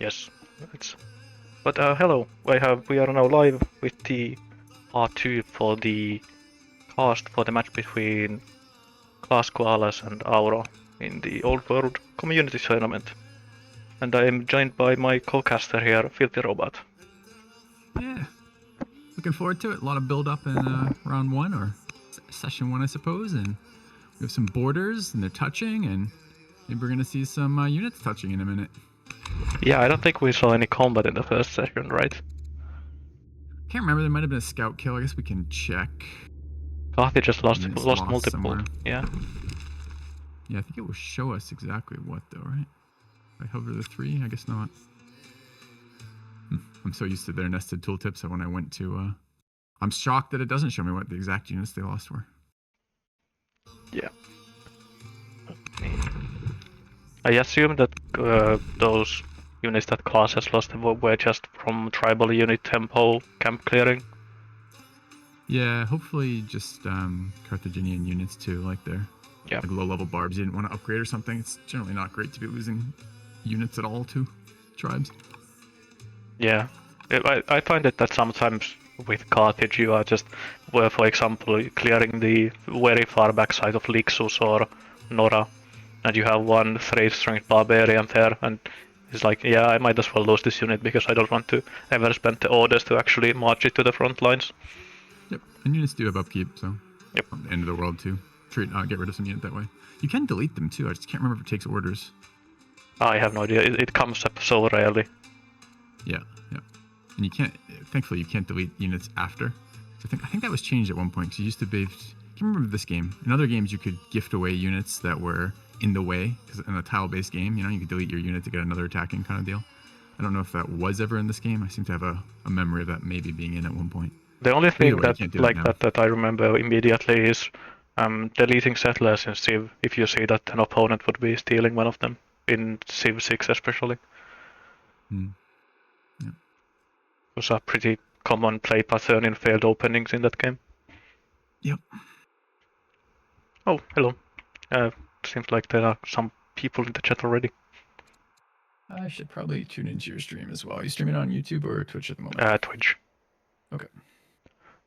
Yes. It's... But hello, we are now live with the part 2 for the cast for the match between Klass Koalas and Auro in the Old World Community Tournament. And I am joined by my co-caster here, FilthyRobot. Yeah, looking forward to it. A lot of build-up in round 1, or session 1, I suppose. And we have some borders, and they're touching, and maybe we're going to see some units touching in a minute. Yeah, I don't think we saw any combat in the first session, right? Can't remember, there might have been a scout kill. I guess we can check. Carthage just lost multiple. Somewhere. Yeah. Yeah, I think it will show us exactly what, though, right? If I hover the 3, I guess not. I'm so used to their nested tooltips that when I went to... I'm shocked that it doesn't show me what the exact units they lost were. Yeah. I assume that those units that Klass has lost were just from tribal unit tempo camp clearing. Yeah, hopefully just Carthaginian units too, like their like low-level barbs you didn't want to upgrade or something. It's generally not great to be losing units at all to tribes. Yeah, I find it that sometimes with Carthage you are just, for example, clearing the very far back side of Lixus or Nora, and you have one 3-strength barbarian there, and it's like, yeah, I might as well lose this unit because I don't want to ever spend the orders to actually march it to the front lines. Yep, and units do have upkeep, so yep. End of the world too. Get rid of some unit that way. You can delete them too, I just can't remember if it takes orders. I have no idea, it comes up so rarely. Yeah. And you can't, thankfully you can't delete units after. So I think that was changed at one point, because you used to be, I can't remember this game. In other games you could gift away units that were in the way, because in a tile-based game, you could delete your unit to get another attacking kind of deal. I don't know if that was ever in this game. I seem to have a memory of that maybe being in at one point. The only thing that I remember immediately is deleting settlers in Civ if you see that an opponent would be stealing one of them, in Civ 6 especially. Yeah. It was a pretty common play pattern in failed openings in that game. Yep. Oh, hello. Seems like there are some people in the chat already. I should probably tune into your stream as well. Are you streaming on YouTube or Twitch at the moment? Twitch. Okay.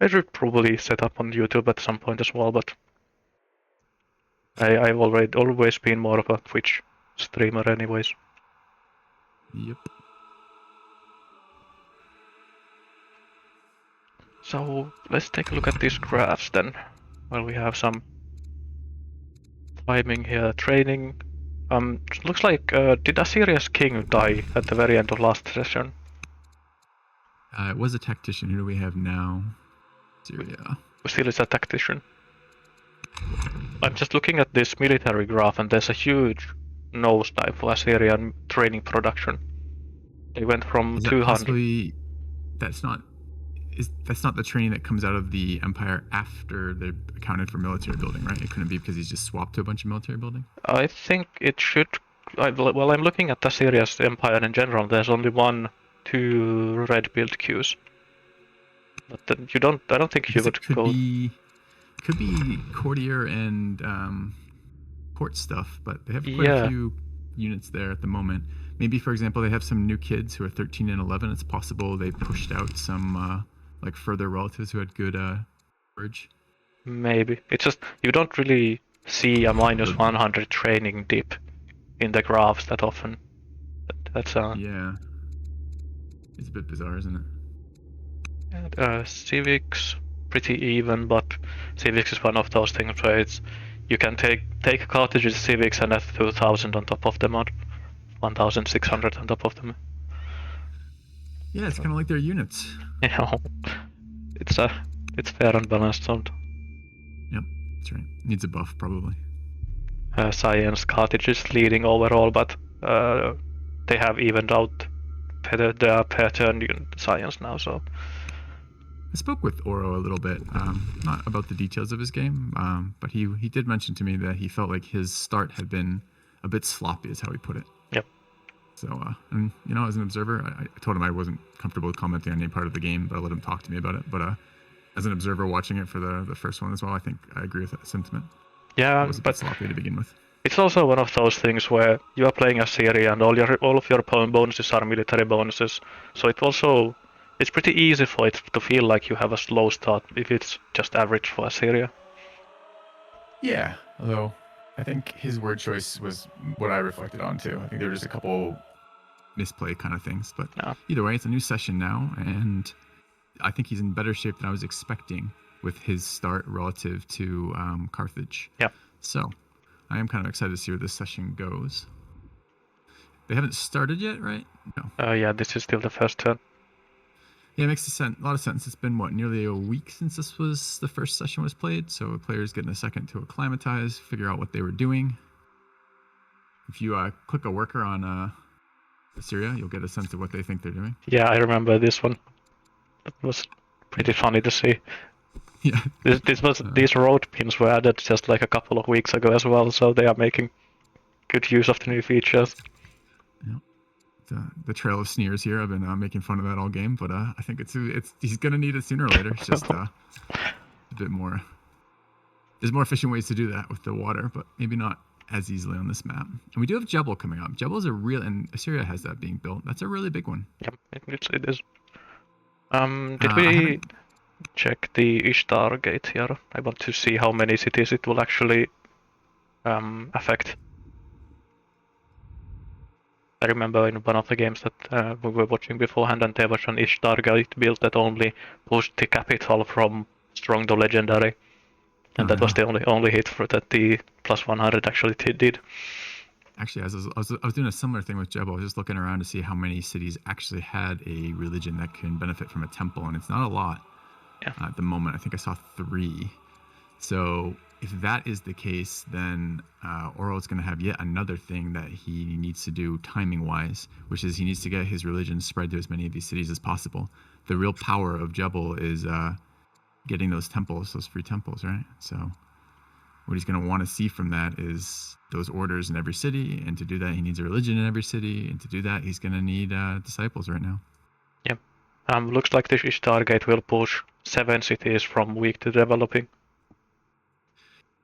I should probably set up on YouTube at some point as well, but I've always been more of a Twitch streamer anyways. Yep. So let's take a look at these graphs then. Well, we have some timing here, training. Looks like, did Assyria's king die at the very end of last session? It was a tactician. Who do we have now? Syria. Still is a tactician. I'm just looking at this military graph and there's a huge nosedive for Assyrian training production. They went from 200... Possibly, that's not the training that comes out of the Empire after they're accounted for military building, right? It couldn't be because he's just swapped to a bunch of military building? I think it should... Well, I'm looking at Assyria's empire in general. There's only 2 red build queues. But then I don't think you would go... Could be courtier and court stuff, but they have quite a few units there at the moment. Maybe, for example, they have some new kids who are 13 and 11. It's possible they pushed out some like further relatives who had good courage. Maybe. It's just, you don't really see a -100 training dip in the graphs that often. That's yeah. It's a bit bizarre, isn't it? Civics, pretty even, but Civics is one of those things where you can take Carthage's Civics and add 2000 on top of them, or 1600 on top of them. Yeah, it's kind of like their units. Yeah, it's fair and balanced. Yep, that's right. Needs a buff probably. Science Carthage is leading overall, but they have evened out their pattern science now. So I spoke with Auro a little bit, not about the details of his game, but he did mention to me that he felt like his start had been a bit sloppy, is how he put it. Yep. So, and as an observer, I told him I wasn't comfortable with commenting on any part of the game, but I let him talk to me about it. But as an observer watching it for the first one as well, I think I agree with that sentiment. Yeah, it was a bit sloppy to begin with. It's also one of those things where you are playing Assyria and all of your bonuses are military bonuses. So it's pretty easy for it to feel like you have a slow start if it's just average for Assyria. Yeah, although I think his word choice was what I reflected on too. I think there were just a couple misplay kind of things, but Yeah. either way, it's a new session now, and I think he's in better shape than I was expecting with his start relative to Carthage. Yeah. So I am kind of excited to see where this session goes. They haven't started yet, right? No. Yeah, this is still the first turn. Yeah, it makes a lot of sense. It's been, nearly a week since the first session was played, so players getting a second to acclimatize, figure out what they were doing. If you click a worker on Assyria, you'll get a sense of what they think they're doing. Yeah, I remember this one. It was pretty funny to see. Yeah. These road pins were added just like a couple of weeks ago as well, so they are making good use of the new features. Yeah. The trail of sneers here. I've been making fun of that all game, but I think he's gonna need it sooner or later. It's just a bit more. There's more efficient ways to do that with the water, but maybe not as easily on this map. And we do have Jebel coming up. Jebel is and Assyria has that being built. That's a really big one. Yep, it is. Did we check the Ishtar gate here? I want to see how many cities it will actually affect. I remember in one of the games that we were watching beforehand, and there was an Ishtar gate built that only pushed the capital from strong to legendary, and that was the only hit for that the plus 100 actually did. Actually, I was doing a similar thing with Jebel. I was just looking around to see how many cities actually had a religion that can benefit from a temple, and it's not a lot. Yeah. At the moment, I think I saw 3. So if that is the case, then Auro is going to have yet another thing that he needs to do timing-wise, which is he needs to get his religion spread to as many of these cities as possible. The real power of Jebel is getting those temples, those free temples, right? So what he's going to want to see from that is those orders in every city, and to do that, he needs a religion in every city, and to do that, he's going to need disciples right now. Yeah. Looks like this Ishtar gate will push 7 cities from weak to developing.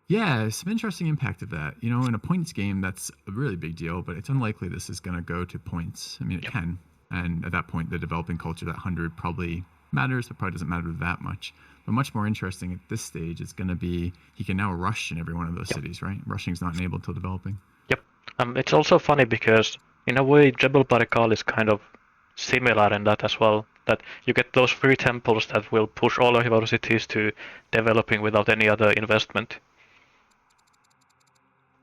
Yeah, some interesting impact of that. You know, in a points game, that's a really big deal, but it's unlikely this is going to go to points. I mean, it can. And at that point, the developing culture, that 100 probably matters, but probably doesn't matter that much. But much more interesting at this stage, it's going to be he can now rush in every one of those cities, right? Rushing's not enabled until developing. Yep. It's also funny because, in a way, Jebel Barikal is kind of similar in that as well. That you get those free temples that will push all of your cities to developing without any other investment.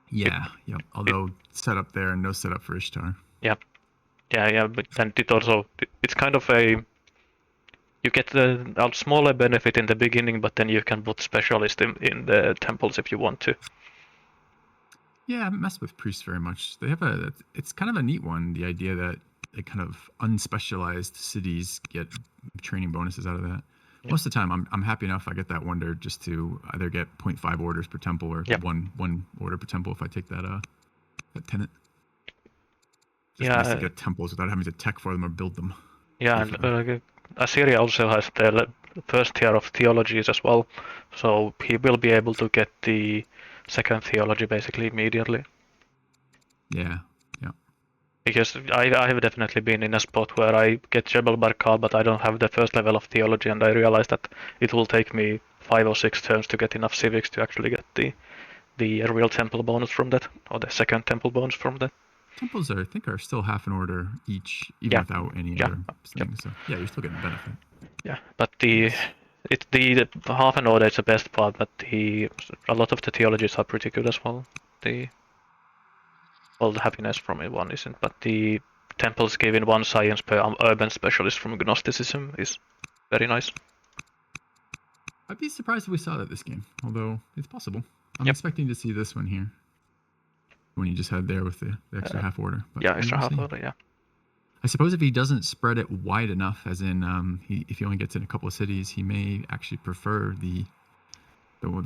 Yeah, yep. Although setup there and no setup for Ishtar. Yeah, but then it's kind of you get a smaller benefit in the beginning, but then you can put specialists in the temples if you want to. Yeah, I haven't messed with priests very much. It's kind of a neat one, the idea that kind of unspecialized cities get training bonuses out of that. Yep. Most of the time, I'm happy enough I get that wonder just to either get 0.5 orders per temple or one order per temple if I take that tenant. Just nice to get temples without having to tech for them or build them. Yeah, and Assyria also has the first tier of theologies as well, so he will be able to get the second theology basically immediately. Yeah. Because I have definitely been in a spot where I get Jebel Barkal, but I don't have the first level of theology, and I realize that it will take me 5 or 6 turns to get enough civics to actually get the real temple bonus from that, or the second temple bonus from that. Temples I think are still half an order each, even without any other things. So yeah, you're still getting benefit. Yeah, but the half an order is the best part, but a lot of the theologies are pretty good as well. The happiness from it one isn't, but the temples giving 1 science per urban specialist from Gnosticism is very nice. I'd be surprised if we saw that this game, although it's possible. I'm expecting to see this one here. When you just had there with the extra half order. But extra half order, yeah. I suppose if he doesn't spread it wide enough, as in if he only gets in a couple of cities, he may actually prefer the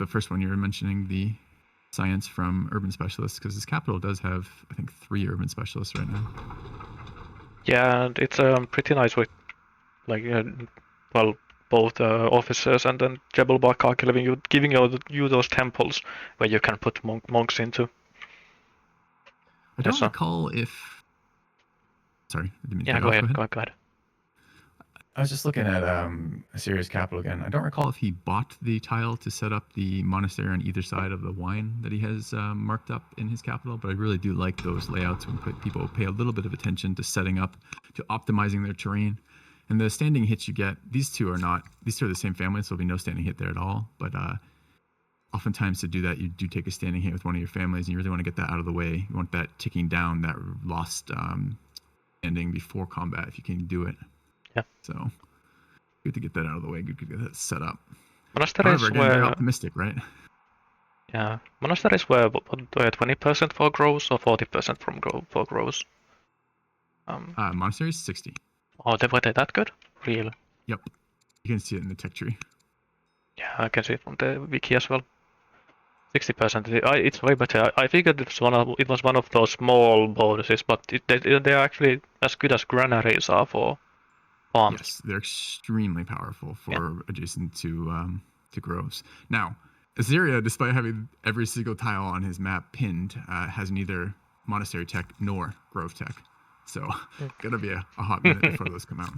first one you were mentioning, the science from urban specialists, because his capital does have, I think, 3 urban specialists right now. Yeah, and it's pretty nice with, like, both officers and then Jebel Barkal giving you those temples where you can put monks into. I don't recall if. Sorry, I didn't mean to Yeah, cut you off. go ahead. I was just looking at Assyria's capital again. I don't recall If he bought the tile to set up the monastery on either side of the wine that he has marked up in his capital, but I really do like those layouts when people pay a little bit of attention to setting up, to optimizing their terrain. And the standing hits you get, these two are the same family, so there'll be no standing hit there at all. But oftentimes to do that, you do take a standing hit with one of your families, and you really want to get that out of the way. You want that ticking down, that lost standing before combat if you can do it. Yeah. So good to get that out of the way. Good to get that set up. Monasteries However, again, very optimistic, right? Yeah, monasteries were 20% for growth or 40% for growth. Monasteries 60. Oh, were they that good? Real? Yep. You can see it in the tech tree. Yeah, I can see it from the wiki as well. 60%. It's way better. I figured it was one of those small bonuses, but they're actually as good as granaries are for farms. Yes, they're extremely powerful for adjacent to groves. Now, Assyria, despite having every single tile on his map pinned, has neither monastery tech nor grove tech. So, gonna be a hot minute before those come out.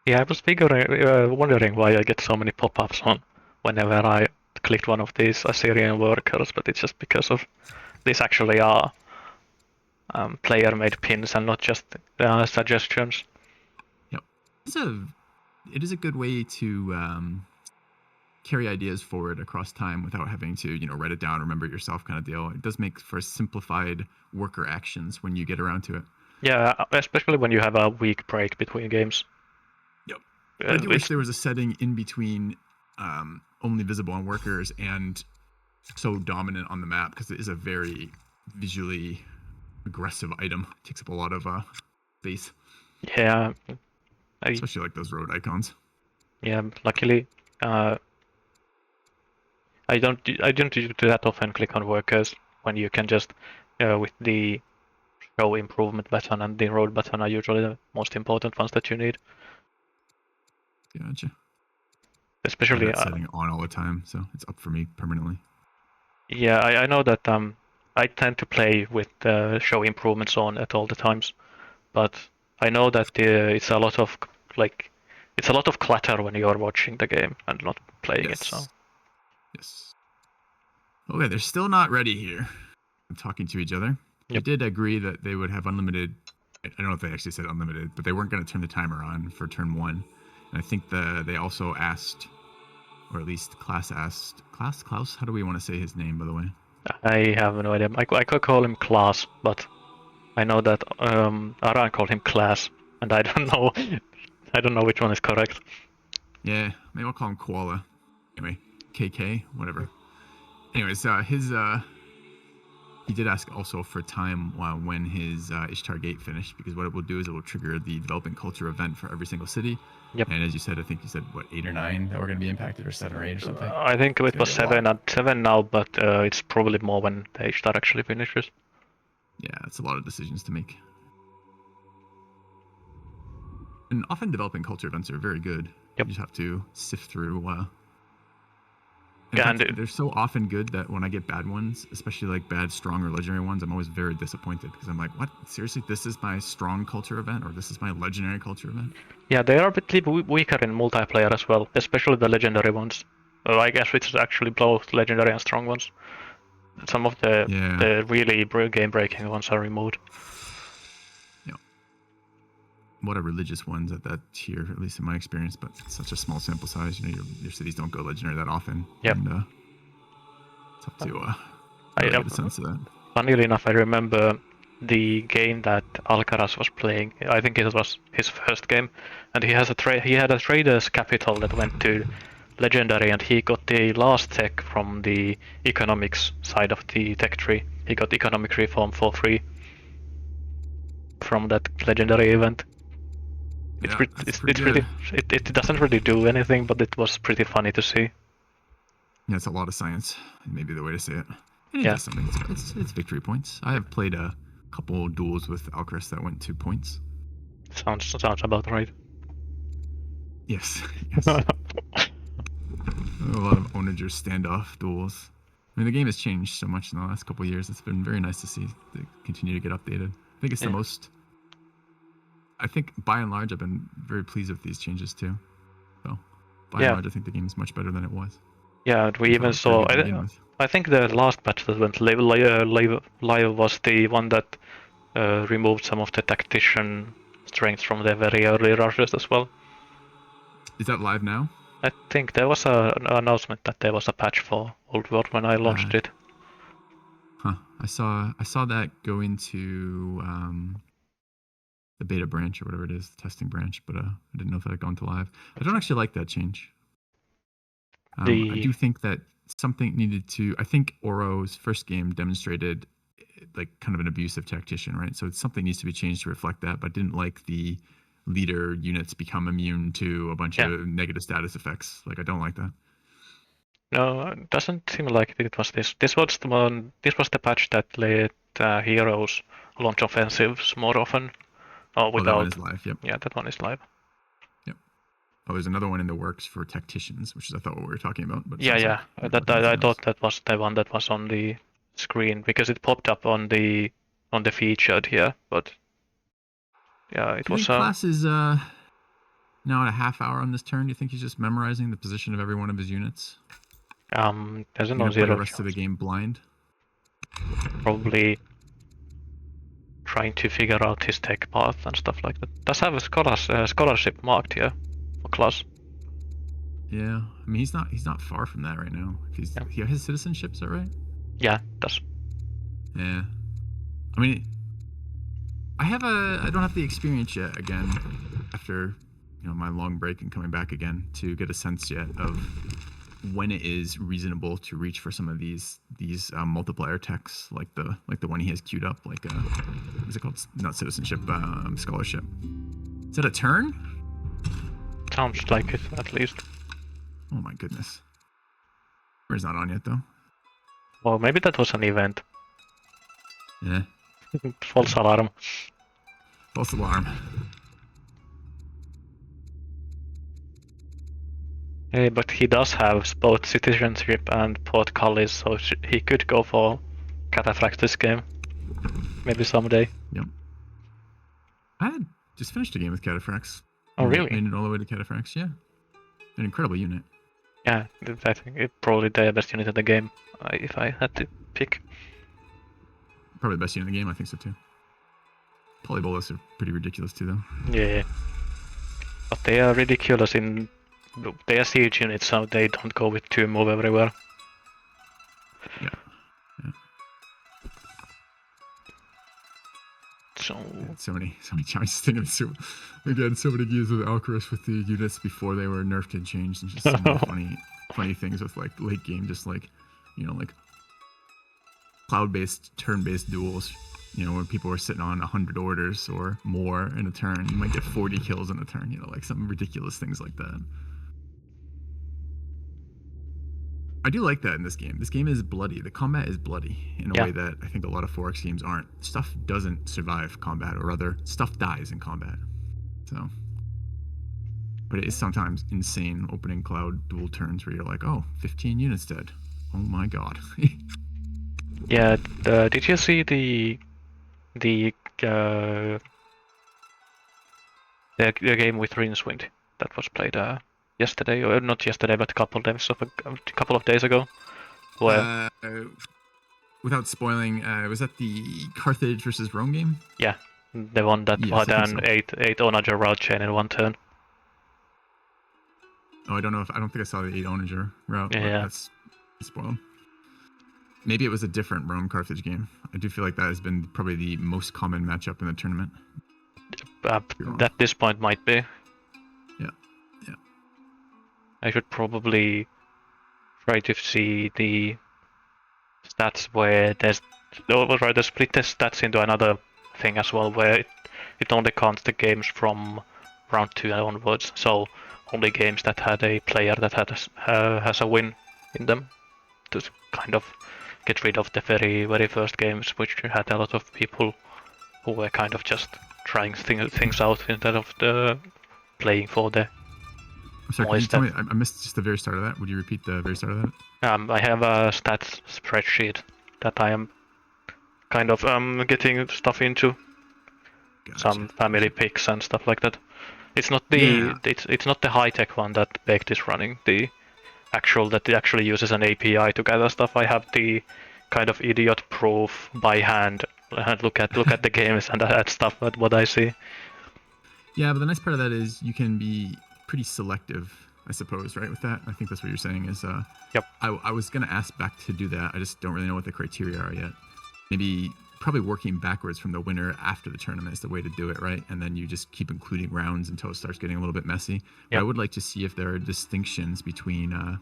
Yeah, I was wondering why I get so many pop-ups on whenever I clicked one of these Assyrian workers, but it's just because of these actually are player-made pins and not just suggestions. Yep, it is a good way to carry ideas forward across time without having to write it down, remember it yourself kind of deal. It does make for simplified worker actions when you get around to it. Yeah, especially when you have a week break between games. Yep. I do wish there was a setting in between only visible on workers and so dominant on the map, because it is a very visually aggressive item. It takes up a lot of space. Yeah. Especially like those road icons. Yeah, luckily I don't do that often click on workers when you can just with the show improvement button and the road button are usually the most important ones that you need. Gotcha. Especially that setting on all the time, so it's up for me permanently. Yeah, I know that I tend to play with the show improvements on at all the times, but I know that it's a lot of clutter when you're watching the game and not playing it. So. Yes. Okay, they're still not ready here. I'm talking to each other. Yep. They did agree that they would have unlimited. I don't know if they actually said unlimited, but they weren't going to turn the timer on for turn 1. And I think they also asked, or at least Klass asked, Klaus? How do we want to say his name, by the way? I have no idea. I could call him Klass, but I know that Aran called him Klass, and I don't know. I don't know which one is correct. Yeah, maybe I'll call him Koala. Anyway, KK, whatever. Anyways, he did ask also for time when his Ishtar Gate finished, because what it will do is it will trigger the development culture event for every single city. Yep. And as you said, I think you said, 8 or 9 that were going to be impacted, or 7 or 8 or something? I think it was 7 now, but it's probably more when the Ishtar actually finishes. Yeah, it's a lot of decisions to make. And often developing culture events are very good. Yep. You just have to sift through. They're so often good that when I get bad ones, especially like bad, strong, or legendary ones, I'm always very disappointed, because I'm like, what? Seriously, this is my strong culture event, or this is my legendary culture event? Yeah, they are a bit weaker in multiplayer as well, especially the legendary ones. I guess it's actually both legendary and strong ones. Some of the really game-breaking ones are removed. Yeah. What are religious ones at that tier, at least in my experience, but it's such a small sample size. Your cities don't go legendary that often. Yep. And it's up to really get a sense of that. Funnily enough, I remember the game that Alcaraz was playing. I think it was his first game, and he had a trader's capital that went to legendary, and he got the last tech from the economics side of the tech tree. He got economic reform for free from that legendary event. It doesn't really do anything, but it was pretty funny to see. Yeah, it's a lot of science, maybe the way to say it. And it does something. It's victory points. I have played a couple duels with Alcaraz that went to points. Sounds about right. Yes. A lot of onager standoff duels. I mean, the game has changed so much in the last couple of years. It's been very nice to see it continue to get updated. I think it's the most. I think by and large, I've been very pleased with these changes too. So, by and large, I think the game is much better than it was. Yeah, we even saw. I think the last patch that went live was the one that removed some of the tactician strengths from the very early rushes as well. Is that live now? I think there was an announcement that there was a patch for Old World when I launched it. Huh. I saw that go into the beta branch or whatever it is, the testing branch, but I didn't know if that had gone to live. I don't actually like that change. I do think that something needed to. I think Auro's first game demonstrated like kind of an abusive tactician, right? So something needs to be changed to reflect that. But I didn't like the leader units become immune to a bunch of negative status effects. Like I don't like that. No, it doesn't seem like it was this. This was the one. This was the patch that let heroes launch offensives more often. Without. That one is live. Yep. Yeah, that one is live. Yep. Oh, there's another one in the works for tacticians, which is I thought what we were talking about. But yeah. I thought that was the one that was on the screen because it popped up on the featured here, but yeah, it was. Klass is now at a half hour on this turn. Do you think he's just memorizing the position of every one of his units? There's no zero. The rest of the game blind. Probably trying to figure out his tech path and stuff like that. Does have a scholarship marked here for Klass. Yeah, I mean he's not far from that right now. He has citizenship, is that right? Yeah, does. Yeah, I mean, I don't have the experience yet. Again, after my long break and coming back again to get a sense yet of when it is reasonable to reach for some of these multiplier techs like the one he has queued up, like what's it called? Not citizenship, scholarship. Is that a turn? Sounds like it, at least. Oh my goodness. It's not on yet though. Well, maybe that was an event. Yeah. False alarm. False alarm. Hey, but he does have both citizenship and portcullis, so he could go for Cataphrax this game. Maybe someday. Yep. I had just finished a game with Cataphrax. Oh, really? Made it all the way to Cataphrax, yeah. An incredible unit. Yeah, I think it's probably the best unit in the game, if I had to pick. Probably the best unit in the game, I think so too. Polybolus are pretty ridiculous too, though. Yeah. But they are ridiculous in... They are siege units, so they don't go with 2 move everywhere. Yeah. So many choices. Thinking so many games with Alcaraz with the units before they were nerfed and changed, and just so many funny things with like late game, just like like cloud-based, turn-based duels. When people were sitting on 100 orders or more in a turn, you might get 40 kills in a turn. Like some ridiculous things like that. I do like that in this game. This game is bloody. The combat is bloody in a way that I think a lot of 4X games aren't. Stuff doesn't survive combat, or rather, stuff dies in combat. So, but it is sometimes insane opening cloud dual turns where you're like, oh, 15 units dead. Oh my god. Yeah, did you see the game with Rinswind that was played yesterday, or not yesterday, but a couple of days ago? Where without spoiling, was that the Carthage versus Rome game? Yeah, the one that had an 8 onager route chain in one turn. Oh, I don't think I saw the 8 onager route. Yeah, that's spoiled. Maybe it was a different Rome Carthage game. I do feel like that has been probably the most common matchup in the tournament. At this point, might be. Yeah. I should probably try to see the stats where rather split the stats into another thing as well, where it only counts the games from round 2 and onwards. So only games that had a player that has a win in them, to kind of get rid of the very, very first games, which had a lot of people who were kind of just trying things out instead of playing for the I'm sorry, can you tell me? I missed just the very start of that. Would you repeat the very start of that? I have a stats spreadsheet that I am kind of getting stuff into. Gotcha. Some family pics and stuff like that. It's not the it's not the high tech one that Baked is running. The actual that it actually uses an API to gather stuff. I have the kind of idiot proof by hand. Look at the games and add stuff at what I see. Yeah, but the nice part of that is you can be pretty selective, I suppose, right? With that, I think that's what you're saying is. Yep. I was gonna ask Beck to do that. I just don't really know what the criteria are yet. Maybe probably working backwards from the winner after the tournament is the way to do it, right? And then you just keep including rounds until it starts getting a little bit messy. Yep. But I would like to see if there are distinctions between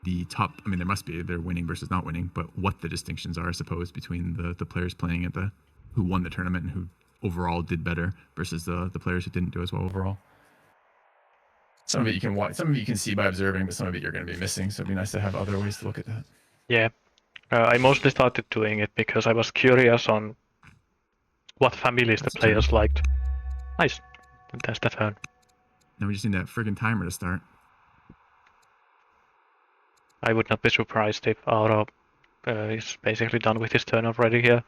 the top. I mean, there must be. They're winning versus not winning, but what the distinctions are, I suppose, between the players playing at who won the tournament and who overall did better versus the players who didn't do as well overall. Some of it you can watch, some of it you can see by observing, but some of it you're going to be missing. So it'd be nice to have other ways to look at that. Yeah, I mostly started doing it because I was curious on what families the players liked. Nice, that's the turn. Now we just need that friggin' timer to start. I would not be surprised if Auro is basically done with his turn already here.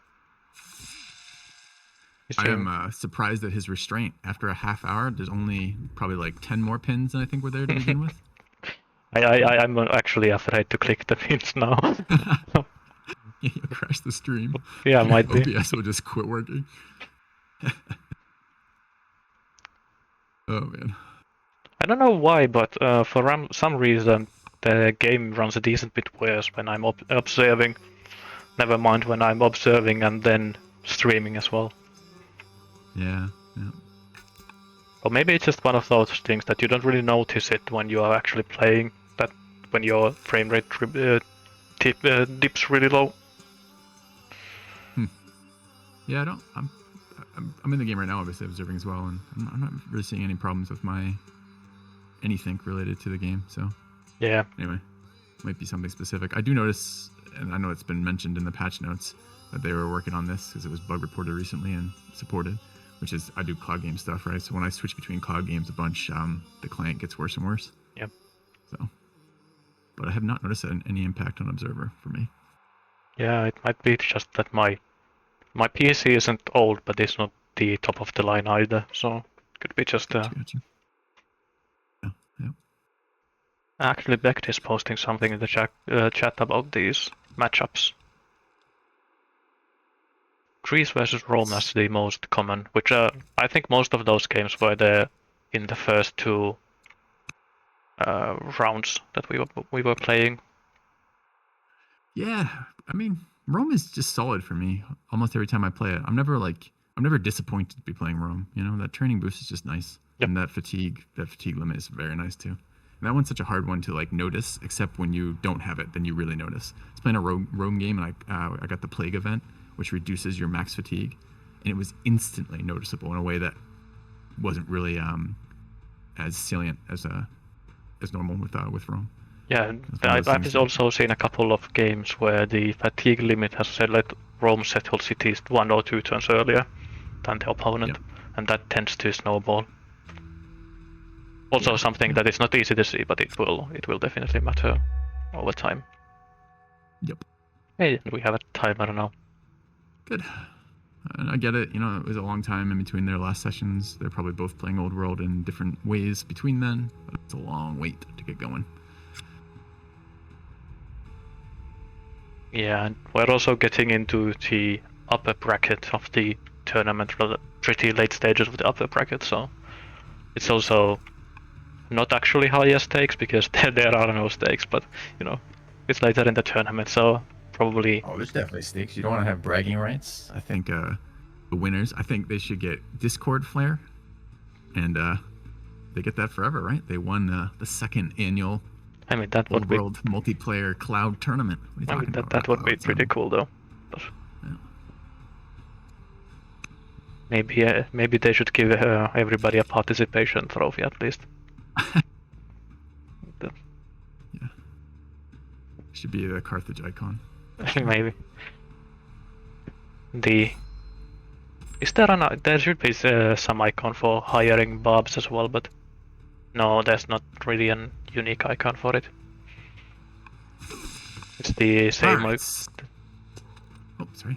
I am surprised at his restraint. After a half hour, there's only probably like 10 more pins than I think were there to begin with. I'm actually afraid to click the pins now. Yeah, you'll crash the stream. Yeah, might be. OBS will just quit working. Oh man. I don't know why, but for some reason the game runs a decent bit worse when I'm observing. Never mind when I'm observing and then streaming as well. Yeah. Or maybe it's just one of those things that you don't really notice it when you are actually playing. That when your frame rate dips really low. Yeah, I don't. I'm in the game right now, obviously observing as well, and I'm not really seeing any problems with my anything related to the game. So yeah. Anyway, might be something specific. I do notice, and I know it's been mentioned in the patch notes that they were working on this because it was bug reported recently and supported. Which is, I do cloud game stuff, right? So when I switch between cloud games a bunch, the client gets worse and worse. Yep. So, but I have not noticed any impact on Observer for me. Yeah, it might be just that my PC isn't old, but it's not the top of the line either. So it could be just. Gotcha. Yeah. Actually, Beck is posting something in the chat about these matchups. Greece versus Rome as the most common, which I think most of those games were there in the first two rounds that we were playing. Yeah, I mean, Rome is just solid for me almost every time I play it. I'm never disappointed to be playing Rome. You know, that training boost is just nice. Yep. And that fatigue limit is very nice too. And that one's such a hard one to like notice, except when you don't have it, then you really notice. I was playing a Rome game and I got the plague event, which reduces your max fatigue, and it was instantly noticeable in a way that wasn't really as salient as normal with Rome. Yeah, I've also seen a couple of games where the fatigue limit has said let Rome settle cities 1 or 2 turns earlier than the opponent, and that tends to snowball. Also something that is not easy to see, but it will definitely matter over time. Yep. Hey, we have a timer now. Good. And I get it, you know, it was a long time in between their last sessions. They're probably both playing Old World in different ways between then, but it's a long wait to get going. Yeah, and we're also getting into the upper bracket of the tournament, pretty late stages of the upper bracket, so it's also not actually higher stakes because there are no stakes, but, you know, it's later in the tournament, so probably. Oh, there's definitely stakes. You don't want to have bragging rights. I think the winners, I think they should get Discord Flare, and they get that forever, right? They won the second annual that would be World multiplayer cloud tournament. What are you talking about? That would be pretty cool, though. But maybe they should give everybody a participation trophy at least. Yeah, should be the Carthage icon. Maybe. There should be some icon for hiring Bobs as well, but No, there's not really an unique icon for it. It's the same. Alright. Oh, sorry.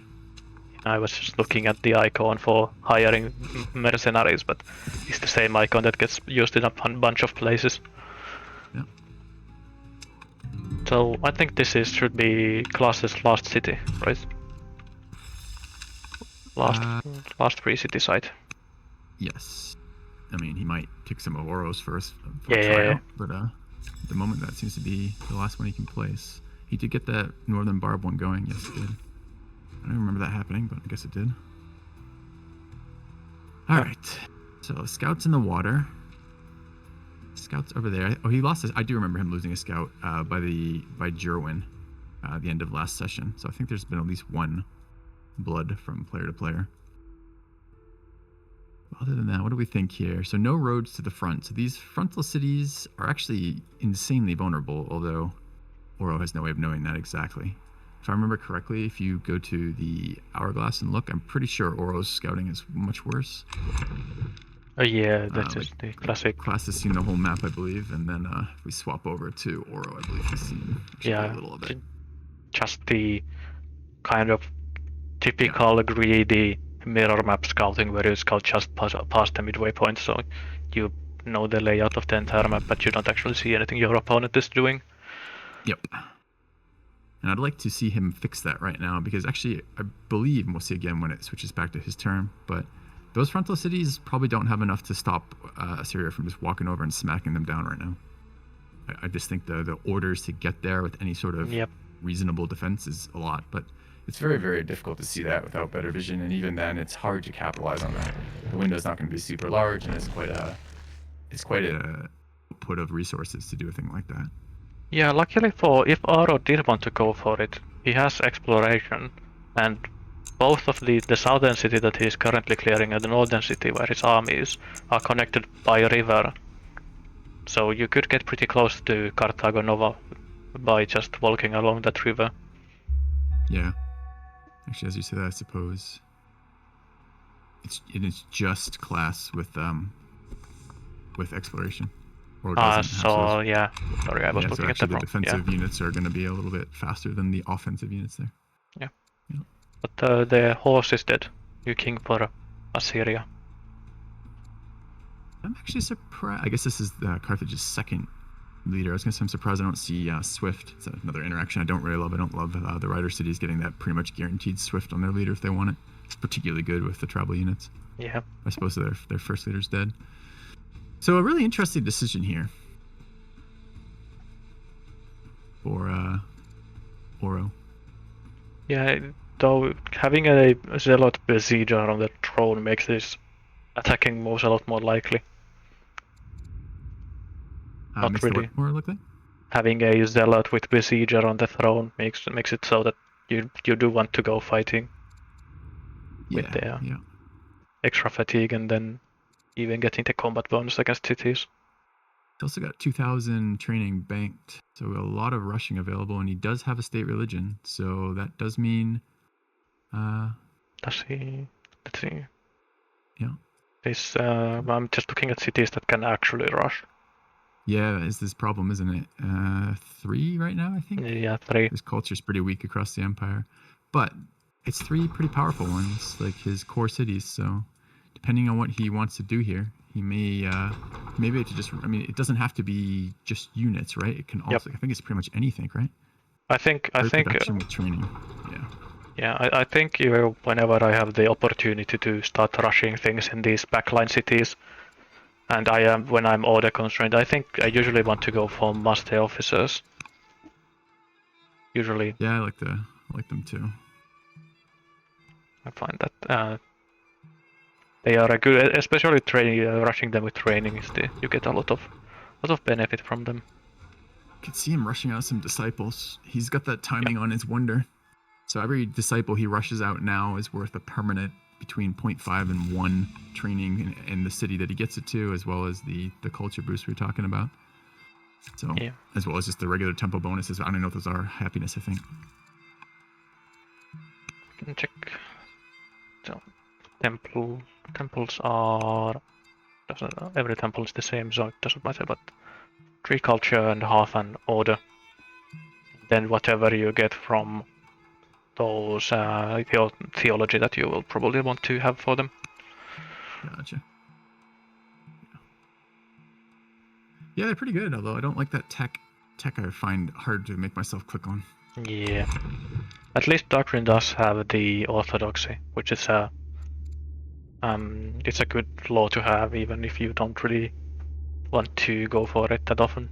I was just looking at the icon for hiring mercenaries, but it's the same icon that gets used in a bunch of places. Yeah. So I think this should be Klass's last city, right? Last free city site. Yes. I mean, he might pick some of Auro's first for Yeah, a yeah, tryout, yeah. but at the moment that seems to be the last one he can place. He did get that Northern Barb one going. Yes, he did. I don't remember that happening, but I guess it did. All right. So scouts in the water. Scouts over there. Oh, he lost. I do remember him losing a scout by Jerwin at the end of last session. So I think there's been at least one blood from player to player. Other than that, what do we think here? So no roads to the front. So these frontal cities are actually insanely vulnerable, although Auro has no way of knowing that exactly. If I remember correctly, if you go to the hourglass and look, I'm pretty sure Auro's scouting is much worse. Oh yeah, that's just the classic. Klass has seen the whole map, I believe, and then if we swap over to Auro, I believe he's seen a little of it. Just the kind of typical greedy mirror map scouting where you scout just past the midway point, so you know the layout of the entire map, but you don't actually see anything your opponent is doing. Yep. And I'd like to see him fix that right now, because actually I believe, and we'll see again when it switches back to his turn, but those frontal cities probably don't have enough to stop Assyria from just walking over and smacking them down right now. I just think the orders to get there with any sort of reasonable defense is a lot, but it's very, very difficult to see that without better vision, and even then, it's hard to capitalize on that. The window's not going to be super large, and it's quite a put of resources to do a thing like that. Yeah, luckily if Auro did want to go for it, he has exploration, and both of the southern city that he is currently clearing and the northern city where his army is are connected by a river. So you could get pretty close to Carthago Nova by just walking along that river. Yeah. Actually, as you say that, I suppose it is just Klass with exploration. So yeah, sorry, I was looking at the defensive units are going to be a little bit faster than the offensive units there. Yeah. But the horse is dead. You king for Assyria. I'm actually surprised. I guess this is Carthage's second leader. I was going to say I'm surprised I don't see Swift. It's another interaction I don't really love. I don't love the Rider cities getting that pretty much guaranteed Swift on their leader if they want it. It's particularly good with the tribal units. Yeah. I suppose their first leader's dead. So a really interesting decision here for Auro. Yeah, though having a zealot besieger on the throne makes this attacking moves a lot more likely. Not really. What more likely? Having a zealot with besieger on the throne makes it so that you do want to go fighting with the extra fatigue and then even getting the combat bonus against cities. He's also got 2,000 training banked, so a lot of rushing available, and he does have a state religion, so that does mean. Does he? Let's see. Yeah. I'm just looking at cities that can actually rush. Yeah, it's this problem, isn't it? 3 right now, I think. Yeah, 3. His culture's pretty weak across the empire, but it's 3 pretty powerful ones, like his core cities. So, depending on what he wants to do here, he may maybe to just. I mean, it doesn't have to be just units, right? It can also. I think it's pretty much anything, right? I think. Production with training. Yeah. Yeah, I think whenever I have the opportunity to start rushing things in these backline cities, and when I'm order constrained, I think I usually want to go for master officers. Usually. Yeah, I like them too. I find that they are a good, especially training. Rushing them with training you get a lot of benefit from them. I could see him rushing out some disciples. He's got that timing on his wonder. So every disciple he rushes out now is worth a permanent between 0.5 and 1 training in the city that he gets it to, as well as the culture boost we were talking about. So, as well as just the regular tempo bonuses. I don't know if those are happiness, I think. I can check. So, temples are Doesn't every temple is the same, so it doesn't matter. But 3 culture and half an order. Then whatever you get from those theology that you will probably want to have for them. Gotcha. Yeah, they're pretty good, although I don't like that tech. Tech I find hard to make myself click on. Yeah. At least Doctrine does have the orthodoxy, which is it's a good law to have, even if you don't really want to go for it that often.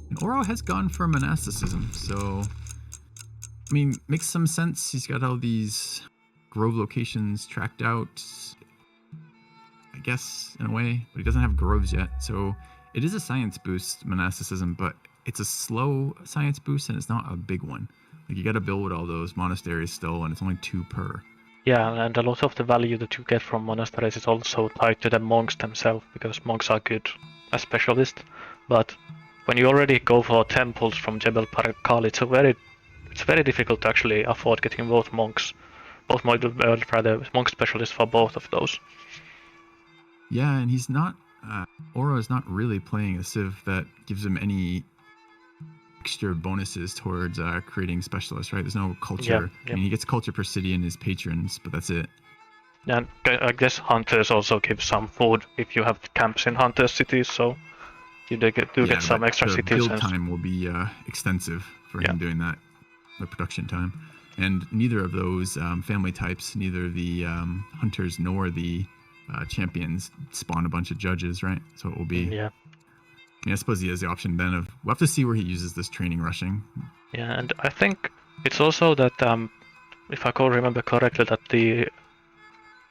And Auro has gone for monasticism, so I mean, makes some sense. He's got all these grove locations tracked out, I guess, in a way, but he doesn't have groves yet. So it is a science boost, monasticism, but it's a slow science boost and it's not a big one. Like, you got to build all those monasteries still, and it's only 2 per. Yeah, and a lot of the value that you get from monasteries is also tied to the monks themselves, because monks are good as specialists. But when you already go for temples from Jebel Parakal, it's very difficult to actually afford getting both monks, rather monk specialists for both of those. Yeah, and he's not. Auro is not really playing a civ that gives him any extra bonuses towards creating specialists, right? There's no culture. Yeah. I mean, he gets culture per city and his patrons, but that's it. And I guess hunters also give some food if you have camps in hunter cities, so you get some extra the cities. Build time will be extensive for him doing that, the production time. And neither of those family types, neither the hunters nor the champions spawn a bunch of judges, right? So it will be. Yeah. I mean, I suppose he has the option then of. We'll have to see where he uses this training rushing. Yeah, and I think it's also that, if I can remember correctly, that the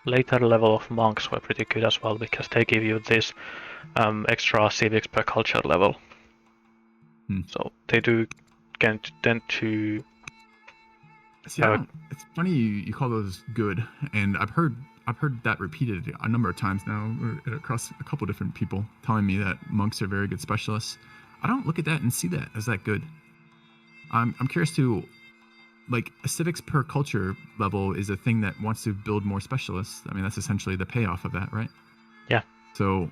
later level of monks were pretty good as well, because they give you this extra civics per culture level. So they do tend to. See, it's funny you call those good, and I've heard that repeated a number of times now across a couple different people telling me that monks are very good specialists. I don't look at that and see that as that good. I'm curious to, like, a civics per culture level is a thing that wants to build more specialists. I mean, that's essentially the payoff of that, right? Yeah. So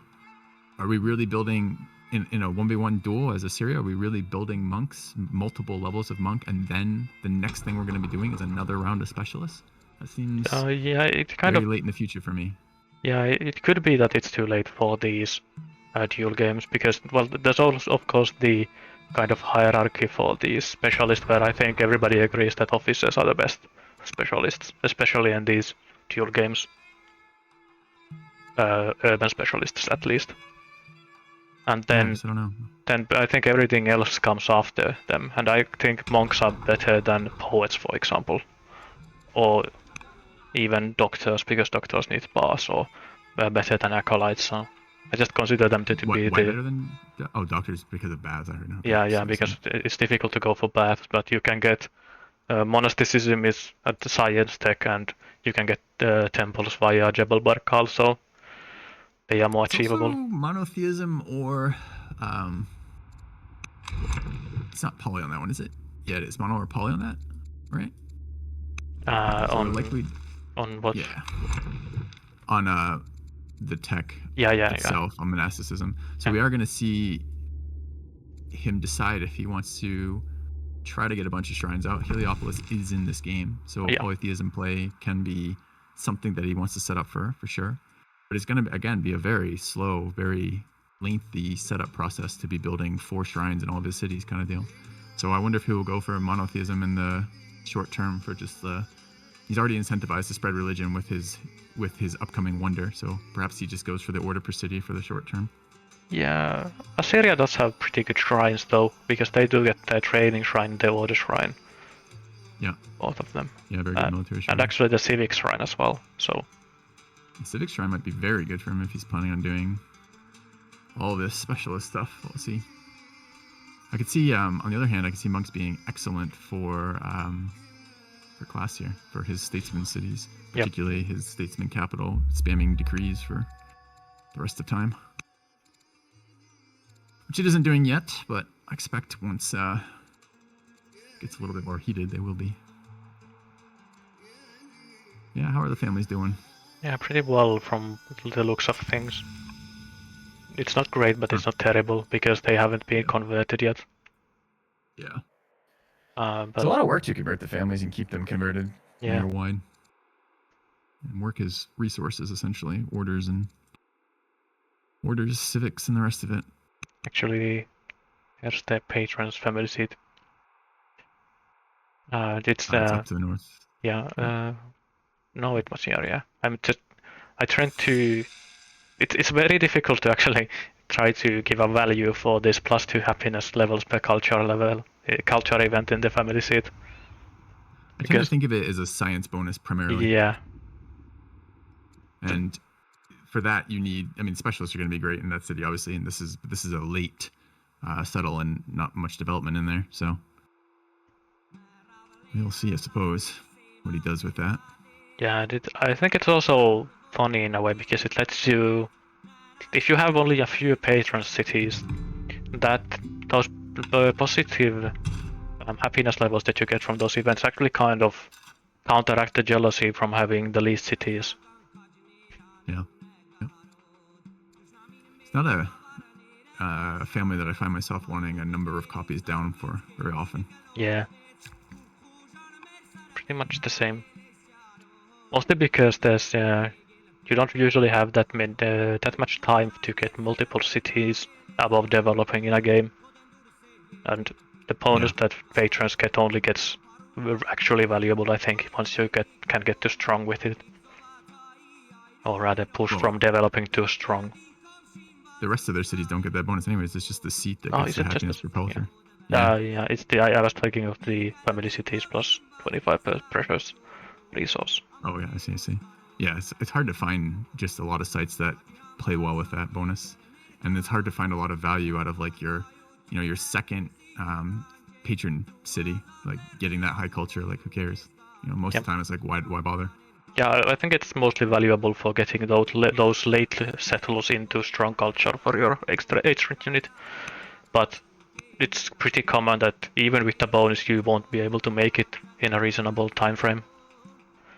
are we really building in a 1v1 duel as Assyria? Are we really building monks, multiple levels of monk, and then the next thing we're going to be doing is another round of specialists? That seems it kind very of late in the future for me. Yeah, it could be that it's too late for these dual games, because, well, there's also, of course, the kind of hierarchy for these specialists, where I think everybody agrees that officers are the best specialists, especially in these dual games. Urban specialists, at least. And then, I don't know. Then I think everything else comes after them, and I think monks are better than poets, for example, or even doctors, because doctors need bars, or better than acolytes. So I just consider them to be better than doctors because of baths. I heard. No, yeah, because it's difficult to go for baths, but you can get monasticism is at the science tech, and you can get temples via Jebel Barkal, so they are more achievable. Also monotheism, or it's not poly on that one, is it? Yeah, it is mono or poly on that, right? On what? Yeah. On the tech itself, on monasticism. So we are going to see him decide if he wants to try to get a bunch of shrines out. Heliopolis is in this game, so polytheism play can be something that he wants to set up for sure. But it's going to, again, be a very slow, very lengthy setup process to be building 4 shrines in all of his cities kind of deal. So I wonder if he will go for monotheism in the short term for just the... He's already incentivized to spread religion with his upcoming wonder, so perhaps he just goes for the order per city for the short term. Yeah, Assyria does have pretty good shrines though, because they do get their training shrine, their order shrine. Yeah. Both of them. Yeah, very good military shrine. And actually the civic shrine as well, so... The civic shrine might be very good for him if he's planning on doing all this specialist stuff. We'll see. I could see, on the other hand, I could see monks being excellent for class here, for his statesman cities, particularly his statesman capital, spamming decrees for the rest of time. Which it isn't doing yet, but I expect once it gets a little bit more heated, they will be. Yeah, how are the families doing? Yeah, pretty well from the looks of things. It's not great, but it's not terrible because they haven't been converted yet. Yeah. It's a But lot of work to convert the families and keep them converted. yeah, Wide. And work is resources essentially, orders, civics, and the rest of it. actually, here's the patron's family seat. It's Up to the north. yeah. No, it was here. Yeah, I trying to. It's very difficult to actually try to give a value for this +2 happiness levels per culture level, culture event in the family seat. I tend to Because think of it as a science bonus primarily. yeah, And for that, you need. I mean, specialists are going to be great in that city, obviously. And this is a late settle and not much development in there. So we'll see, I suppose, what he does with that. yeah. I think it's also funny in a way because it lets you, if you have only a few patron cities, that those positive happiness levels that you get from those events actually kind of counteract the jealousy from having the least cities. Yeah. It's not a family that I find myself wanting a number of copies down for very often. Yeah, pretty much the same. Mostly because there's you don't usually have that much time to get multiple cities above developing in a game, and the bonus that patrons get only gets actually valuable, I think, once you can get too strong with it, or rather push Well, from developing to strong. the rest of their cities don't get that bonus anyways. It's just the seat that Oh, gets is the it just happiness per culture. yeah, it's the I was thinking of the family cities plus 25 precious resource. Oh yeah, I see. Yeah, it's hard to find just a lot of sites that play well with that bonus, and it's hard to find a lot of value out of like your second patron city, like getting that high culture. Like who cares? Most of the time it's like why bother? Yeah, I think it's mostly valuable for getting those late settlers into strong culture for your extra agent unit. But it's pretty common that even with the bonus, you won't be able to make it in a reasonable time frame.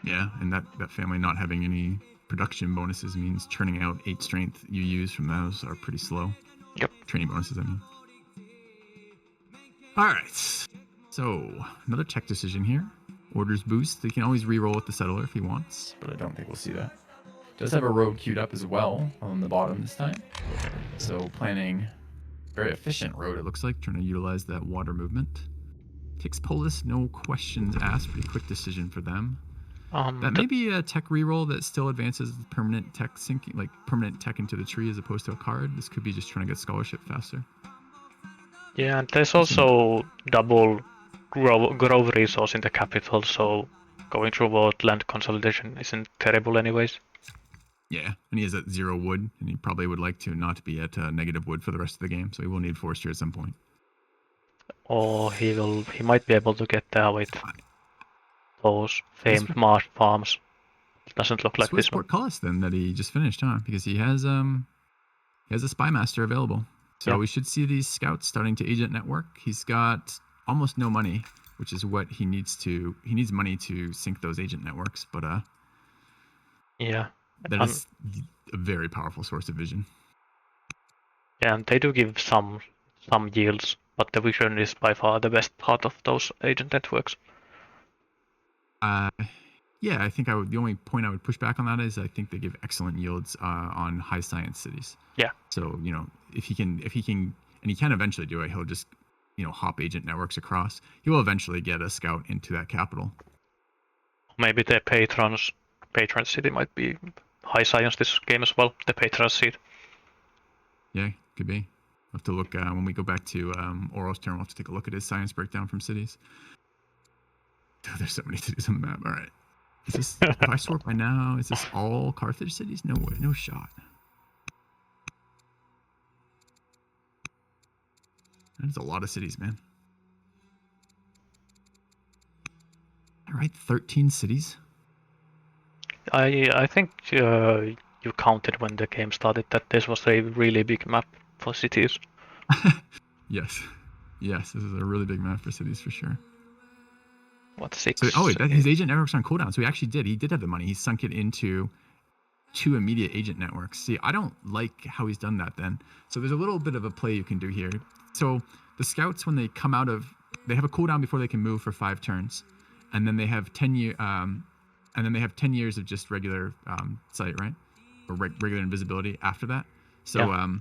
Yeah, and that family not having any production bonuses means churning out 8 strength you use from those are pretty slow. Yep. Training bonuses, I mean. All right. So another tech decision here. Orders boost. He can always re-roll with the settler if he wants. But I don't think we'll see that. Does have a road queued up as well on the bottom this time. So planning very efficient road. It looks like trying to utilize that water movement. Takes Polis, no questions asked. Pretty quick decision for them. That may be a tech reroll that still advances permanent tech sinking, like permanent tech into the tree as opposed to a card. This could be just trying to get scholarship faster. Yeah, and there's also double grove resource in the capital, so going through what land consolidation isn't terrible anyways. Yeah, and he is at 0 wood, and he probably would like to not be at negative wood for the rest of the game, so he will need forestry at some point. Or he might be able to get there with those famed marsh farms. It doesn't look like this one. Port Koalas then that he just finished, huh? Because he has a spy master available. So we should see these scouts starting to agent network. He's got almost no money, which is what he needs to. He needs money to sync those agent networks, but yeah, that is a very powerful source of vision. Yeah, and they do give some yields, but the vision is by far the best part of those agent networks. Yeah, I think the only point I would push back on that is I think they give excellent yields on high science cities. Yeah. So if he can, and he can eventually do it, he'll just hop agent networks across. He will eventually get a scout into that capital. Maybe the patron city might be high science this game as well. The patron seat. Yeah, could be. We'll have to look when we go back to Auro's turn. We'll have to take a look at his science breakdown from cities. Oh, there's so many cities on the map. All right. Is this, if I sort by now, is this all Carthage cities? No way, no shot. That's a lot of cities, man. All right, 13 cities. I think you counted when the game started that this was a really big map for cities. Yes, this is a really big map for cities for sure. What, 6? So, his agent network's on cooldown. So he actually did. He did have the money. He sunk it into 2 immediate agent networks. See, I don't like how he's done that then. So there's a little bit of a play you can do here. So the scouts, when they come out of, they have a cooldown before they can move for 5 turns, and then they have 10 years of just regular sight, right? Or regular invisibility after that. So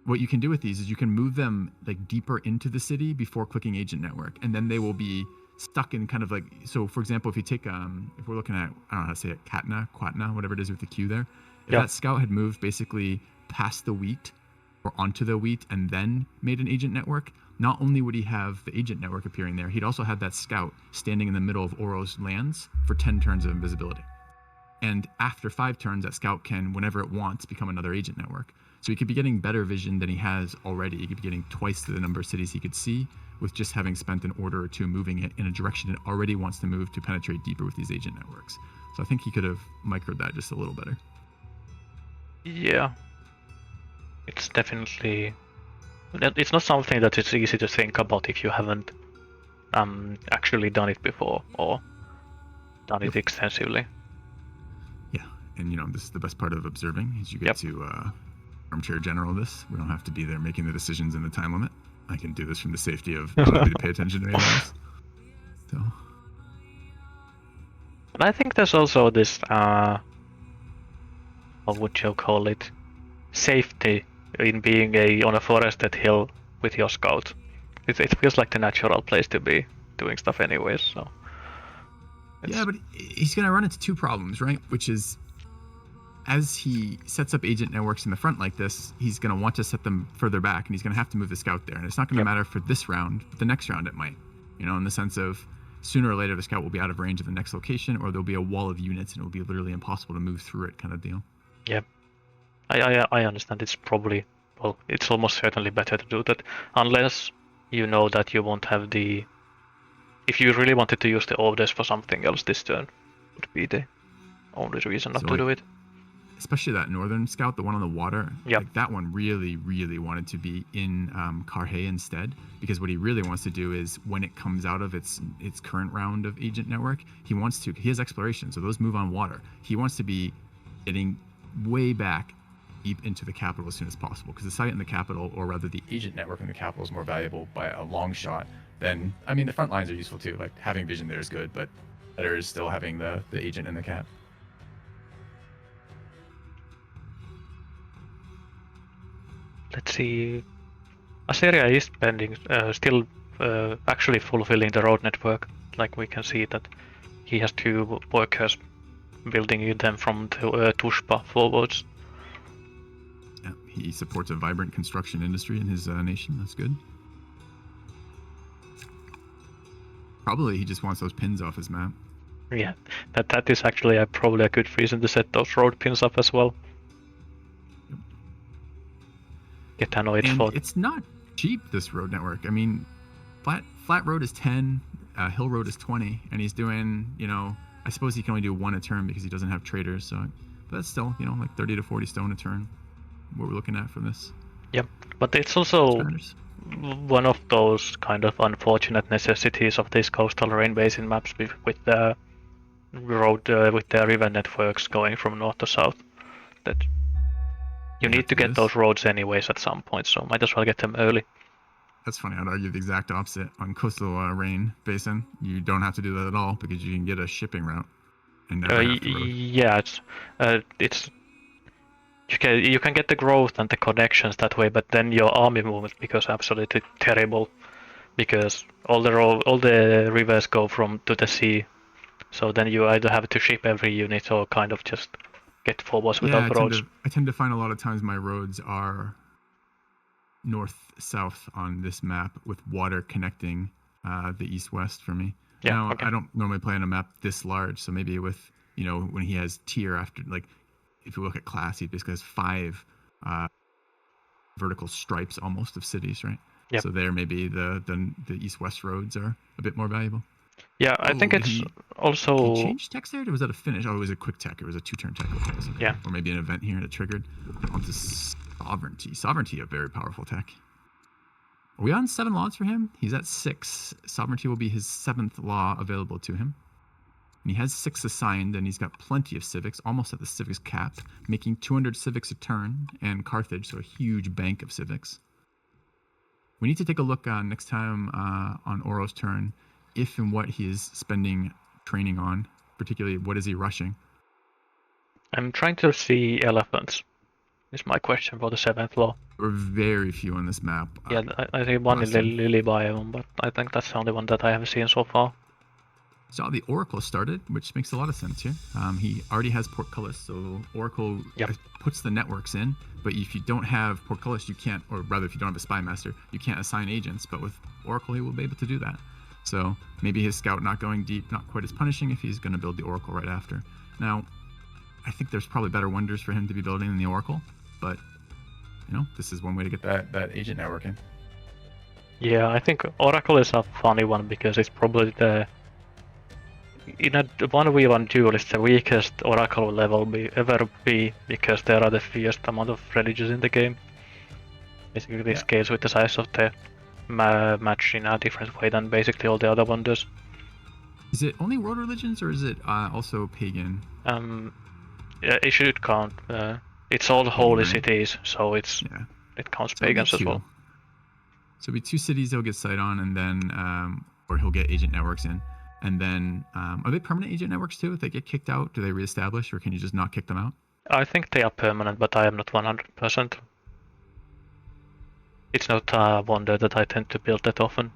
what you can do with these is you can move them like deeper into the city before clicking agent network, and then they will be stuck in kind of like, so for example, if you take if we're looking at, I don't know how to say it, Quatna, whatever it is with the Q there, if that scout had moved basically past the wheat or onto the wheat and then made an agent network, not only would he have the agent network appearing there, he'd also have that scout standing in the middle of Auro's lands for 10 turns of invisibility. And after 5 turns, that scout can, whenever it wants, become another agent network. So he could be getting better vision than he has already. He could be getting twice the number of cities he could see with just having spent an order or 2 moving it in a direction it already wants to move to penetrate deeper with these agent networks. So I think he could have microed that just a little better. Yeah. It's definitely... It's not something that it's easy to think about if you haven't actually done it before or done it extensively. Yeah, and this is the best part of observing is you get to armchair general this. We don't have to be there making the decisions in the time limit. I can do this from the safety of not having to pay attention to anything else. So. And I think there's also this, what would you call it, safety in being on a forested hill with your scout. It feels like the natural place to be doing stuff anyways. So. Yeah, but he's going to run into 2 problems, right? Which is, as he sets up agent networks in the front like this, he's going to want to set them further back, and he's going to have to move the scout there. And it's not going to matter for this round, but the next round it might. In the sense of sooner or later the scout will be out of range of the next location, or there'll be a wall of units and it will be literally impossible to move through it kind of deal. Yeah. I understand it's probably, well, it's almost certainly better to do that, unless you know that you won't have the... If you really wanted to use the orders for something else this turn, would be the only reason not to do it. Especially that northern scout, the one on the water, yep. Like that one really, really wanted to be in Carhay instead, because what he really wants to do is when it comes out of its current round of agent network, he has exploration, so those move on water. He wants to be getting way back deep into the capital as soon as possible, because the site in the capital, or rather the agent network in the capital, is more valuable by a long shot than, I mean, the front lines are useful too, like having vision there is good, but better is still having the agent in the cap. Let's see. Assyria is spending, still actually fulfilling the road network. Like we can see that he has 2 workers building them from Tushpa forwards. Yeah, he supports a vibrant construction industry in his nation. That's good. Probably he just wants those pins off his map. Yeah, that is actually probably a good reason to set those road pins up as well. Get annoyed for. It's not cheap, this road network. I mean, flat road is 10, hill road is 20, and he's doing, I suppose he can only do 1 a turn because he doesn't have traders. So, but that's still, like 30 to 40 stone a turn. What we're looking at for this. Yep, but it's also one of those kind of unfortunate necessities of these coastal rain basin maps with the road with the river networks going from north to south. That you need to get those roads anyways at some point, so might as well get them early. That's funny. I'd argue the exact opposite. On coastal rain basin, you don't have to do that at all because you can get a shipping route. And yeah, it's you can get the growth and the connections that way, but then your army movement becomes absolutely terrible because all the rivers go to the sea. So then you either have to ship every unit or kind of just get forwards without roads. I tend to find a lot of times my roads are north-south on this map with water connecting the east-west for me. Yeah, now, okay. I don't normally play on a map this large, so maybe with, when he has tier after, like, if you look at class, he basically has 5 vertical stripes almost of cities, right? Yep. So there maybe the east-west roads are a bit more valuable. Yeah, I think it's also... Did he change text there? Or was that a finish? Oh, it was a quick tech. It was a 2-turn tech. Okay. Yeah. Or maybe an event here that triggered. Onto Sovereignty. Sovereignty, a very powerful tech. Are we on 7 laws for him? He's at 6. Sovereignty will be his 7th law available to him. And he has 6 assigned, and he's got plenty of civics, almost at the civics cap, making 200 civics a turn, and Carthage, so a huge bank of civics. We need to take a look next time on Auro's turn, if and what he is spending training on, particularly what is he rushing. I'm trying to see elephants. Is my question for the 7th law. There are very few on this map. Yeah, I see one in awesome. Lily biome, but I think that's the only one that I have seen so far. So the Oracle started, which makes a lot of sense here. He already has portcullis, so Oracle puts the networks in. But if you don't have portcullis, you can't, or rather, if you don't have a spy master, you can't assign agents. But with Oracle, he will be able to do that. So maybe his scout not going deep, not quite as punishing if he's going to build the Oracle right after. Now, I think there's probably better wonders for him to be building than the Oracle, but this is one way to get that agent networking. Yeah, I think Oracle is a funny one because it's probably in a 1v1 duel, it's the weakest Oracle level ever be because there are the fewest amount of religions in the game. Basically, this scales with the size of the match in a different way than basically all the other wonders. Is it only world religions, or is it also pagan? Yeah, it should count. It's all holy cities, so it counts pagans as well. So it'll be 2 cities he'll get sight on, and then or he'll get agent networks in. And then, are they permanent agent networks too? If they get kicked out, do they reestablish, or can you just not kick them out? I think they are permanent, but I am not 100%. It's not a wonder that I tend to build that often.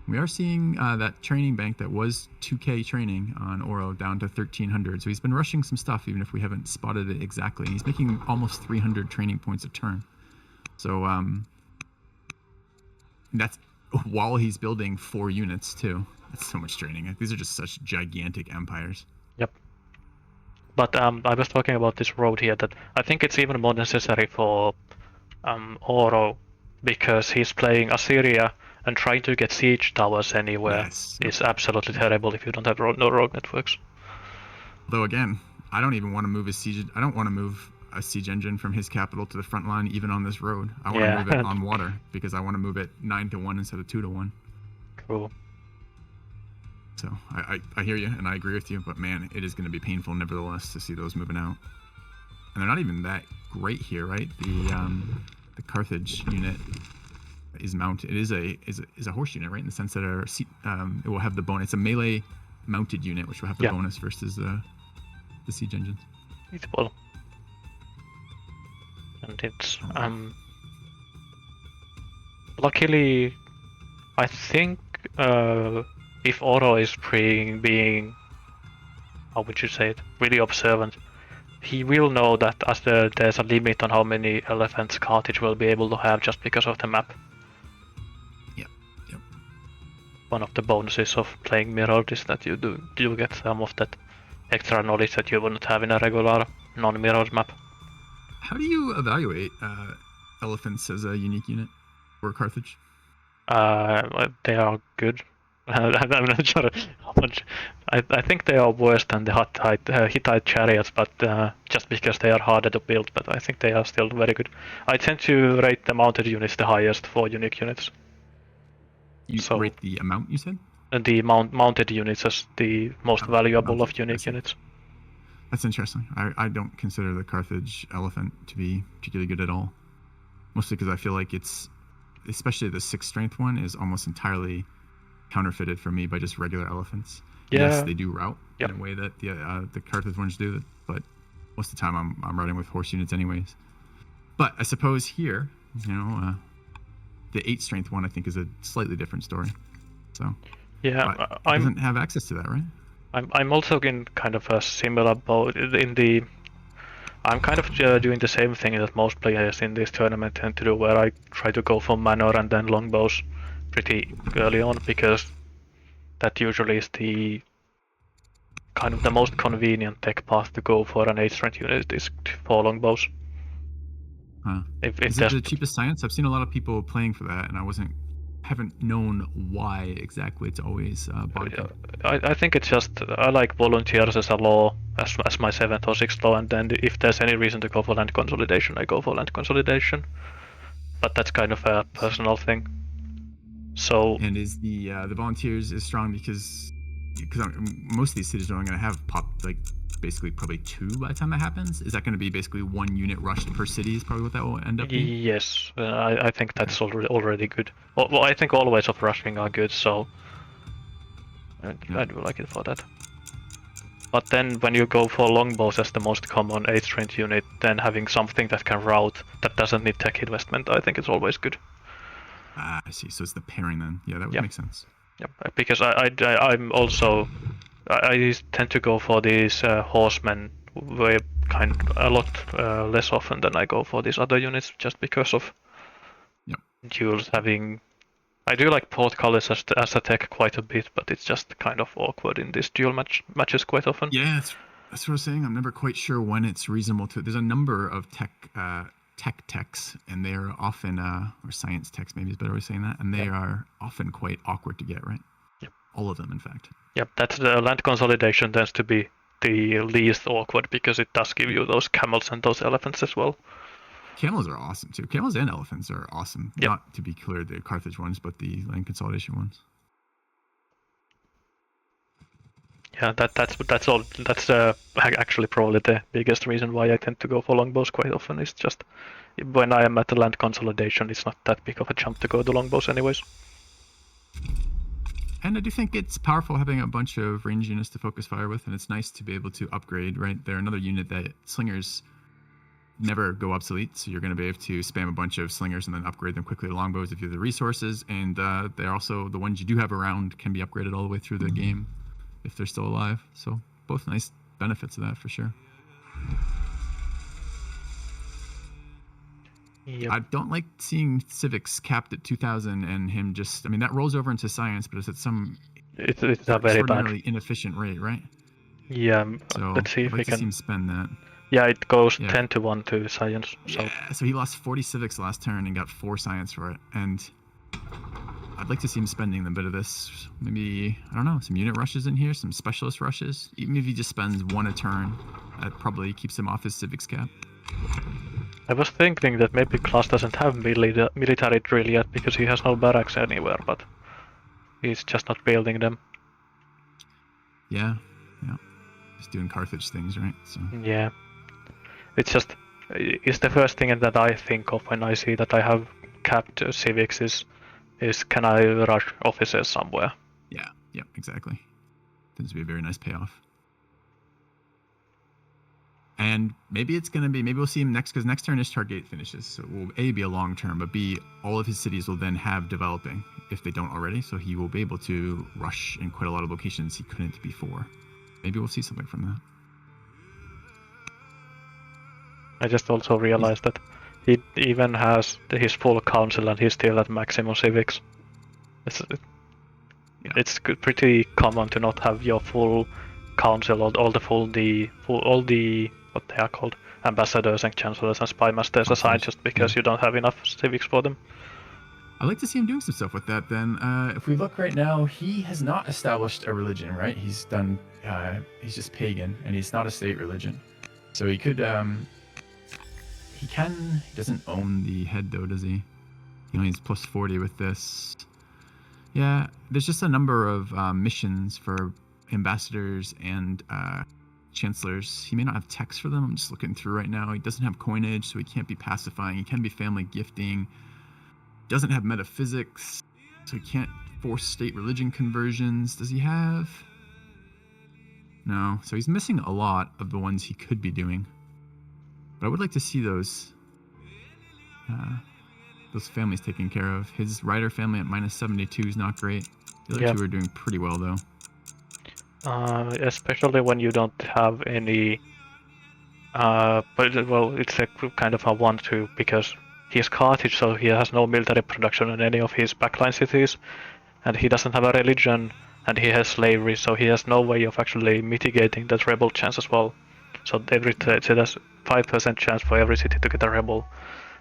We are seeing that training bank that was 2K training on Oro down to 1,300. So he's been rushing some stuff, even if we haven't spotted it exactly. And he's making almost 300 training points a turn. So that's while he's building 4 units too. That's so much training. These are just such gigantic empires. Yep. But I was talking about this road here that I think it's even more necessary for Oro because he's playing Assyria and trying to get siege towers anywhere is absolutely terrible if you don't have no road networks. Though again, I don't even want to move I don't want to move a siege engine from his capital to the front line even on this road. I want to move it on water because I want to move it 9-1 instead of 2-1. Cool. So I hear you and I agree with you, but man, it is going to be painful nevertheless to see those moving out. And they're not even that great here, right? The Carthage unit is mounted. It is a horse unit, right? In the sense that it will have the bonus. It's a melee mounted unit, which will have the bonus versus the siege engines. It will. And it's luckily, I think if Oro is being how would you say it, really observant, he will know that there's a limit on how many elephants Carthage will be able to have just because of the map. Yep. One of the bonuses of playing Mirrored is that you get some of that extra knowledge that you wouldn't have in a regular non-mirrored map. How do you evaluate elephants as a unique unit for Carthage? They are good. I'm not sure how much. I think they are worse than the Hittite chariots, but just because they are harder to build. But I think they are still very good. I tend to rate the mounted units the highest for unique units. You rate the amount you said? The mounted units as the most valuable of unique units. That's interesting. I don't consider the Carthage elephant to be particularly good at all. Mostly because I feel like it's, especially the 6th strength one, is almost entirely counterfeited for me by just regular elephants. Yeah. Yes, they do route in a way that the Carthage ones do, but most of the time I'm routing with horse units anyways. But I suppose here, the 8th strength one I think is a slightly different story. So yeah, I doesn't have access to that, right? I'm also in kind of a similar boat I'm kind of doing the same thing that most players in this tournament tend to do, where I try to go for manor and then longbows pretty early on, because that usually is the kind of the most convenient tech path to go for an 8th strength unit is for longbows. Is it the cheapest science? I've seen a lot of people playing for that, and I haven't known why exactly it's always bought. I think it's just I like volunteers as a law as my 7th or 6th law, and then if there's any reason to go for land consolidation, I go for land consolidation. But that's kind of a personal thing. So and is the volunteers is strong because because most of these cities are only going to have like basically probably 2 by the time that happens. Is that going to be basically 1 unit rushed per city? Is probably what that will end up being. Yes, I think that's already good. Well, I think all ways of rushing are good, so I do like it for that. But then when you go for longbows as the most common 8 strength unit, then having something that can route that doesn't need tech investment, I think it's always good. I see. So it's the pairing then. Yeah, that would make sense. Yeah, because I'm also I tend to go for these horsemen way a lot less often than I go for these other units, just because of duels having. I do like portcullis as a tech quite a bit, but it's just kind of awkward in these duel matches quite often. Yeah, that's what I was saying. I'm never quite sure when it's reasonable to. There's a number of techs, and they are often, or science techs maybe is a better way of saying that, and they are often quite awkward to get, right? Yep. All of them, in fact. Yep, that's the land consolidation tends to be the least awkward because it does give you those camels and those elephants as well. Camels are awesome too. Camels and elephants are awesome. Yep. Not to be clear, the Carthage ones, but the land consolidation ones. Yeah, that's all. That's actually probably the biggest reason why I tend to go for longbows quite often. It's just when I am at the land consolidation, it's not that big of a jump to go to longbows anyways. And I do think it's powerful having a bunch of range units to focus fire with, and it's nice to be able to upgrade, right? They're another unit that slingers never go obsolete, so you're going to be able to spam a bunch of slingers and then upgrade them quickly to longbows if you have the resources, and they're also, the ones you do have around can be upgraded all the way through the game if they're still alive. So both nice benefits of that for sure. Yep. I don't like seeing civics capped at 2,000 and him just, I mean, that rolls over into science, but it's at some it's a very bad, inefficient rate, right? Yeah, so let's see if we can see him spend that. Yeah, it goes 10 to 1 to science. So. Yeah, so he lost 40 civics last turn and got 4 science for it, and I'd like to see him spending a bit of this. Maybe, I don't know, some unit rushes in here, some specialist rushes. Even if he just spends 1 a turn, that probably keeps him off his civics cap. I was thinking that maybe Klass doesn't have military drill yet because he has no barracks anywhere, but he's just not building them. Yeah. Just doing Carthage things, right? So. Yeah. It's the first thing that I think of when I see that I have capped civics is can I rush officers somewhere? Yeah, exactly. Tends to be a very nice payoff. And maybe we'll see him next, because next turn Ishtar Gate finishes. So it will A, be a long term, but B, all of his cities will then have developing, if they don't already. So he will be able to rush in quite a lot of locations he couldn't before. Maybe we'll see something from that. I just also realized that he even has his full council and he's still at maximum civics. It's pretty common to not have your full council, all the what they are called, ambassadors and chancellors and spy masters assigned just because you don't have enough civics for them. I'd like to see him doing some stuff with that then. If we look right now, he has not established a religion, right? He's done, he's just pagan, and he's not a state religion. So he could, he doesn't own the head though, does he? He only has plus 40 with this. Yeah, there's just a number of missions for ambassadors and chancellors. He may not have text for them. I'm just looking through right now. He doesn't have coinage, so he can't be pacifying. He can be family gifting. Doesn't have metaphysics, so he can't force state religion conversions. Does he have? No, so he's missing a lot of the ones he could be doing. But I would like to see those families taken care of. His rider family at minus 72 is not great. The other two are doing pretty well though. Especially when you don't have any. But well, it's a kind of a 1-2 because he's Carthage, so he has no military production in any of his backline cities, and he doesn't have a religion, and he has slavery, so he has no way of actually mitigating that rebel chance as well. So there's 5% chance for every city to get a rebel,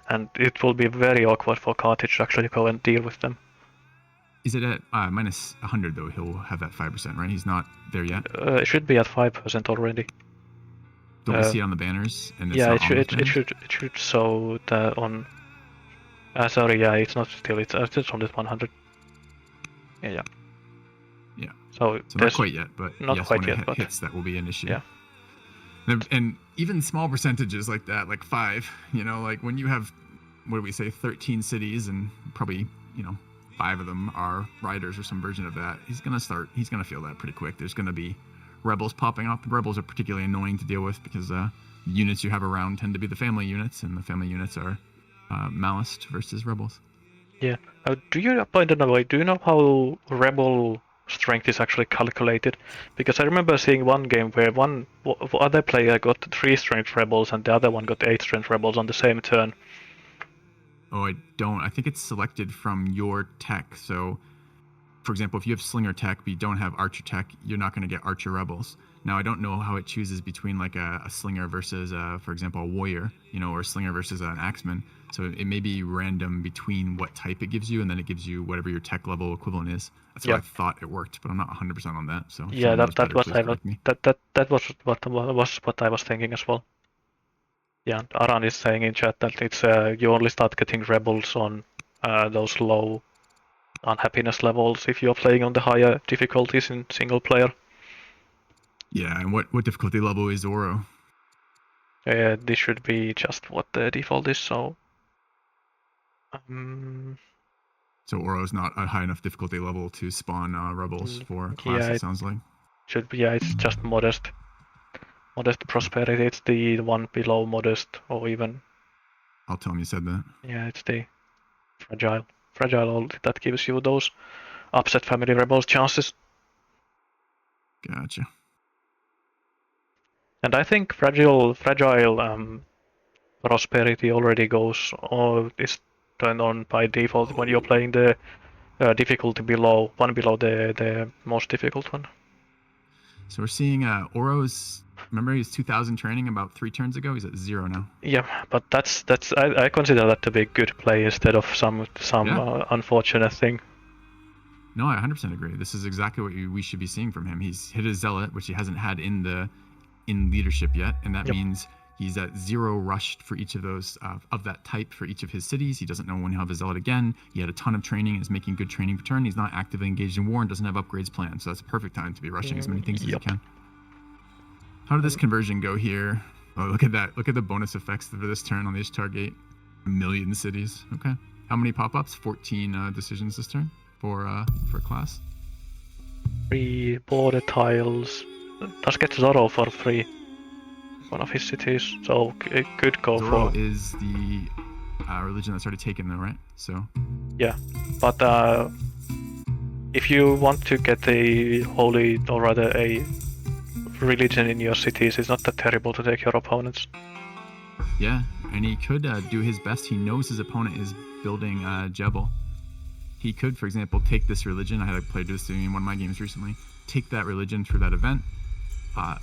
and it will be very awkward for Carthage to actually go and deal with them. Is it at minus 100 though? He'll have that 5%, right? He's not there yet. It should be at 5% already. Don't we see it on the banners? And it's yeah, it should show that on. Sorry, yeah, it's not still. It's on this 100. Yeah. So So not there's quite yet, but not yes, quite when yet, it but hits, that will be an issue. yeah. And even small percentages like that, like 5, like when you have, what do we say, 13 cities and probably, 5 of them are riders or some version of that, he's going to feel that pretty quick. There's going to be rebels popping up. The rebels are particularly annoying to deal with because the units you have around tend to be the family units, and the family units are Malist versus rebels. Yeah. Do you, by the way, do you know how rebel strength is actually calculated? Because I remember seeing one game where one other player got 3 strength rebels and the other one got 8 strength rebels on the same turn. Oh, I don't. I think it's selected from your tech. So, for example, if you have Slinger tech but you don't have Archer tech, you're not going to get Archer rebels. Now, I don't know how it chooses between like a Slinger versus, for example, a Warrior, or a Slinger versus an Axeman. So it may be random between what type it gives you, and then it gives you whatever your tech level equivalent is. That's what I thought it worked, but I'm not 100% on that. So Yeah, that was what I was thinking as well. Yeah, Aran is saying in chat that it's you only start getting rebels on those low unhappiness levels if you're playing on the higher difficulties in single player. Yeah, and what difficulty level is Oro? This should be just what the default is, so... So Oro is not a high enough difficulty level to spawn rebels for class, it sounds like. Should be, yeah, it's just modest. Modest prosperity, it's the one below modest, or even... I'll tell him you said that. Yeah, it's the fragile. Fragile that gives you those upset family rebels chances. Gotcha. And I think fragile prosperity already goes, or is turned on by default when you're playing the difficulty below the most difficult one. So we're seeing Oro's. Remember, he's 2,000 training about 3 turns ago. He's at 0 now. Yeah, but that's I consider that to be a good play instead of some unfortunate thing. No, I 100% agree. This is exactly what we should be seeing from him. He's hit a zealot, which he hasn't had in leadership yet, and that means he's at 0 rushed for each of those of that type for each of his cities. He doesn't know when he'll have a zealot again. He had a ton of training and is making good training return. He's not actively engaged in war and doesn't have upgrades planned, so that's a perfect time to be rushing as many things as you can. How did this conversion go here? Oh, look at that. Look at the bonus effects for this turn on the Ishtar Gate. 1 million cities. Okay. How many pop-ups? 14 decisions this turn for class. 3 border tiles. Does get Zorro for free. One of his cities, so it could go Zorro for... is the religion that's already taken though, right? So... Yeah, but if you want to get a holy, or rather a religion in your cities, it's not that terrible to take your opponents. Yeah, and he could do his best. He knows his opponent is building Jebel. He could, for example, take this religion. I had a player do this in one of my games recently. Take that religion through that event,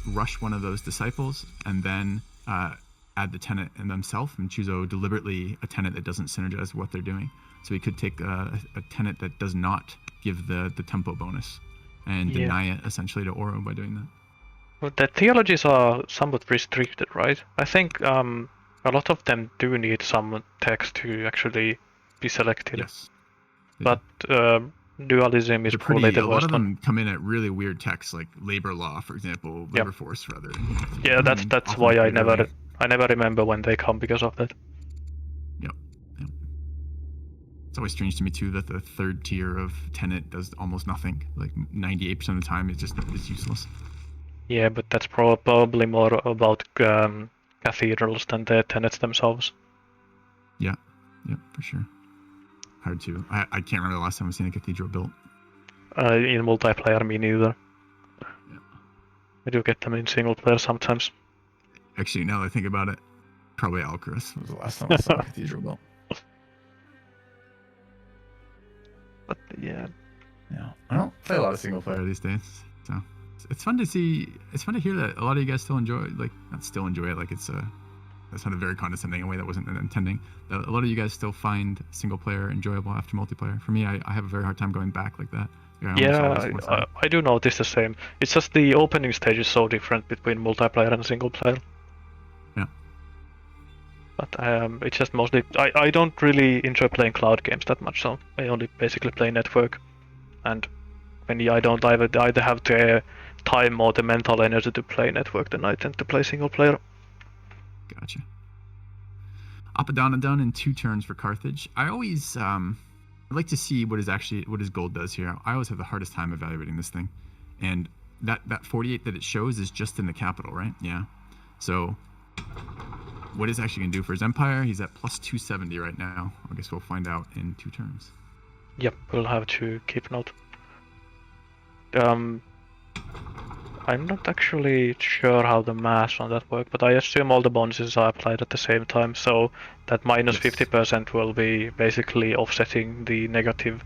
rush one of those disciples, and then add the tenet in themselves and choose deliberately a tenet that doesn't synergize with what they're doing. So he could take a tenet that does not give the tempo bonus and deny it essentially to Oro by doing that. Well, the theologies are somewhat restricted, right? I think a lot of them do need some text to actually be selected. Yes. But dualism is probably the worst one. A lot of them come in at really weird texts, like labor law, for example, labor force rather. Yeah, that's why I never remember when they come because of that. Yep. It's always strange to me too that the third tier of tenet does almost nothing. Like 98% of the time, it's useless. Yeah, but that's probably more about cathedrals than the tenets themselves. Yeah, for sure. Hard to. I can't remember the last time I've seen a cathedral built. In multiplayer, me neither. Yeah. I do get them in single player sometimes. Actually, now that I think about it, probably Alcaraz was the last time I saw a cathedral built. But yeah. I don't play a lot of single player these days, so it's fun to see. It's fun to hear that a lot of you guys still enjoy, not still enjoy it, like it's that sounded very condescending in a way that wasn't intending. A lot of you guys still find single player enjoyable after multiplayer. For me, I have a very hard time going back like that. I do notice the same. It's just the opening stage is so different between multiplayer and single player. Yeah. But it's just mostly I don't really enjoy playing cloud games that much, so I only basically play network and when I don't either have the time or the mental energy to play network, then I tend to play single player. Gotcha. Apadana done in 2 turns for Carthage. I always I'd like to see what his gold does here. I always have the hardest time evaluating this thing, and that 48 that it shows is just in the capital, right? Yeah. So what is actually going to do for his empire? He's at plus 270 right now. I guess we'll find out in 2 turns. Yep, we'll have to keep note. I'm not actually sure how the math on that work, but I assume all the bonuses are applied at the same time, so that minus 50% will be basically offsetting the negative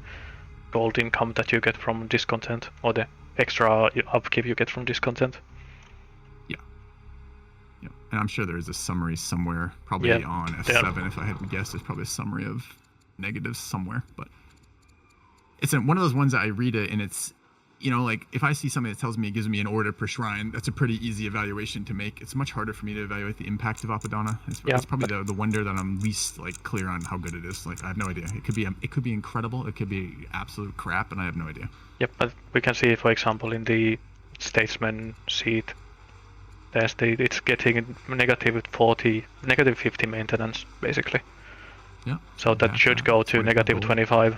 gold income that you get from discontent, or the extra upkeep you get from discontent. Yeah. Yeah. And I'm sure there's a summary somewhere, probably on F7 if I had to guess. There's probably a summary of negatives somewhere, but it's one of those ones that I read it and it's, like if I see something that tells me it gives me an order per shrine, that's a pretty easy evaluation to make. It's much harder for me to evaluate the impact of Apadana. It's probably the wonder that I'm least clear on how good it is. I have no idea. It could be incredible. It could be absolute crap, and I have no idea. Yep, but we can see, for example, in the statesman seat, it's getting negative 50 maintenance basically. Yeah. So that should go to negative 25.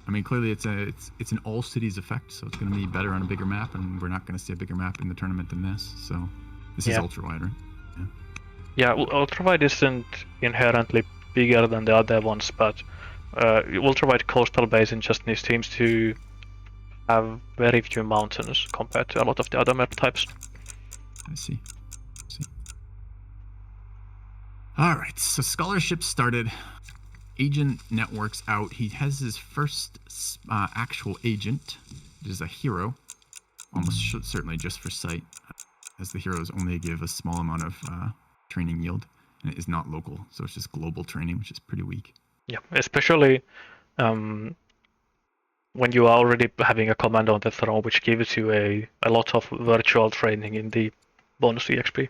I mean, clearly it's an all cities effect, so it's going to be better on a bigger map, and we're not going to see a bigger map in the tournament than this. So this is ultra wide, right? Yeah, ultra wide isn't inherently bigger than the other ones, but ultra wide coastal basin just seems to have very few mountains compared to a lot of the other map types. I see. All right, so scholarship started. Agent networks out. He has his first actual agent, which is a hero, almost certainly just for sight, as the heroes only give a small amount of training yield, and it is not local, so it's just global training, which is pretty weak. Yeah, especially when you are already having a command on the throne, which gives you a lot of virtual training in the bonus EXP.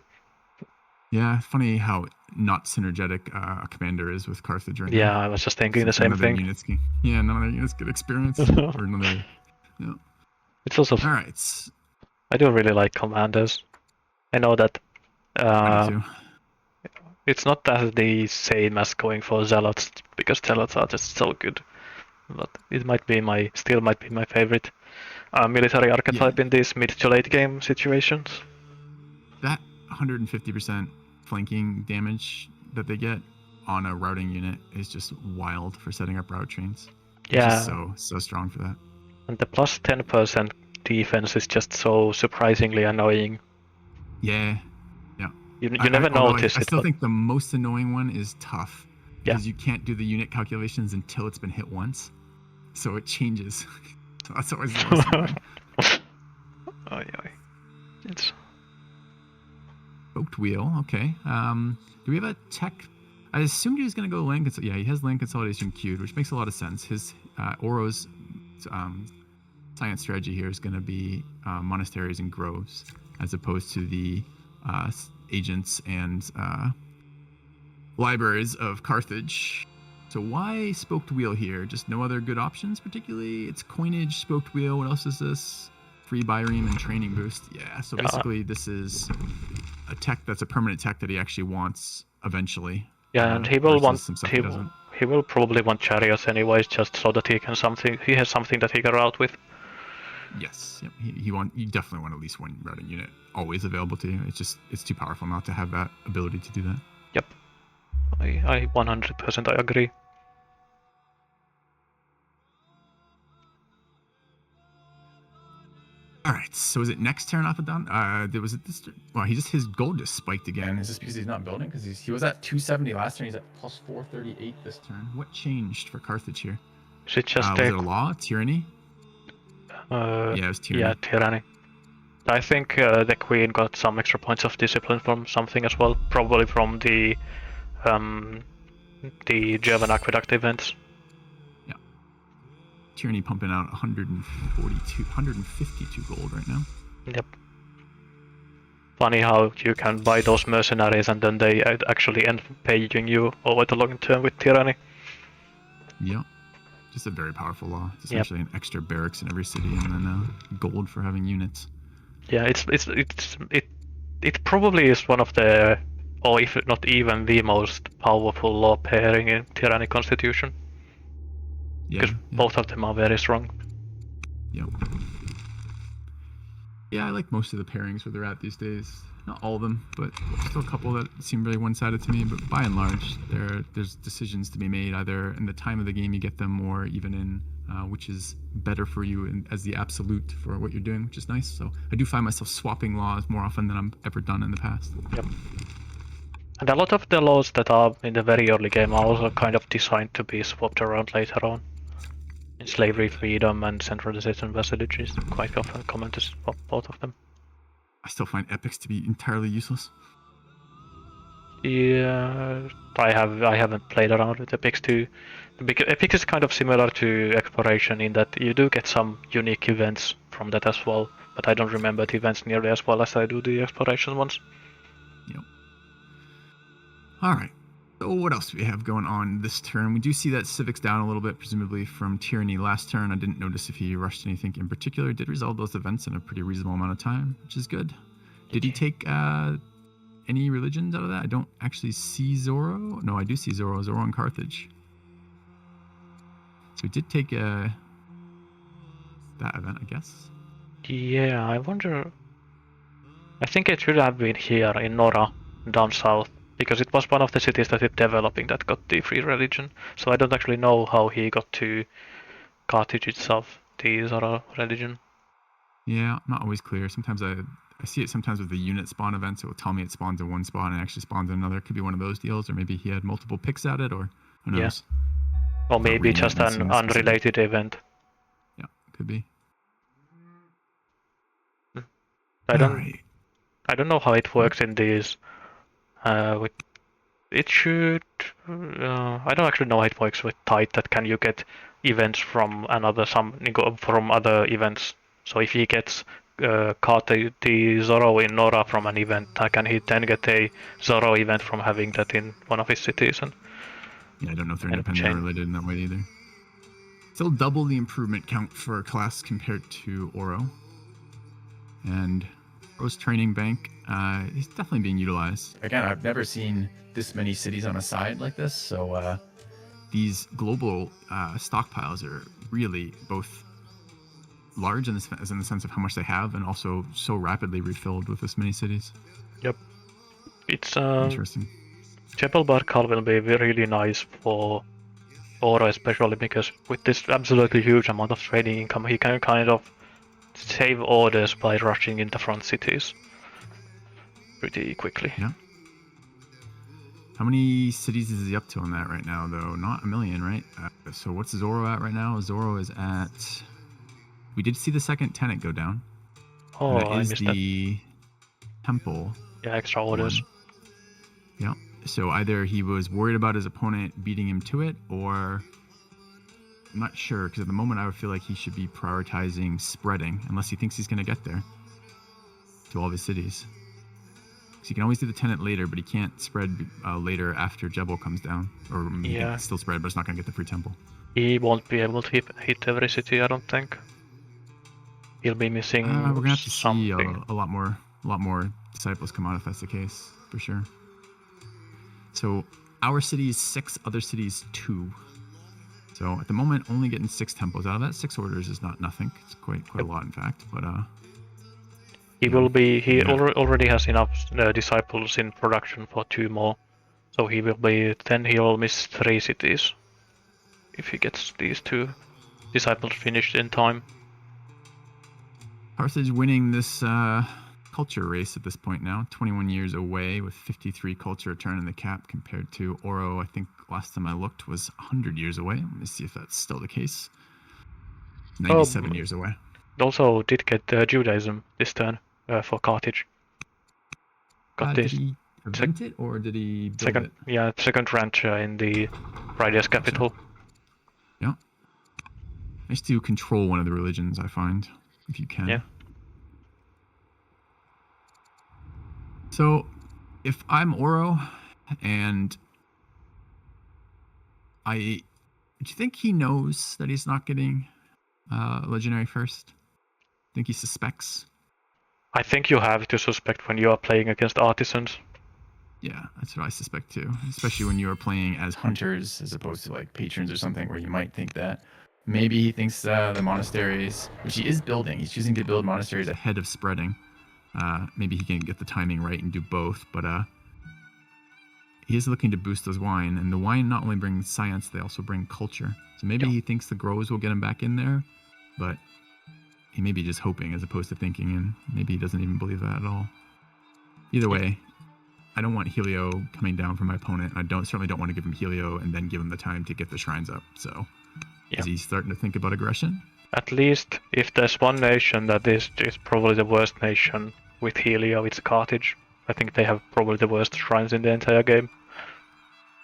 Yeah, funny how not synergetic a commander is with Carthage right now. Yeah, I was just thinking the same thing. None of their units get experience. Or another, It's also... Alright. I do really like commanders. I know that I do too. It's not that the same as going for zealots, because zealots are just so good. But it still might be my favorite military archetype in these mid to late game situations. That 150% flanking damage that they get on a routing unit is just wild for setting up route trains. It's just so strong for that. And the plus 10% defense is just so surprisingly annoying. Yeah. You never notice it. I still think the most annoying one is tough, because you can't do the unit calculations until it's been hit once, so it changes. So that's always the most annoying. It's Spoked wheel, okay. Do we have a tech? I assumed he was going to go land consolidation. Yeah, he has land consolidation queued, which makes a lot of sense. His Auro's science strategy here is going to be monasteries and groves, as opposed to the agents and libraries of Carthage. So why spoked wheel here? Just no other good options particularly? It's coinage, spoked wheel. What else is this? Free byreme and training boost. Yeah, so basically this is a tech that's a permanent tech that he actually wants eventually. Yeah, and he will probably want chariots anyways, just so that he has something that he can route with. Yes, yep. You definitely want at least one routing unit always available to you. It's too powerful not to have that ability to do that. Yep, I 100% I agree. All right, so is it next turn Apadana? There was this. Well, his gold just spiked again. And is this because he's not building? Because he was at 270 last turn. He's at plus 438 this turn. What changed for Carthage here? Is it just was it a law? Tyranny? Yeah, it was tyranny. Yeah, tyranny. I think the queen got some extra points of discipline from something as well, probably from the German aqueduct events. Yeah. Tyranny pumping out 152 gold right now. Yep. Funny how you can buy those mercenaries and then they actually end paying you over the long term with tyranny. Yeah. Just a very powerful law. It's Yep. essentially an extra barracks in every city, and then gold for having units. Yeah, it probably is one of the, or if not even the most powerful law pairing in Tyranny Constitution, Yeah. because both of them are very strong. Yep. Yeah, I like most of the pairings where they're at these days. Not all of them, but still a couple that seem really one-sided to me. But by and large, there's decisions to be made either in the time of the game you get them, or even in which is better for you as the absolute for what you're doing, which is nice. So I do find myself swapping laws more often than I've ever done in the past. Yep. And a lot of the laws that are in the very early game are also kind of designed to be swapped around later on. In slavery, freedom, and centralization vassalages, quite often common to swap both of them. I still find epics to be entirely useless. Yeah, I haven't played around with epics too. Epic is kind of similar to exploration in that you do get some unique events from that as well, but I don't remember the events nearly as well as I do the exploration ones. Yep. All right. So what else do we have going on this turn? We do see that Civic's down a little bit, presumably from Tyranny last turn. I didn't notice if he rushed anything in particular. Did resolve those events in a pretty reasonable amount of time, which is good. Did he take any religions out of that? I don't actually see Zoro. No, I do see Zoro and Carthage. So he did take that event, I guess. Yeah, I wonder. I think it should have been here in Nora, down south, because it was one of the cities that it's developing that got the free religion. So I don't actually know how he got to Carthage itself, the Zara religion. Yeah, not always clear. Sometimes I see it sometimes with the unit spawn events. It will tell me it spawns in one spot and it actually spawns in another. It could be one of those deals, or maybe he had multiple picks at it, or who knows. Or maybe just an unrelated event. Yeah, could be. I don't know how it works in these. It should. I don't actually know how it works with Tide. That can you get events from from other events? So if he gets caught the Zoro in Nora from an event, can he then get a Zoro event from having that in one of his cities? And yeah, I don't know if they're independent or related in that way either. Still double the improvement count for a class compared to Oro. And Oro's training bank is definitely being utilized. Again, I've never seen this many cities on a side like this, so these global stockpiles are really both large in the sense of how much they have, and also so rapidly refilled with this many cities. Yep, it's interesting. Jebel Barkal will be really nice for Oro, especially because with this absolutely huge amount of trading income, he can kind of save orders by rushing into front cities pretty quickly. Yeah. How many cities is he up to on that right now, though? Not a million, right? So what's Zoro at right now? Zoro is at... We did see the second tenant go down. Oh, that is I missed the temple. Yeah, extra orders. One. Yeah. So either he was worried about his opponent beating him to it, or... I'm not sure, because at the moment I would feel like he should be prioritizing spreading, unless he thinks he's going to get there to all of his cities. So you can always do the tenant later, but he can't spread later after Jebel comes down. Or he can still spread, but it's not going to get the free temple. He won't be able to hit every city, I don't think. He'll be missing we're going to have to something. see a lot more disciples come out if that's the case, for sure. So our cities 6, other cities 2. So at the moment, only getting 6 temples out of that. 6 orders is not nothing. It's quite a lot, in fact. But he will be. He already has enough disciples in production for 2 more. So he will be. Then he will miss 3 cities if he gets these 2 disciples finished in time. Carthage winning this culture race at this point now. 21 years away with 53 culture turn in the cap, compared to Oro, I think last time I looked, was 100 years away. Let me see if that's still the case. 97 years away. Also did get Judaism this turn for Carthage. Got this. Did he invent it, or did he build it? Yeah, second ranch in the Radius capital. Gotcha. Yeah. Nice to control one of the religions, I find, if you can. Yeah. So, if I'm Oro and I Do you think he knows that he's not getting legendary first? Think he suspects? I think you have to suspect when you are playing against artisans. Yeah, that's what I suspect too. Especially when you are playing as Hunters as opposed to like patrons or something, where you might think that maybe he thinks the monasteries, which he is building, he's choosing to build monasteries ahead of spreading. Maybe he can get the timing right and do both, but he is looking to boost his wine, and the wine not only brings science, they also bring culture. So maybe he thinks the grows will get him back in there, but he may be just hoping as opposed to thinking, and maybe he doesn't even believe that at all. Either way, I don't want Helio coming down from my opponent. I certainly don't want to give him Helio and then give him the time to get the shrines up. So is he starting to think about aggression? At least if there's one nation that is probably the worst nation with Helio, it's Carthage. I think they have probably the worst shrines in the entire game.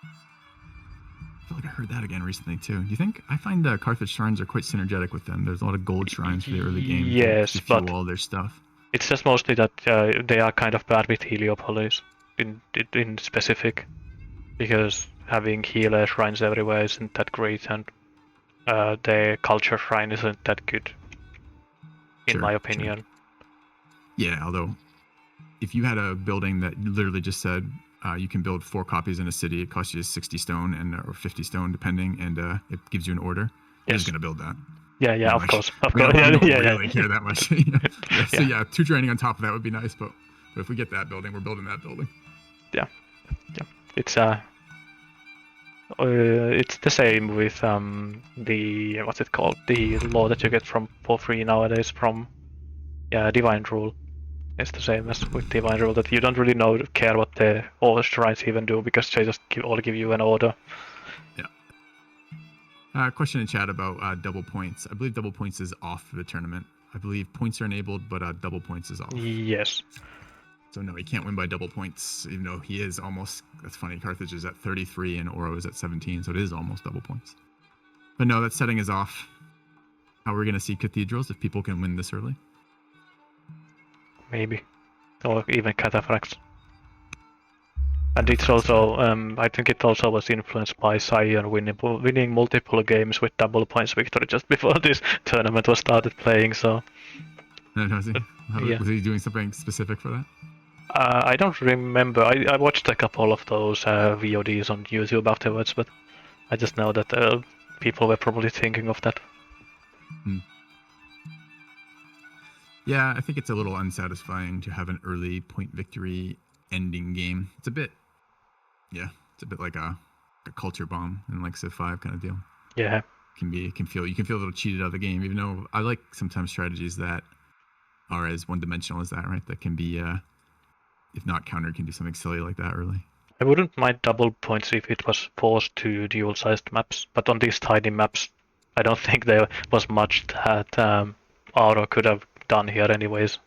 I feel like I heard that again recently too. Do you think? I find Carthage shrines are quite synergetic with them. There's a lot of gold shrines for the early game. Yes, to fuel but all their stuff. It's just mostly that they are kind of bad with Heliopolis in specific, because having Healer shrines everywhere isn't that great, and the culture shrine isn't that good, in my opinion. Sure. Yeah, although if you had a building that literally just said you can build 4 copies in a city, it costs you 60 stone or 50 stone depending, and it gives you an order, you're just gonna build that. Yeah, of course. We don't really care that much. So yeah, 2 training on top of that would be nice, but if we get that building, we're building that building. Yeah. It's the same with the what's it called? The law that you get for free nowadays from Divine Rule. It's the same as with Divine Rule, that you don't really care what all the shrines even do, because they just give you an order. Yeah. Question in chat about double points. I believe double points is off for the tournament. I believe points are enabled, but double points is off. Yes. So no, he can't win by double points, even though he is almost. That's funny. Carthage is at 33 and Auro is at 17, so it is almost double points. But no, that setting is off. How are we going to see cathedrals if people can win this early? Maybe, or even cataphracts. And it's also, I think it also was influenced by Sion winning multiple games with double points victory just before this tournament was started playing. So. Was he doing something specific for that? I don't remember. I watched a couple of those VODs on YouTube afterwards, but I just know that people were probably thinking of that. Yeah, I think it's a little unsatisfying to have an early point victory ending game. It's a bit like a culture bomb in like Civ 5 kind of deal. Yeah. You can feel a little cheated out of the game, even though I like sometimes strategies that are as one-dimensional as that, right? That can be, if not countered, can do something silly like that early. I wouldn't mind double points if it was forced to dual-sized maps, but on these tiny maps, I don't think there was much that Auro could have done here anyways.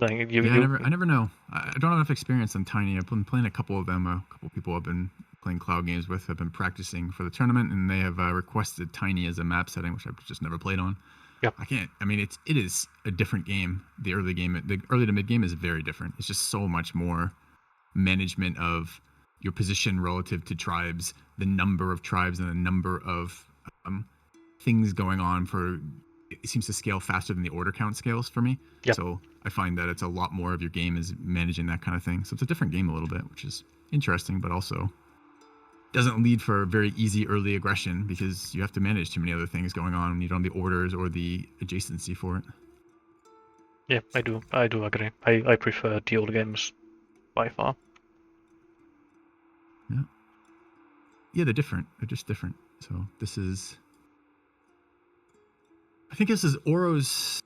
I never know. I don't have enough experience on tiny. I've been playing a couple of them. A couple of people I've been playing cloud games with have been practicing for the tournament, and they have requested tiny as a map setting, which I've just never played on. Yep. I can't. I mean, it is a different game. The early to mid game is very different. It's just so much more management of your position relative to tribes, the number of tribes, and the number of things going on. It seems to scale faster than the order count scales for me. Yep. So I find that it's a lot more of your game is managing that kind of thing. So it's a different game a little bit, which is interesting, but also doesn't lead for very easy early aggression because you have to manage too many other things going on. You don't have the orders or the adjacency for it. Yeah, I do agree. I prefer duel games by far. Yeah, they're different. They're just different. So I think this is Auro's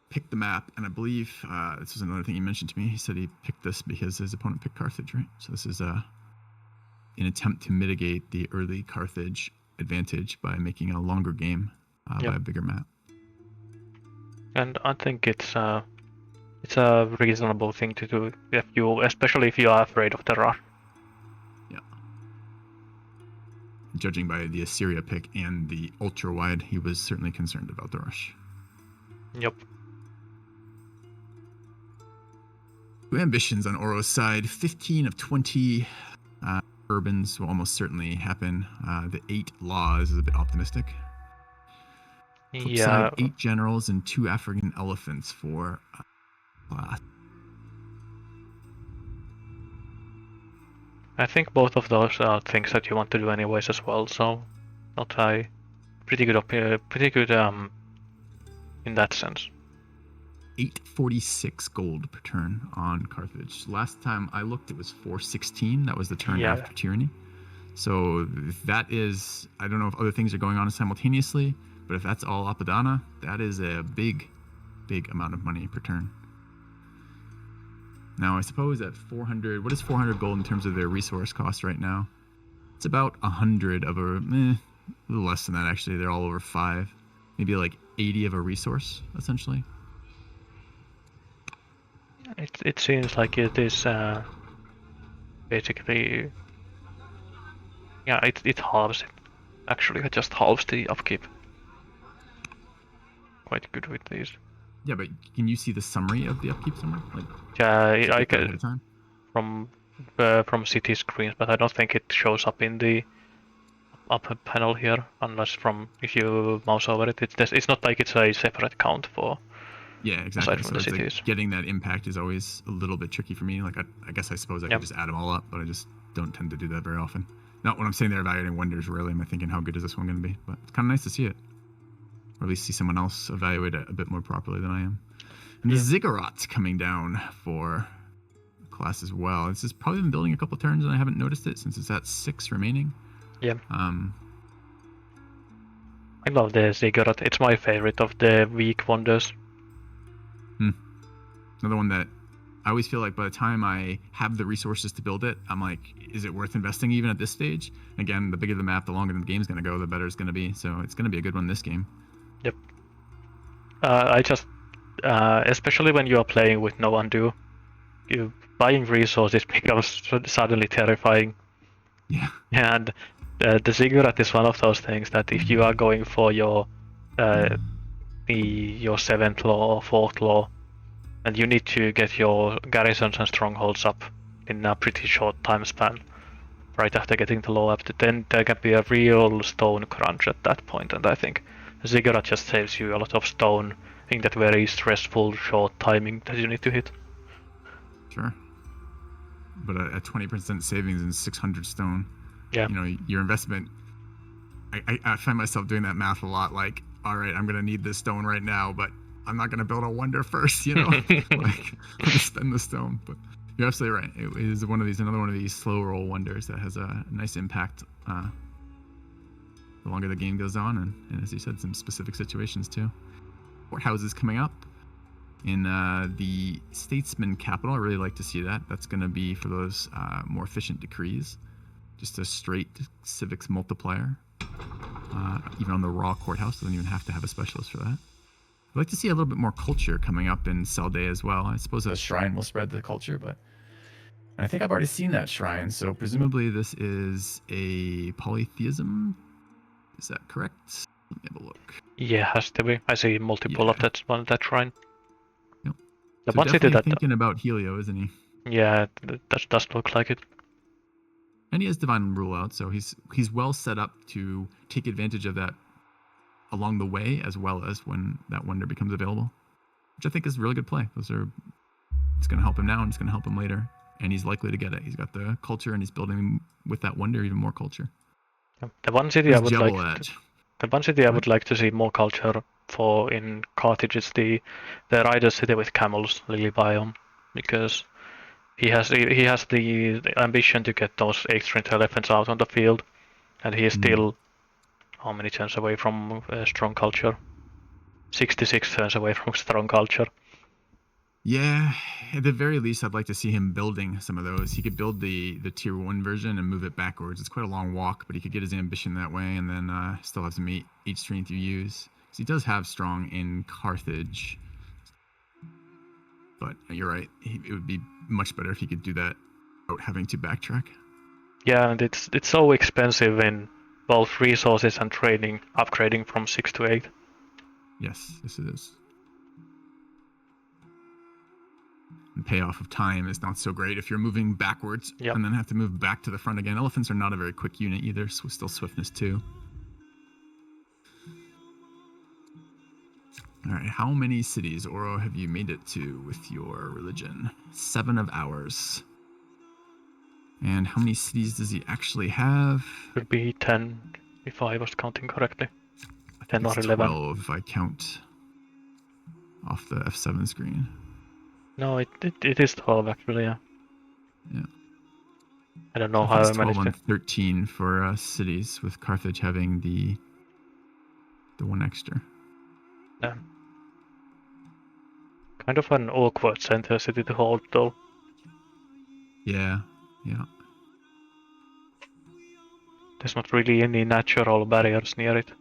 picked the map, and I believe this was another thing he mentioned to me. He said he picked this because his opponent picked Carthage, right? So this is an attempt to mitigate the early Carthage advantage by making a longer game by a bigger map. And I think it's a reasonable thing to do, especially if you are afraid of the rush. Yeah. Judging by the Assyria pick and the ultra wide, he was certainly concerned about the rush. Yep. Two ambitions on Auro's side, 15 of 20 urbans will almost certainly happen. The 8 laws is a bit optimistic. Flip Yeah, side, 8 generals and 2 African elephants for class. I think both of those are things that you want to do anyways as well. So, not a pretty good in that sense. 846 gold per turn on Carthage. Last time I looked, it was 416. That was the turn Yeah. after Tyranny. So if that is, I don't know if other things are going on simultaneously, but if that's all Apadana, that is a big amount of money per turn. Now, I suppose at 400, what is 400 gold in terms of their resource cost right now? It's about 100 of a little less than that, actually. They're all over 5. Maybe like 80 of a resource, essentially. It seems like it is basically, yeah, it halves it. Actually, it just halves the upkeep. Quite good with these. Yeah, but can you see the summary of the upkeep somewhere? Like, Yeah, I ahead can of time? from city screens, but I don't think it shows up in the upper panel here, unless if you mouse over it. It's not like it's a separate count for. Yeah, exactly. Aside from So the it's cities. like getting that impact is always a little bit tricky for me. Like I suppose I Yep. could just add them all up, but I just don't tend to do that very often. Not when I'm sitting there evaluating wonders. Rarely am I thinking, how good is this one going to be? But it's kind of nice to see it, or at least see someone else evaluate it a bit more properly than I am. And the Ziggurat's coming down for class as well. This has probably been building a couple turns, and I haven't noticed it since it's at 6 remaining. Yeah. I love the Ziggurat. It's my favorite of the weak wonders. Another one that I always feel like by the time I have the resources to build it, I'm like, is it worth investing even at this stage? Again, the bigger the map, the longer the game's going to go, the better it's going to be. So it's going to be a good one this game. Yep. I just, especially when you are playing with no undo, buying resources becomes suddenly terrifying. Yeah. And the Ziggurat is one of those things that if you are going for your 7th law or 4th law, and you need to get your garrisons and strongholds up in a pretty short time span, right after getting the law up, then there can be a real stone crunch at that point, and I think Ziggurat just saves you a lot of stone in that very stressful short timing that you need to hit. Sure. But a 20% savings in 600 stone, yeah, your investment, I find myself doing that math a lot, like, all right, I'm going to need this stone right now, but I'm not going to build a wonder first, like, let me spend the stone. But you're absolutely right. It is another one of these slow roll wonders that has a nice impact the longer the game goes on, and as you said, some specific situations too. Courthouse is coming up in the Statesman capital. I really like to see that. That's going to be for those more efficient decrees. Just a straight civics multiplier. Even on the raw courthouse, doesn't even have to have a specialist for that. I'd like to see a little bit more culture coming up in Salday as well. I suppose The shrine will spread the culture, but I think I've already seen that shrine, so presumably this is a polytheism. Is that correct? Let me have a look. Yeah, has to be. I see multiple of that shrine. Yep. The So one city definitely that thinking about Helio, isn't he? Yeah, that does look like it. And he has divine rule out, so he's well set up to take advantage of that along the way, as well as when that wonder becomes available, which I think is a really good play. It's going to help him now, and it's going to help him later, and he's likely to get it. He's got the culture, and he's building with that wonder even more culture. The one city I would like to see more culture for in Carthage is the rider city with camels, Lily Biome, because he has the ambition to get those 8-strength elephants out on the field, and he is still how many turns away from strong culture? 66 turns away from strong culture. Yeah, at the very least, I'd like to see him building some of those. He could build the tier 1 version and move it backwards. It's quite a long walk, but he could get his ambition that way, and then still have some 8 strength you use. Because he does have strong in Carthage. But you're right, it would be much better if he could do that without having to backtrack. Yeah, and it's so expensive in both resources and training, upgrading from 6 to 8. Yes, it is. And payoff of time is not so great if you're moving backwards Yep. and then have to move back to the front again. Elephants are not a very quick unit either, so still swiftness 2. All right, how many cities, Oro, have you made it to with your religion? 7 of ours. And how many cities does he actually have? Should be 10 if I was counting correctly. I 10 think or it's 11. 12 if I count off the F7 screen. No, it is 12 actually, yeah. Yeah. I don't know I think how it's I 12 managed on to. 13 for cities, with Carthage having the one extra. Yeah. Kind of an awkward center city to hold though. Yeah. There's not really any natural barriers near it.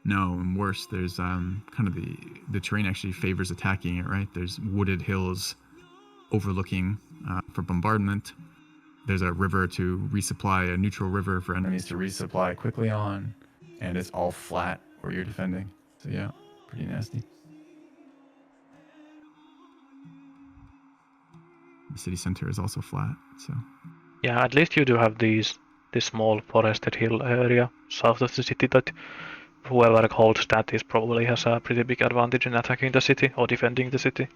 No, and worse, there's kind of the terrain actually favors attacking it, right? There's wooded hills overlooking for bombardment. There's a river to resupply, a neutral river for Enemies to resupply quickly on, and it's all flat where you're defending. So yeah, pretty nasty. The city center is also flat, so. Yeah, at least you do have this small forested hill area south of the city that whoever holds that is probably has a pretty big advantage in attacking the city or defending the city.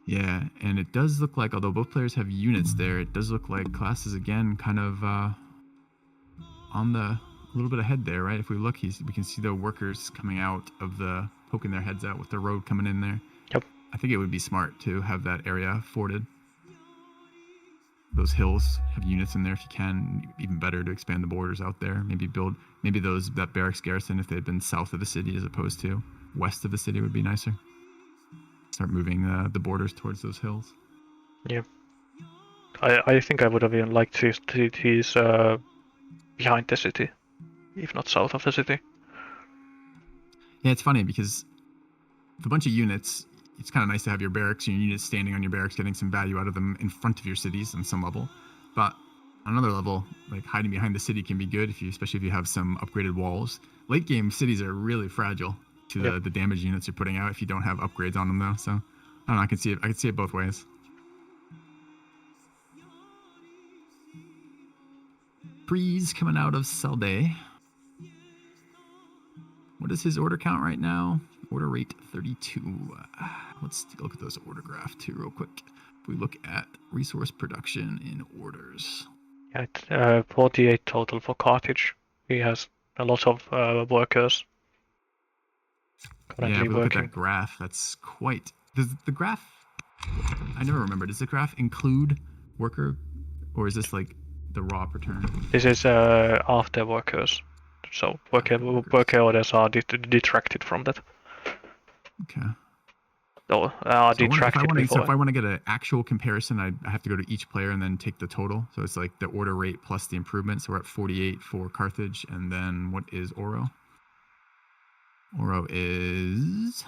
Yeah, and it does look like, although both players have units there, it does look like Klass is again kind of on a little bit ahead there, right? If we look, we can see the workers coming out of poking their heads out with the road coming in there. Yep. I think it would be smart to have that area forded. Those hills, have units in there if you can. Even better to expand the borders out there. Maybe that barracks garrison if they had been south of the city as opposed to west of the city would be nicer. Start moving the borders towards those hills. Yeah. I think I would have even liked to see these behind the city, if not south of the city. Yeah, it's funny because with a bunch of units, it's kind of nice to have your barracks and your units standing on your barracks, getting some value out of them in front of your cities on some level. But on another level, like hiding behind the city can be good, especially if you have some upgraded walls. Late game cities are really fragile to the damage units you're putting out if you don't have upgrades on them though. So I don't know, I can see it both ways. Breeze coming out of Selde. What is his order count right now? Order rate 32. Let's take a look at those order graph too real quick. If we look at resource production in orders. Yeah, it's 48 total for Carthage. He has a lot of workers currently Yeah, if we look working. at that graph, that's quite... Does the graph... I never remember. Does the graph include worker? Or is this like the raw per turn? This is after workers. So worker orders are detracted from that. Okay. So, detracted before. So if I want to get an actual comparison, I have to go to each player and then take the total. So it's like the order rate plus the improvement. So we're at 48 for Carthage. And then what is Oro? Oro is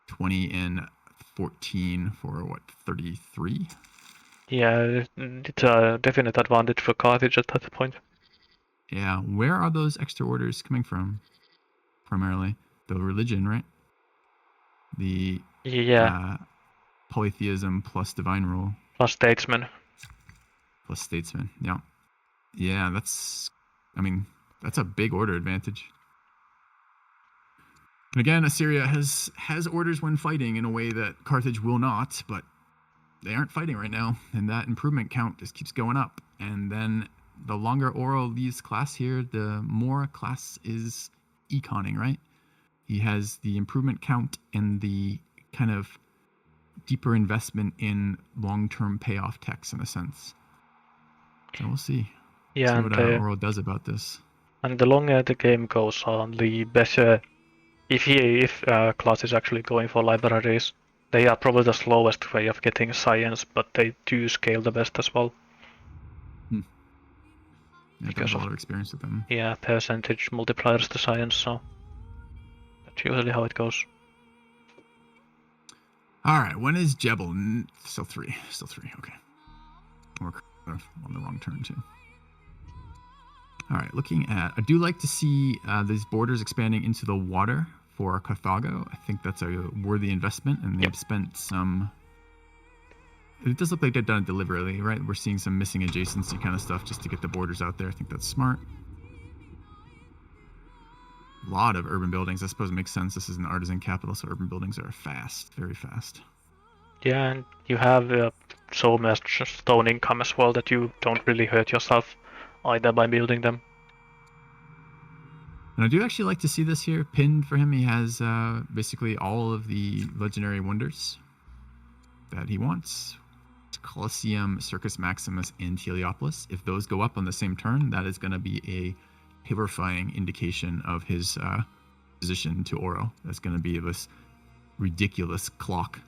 20 and 14 for what, 33? Yeah, it's a definite advantage for Carthage at that point. Yeah, where are those extra orders coming from? Primarily the religion, right? The polytheism plus divine rule. Plus statesman. Yeah. Yeah, that's a big order advantage. And again, Assyria has orders when fighting in a way that Carthage will not, but they aren't fighting right now, and that improvement count just keeps going up. And then the longer Oro leaves Klass here, the more Klass is econing, right? He has the improvement count and the kind of deeper investment in long-term payoff techs in a sense. So we'll see. Yeah, see what Oro does about this. And the longer the game goes on, the better. If Klass is actually going for libraries, they are probably the slowest way of getting science, but they do scale the best as well. Yeah, because a lot of experience with them. Yeah, percentage multipliers to science, so that's usually how it goes. All right, when is Jebel? Still three. Okay. We're on the wrong turn too. All right, looking at, I do like to see these borders expanding into the water for Carthago. I think that's a worthy investment, and they've spent some. It does look like they've done it deliberately, right? We're seeing some missing adjacency kind of stuff just to get the borders out there. I think that's smart. A lot of urban buildings. I suppose it makes sense. This is an artisan capital, so urban buildings are fast, very fast. Yeah, and you have so much stone income as well that you don't really hurt yourself either by building them. And I do actually like to see this here pinned for him. He has basically all of the legendary wonders that he wants. Colosseum, Circus Maximus, and Heliopolis. If those go up on the same turn, that is going to be a terrifying indication of his position to Auro. That's going to be this ridiculous clock.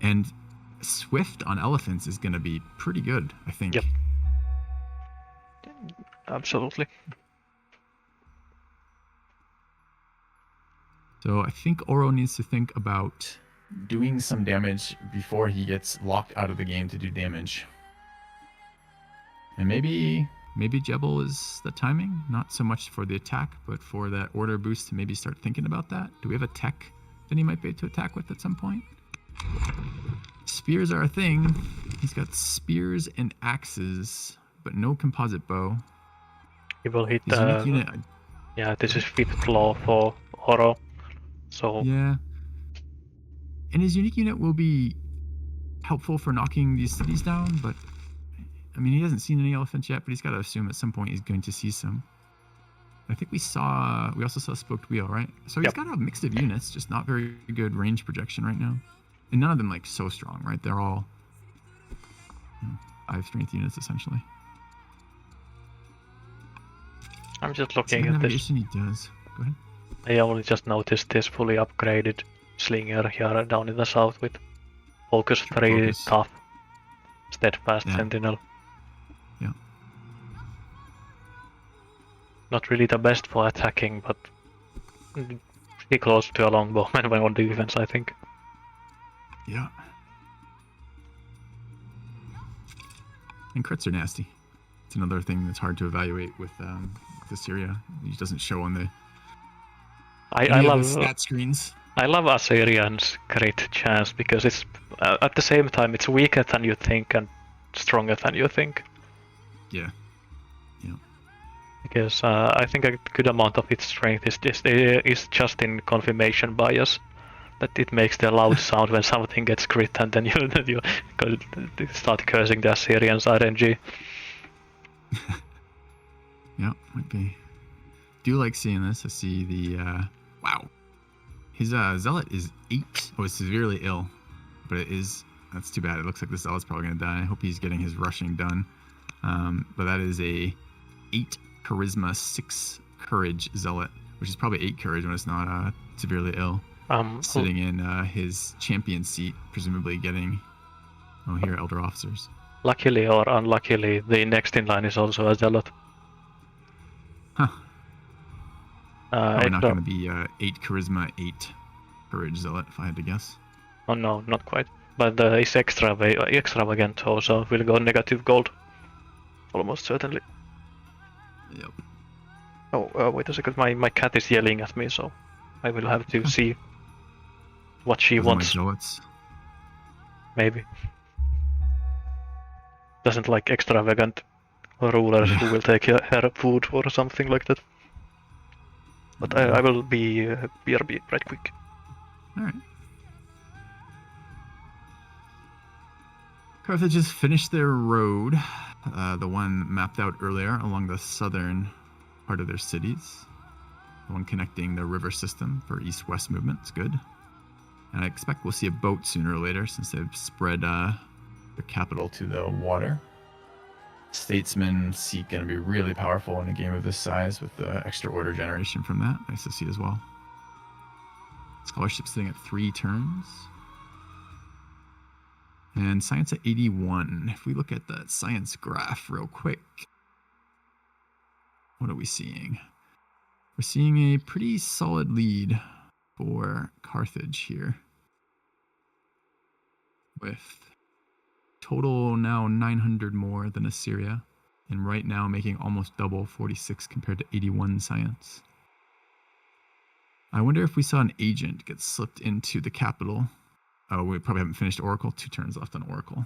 And Swift on elephants is going to be pretty good, I think. Yep. Absolutely. So I think Auro needs to think about doing some damage before he gets locked out of the game to do damage. And maybe Jebel is the timing, not so much for the attack, but for that order boost to maybe start thinking about that. Do we have a tech that he might be able to attack with at some point? Spears are a thing. He's got spears and axes, but no composite bow. He will hit His unique unit, yeah, this is 5th law for Auro. So yeah. And his unique unit will be helpful for knocking these cities down, but I mean, he hasn't seen any elephants yet, but he's got to assume at some point he's going to see some. I think we also saw Spoked Wheel, right? So he's got a mix of units, just not very good range projection right now. And none of them like so strong, right? They're all 5 strength units essentially. I'm just looking at this. He does. Go ahead. I only just noticed this fully upgraded slinger here down in the south with focus 3, tough, steadfast, sentinel. Yeah. Not really the best for attacking, but pretty close to a longbowman when on defense, I think. Yeah. And crits are nasty. It's another thing that's hard to evaluate with Assyria. He doesn't show on the I love stat screens. I love Assyrian's crit chance because it's at the same time it's weaker than you think and stronger than you think. Yeah. Yeah. Because I think a good amount of its strength is just in confirmation bias. That it makes the loud sound when something gets crit, and then you start cursing the Assyrian's RNG. Yeah, might be. Do like seeing this. I see the wow. His zealot is 8. Oh, it's severely ill, but that's too bad. It looks like the zealot's probably gonna die. I hope he's getting his rushing done. But that is a 8 charisma, 6 courage zealot, which is probably 8 courage when it's not severely ill. Sitting in his champion seat, presumably getting elder officers. Luckily or unluckily, the next in line is also a zealot. Huh. Probably not going to be 8 charisma, 8 courage zealot, if I had to guess. Oh no, not quite. But it's extravagant also. Will go negative gold. Almost certainly. Yep. Oh, wait a second. My cat is yelling at me, so I will have to see what she wants. Maybe. Doesn't like extravagant rulers who will take her food or something like that. But I will be BRB right quick. Alright. Carthage has finished their road, the one mapped out earlier along the southern part of their cities. The one connecting the river system for east-west movement. It's good. And I expect we'll see a boat sooner or later since they've spread their capital to the water. Statesman seat going to be really powerful in a game of this size with the extra order generation from that. Nice to see as well. Scholarship sitting at 3 turns. And science at 81. If we look at that science graph real quick, what are we seeing? We're seeing a pretty solid lead for Carthage here. With total now 900 more than Assyria. And right now making almost double, 46 compared to 81 science. I wonder if we saw an agent get slipped into the capital. Oh, we probably haven't finished Oracle. 2 turns left on Oracle.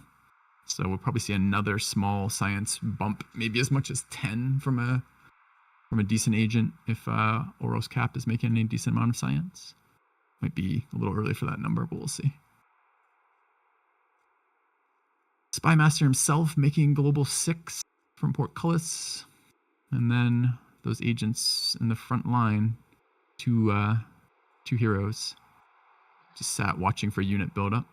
So we'll probably see another small science bump, maybe as much as 10 from a decent agent if Oro's cap is making a decent amount of science. Might be a little early for that number, but we'll see. Spymaster himself making global 6 from Portcullis. And then those agents in the front line, two heroes, just sat watching for unit buildup.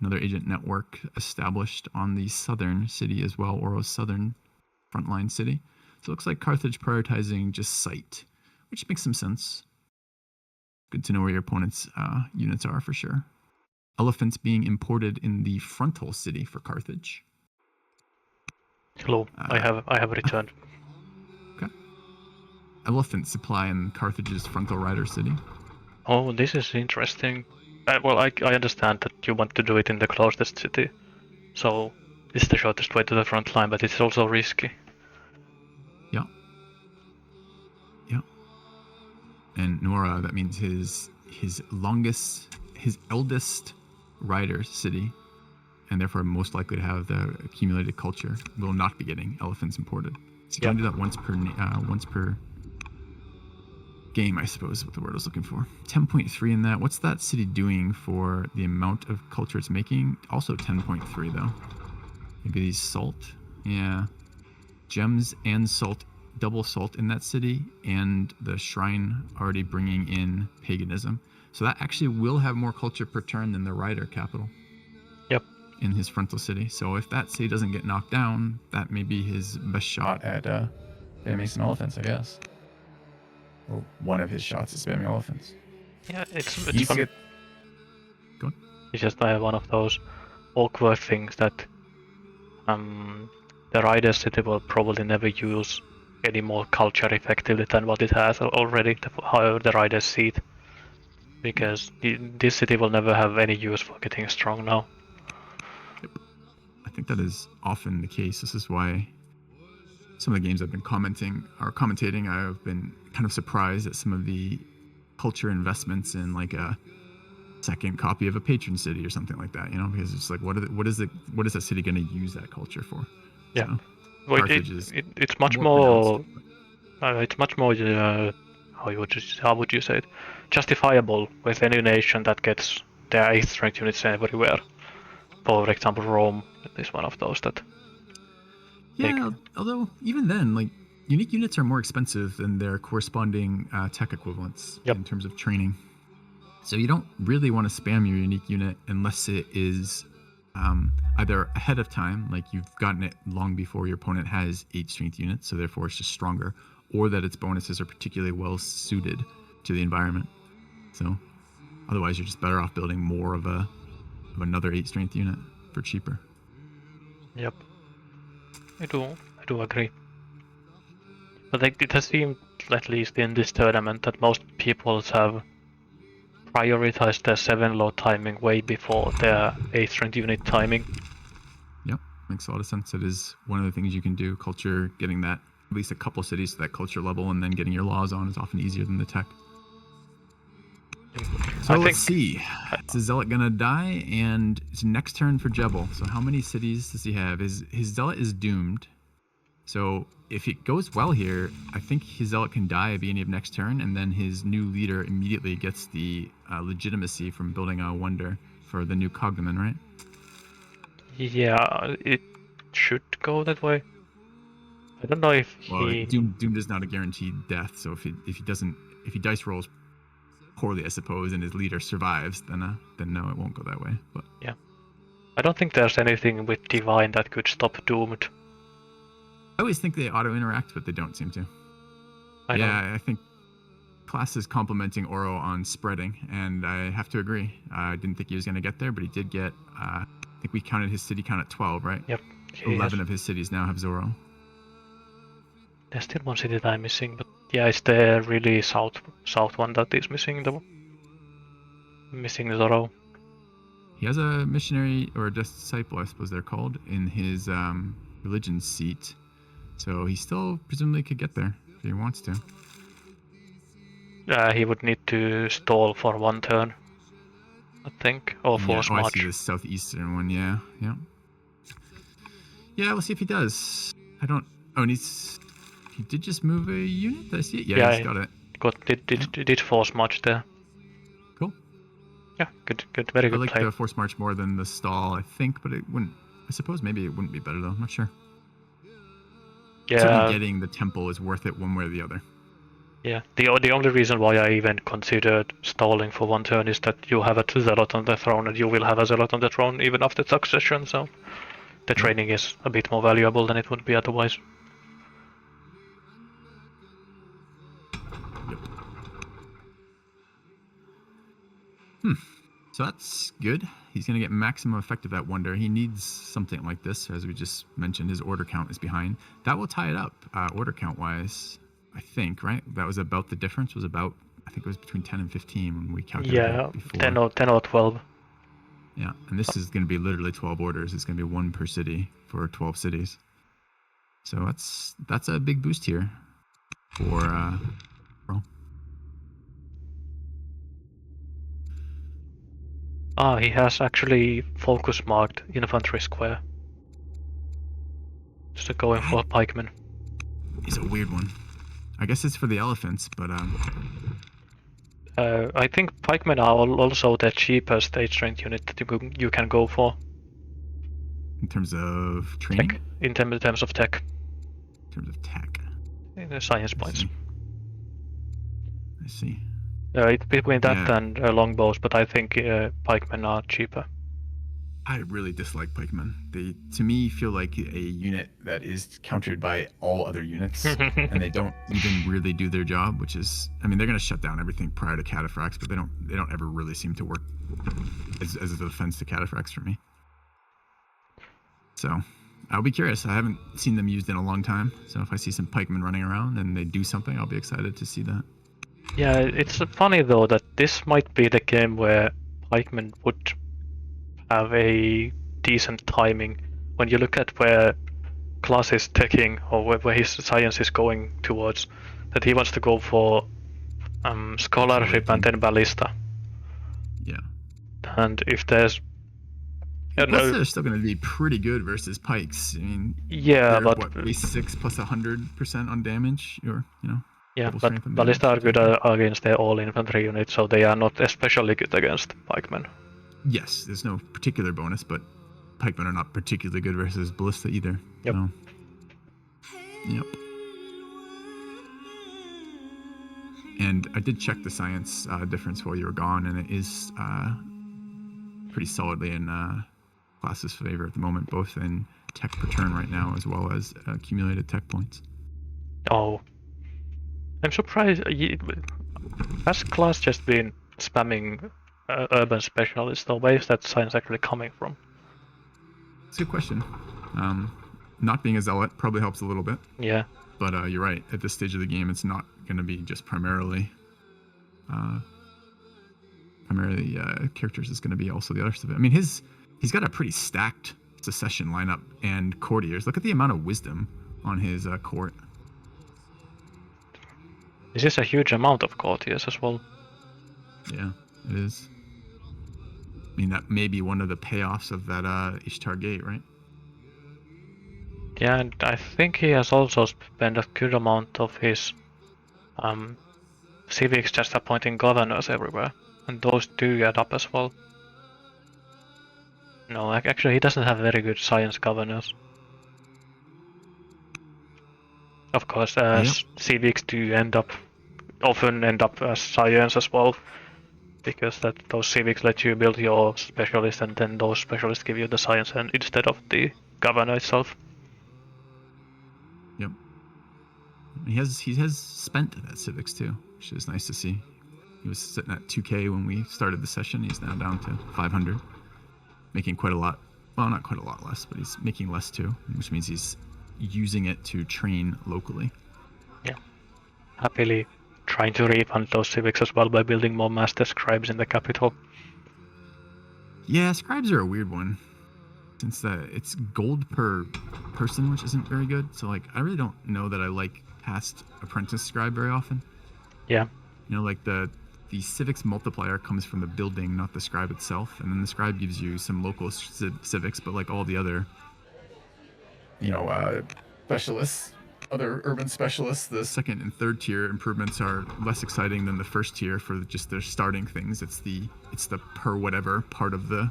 Another agent network established on the southern city as well, Oro's southern frontline city. So it looks like Carthage prioritizing just sight, which makes some sense. Good to know where your opponent's units are for sure. Elephants being imported in the frontal city for Carthage. Hello, I have returned. Okay. Elephant supply in Carthage's frontal rider city. Oh, this is interesting. Well, I understand that you want to do it in the closest city, so it's the shortest way to the front line, but it's also risky. Yeah. Yeah. And Nora, that means his eldest rider city, and therefore most likely to have the accumulated culture, will not be getting elephants imported. So you can do that once per game, I suppose is what the word I was looking for. 10.3 in that. What's that city doing for the amount of culture it's making? Also 10.3 though. Maybe these salt. Yeah. Gems and salt, double salt in that city, and the shrine already bringing in paganism. So that actually will have more culture per turn than the rider capital. Yep. In his frontal city. So if that city doesn't get knocked down, that may be his best shot. At spamming some elephants, I guess. Or one of his shots is spamming elephants. Yeah, it's He's fun. good. Go on. It's just one of those awkward things that the rider city will probably never use any more culture effectively than what it has already, however the riders see it. Because this city will never have any use for getting strong now. Yep. I think that is often the case. This is why some of the games I've been commentating, I've been kind of surprised at some of the culture investments in like a second copy of a patron city or something like that, because it's like, what is that city going to use that culture for? Yeah. So, Well, it's much more. It's much more. How would you say it? Justifiable with any nation that gets their 8th strength units everywhere. For example, Rome is one of those that. Yeah, although even then, like, unique units are more expensive than their corresponding tech equivalents in terms of training. So you don't really want to spam your unique unit unless it is either ahead of time, like you've gotten it long before your opponent has 8 strength units, so therefore it's just stronger, or that its bonuses are particularly well suited to the environment. So otherwise you're just better off building more of another 8 strength unit for cheaper. Yep. I do agree. But it has seemed, at least in this tournament, that most people have prioritized their 7 load timing way before their 8 strength unit timing. Yep, makes a lot of sense. It is one of the things you can do. Culture, getting that at least a couple cities to that culture level, and then getting your laws on is often easier than the tech. So let's see. Is the Zealot gonna die? And it's next turn for Jebel. So how many cities does he have? His Zealot is doomed. So if it goes well here, I think his Zealot can die at the beginning of next turn, and then his new leader immediately gets the legitimacy from building a wonder for the new cognomen, right? Yeah, it should go that way. I don't know if Doomed is not a guaranteed death. So if he dice rolls poorly, I suppose, and his leader survives, then no, it won't go that way. But yeah, I don't think there's anything with Divine that could stop Doomed. I always think they auto-interact, but they don't seem to. I think Klass is complimenting Auro on spreading, and I have to agree. I didn't think he was going to get there, but he did get, I think we counted his city count at 12, right? Yep. 11 of his cities now have Zoro. There's still one city that I'm missing, but yeah, it's the really south one that is missing Zoro. He has a missionary or a disciple, I suppose they're called, in his religion seat. So he still presumably could get there if he wants to. He would need to stall for 1 turn, I think, or Yeah. force Oh, I march. see the southeastern one. Yeah. Yeah. Yeah. We'll see if he does. I don't. Oh, and he did just move a unit. Did I see it? Yeah, he's got it. Did force march there. Cool. Yeah, good, very I good like play. the force march more than the stall, I think, but it wouldn't. I suppose maybe it wouldn't be better though. I'm not sure. Certainly, Yeah, getting the temple is worth it one way or the other. yeah. The only reason why I even considered stalling for 1 turn is that you have a zealot on the throne, and you will have a zealot on the throne even after succession. So the training is a bit more valuable than it would be otherwise. Yep. So that's good. He's going to get maximum effect of that wonder. He needs something like this. As we just mentioned, his order count is behind. That will tie it up, order count wise, I think, right? That was about the difference, was about, I think it was between 10 and 15 when we calculated it before. 10 or 12. Yeah, and this is going to be literally 12 orders. It's going to be 1 per city for 12 cities. So that's a big boost here for Pro. He has actually focus marked infantry square. Just going for pikemen. It's a weird one. I guess it's for the elephants, but I think pikemen are also the cheapest stage strength unit that you can go for. in terms of training, Tech. In terms of tech. in terms of tech, In the science points. I see. It's between that and longbows, but I think pikemen are cheaper. I really dislike pikemen. They, to me, feel like a Unit that is countered by all other units, and they don't even really do their job, which is, I mean, they're going to shut down everything prior to cataphracts, but they don't ever really seem to work as a defense to cataphracts for me. So I'll be curious. I haven't seen them used in a long time, so if I see some pikemen running around and they do something, I'll be excited to see that. Yeah, it's funny though that this might be the game where pikemen would have a decent timing when you look at where Klass is taking or where his science is going towards. That he wants to go for scholarship and then ballista. Yeah. And if there's they're still going to be pretty good versus pikes. I mean, yeah, but what, base 6 plus 100% on damage, or yeah, but ballista are good against their all infantry units, so they are not especially good against pikemen. Yes, there's no particular bonus, but pikemen are not particularly good versus ballista either. Yep. So, yep. And I did check the science difference while you were gone, and it is pretty solidly in Klass's favor at the moment, both in tech per turn right now as well as accumulated tech points. Oh. I'm surprised. Has Klass just been spamming urban specialists, though? Where is that science actually coming from? It's a good question. Not being a zealot probably helps a little bit. Yeah. But you're right. At this stage of the game, it's not going to be just primarily characters. It's going to be also the other stuff. I mean, he's got a pretty stacked secession lineup and courtiers. Look at the amount of wisdom on his court. This is a huge amount of courtiers as well. Yeah, it is. I mean, that may be one of the payoffs of that Ishtar Gate, right? Yeah, and I think he has also spent a good amount of his civics just appointing governors everywhere. And those do add up as well. No, actually he doesn't have very good science governors. Of course, civics do often end up as science as well. Because those civics let you build your specialist, and then those specialists give you the science and instead of the governor itself. Yep. He has spent that civics too, which is nice to see. He was sitting at 2k when we started the session. He's now down to 500, making quite a lot. Well, not quite a lot less, but he's making less too, which means he's using it to train locally. Yeah. Happily trying to refund those civics as well by building more master scribes in the capital. Yeah, scribes are a weird one, since it's gold per person, which isn't very good. So I really don't know that I like past apprentice scribe very often. Yeah. You know, like the civics multiplier comes from the building, not the scribe itself, and then the scribe gives you some local civics, but like all the other, specialists, other urban specialists. The second and third tier improvements are less exciting than the first tier for just their starting things. It's the per whatever part of the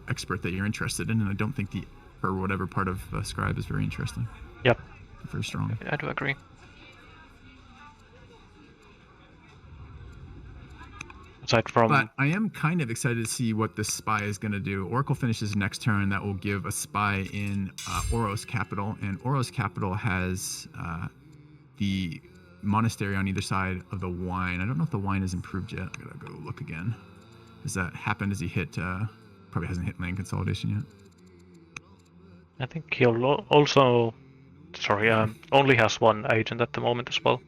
expert that you're interested in, and I don't think the per whatever part of scribe is very interesting. Yep. Very strong. I do agree. Aside from... But I am kind of excited to see what this spy is going to do. Oracle finishes next turn. That will give a spy in Auro's capital. And Auro's capital has the monastery on either side of the wine. I don't know if the wine is improved yet. I got to go look again. Has that happened as he hit... probably hasn't hit land consolidation yet. I think he'll also... Sorry, only has one agent at the moment as well.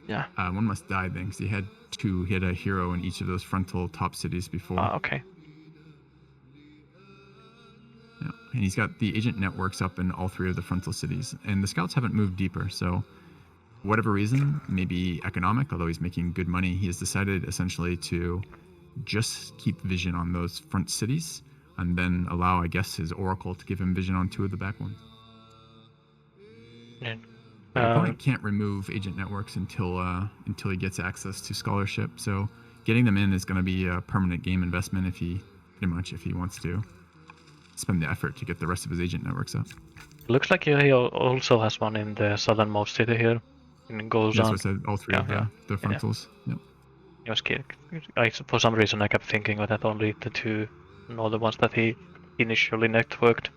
Yeah. One must die then, because he had a hero in each of those frontal top cities before. Okay. Yeah, and he's got the agent networks up in all three of the frontal cities, and the scouts haven't moved deeper. So, for whatever reason, maybe economic, although he's making good money, he has decided essentially to just keep vision on those front cities, and then allow, I guess, his oracle to give him vision on 2 of the back ones. Yeah. The opponent can't remove agent networks until he gets access to scholarship. So getting them in is going to be a permanent game investment if he wants to spend the effort to get the rest of his agent networks up. Looks like he also has one in the southernmost city here. And it goes That's on. what I said, all three of the frontals. Yeah. For some reason I kept thinking that only the 2 northern ones that he initially networked.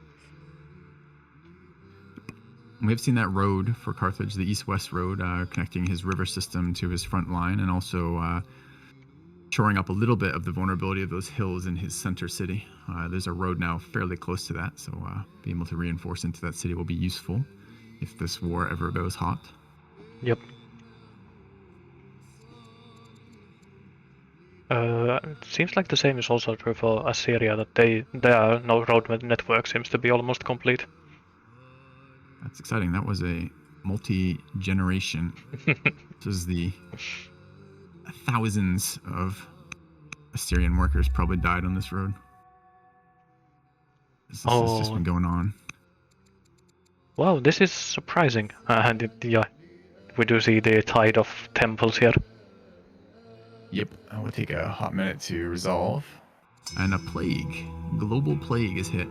We've seen that road for Carthage, the east-west road, connecting his river system to his front line, and also shoring up a little bit of the vulnerability of those hills in his center city. There's a road now fairly close to that, so being able to reinforce into that city will be useful if this war ever goes hot. Yep. It seems like the same is also true for Assyria, that their road network seems to be almost complete. That's exciting. That was a multi-generation. This is the thousands of Assyrian workers probably died on this road. This has just been going on. Wow, this is surprising. And we do see the tide of temples here. Yep, it will take a hot minute to resolve. And a plague, global plague is hit.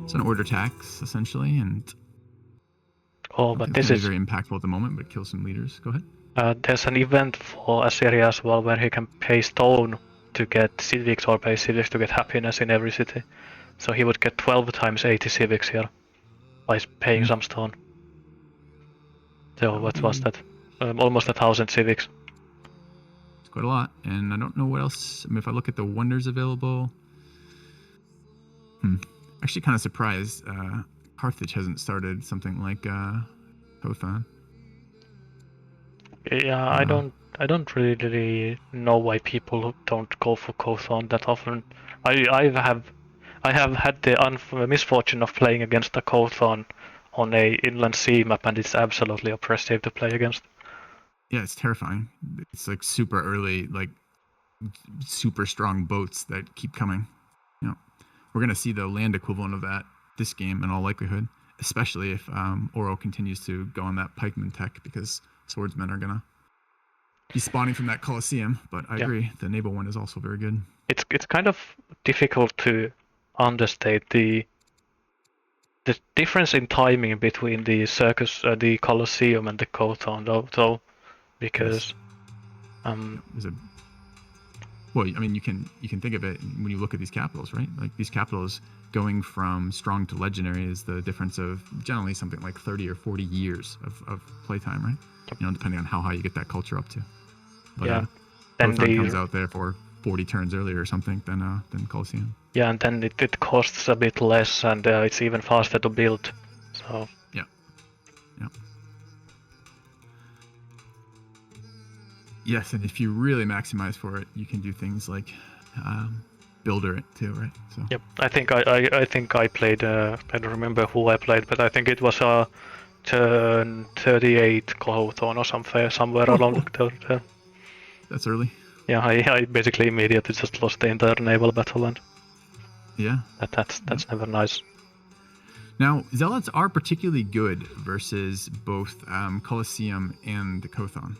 It's an order tax, essentially, and But this is very impactful at the moment, but kill some leaders. Go ahead. There's an event for Assyria as well where he can pay stone to get civics, or pay civics to get happiness in every city. So he would get 12 times 80 civics here by paying some stone. So what was that? Almost 1,000 civics. It's quite a lot, and I don't know what else. I mean, if I look at the wonders available, actually kind of surprised. Carthage hasn't started something like Kothan. Yeah, I don't really know why people don't go for Kothan that often. I have had the misfortune of playing against a Kothan on a inland sea map, and it's absolutely oppressive to play against. Yeah, it's terrifying. It's like super early, like super strong boats that keep coming. You know, we're gonna see the land equivalent of that this game in all likelihood, especially if Oro continues to go on that pikeman tech, because swordsmen are gonna be spawning from that Colosseum. But I agree, the naval one is also very good. It's kind of difficult to understate the difference in timing between the circus, the Colosseum, and the Kothan, though, because there's a well, I mean, you can think of it when you look at these capitals, right? Like these capitals going from strong to legendary is the difference of generally something like 30 or 40 years of playtime, right? You know, depending on how high you get that culture up to. But, then Kothan comes out there for 40 turns earlier or something than Colosseum. Yeah, and then it costs a bit less, and it's even faster to build. So yeah. Yes, and if you really maximize for it, you can do things like builder it too, right? So. Yep, I think I played. I don't remember who I played, but I think it was turn 38 Clothon or somewhere along there. That's early. Yeah, I basically immediately just lost the entire naval battle, and Yeah. that's never nice. Now, Zealots are particularly good versus both Colosseum and the Kothon,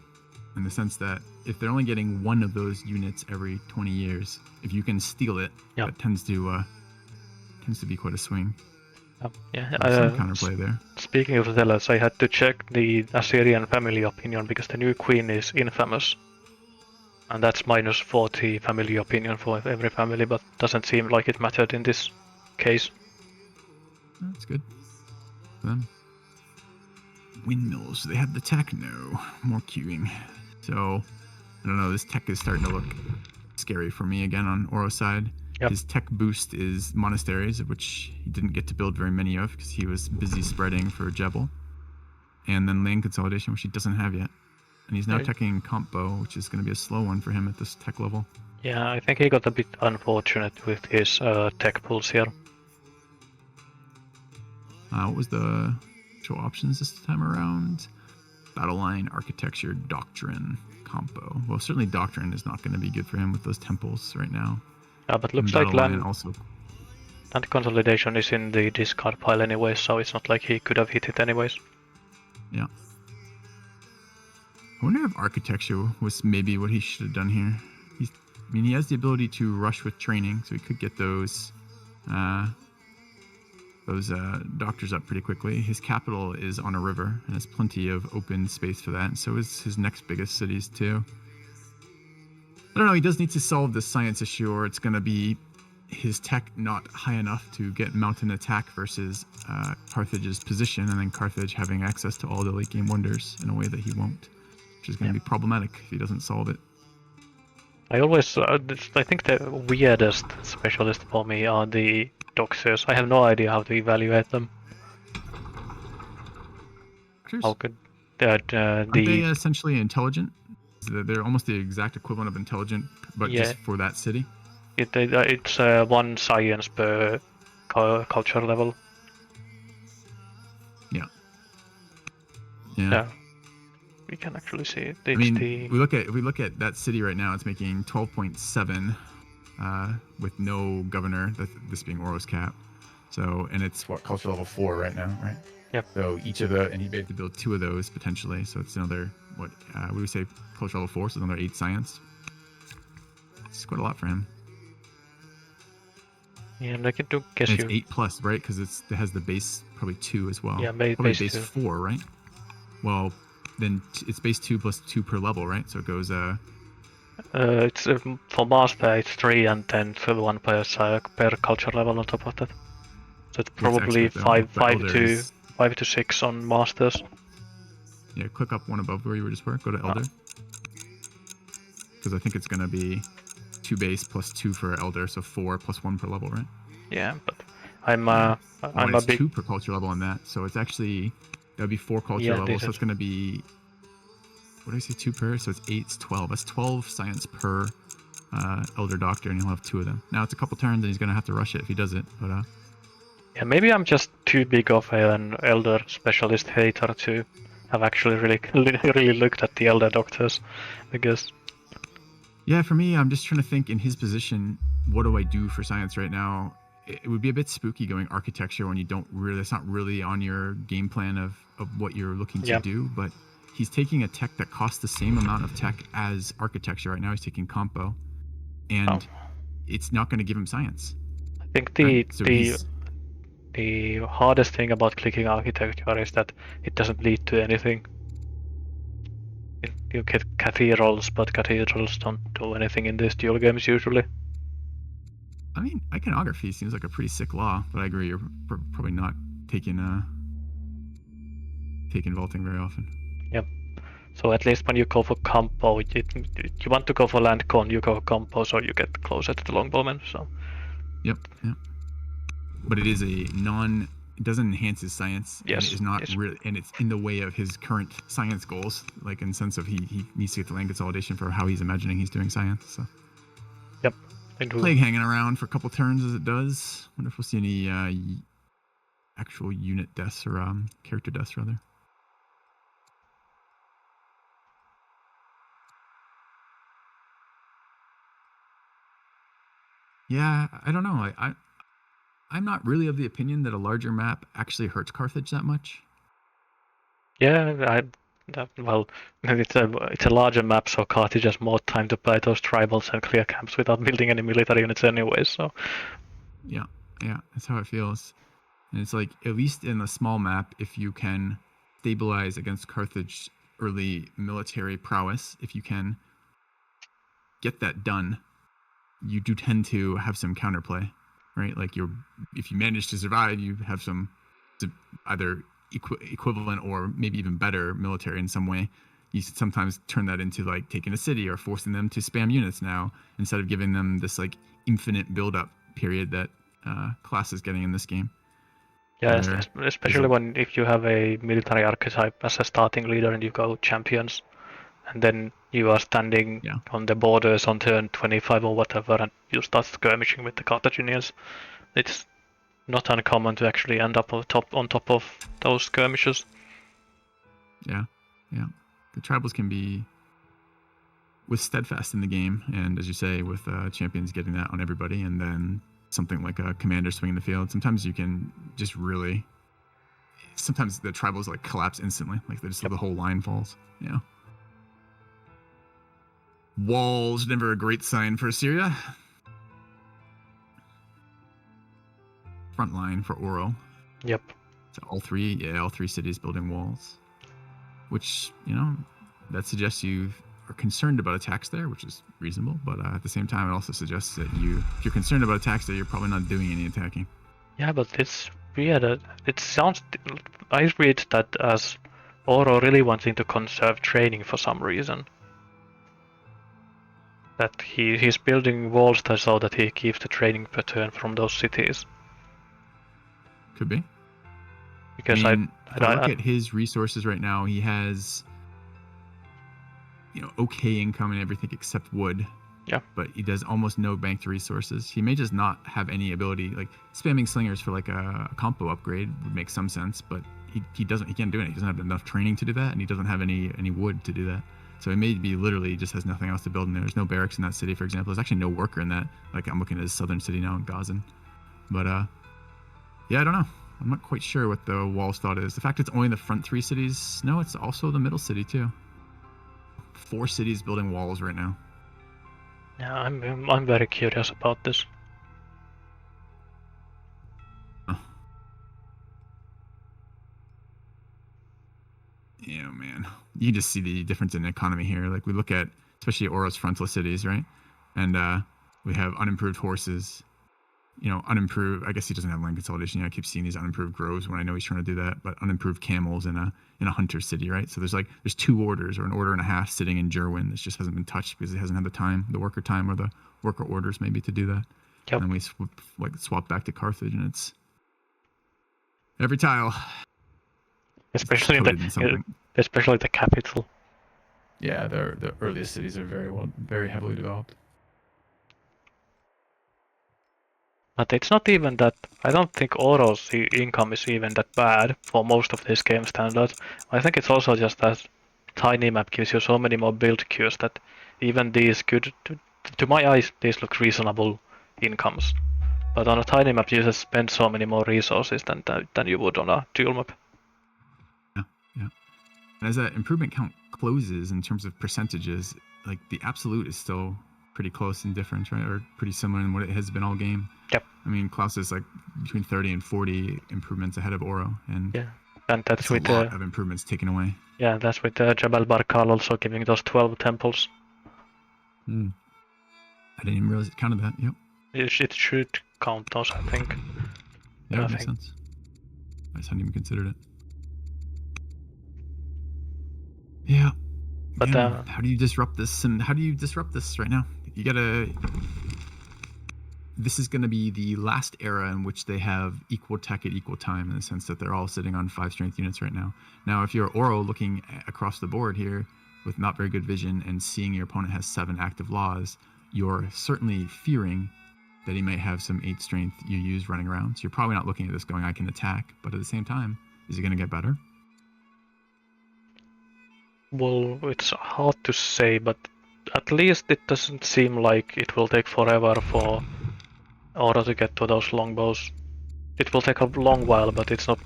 in the sense that if they're only getting one of those units every 20 years, if you can steal it, Yeah. that tends to be quite a swing. Yeah. Some counterplay there. Speaking of Zealots, I had to check the Assyrian family opinion because the new queen is infamous. And that's minus 40 family opinion for every family, but doesn't seem like it mattered in this case. That's good for them. Windmills, they have the tech? No. More queuing. So, I don't know, this tech is starting to look scary for me again on Auro's side. Yep. His tech boost is monasteries, of which he didn't get to build very many of because he was busy spreading for Jebel. And then land consolidation, which he doesn't have yet. And he's now teching combo, which is going to be a slow one for him at this tech level. Yeah, I think he got a bit unfortunate with his tech pulls here. What was the show options this time around? Battle line, architecture, doctrine, combo. Well, certainly doctrine is not going to be good for him with those temples right now. Yeah, but looks and like land also. Land consolidation is in the discard pile anyway, so it's not like he could have hit it anyways. Yeah. I wonder if architecture was maybe what he should have done here. He has the ability to rush with training, so he could get those doctors up pretty quickly. His capital is on a river and has plenty of open space for that, and so is his next biggest cities too. I don't know, he does need to solve this science issue, or it's going to be his tech not high enough to get mountain attack versus Carthage's position, and then Carthage having access to all the late game wonders in a way that he won't, which is going to be problematic if he doesn't solve it. I think the weirdest specialist for me are the Doxers. I have no idea how to evaluate them. How could Aren't they essentially intelligent? They're almost the exact equivalent of intelligent, but just for that city? It's one science per culture level. Yeah. We can actually see it. We look at that city right now. It's making 12.7 with no governor. This being Auro's cap. So, and it's what, culture level 4 right now, right? Yep. So each of the, and he to build 2 of those potentially. So it's another what we say culture level 4. So another 8 science. It's quite a lot for him. Yeah, and I can do guess and it's 8 plus, right? Because it has the base probably 2 as well. Yeah, probably base 2. 4, right? Well, then it's base 2 plus 2 per level, right? So it goes it's for master it's 3 and then for 1 per culture level on top of that. So it's probably 5 to 6 on masters. Yeah, click up one above where you were just go to elder. Because I think it's gonna be 2 base plus 2 for elder, so 4 plus 1 per level, right? Yeah, but I'm a big 2 per culture level on that, so it's actually that would be 4 culture levels, so it's gonna be, what did I say, 2 per? So it's 8, it's 12. That's 12 science per elder doctor, and he'll have 2 of them. Now it's a couple turns, and he's gonna have to rush it if he does it. But yeah, maybe I'm just too big of an elder specialist hater to have actually really looked at the elder doctors, I guess. Yeah, for me, I'm just trying to think in his position, what do I do for science right now? It would be a bit spooky going architecture when you don't really, it's not really on your game plan of what you're looking to do, but he's taking a tech that costs the same amount of tech as architecture right now. He's taking compo, and it's not going to give him science. I think the hardest thing about clicking architecture is that it doesn't lead to anything. You get cathedrals, but cathedrals don't do anything in these duel games usually. I mean, iconography seems like a pretty sick law, but I agree, you're probably not taking vaulting very often. Yep. So at least when you go for compo, you want to go for land con, you go for compo, so you get closer to the longbowman. So. Yep. But it is it doesn't enhance his science. Yes. And it is not really, and it's in the way of his current science goals, like in the sense of he needs to get the land consolidation for how he's imagining he's doing science. So. Yep. Plague hanging around for a couple turns as it does. Wonder if we'll see any actual unit deaths or character deaths rather. Yeah, I don't know. I'm not really of the opinion that a larger map actually hurts Carthage that much. Yeah, well, it's a larger map, so Carthage has more time to buy those tribals and clear camps without building any military units anyway. So Yeah, that's how it feels. And it's like, at least in a small map, if you can stabilize against Carthage's early military prowess, if you can get that done, you do tend to have some counterplay, right? Like if you manage to survive, you have some either equivalent or maybe even better military in some way. You sometimes turn that into like taking a city or forcing them to spam units now instead of giving them this like infinite build-up period that Klass is getting in this game. yeah, especially when if you have a military archetype as a starting leader and you go champions, and then you are standing on the borders on turn 25 or whatever, and you start skirmishing with the Carthaginians. It's not uncommon to actually end up on top of those skirmishes. Yeah. The tribals can be with steadfast in the game, and as you say, with champions getting that on everybody, and then something like a commander swinging the field. Sometimes you can just really. Sometimes the tribals like collapse instantly, like the whole line falls. Yeah. Walls, never a great sign for Assyria. Front line for Oro. Yep. So all three cities building walls, which that suggests you are concerned about attacks there, which is reasonable. But at the same time, it also suggests that if you're concerned about attacks there, you're probably not doing any attacking. Yeah, but it's weird. It sounds. I read that as Oro really wanting to conserve training for some reason. That he's building walls there so that he keeps the training per turn from those cities. Could be. Because if I look at his resources right now, he has okay income and everything except wood. Yeah. But he does almost no banked resources. He may just not have any ability, like spamming slingers for like a compo upgrade would make some sense, but he can't do it. He doesn't have enough training to do that, and he doesn't have any wood to do that. So it may be literally just has nothing else to build in there. There's no barracks in that city, for example. There's actually no worker in that. Like I'm looking at his southern city now in Gazan. But yeah, I don't know. I'm not quite sure what the wall's thought is. The fact it's only the front three cities, no, it's also the middle city too. 4 cities building walls right now. Yeah, I'm very curious about this. Yeah, man. You can just see the difference in economy here. Like we look at, especially Oro's frontal cities, right? And we have unimproved horses. Unimproved. I guess he doesn't have land consolidation. I keep seeing these unimproved groves when I know he's trying to do that. But unimproved camels in a hunter city, right? So there's 2 orders or an order and a half sitting in Jerwin that just hasn't been touched because it hasn't had the time, the worker time, or the worker orders maybe to do that. Yep. And then we swap back to Carthage, and it's every tile. Especially the capital. Yeah, the earliest cities are very heavily developed. But it's not even that. I don't think Oro's income is even that bad for most of his game standards. I think it's also just that tiny map gives you so many more build queues that even these could, to my eyes, these look reasonable incomes. But on a tiny map, you just spend so many more resources than you would on a dual map. Yeah. And as that improvement count closes in terms of percentages, like the absolute is still pretty close in difference, right? Or pretty similar in what it has been all game. Yep. I mean, Klaus is like between 30 and 40 improvements ahead of Oro, and yeah, and that's with a lot of improvements taken away. Yeah, that's with Jabal Barkal also giving those 12 temples. I didn't even realize it counted that. Yep. It should count those, I think. Yeah, that makes sense. I just hadn't even considered it. Yeah. But how do you disrupt this? And how do you disrupt this right now? You gotta. This is going to be the last era in which they have equal tech at equal time, in the sense that they're all sitting on 5 strength units right now. Now, if you're Oro looking across the board here with not very good vision and seeing your opponent has 7 active laws, you're certainly fearing that he might have some 8 strength UUs running around. So you're probably not looking at this going, I can attack. But at the same time, is it going to get better? Well, it's hard to say, but at least it doesn't seem like it will take forever for order to get to those longbows. It will take a long while, but it's not.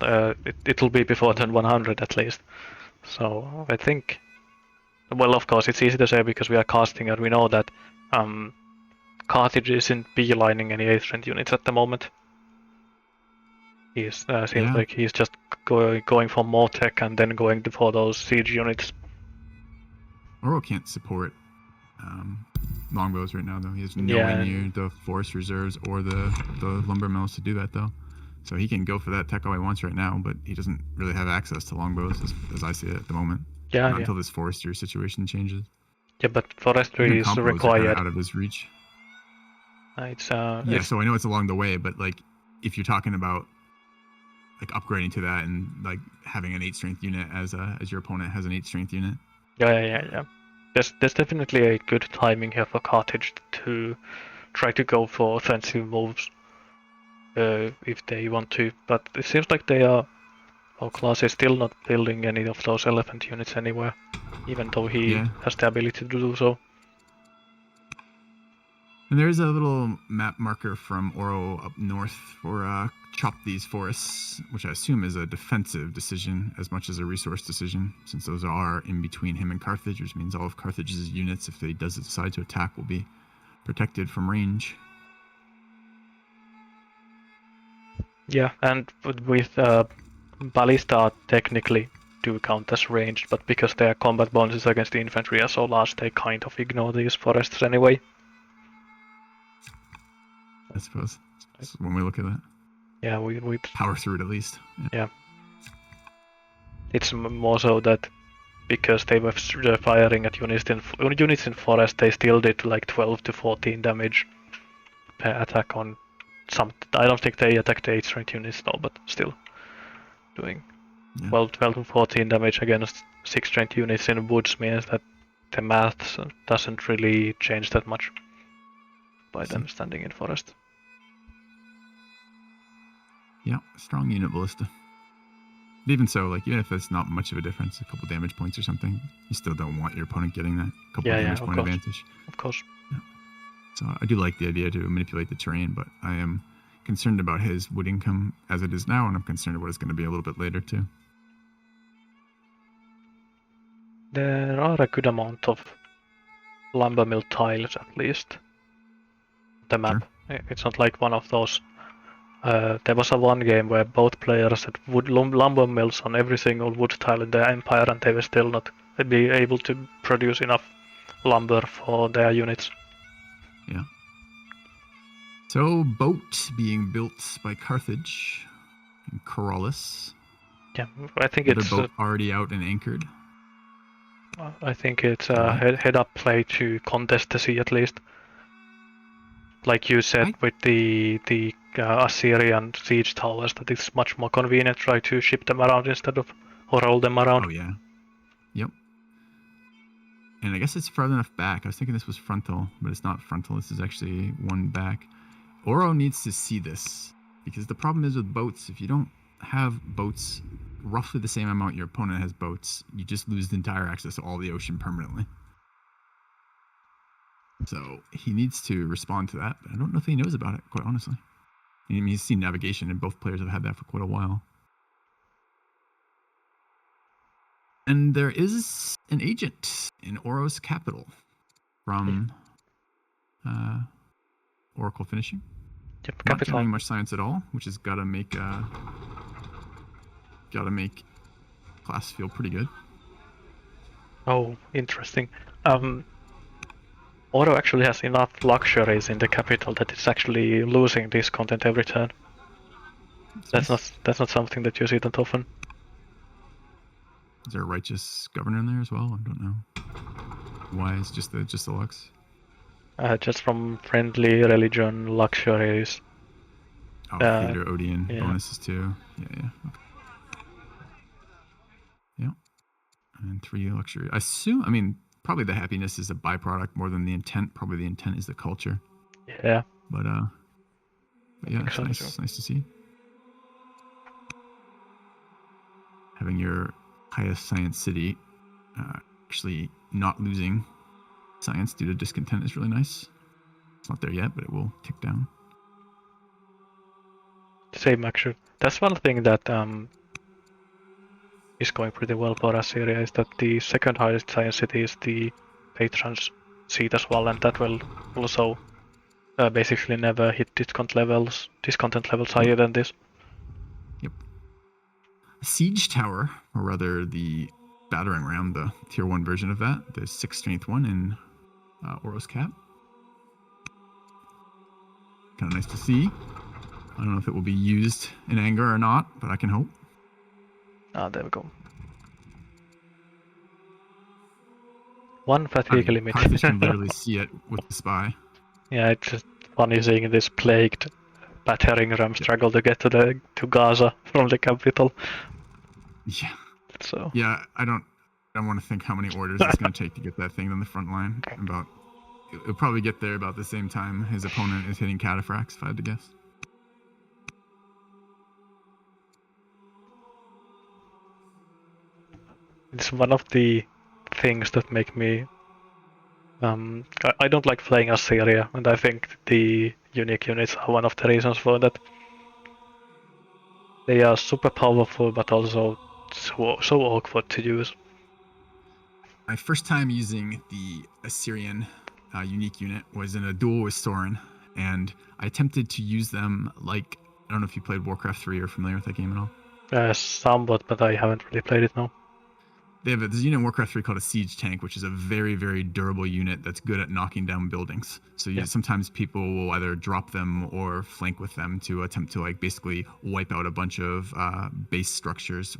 It'll be before turn 100 at least. So I think. Well, of course, it's easy to say because we are casting and we know that Carthage isn't beelining any 8th strength units at the moment. He's seems like he's just going for more tech and then going for those siege units. Oro can't support longbows right now, though. He has nowhere near the forest reserves or the lumber mills to do that, though. So he can go for that tech all he wants right now, but he doesn't really have access to longbows as I see it at the moment. Not until this forestry situation changes. Yeah, but forestry is required. Out of his reach. It's yeah, so I know it's along the way, but like if you're talking about like upgrading to that and like having an 8 strength unit as your opponent has an 8 strength unit. Yeah. There's definitely a good timing here for Carthage to try to go for offensive moves if they want to, but it seems like they are. Klass is still not building any of those elephant units anywhere, even though he has the ability to do so. And there's a little map marker from Oro up north for chop these forests, which I assume is a defensive decision as much as a resource decision, since those are in between him and Carthage, which means all of Carthage's units, if he does decide to attack, will be protected from range. Yeah, and with ballista technically do count as ranged, but because their combat bonuses against the infantry are so large, they kind of ignore these forests anyway. I suppose. When we look at that. Yeah, we power through it at least. Yeah. It's more so that because they were firing at units in forest, they still did like 12 to 14 damage per attack on some. I don't think they attacked the 8 strength units though, but still doing 12 to 14 damage against 6 strength units in woods means that the math doesn't really change that much by them standing in forest. Yeah, strong unit ballista. But even so, like even if it's not much of a difference, a couple damage points or something, you still don't want your opponent getting that couple damage point advantage. Of course. Yeah. So I do like the idea to manipulate the terrain, but I am concerned about his wood income as it is now, and I'm concerned about what it's going to be a little bit later too. There are a good amount of lumber mill tiles at least. The map. Sure. It's not like one of those. There was one game where both players had lumber mills on every single wood tile in their empire, and they were still not be able to produce enough lumber for their units. Yeah. So, boat being built by Carthage in Koalas. Yeah, I think it's a boat already out and anchored. I think it's a head-up play to contest the sea at least. Like you said with the Assyrian siege towers, that it's much more convenient to try to ship them around instead of or roll them around. Oh yeah. Yep. And I guess it's far enough back. I was thinking this was frontal, but it's not frontal. This is actually one back. Oro needs to see this, because the problem is with boats, if you don't have boats roughly the same amount your opponent has boats, you just lose the entire access to all the ocean permanently. So he needs to respond to that, but I don't know if he knows about it, quite honestly. I mean, he's seen navigation, and both players have had that for quite a while. And there is an agent in Oro's capital from Oracle Finishing. Yep, not generating much science at all, which has got to make Klass feel pretty good. Oh, interesting. Oro actually has enough luxuries in the capital that it's actually losing this content every turn. That's not something that you see that often. Is there a righteous governor in there as well? I don't know. Why is just the lux? Just from friendly religion luxuries. Oh, Theater Odeon bonuses too. Yeah. Okay. Yeah. And 3 luxury. I mean, probably the happiness is a byproduct more than the intent. Probably the intent is the culture. Yeah. But yeah, it's nice to see. Having your highest science city actually not losing science due to discontent is really nice. It's not there yet, but it will tick down. same actually. That's one thing that is going pretty well for Assyria, is that the second highest science city is the patron's seat as well, and that will also basically never hit discontent levels higher than this. Yep. Siege Tower, or rather the battering ram, the tier 1 version of that, the 6th strength one in Auro's cap. Kind of nice to see. I don't know if it will be used in anger or not, but I can hope. Ah, there we go. One fatigue limit. Carthage can literally see it with the spy. Yeah, it's just funny seeing this plagued battering ram struggle to get to Gaza from the capital. Yeah. So. Yeah, I don't want to think how many orders it's going to take to get that thing on the front line. It'll probably get there about the same time his opponent is hitting cataphracts, if I had to guess. It's one of the things that make me. I don't like playing Assyria, and I think the unique units are one of the reasons for that. They are super powerful, but also so awkward to use. My first time using the Assyrian unique unit was in a duel with Soren, and I attempted to use them like, I don't know if you played Warcraft 3 or familiar with that game at all. Somewhat, but I haven't really played it now. There's a unit in Warcraft 3 called a siege tank, which is a very, very durable unit that's good at knocking down buildings. So sometimes people will either drop them or flank with them to attempt to like basically wipe out a bunch of base structures,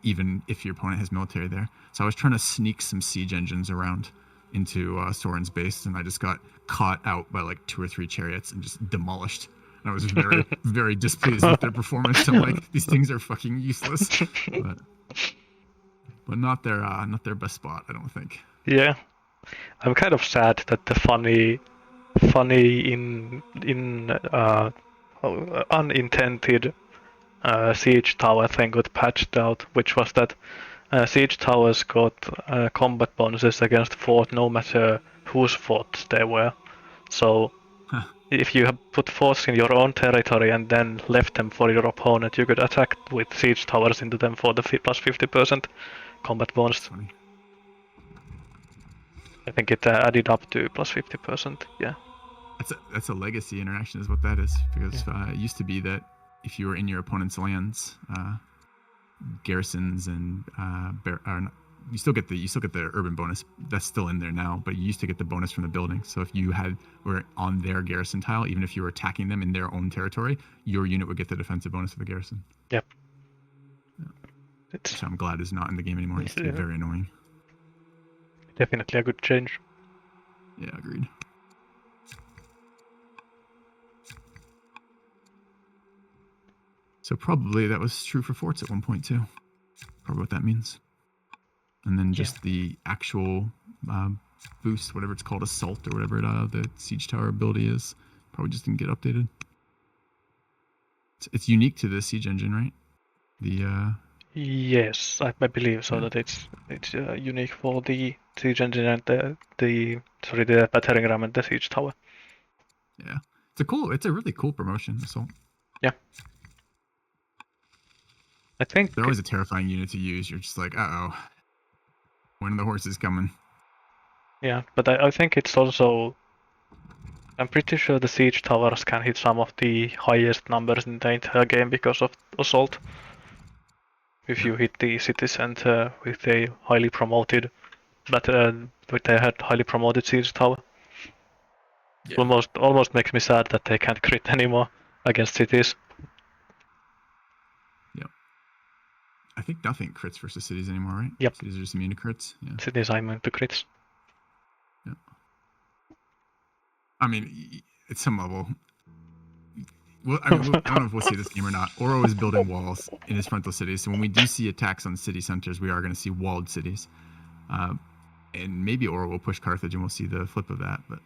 even if your opponent has military there. So I was trying to sneak some siege engines around into Soren's base, and I just got caught out by like 2 or 3 chariots and just demolished. And I was very, very displeased with their performance. I'm like, these things are fucking useless. But not their best spot, I don't think. Yeah, I'm kind of sad that the funny unintended siege tower thing got patched out, which was that siege towers got combat bonuses against fort, no matter whose forts they were. So if you have put forts in your own territory and then left them for your opponent, you could attack with siege towers into them for the plus 50% combat bonus. Funny. I think it added up to plus 50%. Yeah. That's a legacy interaction, is what that is. Because it used to be that if you were in your opponent's lands, garrisons and you still get the urban bonus. That's still in there now, but you used to get the bonus from the building. So if you were on their garrison tile, even if you were attacking them in their own territory, your unit would get the defensive bonus of the garrison. Yep. Which I'm glad is not in the game anymore. It used to be very annoying. Definitely a good change. Yeah, agreed. So probably that was true for forts at one point too. Probably what that means. And then just the actual boost, whatever it's called, assault or whatever the siege tower ability is, probably just didn't get updated. It's unique to the siege engine, right? Yes, I believe so. That it's unique for the siege engine and the battering ram and the siege tower. Yeah, it's a really cool promotion. Assault. Yeah. I think they're always a terrifying unit to use. You're just like, when are the horses coming? Yeah, but I think it's also. I'm pretty sure the siege towers can hit some of the highest numbers in the entire game because of assault. If you hit the city center with a highly promoted, highly promoted siege tower, almost makes me sad that they can't crit anymore against cities. I think nothing crits versus cities anymore, right? Yep. Cities are just immune to crits. Yeah. Cities are immune to crits. Yeah. I mean, at some level. Well, I don't know if we'll see this game or not. Oro is building walls in his frontal cities. So when we do see attacks on city centers, we are going to see walled cities. And maybe Oro will push Carthage and we'll see the flip of that. But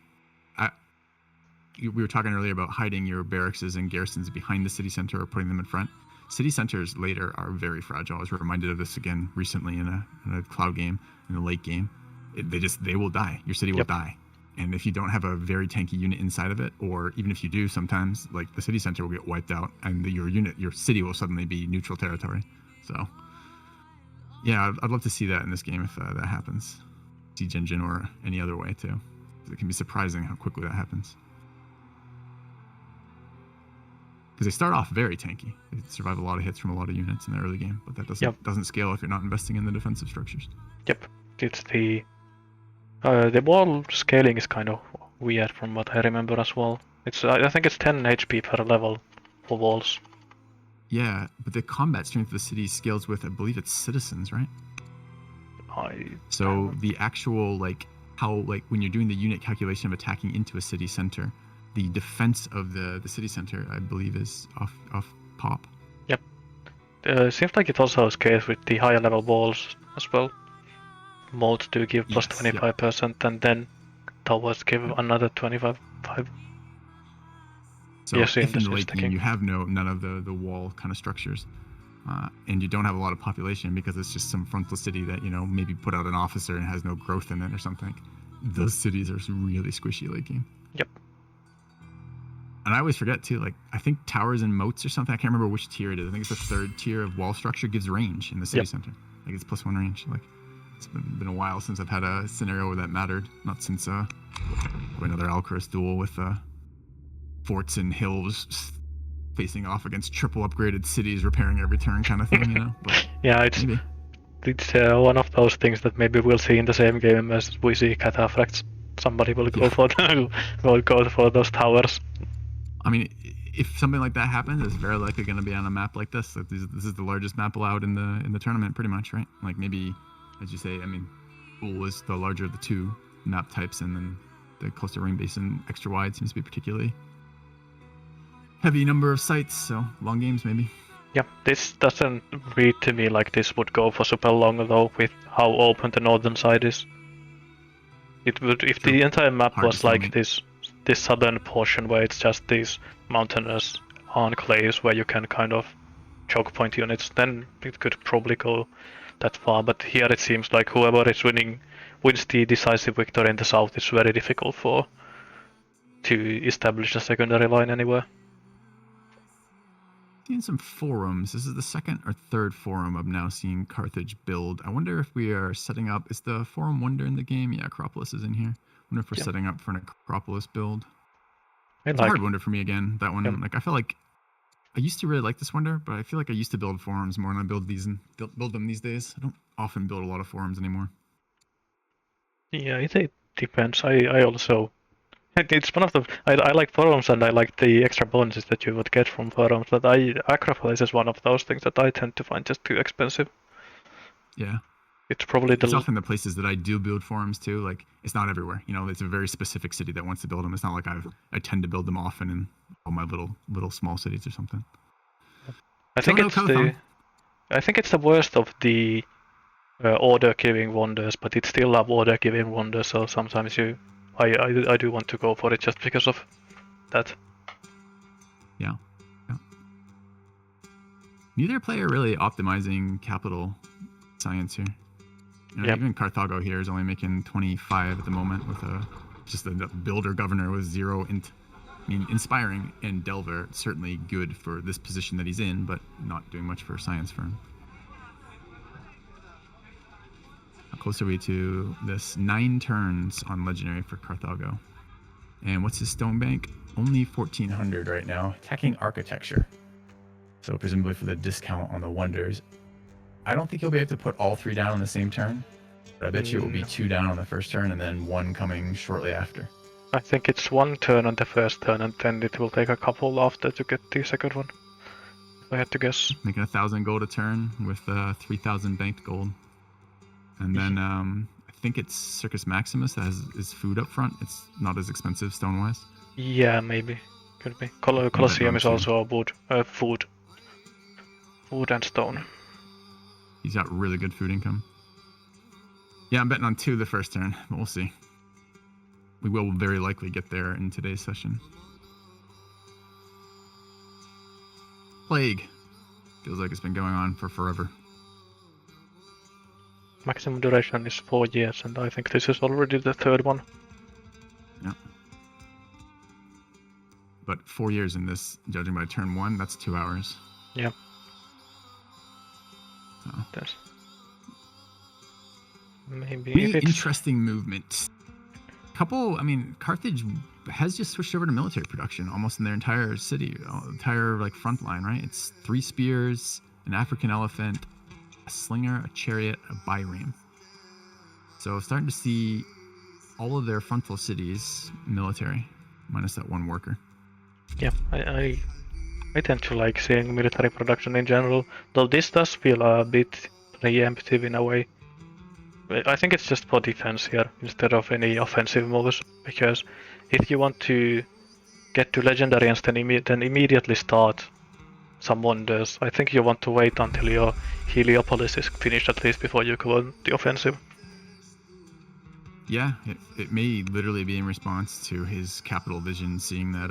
we were talking earlier about hiding your barracks and garrisons behind the city center or putting them in front. City centers later are very fragile. I was reminded of this again recently in a cloud game, in a late game. They will die. Your city will die. And if you don't have a very tanky unit inside of it, or even if you do, sometimes like the city center will get wiped out, and your city will suddenly be neutral territory. So, yeah, I'd love to see that in this game if that happens, Siege Engine or any other way too. It can be surprising how quickly that happens. Because they start off very tanky. They survive a lot of hits from a lot of units in the early game, but that doesn't scale if you're not investing in the defensive structures. Yep, it's the wall scaling is kind of weird from what I remember as well. It's I think it's 10 HP per level for walls. Yeah, but the combat strength of the city scales with, I believe it's citizens, right? So the actual when you're doing the unit calculation of attacking into a city center, the defense of the city center, I believe, is off pop. Yep. Seems like it also scales with the higher level walls as well. Modes do give plus 25%, and then towers give another 25. So if in the late game you have none of the wall kind of structures, and you don't have a lot of population because it's just some frontal city that maybe put out an officer and has no growth in it or something, those cities are really squishy late game. Yep. And I always forget too, like I think towers and moats or something, I can't remember which tier it is. I think it's the third tier of wall structure gives range in the city center. Like it's +1 range. Like it's been a while since I've had a scenario where that mattered. Not since another Alcaraz duel with forts and hills facing off against triple upgraded cities repairing every turn kind of thing, But yeah, it's one of those things that maybe we'll see in the same game as we see cataphracts. Somebody will go for those towers. I mean, if something like that happens, it's very likely going to be on a map like this. Like this is the largest map allowed in the tournament, pretty much, right? Like maybe, as you say, I mean, Pool is the larger of the two map types, and then the Coastal Rain Basin extra wide seems to be particularly heavy number of sites, so long games maybe. Yeah, this doesn't read to me like this would go for super long though, with how open the northern side is. It would, if the entire map was like this southern portion where it's just these mountainous enclaves where you can kind of choke point units, then it could probably go that far. But here it seems like whoever is wins the decisive victory in the south, it's very difficult to establish a secondary line anywhere. Seeing some forums. This is the second or third forum I'm now seeing Carthage build. I wonder if we are setting up. Is the forum wonder in the game? Yeah, Acropolis is in here. I wonder if we're setting up for an Acropolis build. It's a hard wonder for me again. That one, like I feel like I used to really like this wonder, but I feel like I used to build forums more, and I build them these days. I don't often build a lot of forums anymore. Yeah, it depends. I also. It's one of the. I like forums, and I like the extra bonuses that you would get from forums. But Acropolis is one of those things that I tend to find just too expensive. Yeah. It's probably it's often the places that I do build forums too. Like it's not everywhere. It's a very specific city that wants to build them. It's not like I tend to build them often in all my little small cities or something. I think it's the worst of the order giving wonders, but it's still a order giving wonder. So sometimes I do want to go for it just because of that. Yeah. Neither player really optimizing capital science here. Even Carthago here is only making 25 at the moment with just the builder governor with 0 int. I mean, inspiring, and Delver certainly good for this position that he's in, but not doing much for science for him. How close are we to this? 9 turns on legendary for Carthago. And what's his stone bank? Only 1,400 right now. Attacking architecture. So presumably for the discount on the wonders. I don't think you'll be able to put all 3 down on the same turn, but I bet you it will be 2 down on the first turn and then 1 coming shortly after. I think it's 1 turn on the first turn, and then it will take a couple after to get the second one. If I had to guess. Making 1,000 gold a turn with 3,000 banked gold. And then I think it's Circus Maximus that is food up front. It's not as expensive stone-wise. Yeah, maybe. Could be. Colosseum is also food. Food and stone. He's got really good food income. Yeah, I'm betting on 2 the first turn, but we'll see. We will very likely get there in today's session. Plague. Feels like it's been going on for forever. Maximum duration is 4 years, and I think this is already the 3rd one. but 4 years in this, judging by turn 1, that's 2 hours. Yeah. So. That's maybe Pretty if it's interesting movement. Carthage has just switched over to military production almost in their entire city, entire like front line, right? It's 3 spears, an African elephant, a slinger, a chariot, a bireme. So starting to see all of their frontal cities military, minus that 1 worker. Yeah, I tend to like seeing military production in general, though this does feel a bit preemptive in a way. I think it's just for defense here instead of any offensive moves, because if you want to get to legendary then immediately start some wonders, I think you want to wait until your Heliopolis is finished at least before you go on the offensive. Yeah, it may literally be in response to his capital vision seeing that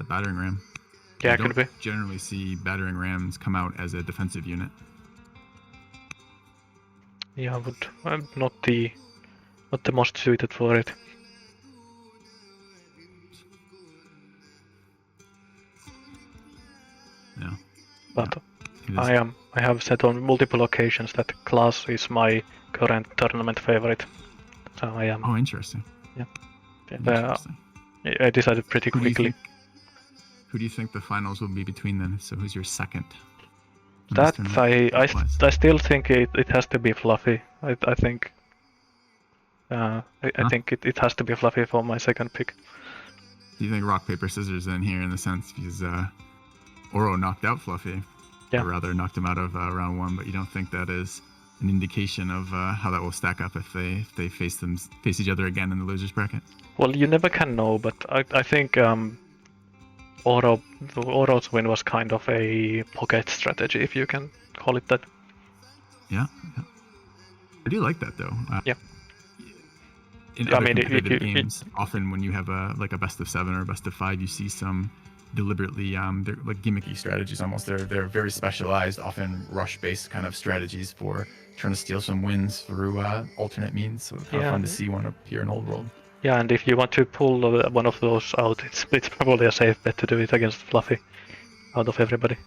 battering ram. Yeah, it could be. Generally see battering rams come out as a defensive unit. Yeah, I'm not the most suited for it. Yeah. But Yeah, I have said on multiple occasions that Klass is my current tournament favorite. So I am. Oh, interesting. Yeah. Interesting. I decided pretty quickly. Who do you think the finals will be between then? So who's your second? That I still think it has to be Fluffy. I think I think it has to be Fluffy for my second pick. Do you think rock paper scissors in here in the sense because Auro knocked out Fluffy, or rather knocked him out of round 1, but you don't think that is an indication of how that will stack up if they face each other again in the losers bracket? Well, you never can know, but I think Auro's win was kind of a pocket strategy, if you can call it that. Yeah. I do like that though. Yeah. In other competitive games, often when you have a best of 7 or a best of 5, you see some deliberately they're like gimmicky strategies almost. They're very specialized, often rush-based kind of strategies for trying to steal some wins through alternate means. So it's kind of fun to see one appear in Old World. Yeah, and if you want to pull one of those out, it's probably a safe bet to do it against Fluffy out of everybody.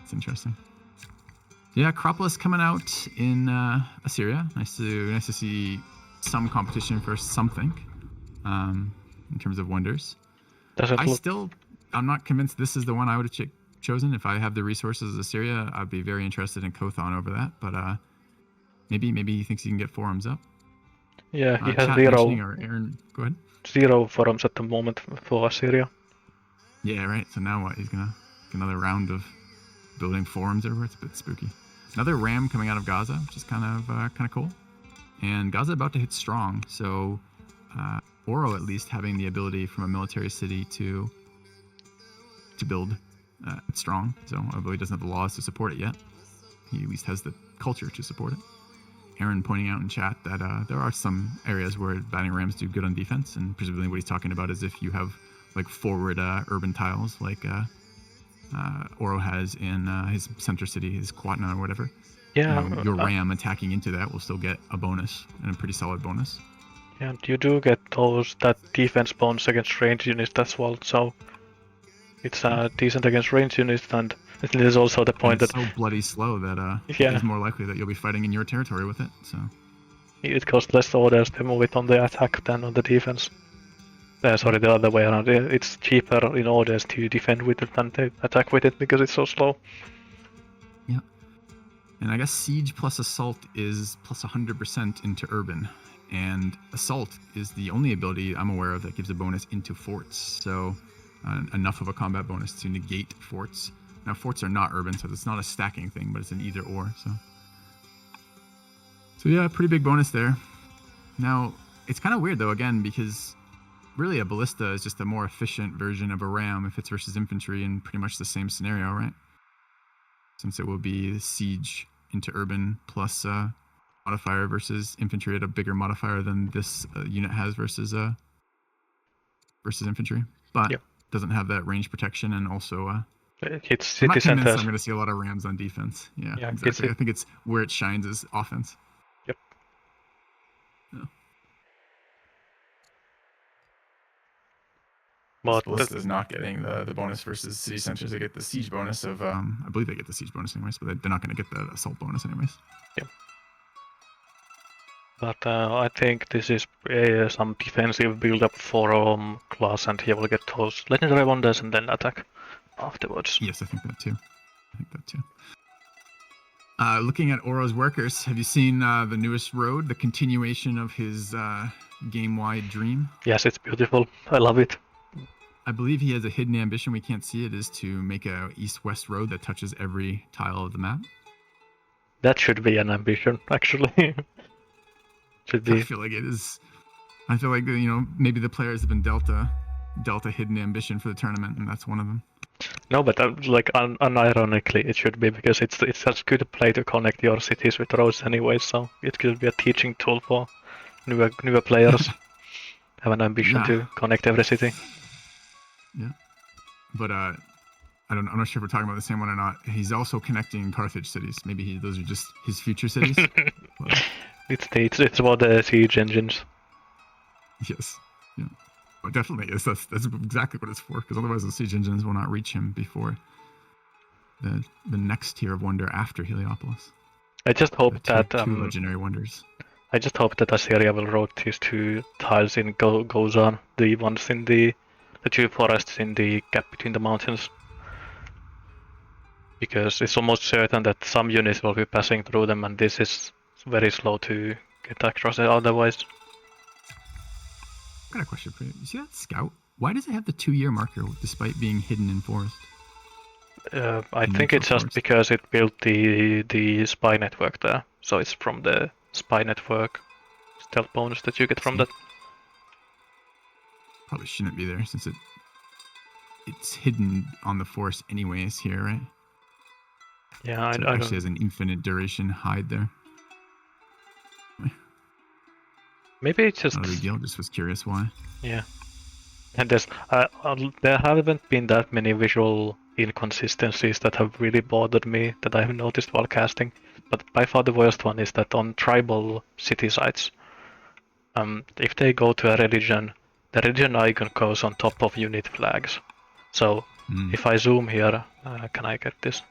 It's interesting. Yeah, Acropolis coming out in Assyria. Nice to see some competition for something in terms of wonders. I'm not convinced this is the one I would have chosen. If I have the resources of Assyria, I'd be very interested in Kothon over that. But maybe he thinks he can get forums up. Yeah, he has 0. Or Aaron, go ahead. 0 forums at the moment for Assyria. Yeah, right. So now what? He's gonna get another round of building forums everywhere. It's a bit spooky. Another ram coming out of Gaza, which is kind of cool. And Gaza about to hit strong, so Auro at least having the ability from a military city to build strong. So although he doesn't have the laws to support it yet, he at least has the culture to support it. Aaron pointing out in chat that there are some areas where battering rams do good on defense, and presumably what he's talking about is if you have like forward urban tiles like Auro has in his center city, his Quatna or whatever. Yeah, your ram attacking into that will still get a bonus, and a pretty solid bonus. Yeah, and you do get that defense bonus against range units as well, so it's decent against range units, and there's also the point it's so bloody slow that it's more likely that you'll be fighting in your territory with it. So it costs less orders to move it on the attack than on the defense. Sorry, the other way around. It's cheaper in orders to defend with it than to attack with it because it's so slow. Yeah. And I guess Siege plus Assault is plus 100% into Urban. And Assault is the only ability I'm aware of that gives a bonus into forts. So enough of a combat bonus to negate forts. Now, forts are not urban, so it's not a stacking thing, but it's an either or. So yeah, pretty big bonus there. Now, it's kind of weird, though, again, because really a ballista is just a more efficient version of a ram if it's versus infantry in pretty much the same scenario, right? Since it will be siege into urban plus modifier versus infantry at a bigger modifier than this unit has versus infantry, but doesn't have that range protection, and also it's I'm not convinced I'm going to see a lot of rams on defense. Yeah, exactly. I think it's where it shines is offense. Yep. Yeah. But Ballista is not getting the bonus versus city centers. They get the siege bonus of. I believe they get the siege bonus anyways, but they're not going to get the assault bonus anyways. But I think this is some defensive build-up for Klaas, and he will get those legendary wonders and then attack afterwards. Yes, I think that too. Looking at Auro's workers, have you seen the newest road, the continuation of his game-wide dream? Yes, it's beautiful. I love it. I believe he has a hidden ambition. We can't see it. Is to make a east-west road that touches every tile of the map. That should be an ambition, actually. Should be. I feel like it is. I feel like maybe the players have been dealt a hidden ambition for the tournament, and that's one of them. No, but unironically, it should be, because it's such good play to connect your cities with roads anyway. So it could be a teaching tool for newer players. Have an ambition to connect every city. Yeah, but I'm not sure if we're talking about the same one or not. He's also connecting Carthage cities. Maybe those are just his future cities. It's about the siege engines. Yes. Yeah. But definitely, yes. That's exactly what it's for. Because otherwise, the siege engines will not reach him before the next tier of wonder after Heliopolis. I just hope that two legendary wonders. I just hope that Assyria will rotate these 2 tiles in Gozan, the ones in the 2 forests in the gap between the mountains. Because it's almost certain that some units will be passing through them, and this is very slow to get across it otherwise. I've got a question for you. You see that scout? Why does it have the 2-year marker despite being hidden in forest? I think it's just because it built the spy network there. So it's from the spy network stealth bonus that you get from that. Probably shouldn't be there since it's hidden on the forest anyways here, right? Yeah, so it actually has an infinite duration hide there. Maybe it's just... Not a big deal, just was curious why. Yeah. And there haven't been that many visual inconsistencies that have really bothered me that I have noticed while casting. But by far the worst one is that on tribal city sites, if they go to a religion, the religion icon goes on top of unit flags. So if I zoom here, can I get this?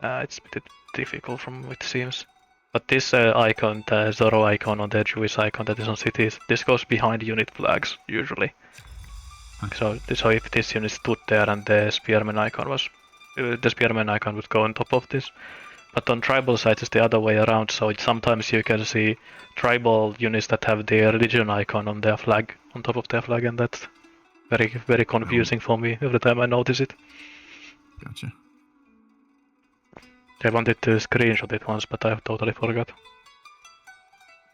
It's a bit difficult from what it seems. But this icon, the Zoro icon, or the Jewish icon that is on cities, this goes behind unit flags, usually. So if this unit stood there and the spearman icon would go on top of this. But on tribal sites it's the other way around, so sometimes you can see tribal units that have their religion icon on their flag, on top of their flag, and that's very, very confusing for me every time I notice it. Gotcha. I wanted to screenshot it once, but I totally forgot.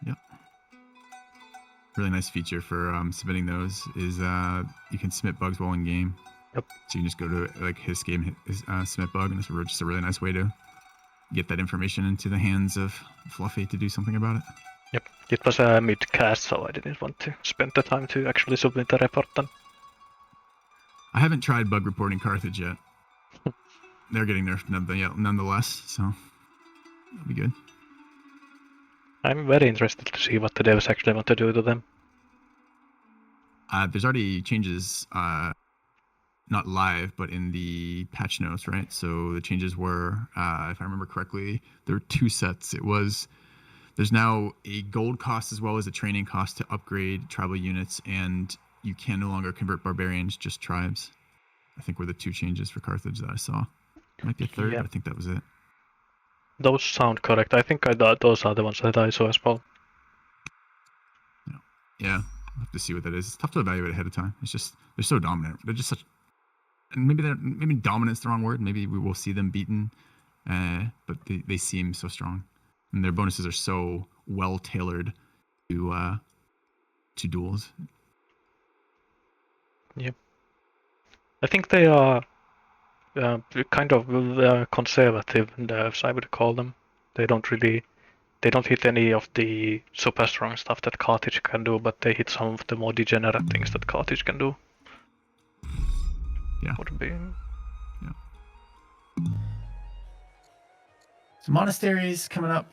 Yep. Really nice feature for submitting those is you can submit bugs while in game. Yep. So you can just go to like his game, submit bug, and it's just a really nice way to get that information into the hands of Fluffy to do something about it. Yep. It was a mid-cast, so I didn't want to spend the time to actually submit the report then. I haven't tried bug reporting Carthage yet. They're getting there nonetheless, so that'll be good. I'm very interested to see what the devs actually want to do to them. There's already changes, not live, but in the patch notes, right? So the changes were, if I remember correctly, there were 2 sets. There's now a gold cost as well as a training cost to upgrade tribal units, and you can no longer convert barbarians, just tribes. I think were the 2 changes for Carthage that I saw. Might be a third, but I think that was it. Those sound correct. I think those are the ones that I saw as well. Yeah, I'll have to see what that is. It's tough to evaluate ahead of time. It's just, they're so dominant. They're just such, and maybe dominant's the wrong word. Maybe we will see them beaten, but they seem so strong. And their bonuses are so well tailored to duels. Yeah. I think they are kind of conservative devs, I would call them. They don't hit any of the super strong stuff that Carthage can do, but they hit some of the more degenerate things that Carthage can do. Yeah. Would be. Yeah. So monasteries coming up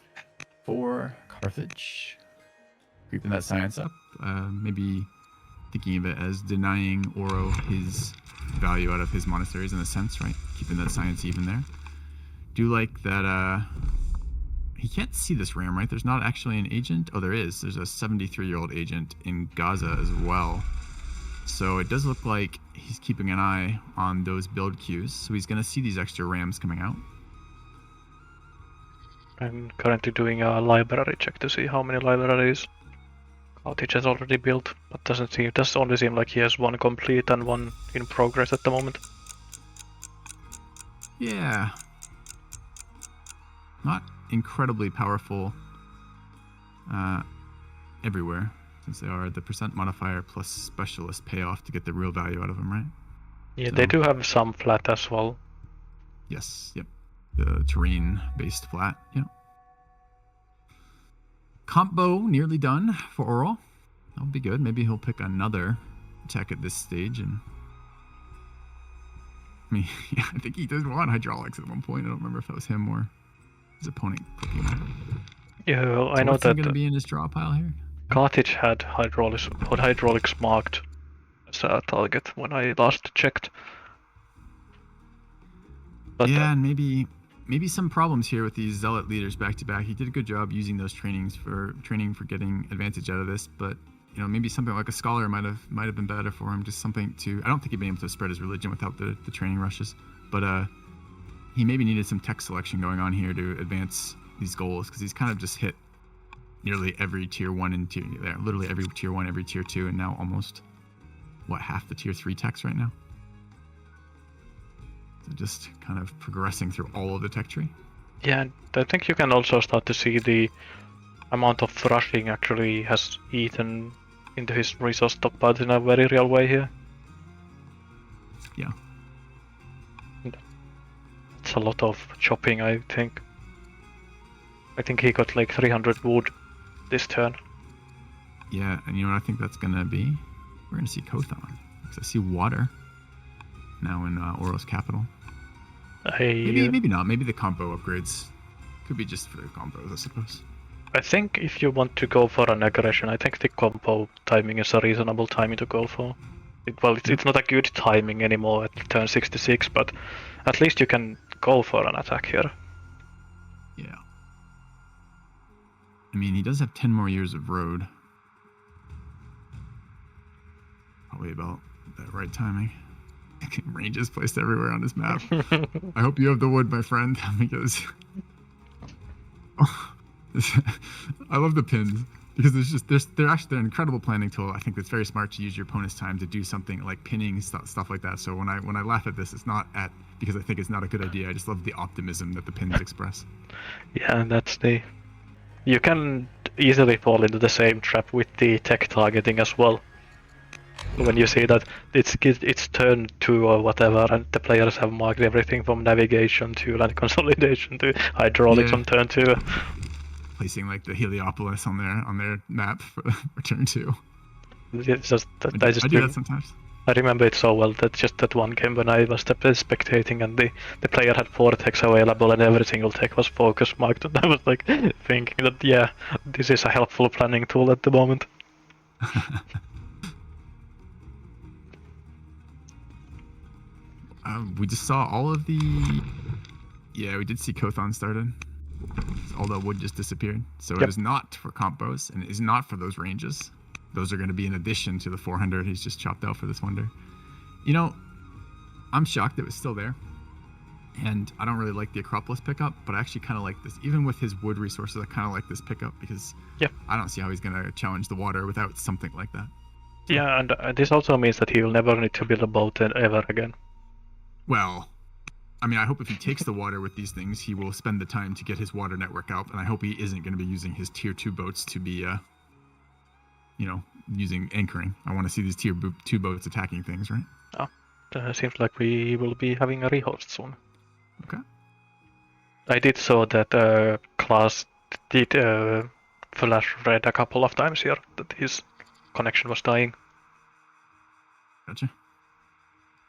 for Carthage. Creeping that science up. Maybe thinking of it as denying Auro his value out of his monasteries in a sense, right? Keeping the science even there. Do like that he can't see this ram, right? There's not actually an agent. Oh, there is. There's a 73-year-old agent in Gaza as well. So it does look like he's keeping an eye on those build queues. So he's going to see these extra rams coming out. I'm currently doing a library check to see how many libraries Carthage has already built, but it does only seem like he has one complete and one in progress at the moment. Yeah. Not incredibly powerful everywhere, since they are the percent modifier plus specialist payoff to get the real value out of them, right? Yeah, So, they do have some flat as well. Yes, yep. The terrain-based flat, yep. Combo nearly done for Auro. That'll be good. Maybe he'll pick another attack at this stage. And I mean, yeah, I think he did want hydraulics at one point. I don't remember if that was him or his opponent clicking that. Yeah, well, So I know what's that going to be in his draw pile here? Carthage had hydraulics marked as a target when I last checked. But yeah, and maybe some problems here with these zealot leaders back to back. He did a good job using those training for getting advantage out of this, but maybe something like a scholar might have been better for him. Just something to. I don't think he'd been able to spread his religion without the training rushes, but he maybe needed some tech selection going on here to advance these goals, because he's kind of just hit nearly every tier 1 and tier there, literally every tier 1, every tier 2, and now almost half the tier 3 techs right now. So just kind of progressing through all of the tech tree. yeah, I think you can also start to see the amount of rushing actually has eaten into his resource stockpiles in a very real way here. Yeah. It's a lot of chopping, I think. I think he got like 300 wood this turn. Yeah, and you know what I think that's going to be? We're going to see Kothon. Because I see water now in Auro's capital. Maybe not. Maybe the combo upgrades could be just for the combos, I suppose. I think if you want to go for an aggression, I think the combo timing is a reasonable timing to go for. It's not a good timing anymore at turn 66, but at least you can go for an attack here. Yeah. I mean, he does have 10 more years of road. Probably about that right timing. Ranges placed everywhere on this map. I hope you have the wood, my friend, because I love the pins, because they're an incredible planning tool. I think it's very smart to use your opponent's time to do something like pinning stuff like that. So when I laugh at this, it's not because I think it's not a good idea. I just love the optimism that the pins express. Yeah, you can easily fall into the same trap with the tech targeting as well. When you see that it's turn 2 or whatever, and the players have marked everything from navigation to land consolidation to hydraulics on turn 2. Placing like the Heliopolis on their map for turn 2. It's just that I do that sometimes. I remember it so well that just that one game when I was spectating and the player had 4 techs available and every single tech was focus marked, and I was like thinking that yeah, this is a helpful planning tool at the moment. We just saw all of the... Yeah, we did see Kothon started. All the wood just disappeared. So It is not for combos, and it is not for those ranges. Those are going to be in addition to the 400 he's just chopped out for this wonder. I'm shocked it was still there. And I don't really like the Acropolis pickup, but I actually kind of like this. Even with his wood resources, I kind of like this pickup, because I don't see how he's going to challenge the water without something like that. So, yeah, and this also means that he will never need to build a boat ever again. Well, I mean, I hope if he takes the water with these things, he will spend the time to get his water network out, and I hope he isn't going to be using his tier 2 boats to be, using anchoring. I want to see these tier 2 boats attacking things, right? Oh, seems like we will be having a rehost soon. Okay. I did saw that Klaas did flash red a couple of times here, that his connection was dying. Gotcha.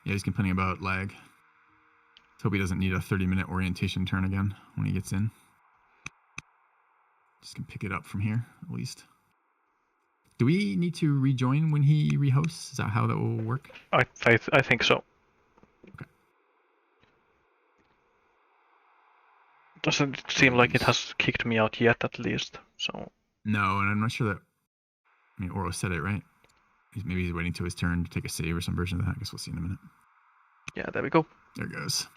Yeah, he's complaining about lag. Let's hope he doesn't need a 30-minute orientation turn again when he gets in. Just can pick it up from here, at least. Do we need to rejoin when he rehosts? Is that how that will work? I think so. Okay. Doesn't seem like it has kicked me out yet, at least. So. No, and I'm not sure that. I mean, Oro said it right. Maybe he's waiting till his turn to take a save or some version of that. I guess we'll see in a minute. Yeah, there we go. There it goes.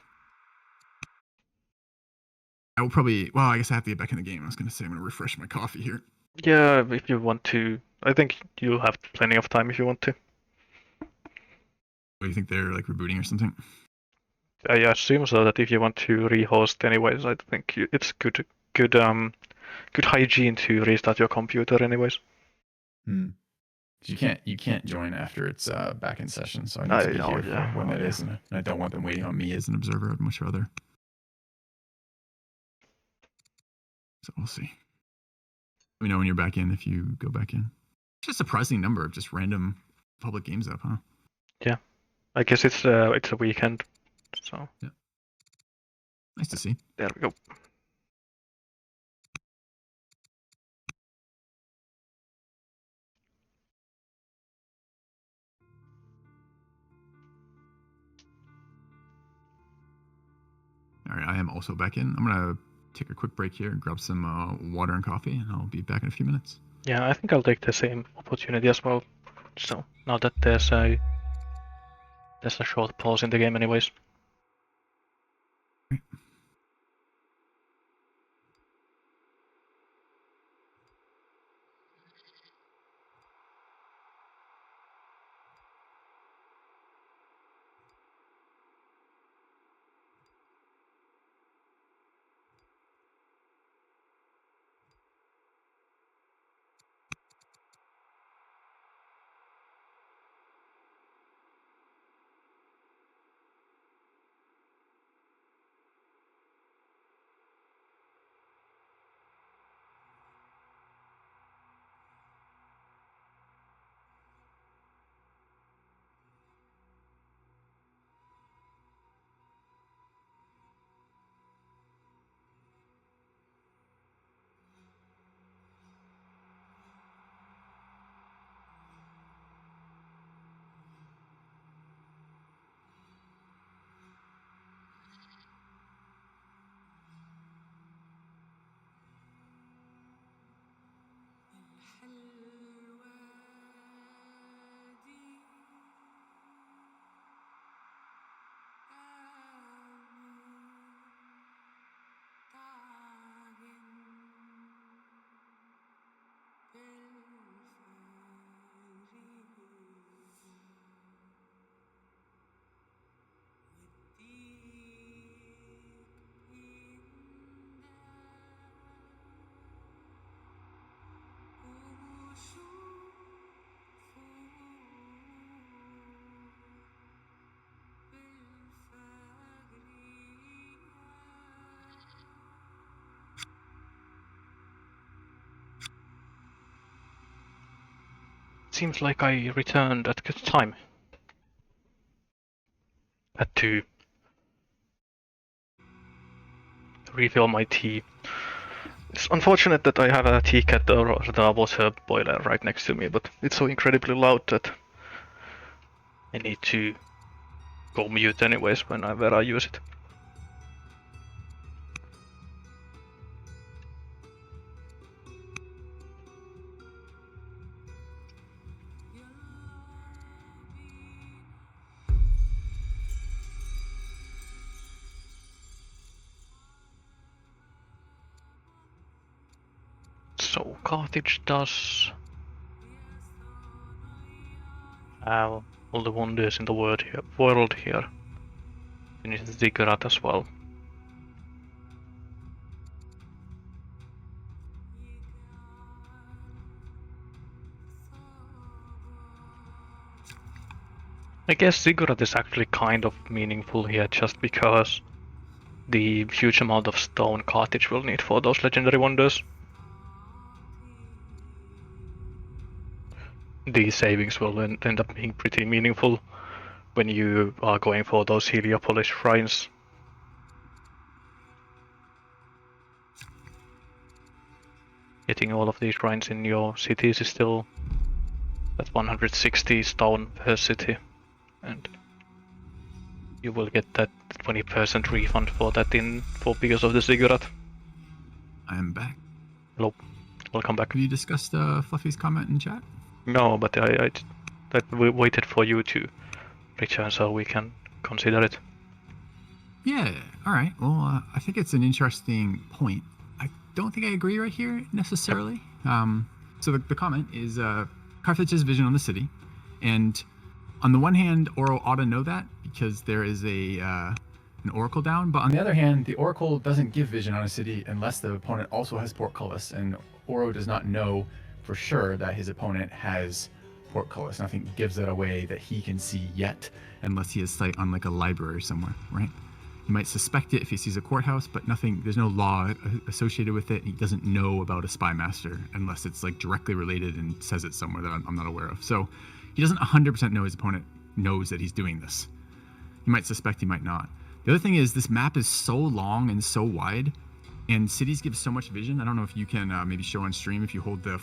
I will probably. Well, I guess I have to get back in the game. I was going to say I'm going to refresh my coffee here. Yeah, if you want to. I think you have plenty of time if you want to. Do you think they're like rebooting or something? I assume so that if you want to rehost anyways, I think it's good hygiene to restart your computer anyways. You can't join after it's back in session, so I need to be here for when that is, and I don't want them waiting on me as an observer. I'd much rather. So we'll see. Let me know when you're back in if you go back in. It's just a surprising number of just random public games up, huh? Yeah, I guess it's a weekend, so. Yeah. Nice to see. There we go. All right, I am also back in. I'm gonna take a quick break here and grab some water and coffee, and I'll be back in a few minutes. Yeah, I think I'll take the same opportunity as well. So now that there's a short pause in the game anyways. Right. Seems like I returned at good time. Had to refill my tea. It's unfortunate that I have a tea kettle or the water boiler right next to me, but it's so incredibly loud that I need to go mute anyways whenever I use it. So Carthage does have all the wonders in the world here. You need Ziggurat as well. I guess Ziggurat is actually kind of meaningful here just because the huge amount of stone Carthage will need for those legendary wonders. The savings will end up being pretty meaningful when you are going for those Heliopolis shrines. Getting all of these shrines in your cities is still That's 160 stone per city, and you will get that 20% refund for that because of the ziggurat. I am back. Hello, welcome back. Have you discussed Fluffy's comment in chat? No, but we waited for you to return so we can consider it. Yeah, all right. Well, I think it's an interesting point. I don't think I agree right here necessarily. So the comment is Carthage's vision on the city. And on the one hand, Oro ought to know that because there is an oracle down. But On the other hand, the oracle doesn't give vision on a city unless the opponent also has portcullis, and Oro does not know for sure that his opponent has portcullis. Nothing gives that away that he can see yet. unless he has sight on like a library somewhere, right? He might suspect it if he sees a courthouse, but there's no law associated with it. He doesn't know about a spy master unless it's like directly related and says it somewhere that I'm not aware of. So he doesn't 100% know his opponent knows that he's doing this. He might suspect, he might not. The other thing is this map is so long and so wide, and cities give so much vision. I don't know if you can maybe show on stream, if you hold the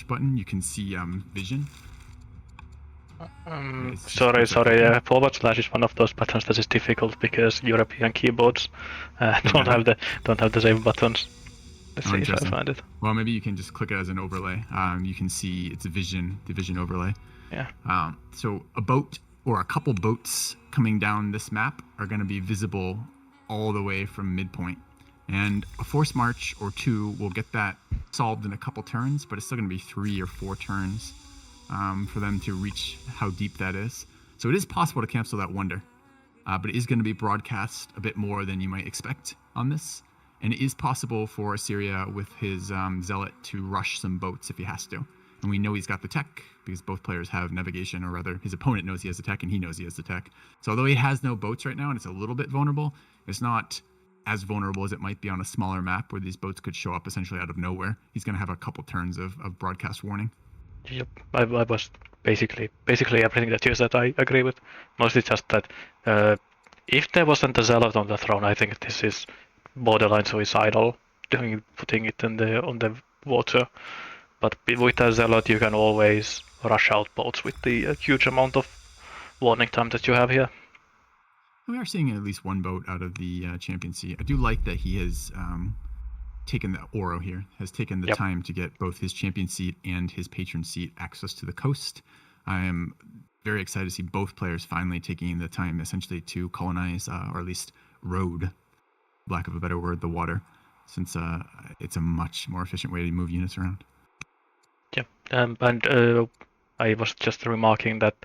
/ button, you can see vision. Sorry, yeah, / is one of those buttons that is difficult because European keyboards don't have the same buttons. Let's see if I find it. Well, maybe you can just click it as an overlay. You can see it's the vision overlay. Yeah. So a boat or a couple boats coming down this map are going to be visible all the way from midpoint. And a force march or two will get that solved in a couple turns, but it's still going to be 3 or 4 turns for them to reach how deep that is. So it is possible to cancel that wonder, but it is going to be broadcast a bit more than you might expect on this. And it is possible for Assyria with his zealot to rush some boats if he has to. And we know he's got the tech because both players have navigation, or rather his opponent knows he has the tech and he knows he has the tech. So although he has no boats right now and it's a little bit vulnerable, it's not as vulnerable as it might be on a smaller map where these boats could show up essentially out of nowhere. He's going to have a couple turns of broadcast warning. Yep, I was basically everything that you said I agree with. Mostly just that if there wasn't a zealot on the throne, I think this is borderline suicidal, putting it on the water. But with a zealot, you can always rush out boats with the huge amount of warning time that you have here. We are seeing at least one boat out of the champion seat. I do like that he has taken the Oro here, has taken the time to get both his champion seat and his patron seat access to the coast. I am very excited to see both players finally taking the time essentially to colonize, or at least road, lack of a better word, the water, since it's a much more efficient way to move units around. Yeah, and I was just remarking that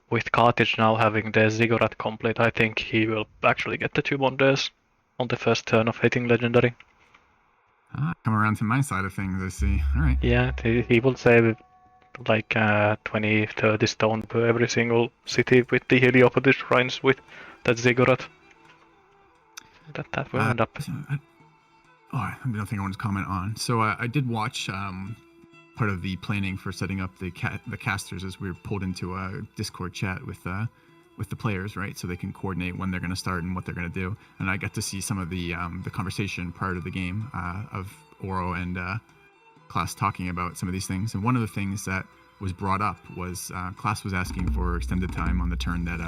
with Carthage now having the ziggurat complete, I think he will actually get the 2 wonders on the first turn of hitting legendary. Come around to my side of things, I see. All right. Yeah, he will save like 20-30 stone per every single city with the Heliopolis shrines with that ziggurat. That will end up. I don't think I want to comment on. So I did watch part of the planning for setting up the casters as we were pulled into a Discord chat with the players, right? So they can coordinate when they're going to start and what they're going to do. And I got to see some of the conversation prior to the game of Oro and Klass talking about some of these things. And one of the things that was brought up was Klass was asking for extended time on the turn that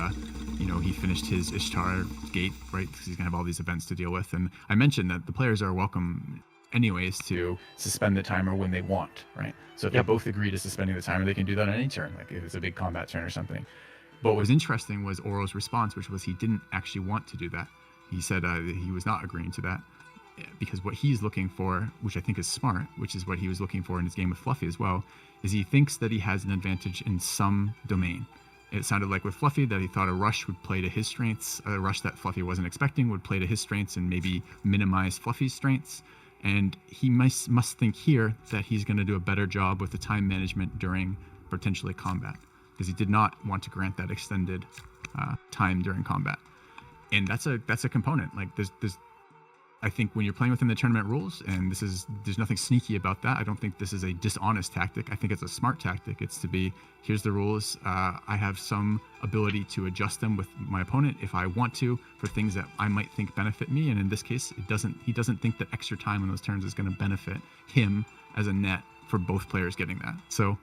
he finished his Ishtar gate, right? Because he's going to have all these events to deal with. And I mentioned that the players are welcome anyways to suspend the timer when they want, right? So if they both agree to suspending the timer, they can do that on any turn, like if it's a big combat turn or something. But what was interesting was Oro's response, which was he didn't actually want to do that. He said he was not agreeing to that because what he's looking for, which I think is smart, which is what he was looking for in his game with Fluffy as well, is he thinks that he has an advantage in some domain. It sounded like with Fluffy that he thought a rush would play to his strengths, a rush that Fluffy wasn't expecting would play to his strengths and maybe minimize Fluffy's strengths. And he must think here that he's going to do a better job with the time management during potentially combat, because he did not want to grant that extended time during combat. And that's a component. Like there's I think when you're playing within the tournament rules, and there's nothing sneaky about that. I don't think this is a dishonest tactic. I think it's a smart tactic. It's to be, here's the rules. I have some ability to adjust them with my opponent if I want to for things that I might think benefit me. And in this case, he doesn't think that extra time on those turns is going to benefit him as a net for both players getting that. So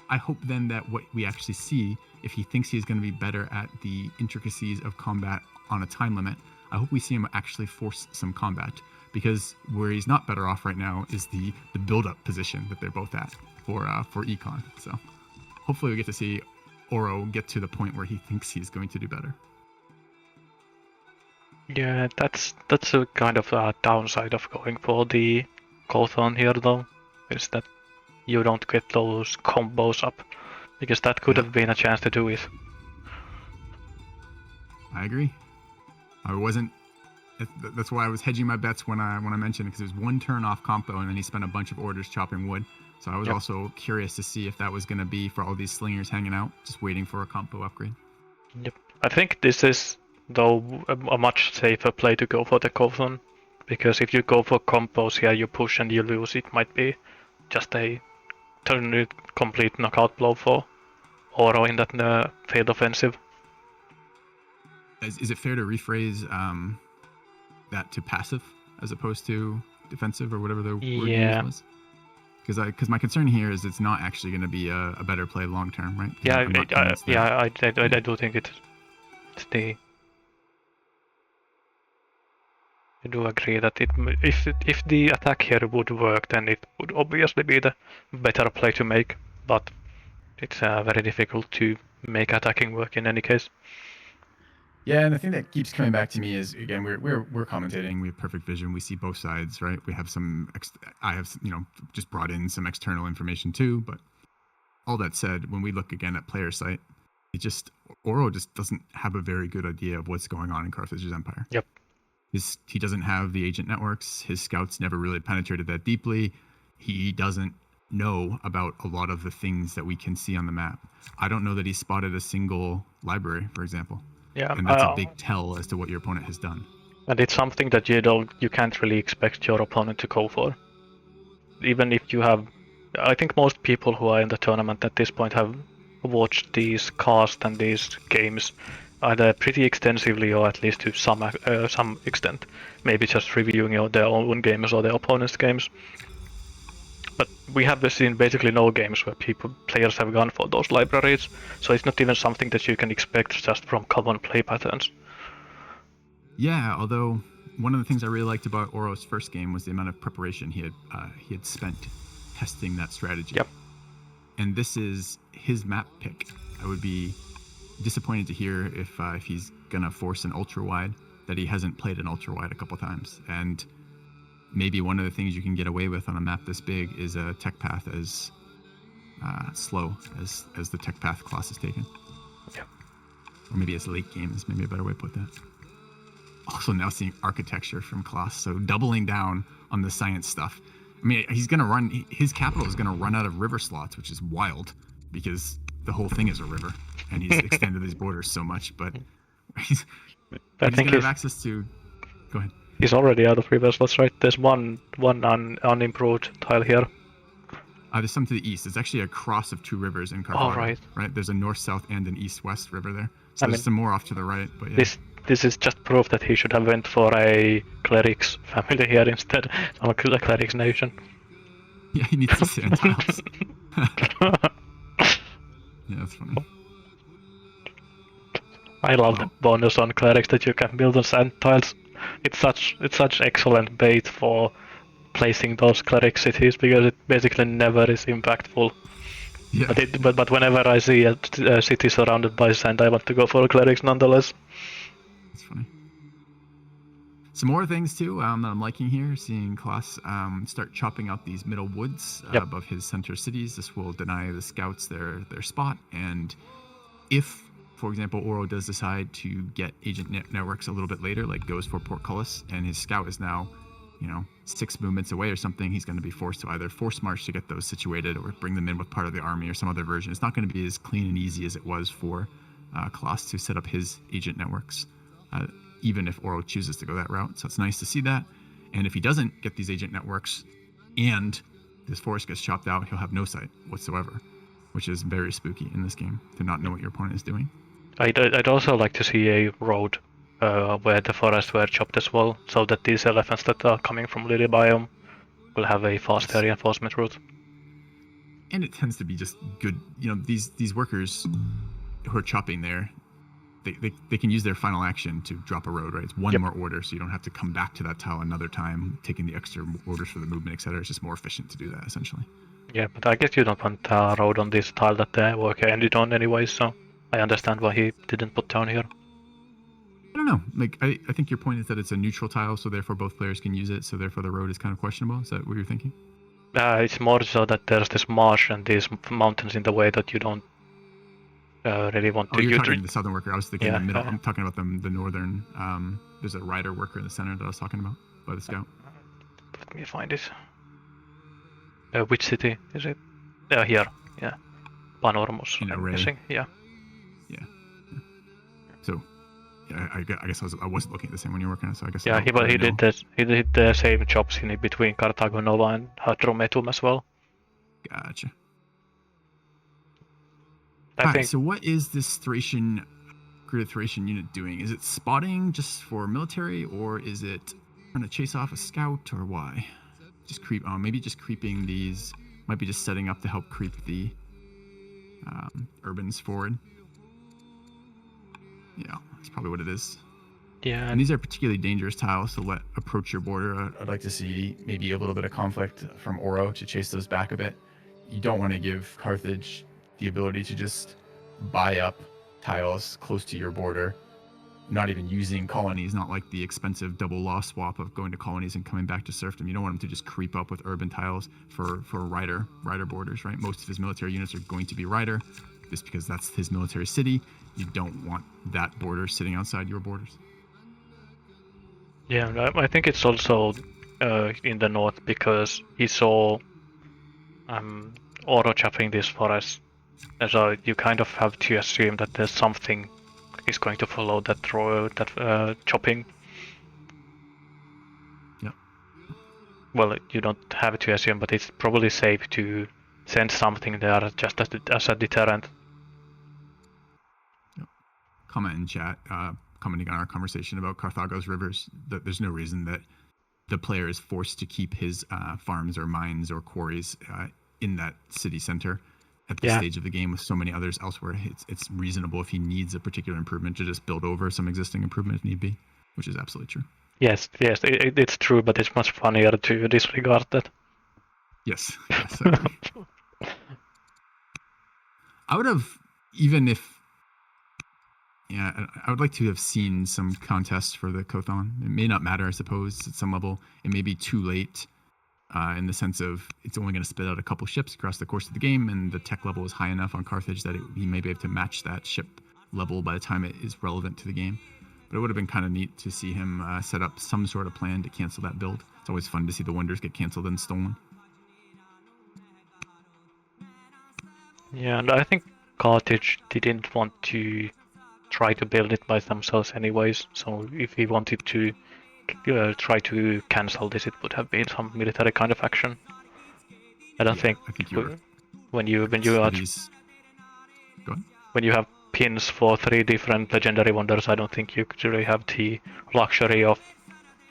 I hope then that what we actually see, if he thinks he's going to be better at the intricacies of combat on a time limit, I hope we see him actually force some combat, because where he's not better off right now is the build-up position that they're both at for econ. So hopefully we get to see Auro get to the point where he thinks he's going to do better. Yeah, that's a kind of a downside of going for the Kothon here, though, is that you don't get those combos up, because that could have been a chance to do it. I agree. I wasn't. That's why I was hedging my bets when I mentioned it, because it was one turn off combo, and then he spent a bunch of orders chopping wood. So I was also curious to see if that was going to be for all these slingers hanging out, just waiting for a combo upgrade. Yep. I think this is, though, a much safer play to go for the Kothon, because if you go for combos here, you push and you lose, it might be just a complete knockout blow for Auro in that failed offensive. Is it fair to rephrase that to passive as opposed to defensive, or whatever the word you used was? Because my concern here is it's not actually going to be a better play long term, right? I do think it's the. I do agree that if the attack here would work, then it would obviously be the better play to make, but it's very difficult to make attacking work in any case. Yeah, and the thing that keeps coming back to me is, again, we're commentating. We have perfect vision. We see both sides, right? We have I have, just brought in some external information too. But all that said, when we look again at player site, Auro just doesn't have a very good idea of what's going on in Carthage's empire. Yep. He doesn't have the agent networks. His scouts never really penetrated that deeply. He doesn't know about a lot of the things that we can see on the map. I don't know that he spotted a single library, for example. Yeah, and that's a big tell as to what your opponent has done. And it's something that you can't really expect your opponent to go for. Even if you have, I think most people who are in the tournament at this point have watched these casts and these games either pretty extensively or at least to some extent. Maybe just reviewing their own games or their opponent's games. But we have seen basically no games where players have gone for those libraries, so it's not even something that you can expect just from common play patterns. Yeah, although one of the things I really liked about Auro's first game was the amount of preparation he had spent testing that strategy. Yep. And this is his map pick. I would be disappointed to hear if he's gonna force an ultra wide, that he hasn't played an ultra wide a couple times. And maybe one of the things you can get away with on a map this big is a tech path as slow as the tech path class is taken. Yeah. Or maybe as late game is maybe a better way to put that. Also now seeing architecture from Klaas, so doubling down on the science stuff. I mean, his capital is gonna run out of river slots, which is wild because the whole thing is a river and he's extended his borders so much, but he's gonna have access to. Go ahead. He's already out of river slots, right? There's one unimproved tile here. There's some to the east. It's actually a cross of two rivers in Carthago. Oh, right. Right? There's a north-south and an east-west river there. So there's some more off to the right. But yeah. This is just proof that he should have went for a clerics family here instead, or a clerics nation. Yeah, he needs the sand tiles. Yeah, that's funny. I love the bonus on clerics that you can build on sand tiles. It's such excellent bait for placing those cleric cities because it basically never is impactful. Yeah. But whenever I see a city surrounded by sand, I want to go for clerics nonetheless. That's funny. Some more things too that I'm liking here, seeing Klaas start chopping out these middle woods above his center cities. This will deny the scouts their spot, and if, for example, Auro does decide to get agent networks a little bit later, like goes for Portcullis, and his scout is now, 6 movements away or something, he's going to be forced to either force march to get those situated or bring them in with part of the army or some other version. It's not going to be as clean and easy as it was for Klaas to set up his agent networks, even if Auro chooses to go that route. So it's nice to see that. And if he doesn't get these agent networks and this forest gets chopped out, he'll have no sight whatsoever, which is very spooky in this game to not know what your opponent is doing. I'd also like to see a road where the forests were chopped as well, so that these elephants that are coming from Lily Biome will have a faster reinforcement route. and it tends to be just good. These workers who are chopping there, they can use their final action to drop a road, right? It's one more order, so you don't have to come back to that tile another time, taking the extra orders for the movement, etc. It's just more efficient to do that, essentially. Yeah, but I guess you don't want a road on this tile that the worker ended on anyway, so I understand why he didn't put down here. I don't know. Like, I think your point is that it's a neutral tile, so therefore both players can use it, so therefore the road is kind of questionable. Is that what you're thinking? It's more so that there's this marsh and these mountains in the way that you don't really want to. You're talking the southern worker. I was thinking the middle. I'm talking about the northern. There's a rider worker in the center that I was talking about by the scout. Let me find it. Which city is it? Here. Yeah. Panormos. I'm guessing. Yeah. Yeah. So, yeah, I guess I wasn't looking at the same when you were working on it, so I guess. Yeah, he did this. He did the same jobs in between Carthago Nova and Hadrometum as well. Gotcha. I think. So what is this Thracian unit doing? Is it spotting just for military, or is it trying to chase off a scout, or why? Just maybe just creeping these. Might be just setting up to help creep the urbans forward. Yeah, that's probably what it is. Yeah. And these are particularly dangerous tiles to let approach your border. I'd like to see maybe a little bit of conflict from Auro to chase those back a bit. You don't want to give Carthage the ability to just buy up tiles close to your border, not even using colonies, not like the expensive double law swap of going to colonies and coming back to serfdom. You don't want him to just creep up with urban tiles for rider borders, right? Most of his military units are going to be rider, just because that's his military city. You don't want that border sitting outside your borders. Yeah, I think it's also in the north because he saw Auro chopping this forest. And so you kind of have to assume that there's something is going to follow that road, that chopping. Yeah. Well, you don't have to assume, but it's probably safe to send something there just as a deterrent. Yep. Comment in chat, commenting on our conversation about Carthago's rivers, that there's no reason that the player is forced to keep his farms or mines or quarries in that city center at this stage of the game with so many others elsewhere. It's reasonable if he needs a particular improvement to just build over some existing improvement if need be, which is absolutely true. Yes, it's true, but it's much funnier to disregard that. Yes, I agree. I would have, I would like to have seen some contests for the Kothon. It may not matter, I suppose, at some level. It may be too late in the sense of it's only going to spit out a couple ships across the course of the game, and the tech level is high enough on Carthage that he may be able to match that ship level by the time it is relevant to the game. But it would have been kind of neat to see him set up some sort of plan to cancel that build. It's always fun to see the wonders get canceled and stolen. Yeah, and I think Carthage didn't want to try to build it by themselves anyways, so if he wanted to try to cancel this, it would have been some military kind of action. I don't think when you have pins for 3 different legendary wonders, I don't think you could really have the luxury of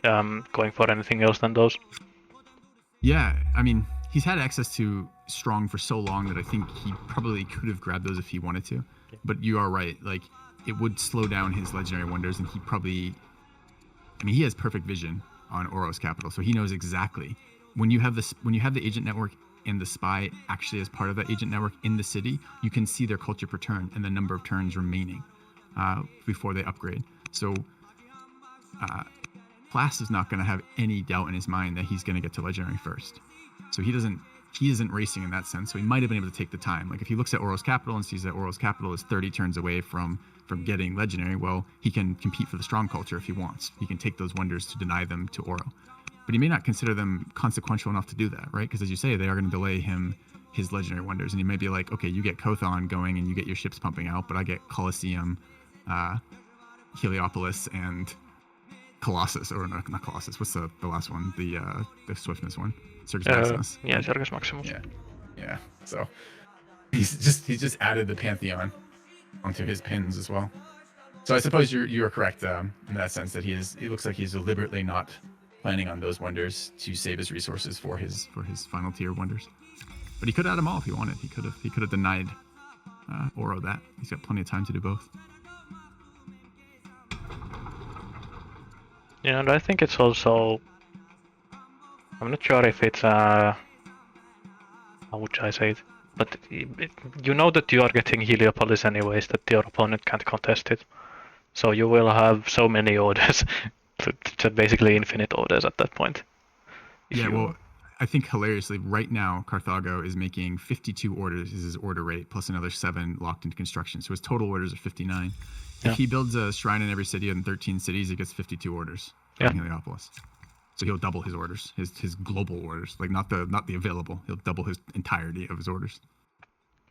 going for anything else than those. Yeah, I mean, he's had access to Strong for so long that I think he probably could have grabbed those if he wanted to. Yeah. But you are right, like, it would slow down his legendary wonders, and he probably... I mean, he has perfect vision on Auro's capital, so he knows exactly when you have the agent network and the spy actually as part of that agent network in the city, you can see their culture per turn and the number of turns remaining before they upgrade. So Klass is not going to have any doubt in his mind that he's going to get to legendary first. So he isn't racing in that sense. So he might have been able to take the time. Like if he looks at Auro's capital and sees that Auro's capital is 30 turns away from getting legendary, well, he can compete for the strong culture if he wants. He can take those wonders to deny them to Auro. But he may not consider them consequential enough to do that, right? Because as you say, they are going to delay him his legendary wonders. And he may be like, okay, you get Kothon going and you get your ships pumping out, but I get Colosseum, Heliopolis, and Colossus, or not Colossus. What's the last one? The swiftness one. Circus Maximus. Yeah, Circus Maximus. Yeah. So he's just added the Pantheon onto his pins as well. So I suppose you're correct in that sense that it looks like he's deliberately not planning on those wonders to save his resources for his final tier wonders. But he could add them all if he wanted. He could have denied Auro that. He's got plenty of time to do both. Yeah, and I think it's also... I'm not sure if it's how would I say it? But you know that you are getting Heliopolis anyways, that your opponent can't contest it. So you will have so many orders, just basically infinite orders at that point. Well, I think hilariously, right now, Carthago is making 52 orders is his order rate, plus another 7 locked into construction. So his total orders are 59. Yeah. If he builds a shrine in every city in 13 cities, he gets 52 orders from Heliopolis. So he'll double his orders, his global orders, like not the available. He'll double his entirety of his orders.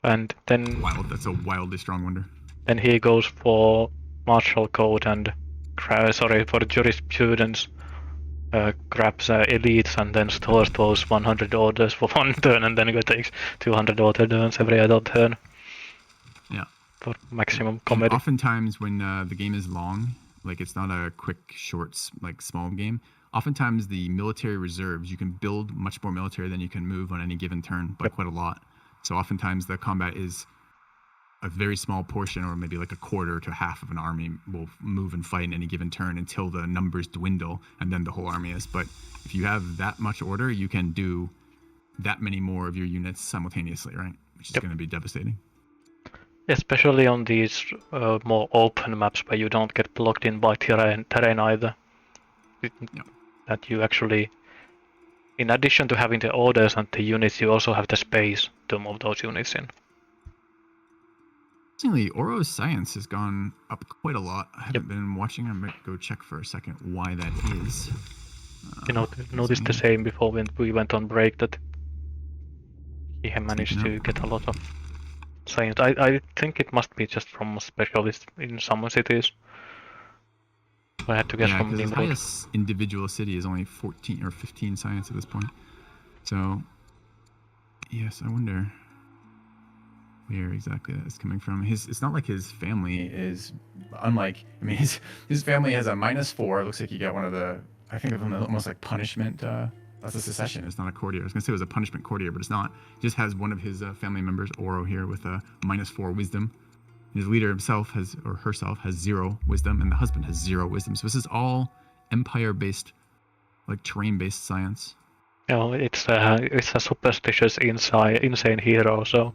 And then That's a wildly strong wonder. Then he goes for martial code and for jurisprudence, grabs elites and then stores those 100 orders for one turn, and then he takes 200 order turns every other turn. Yeah. For maximum comedy. And oftentimes when the game is long, like it's not a quick, short, like small game. Oftentimes the military reserves, you can build much more military than you can move on any given turn by quite a lot. So oftentimes the combat is a very small portion, or maybe like a quarter to half of an army will move and fight in any given turn until the numbers dwindle, and then the whole army is. But if you have that much order, you can do that many more of your units simultaneously, right? Which is going to be devastating. Especially on these more open maps where you don't get blocked in by terrain either. That you actually, in addition to having the orders and the units, you also have the space to move those units in. Interestingly, Auro's science has gone up quite a lot. I haven't been watching. I might go check for a second why that is. Noticed the same before when we went on break, that he had managed to get a lot of science. I think it must be just from specialists in some cities. I had to get from Nimrod. Nimrod. The highest individual city is only 14 or 15 science at this point. So, yes, I wonder where exactly that is coming from. It's not like his family Is unlike, I mean, his family has a -4. It looks like he got one of the, I think of them almost like punishment. That's a secession. It's not a courtier. I was gonna say it was a punishment courtier, but it's not. He just has one of his family members, Auro, here with a -4 wisdom. His leader himself herself has 0 wisdom, and the husband has 0 wisdom. So this is all empire-based, like terrain-based science. Yeah, it's a superstitious insane hero. So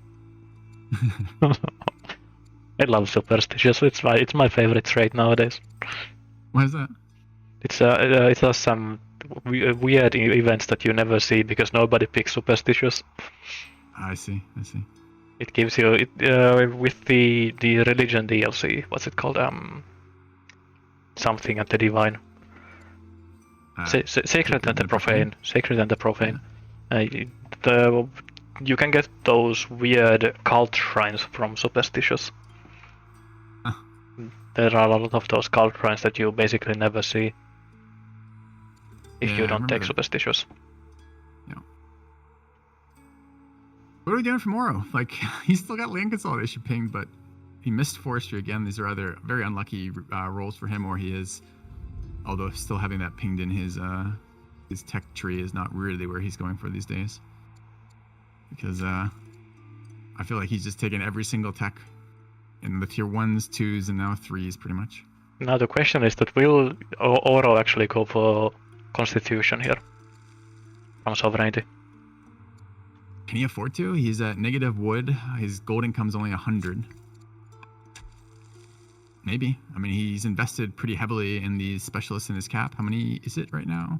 I love superstitious. It's my favorite trait nowadays. Why is that? It has some weird events that you never see because nobody picks superstitious. I see. It gives you with the religion DLC. What's it called? Something and the divine. Sacred and the profane. Sacred and the profane. You can get those weird cult shrines from superstitious. There are a lot of those cult shrines that you basically never see if you don't take superstitious. Yeah. What are we doing from Auro? Like, he's still got land consolidation pinged, but he missed forestry again. These are either very unlucky rolls for him, or he is, although still having that pinged in his tech tree is not really where he's going for these days. Because I feel like he's just taken every single tech in the tier 1s, 2s, and now 3s pretty much. Now the question is that will Auro actually go for Constitution here from Sovereignty? Can he afford to? He's at negative wood. His gold income's only 100. Maybe. I mean, he's invested pretty heavily in these specialists in his cap. How many is it right now?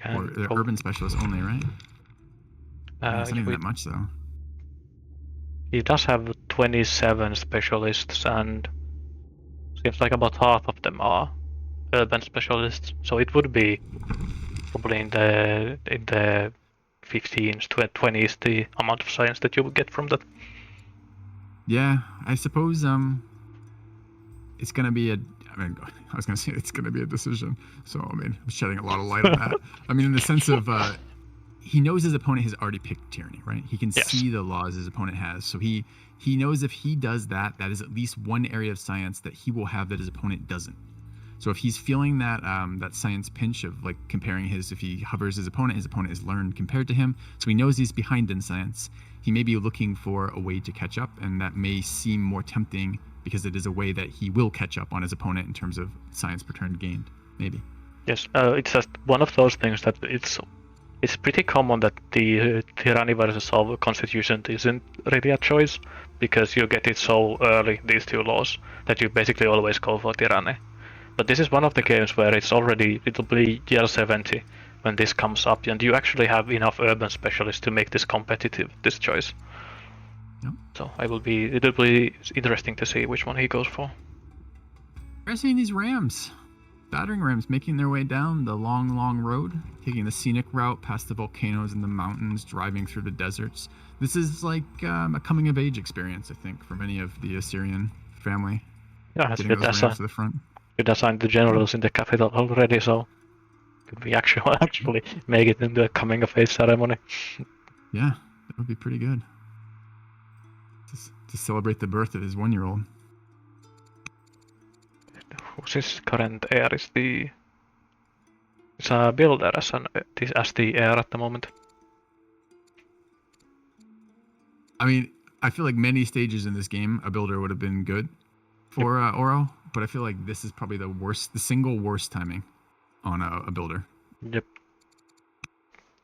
Or the urban specialists only, right? It's not even that much, though. He does have 27 specialists, and seems like about half of them are urban specialists. So it would be probably in the 15s, 20s the amount of science that you would get from that. Yeah, I suppose it's gonna be I was gonna say it's gonna be a decision. So I mean, I'm shedding a lot of light on that. I mean, in the sense of he knows his opponent has already picked tyranny, right? He can see the laws his opponent has, so he knows if he does that, that is at least one area of science that he will have that his opponent doesn't. So if he's feeling that that science pinch of like comparing if he hovers his opponent is learned compared to him. So he knows he's behind in science. He may be looking for a way to catch up, and that may seem more tempting because it is a way that he will catch up on his opponent in terms of science per turn gained, maybe. Yes, it's just one of those things that it's pretty common that the tyranny versus solve constitution isn't really a choice, because you get it so early, these two laws, that you basically always go for tyranny. But this is one of the games where it'll be year 70 when this comes up, and you actually have enough urban specialists to make this competitive, this choice. Yep. So it'll be interesting to see which one he goes for. We're seeing these rams, battering rams, making their way down the long road, taking the scenic route past the volcanoes and the mountains, driving through the deserts. This is like a coming of age experience, I think, for many of the Assyrian family. Yeah, getting those rams to the front. You designed the generals in the capital already, so could we actually make it into a coming of age ceremony? Yeah, that would be pretty good. To celebrate the birth of his 1-year-old. Who's his current heir? Is a builder as the heir at the moment. I mean, I feel like many stages in this game, a builder would have been good for Auro, but I feel like this is probably the single worst timing on a builder. Yep.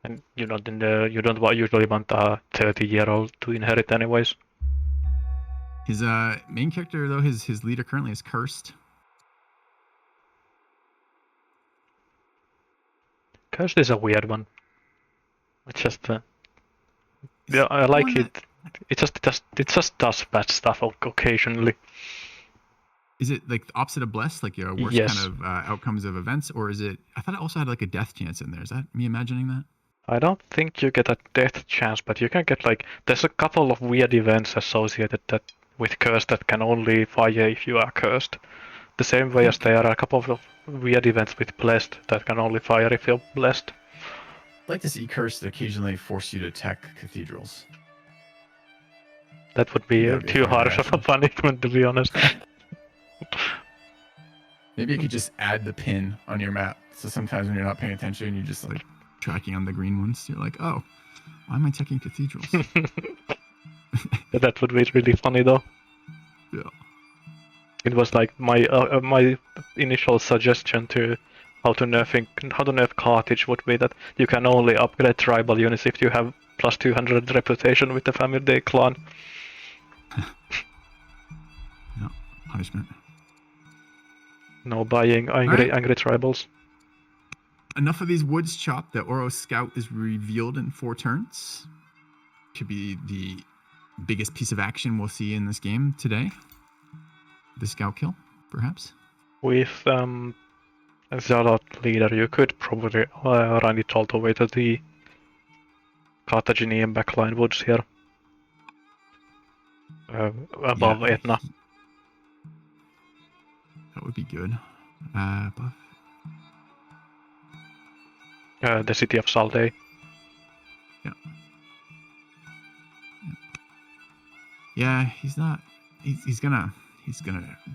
And you don't usually want a 30-year-old to inherit anyways. His main character, though, his leader currently is cursed. Cursed is a weird one. It's just yeah, I like it. It just does bad stuff occasionally. Is it like the opposite of blessed, like your worst kind of outcomes of events, or is it? I thought it also had like a death chance in there. Is that me imagining that? I don't think you get a death chance, but you can get there's a couple of weird events associated with curse that can only fire if you are cursed. The same way as there are a couple of weird events with blessed that can only fire if you're blessed. I'd like to see cursed occasionally force you to attack cathedrals. That would be too harsh of a punishment, to be honest. Maybe you could just add the pin on your map, so sometimes when you're not paying attention, you just like tracking on the green ones. You're like, oh, why am I checking cathedrals? That would be really funny, though. Yeah. It was like my initial suggestion to how to nerf Carthage would be that you can only upgrade tribal units if you have plus 200 reputation with the family clan. No punishment. No buying angry tribals. Enough of these woods chopped. The Auro Scout is revealed in 4 turns. Could be the biggest piece of action we'll see in this game today. The Scout kill, perhaps? With a Zealot leader, you could probably run it all the way to the Carthaginian backline woods here. Above Etna. That would be good. Above. The city of Salday. Yeah. Yeah, he's not. He's gonna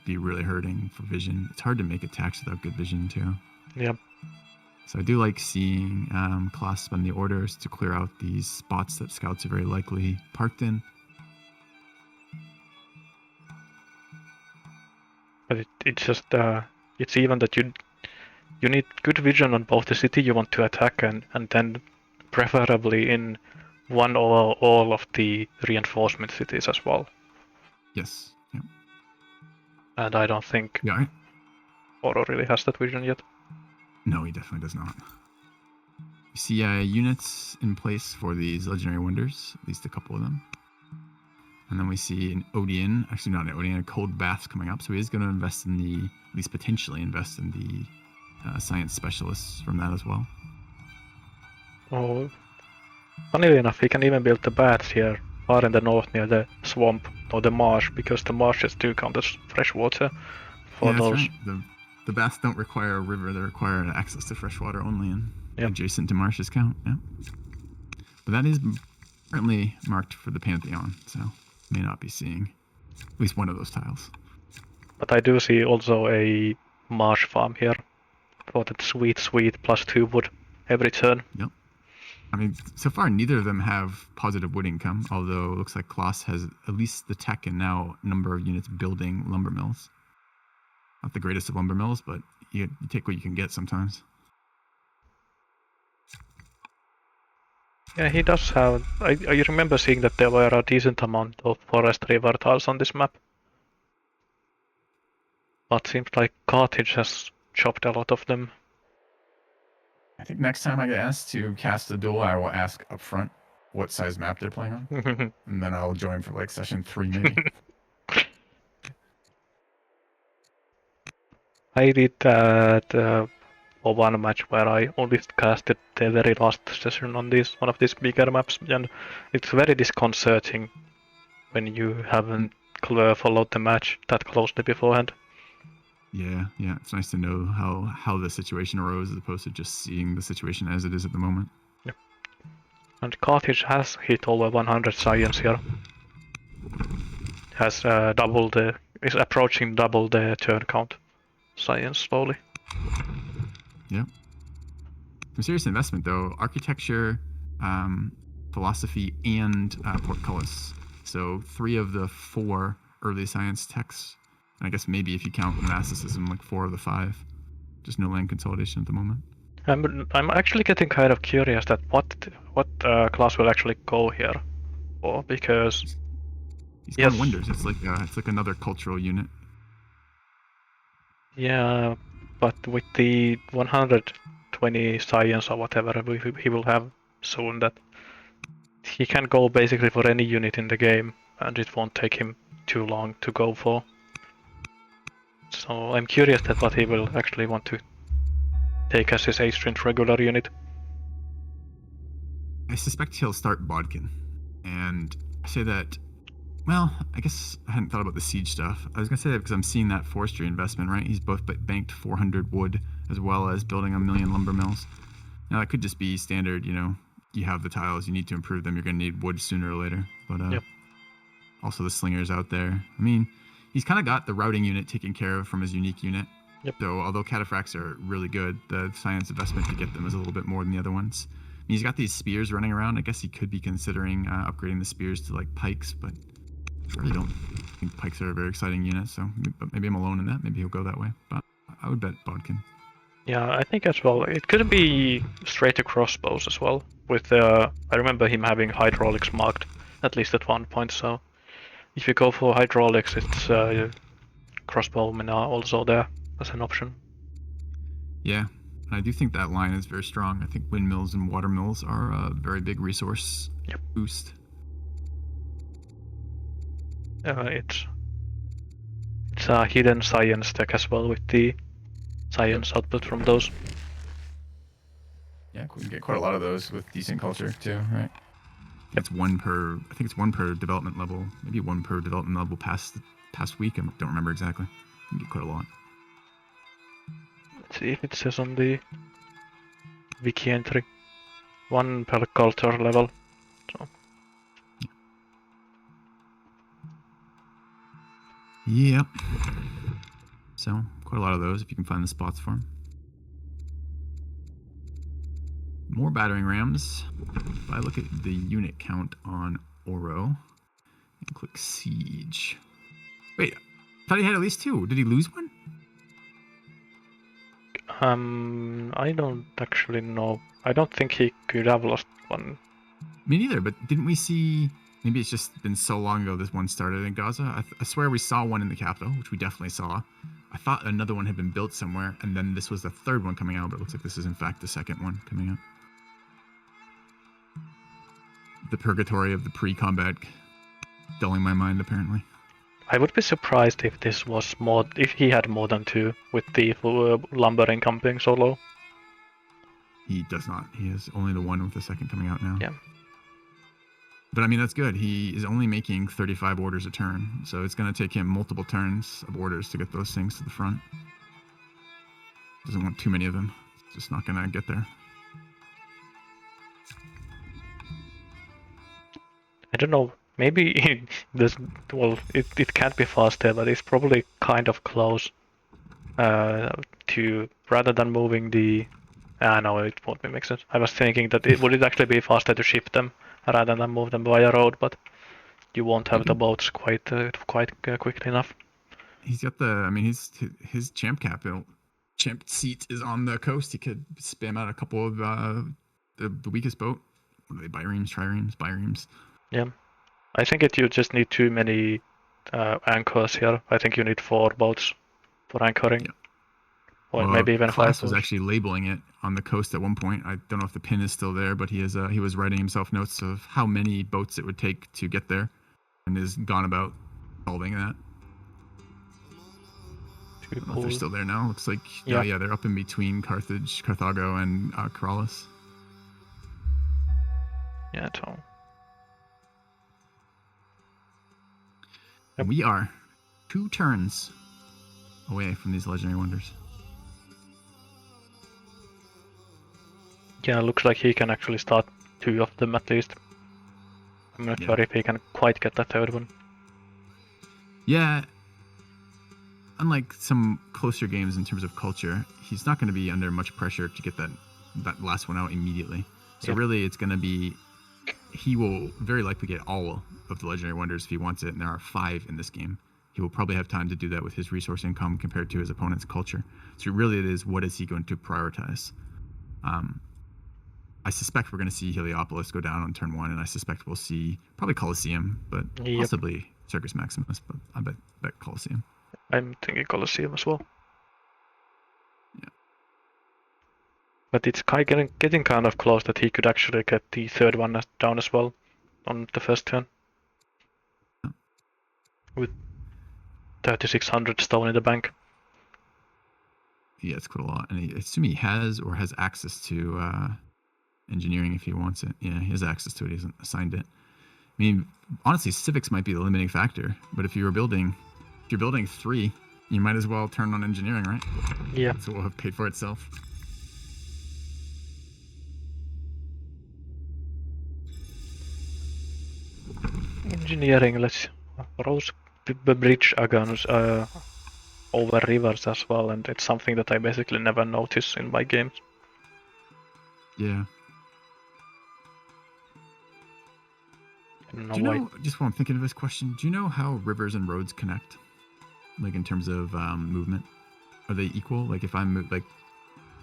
be really hurting for vision. It's hard to make attacks without good vision too. Yep. So I do like seeing Klass spend the orders to clear out these spots that scouts are very likely parked in. But it's just it's even that you need good vision on both the city you want to attack and then preferably in one or all of the reinforcement cities as well. Yes. Yeah. And I don't think Auro really has that vision yet. No, he definitely does not. You see units in place for these legendary wonders, at least a couple of them. And then we see an Odeon, actually not an Odeon, a cold bath coming up. So he is going to invest in at least potentially invest in the science specialists from that as well. Oh, funnily enough, he can even build the baths here, far in the north near the swamp or the marsh, because the marshes do count as fresh water for those. That's right. The baths don't require a river; they require access to fresh water only, and adjacent to marshes count. Yeah, but that is currently marked for the Pantheon, so may not be seeing at least one of those tiles. But I do see also a marsh farm here for that sweet +2 wood every turn. Yep. I mean, so far neither of them have positive wood income, although it looks like Klaas has at least the tech and now number of units building lumber mills. Not the greatest of lumber mills, but you take what you can get sometimes. Yeah, he does have. I remember seeing that there were a decent amount of forestry vartals on this map. But seems like Carthage has chopped a lot of them. I think next time I get asked to cast a duel, I will ask up front what size map they're playing on, and then I'll join for like session 3 maybe. I did that for one match where I only casted the very last session on one of these bigger maps, and it's very disconcerting when you haven't followed the match that closely beforehand. Yeah, it's nice to know how the situation arose as opposed to just seeing the situation as it is at the moment. Yep. And Carthage has hit over 100 science here. Has is approaching double the turn count science slowly. Yeah. A serious investment though. Architecture, philosophy, and portcullis. So 3 of the 4 early science techs. And I guess maybe if you count monasticism, like 4 of the 5. Just no land consolidation at the moment. I'm actually getting kind of curious that what class will actually go here for, because he's going wonders. It's like another cultural unit. Yeah, but with the 120 science or whatever he will have soon, that he can go basically for any unit in the game, and it won't take him too long to go for. So I'm curious that what he will actually want to take as his 8-strength regular unit. I suspect he'll start Bodkin, and I say that. Well, I guess I hadn't thought about the siege stuff. I was gonna say that because I'm seeing that forestry investment, right? He's both banked 400 wood as well as building 1 million lumber mills. Now that could just be standard, you have the tiles, you need to improve them, you're gonna need wood sooner or later. But Yep. Also the slingers out there. I mean, he's kind of got the routing unit taken care of from his unique unit. Yep. So although cataphracts are really good, the science investment to get them is a little bit more than the other ones. I mean, he's got these spears running around. I guess he could be considering upgrading the spears to like pikes, but I really don't think pikes are a very exciting unit, so maybe I'm alone in that. Maybe he'll go that way, but I would bet Bodkin. Yeah, I think as well. It could be straight to crossbows as well. With I remember him having hydraulics marked at least at one point. So if you go for hydraulics, it's crossbowmen are also there as an option. Yeah, and I do think that line is very strong. I think windmills and water mills are a very big resource boost. It's a hidden science tech as well with the science output from those. Yeah, we can get quite a lot of those with decent culture too, right? It's one per. I think it's 1 per development level. Maybe 1 per development level past week. I don't remember exactly. You can get quite a lot. Let's see if it says on the wiki entry. 1 per culture level. So. Yep. So quite a lot of those if you can find the spots for them. More battering rams. If I look at the unit count on Auro and click siege. Wait, I thought he had at least 2. Did he lose one? I don't actually know. I don't think he could have lost one. Me neither, but didn't we see... Maybe it's just been so long ago this one started in Gaza. I swear we saw one in the capital, which we definitely saw. I thought another one had been built somewhere, and then this was the 3rd one coming out, but it looks like this is in fact the 2nd one coming out. The purgatory of the pre-combat dulling my mind, apparently. I would be surprised if this was if he had more than 2 with the lumber encamping so low. He does not. He has only the 1 with the 2nd coming out now. Yeah. But I mean, that's good. He is only making 35 orders a turn, so it's going to take him multiple turns of orders to get those things to the front. Doesn't want too many of them. It's just not going to get there. I don't know. Maybe this. Well, it can't be faster, but it's probably kind of close. to rather than moving the. No, it won't make sense. I was thinking that would it actually be faster to ship them rather than move them via road, but you won't have the boats quite quickly enough. He's got the. I mean, his champ seat is on the coast. He could spam out a couple of the weakest boat. What are they? Biremes, triremes, biremes. Yeah, I think you just need too many anchors here. I think you need 4 boats for anchoring. Yeah. Or maybe even 5 Klass boats. was actually labeling it on the coast at one point. I don't know if the pin is still there, but he was writing himself notes of how many boats it would take to get there, and has gone about solving that. I don't know if they're still there now. Looks like yeah, they're up in between Carthago, and Koalas. Yeah, Tom. Yep. We are 2 turns away from these legendary wonders. Yeah, looks like he can actually start 2 of them at least. I'm not sure if he can quite get that 3rd one. Yeah. Unlike some closer games in terms of culture, he's not going to be under much pressure to get that last one out immediately. So really, it's going to be, he will very likely get all of the legendary wonders if he wants it, and there are 5 in this game. He will probably have time to do that with his resource income compared to his opponent's culture. So really, it is what is he going to prioritize. I suspect we're going to see Heliopolis go down on turn 1, and I suspect we'll see probably Colosseum, but possibly Circus Maximus. But I bet Colosseum. I'm thinking Colosseum as well. Yeah. But it's getting kind of close that he could actually get the 3rd one down as well on the first turn. With 3,600 stone in the bank. Yeah, it's quite a lot. And I assume he has access to engineering if he wants it. Yeah, he has access to it. He hasn't assigned it. I mean, honestly, civics might be the limiting factor. But if you're building 3, you might as well turn on engineering, right? Yeah. So we'll have paid for itself. Engineering, let's Rose bridge agons over rivers as well, and it's something that I basically never notice in my games. Yeah. Do you know, just while I'm thinking of this question, do you know how rivers and roads connect? Like in terms of movement? Are they equal? Like if I'm like,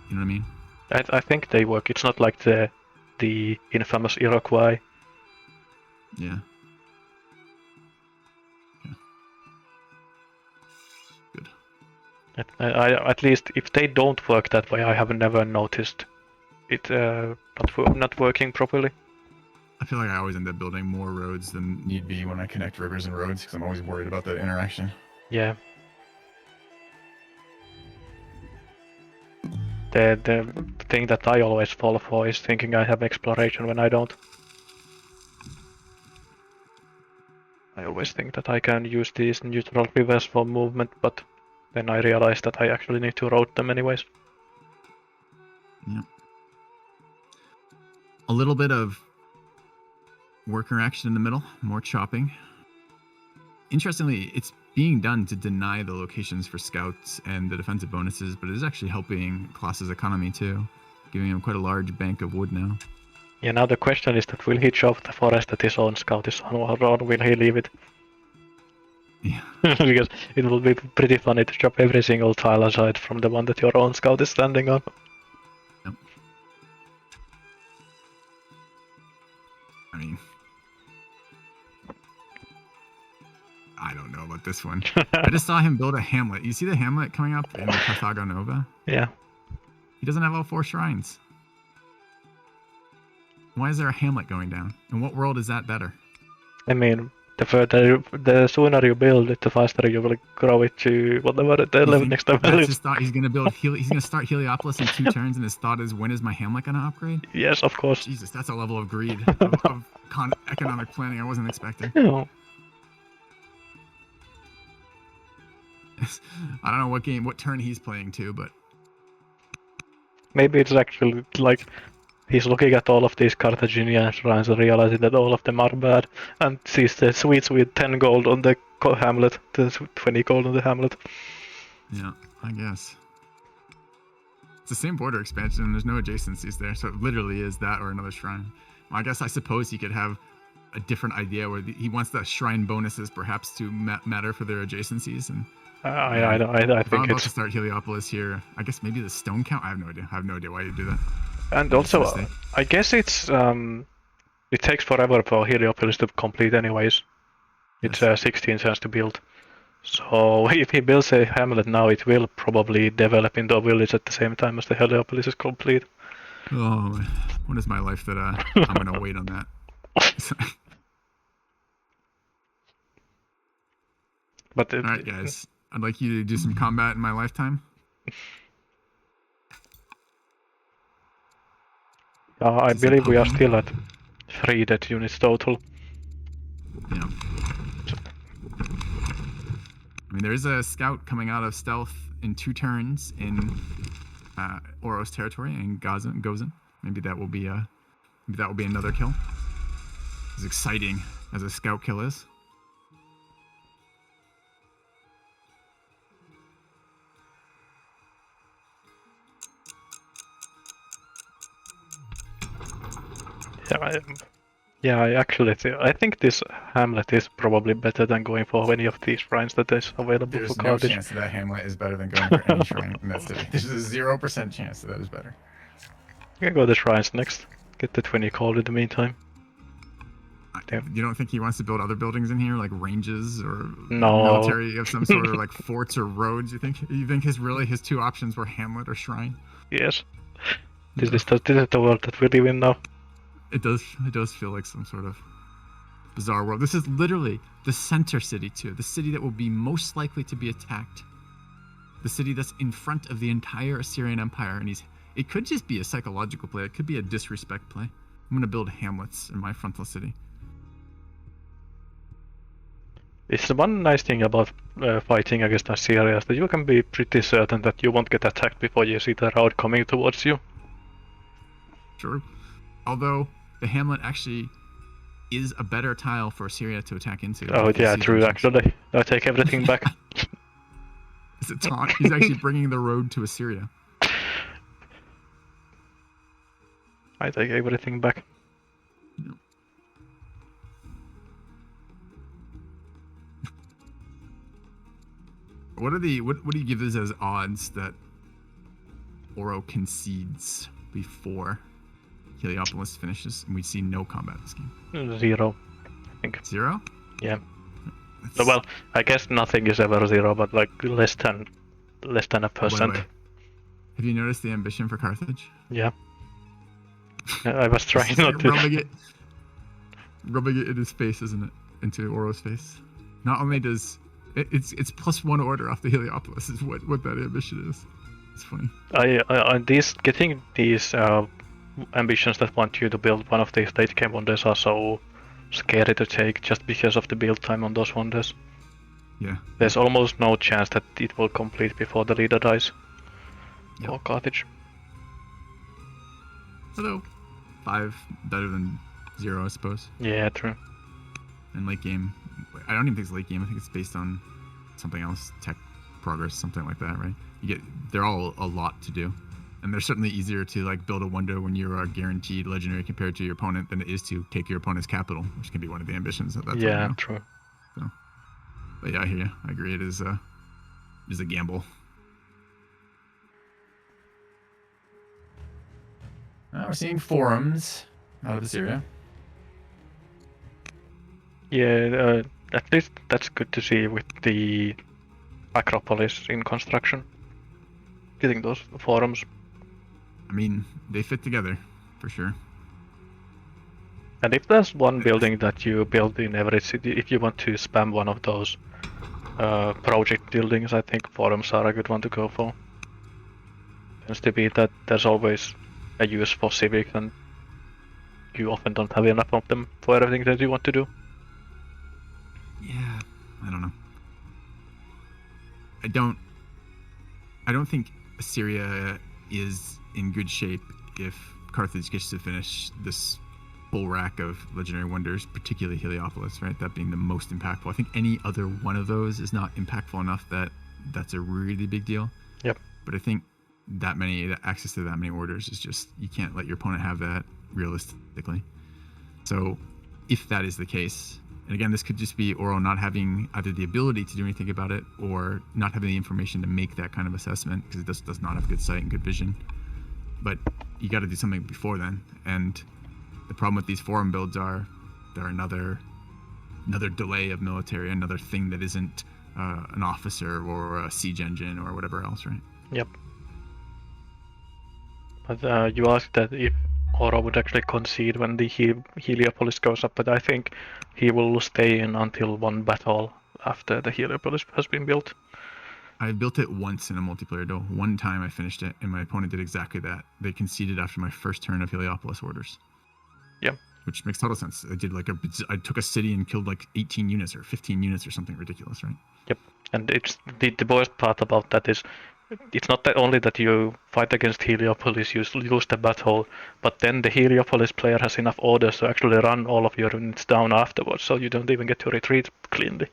you know what I mean? I think they work. It's not like the infamous Iroquois. Yeah. Good. At least if they don't work that way, I have never noticed it not working properly. I feel like I always end up building more roads than Need be when I connect rivers and roads, because I'm always worried about that interaction. Yeah. The thing that I always fall for is thinking I have exploration when I don't. I always think that I can use these neutral rivers for movement, but then I realize that I actually need to route them anyways. Yeah. A little bit of worker action in the middle, more chopping. Interestingly, it's being done to deny the locations for scouts and the defensive bonuses, but it is actually helping Klass's economy too, giving him quite a large bank of wood now. Yeah, now the question is that will he chop the forest that his own scout is on, or will he leave it? Yeah. Because it will be pretty funny to chop every single tile aside from the one that your own scout is standing on. Yep. I mean, I don't know about this one. I just saw him build a hamlet. You see the hamlet coming up in the Carthago Nova? Yeah. He doesn't have all 4 shrines. Why is there a hamlet going down? In what world is that better? I mean, the sooner you build it, the faster you will grow it to whatever the next level That's is. his thought. He's gonna start Heliopolis in 2 turns, and his thought is, when is my hamlet gonna upgrade? Yes, of course. Jesus, that's a level of greed, of economic planning I wasn't expecting. No. I don't know what turn he's playing to, but Maybe it's actually like he's looking at all of these Carthaginian shrines and realizing that all of them are bad, and sees the sweet 10 gold on the hamlet, the 20 gold on the hamlet. Yeah, I guess. It's the same border expansion, and there's no adjacencies there, so it literally is that or another shrine. Well, I suppose he could have a different idea where he wants the shrine bonuses perhaps to matter for their adjacencies. And I if I'm think about it's. to start Heliopolis here, I guess maybe the stone count. I have no idea. I have no idea why you do that. And Maybe it's a also, mistake. I guess it's it takes forever for Heliopolis to complete anyways. It's Yes. 16 cents to build. So if he builds a hamlet now, it will probably develop into a village at the same time as the Heliopolis is complete. Oh, what is my life that I'm gonna wait on that? But All right, guys. I'd like you to do some combat in my lifetime. I Is it believe we are poking? still at 3 dead units total. Yeah. I mean, there is a scout coming out of stealth in 2 turns in Auro's territory and Gozen. Maybe that will be another kill. As exciting as a scout kill is. I think this hamlet is probably better than going for any of these shrines that is available There's for no Carthage. chance that hamlet is better than going for any shrine in that city. There's a 0% chance that is better. You can go the shrines next. Get the 20 coal in the meantime. Yeah. You don't think he wants to build other buildings in here, like ranges or No. military of some sort, or like forts or roads? You think his 2 options were hamlet or shrine? Yes. This is the world that we live in now. It does feel like some sort of bizarre world. This is literally the center city too, the city that will be most likely to be attacked, the city that's in front of the entire Assyrian Empire, and it could just be a psychological play. It could be a disrespect play. I'm gonna build hamlets in my frontal city. It's the one nice thing about fighting against Assyria is that you can be pretty certain that you won't get attacked before you see the route coming towards you. Sure. Although the hamlet actually is a better tile for Assyria to attack into. Oh yeah, true actually. I take everything back. It's a taunt. He's actually bringing the road to Assyria. I take everything back. Yep. What do you give this as odds that Auro concedes before Heliopolis finishes and we see no combat this game? 0, I think. 0? Yeah. So, well, I guess nothing is ever 0, but like less than a By the percent. way, have you noticed the ambition for Carthage? Yeah. I was trying not to. Rubbing it in his face, isn't it? Into Auro's face. Not only does it's +1 order off the Heliopolis is what that ambition is. It's funny. Getting these ambitions that want you to build one of these late game wonders are so scary to take just because of the build time on those wonders. Yeah. There's almost no chance that it will complete before the leader dies. Yep. Or Carthage. Although 5 better than 0, I suppose. Yeah, true. And late game, I don't even think it's late game. I think it's based on something else, tech progress, something like that, right? They're all a lot to do, and they're certainly easier to like build a wonder when you're a guaranteed legendary compared to your opponent than it is to take your opponent's capital, which can be one of the ambitions at that time. Yeah, true. So, but yeah, I hear you. I agree. It is a gamble. Now we're seeing forums out of Assyria. Yeah, at least that's good to see with the Acropolis in construction. Getting those forums. I mean, they fit together, for sure. And if there's one building that you build in every city, if you want to spam one of those project buildings, I think forums are a good one to go for. Tends to be that there's always a use for civics, and you often don't have enough of them for everything that you want to do. Yeah, I don't know. I don't think Assyria is in good shape if Carthage gets to finish this full rack of legendary wonders, particularly Heliopolis, right? That being the most impactful. I think any other one of those is not impactful enough that that's a really big deal. Yep. But I think that access to that many orders is just, you can't let your opponent have that realistically. So if that is the case, and again, this could just be Auro not having either the ability to do anything about it or not having the information to make that kind of assessment, because it just does not have good sight and good vision. But you got to do something before then. And the problem with these forum builds are they're another delay of military, another thing that isn't an officer or a siege engine or whatever else, right? Yep. But you asked that if Auro would actually concede when the Heliopolis goes up, but I think he will stay in until one battle after the Heliopolis has been built. I built it once in a multiplayer duel. One time I finished it, and my opponent did exactly that. They conceded after my first turn of Heliopolis orders. Yep. Which makes total sense. I took a city and killed like 18 units or 15 units or something ridiculous, right? Yep. And it's the worst part about that is it's not that only that you fight against Heliopolis, you lose the battle, but then the Heliopolis player has enough orders to actually run all of your units down afterwards, so you don't even get to retreat cleanly.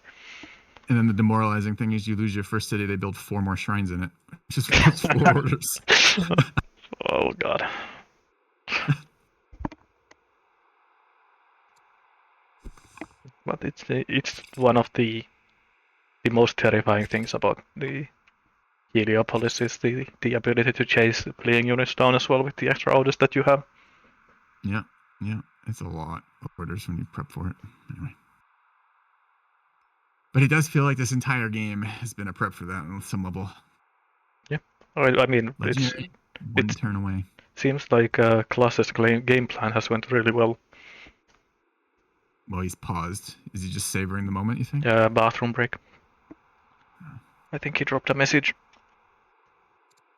And then the demoralizing thing is you lose your first city, they build 4 more shrines in it. Just 4 orders. Oh god. But it's one of the most terrifying things about the Heliopolis is the ability to chase playing units down as well with the extra orders that you have. Yeah, it's a lot of orders when you prep for it. Anyway. But it does feel like this entire game has been a prep for that on some level. Yeah, I mean, it's one turn away. Seems like Klass's game plan has went really well. Well, he's paused. Is he just savoring the moment, you think? Yeah, bathroom break. Oh. I think he dropped a message.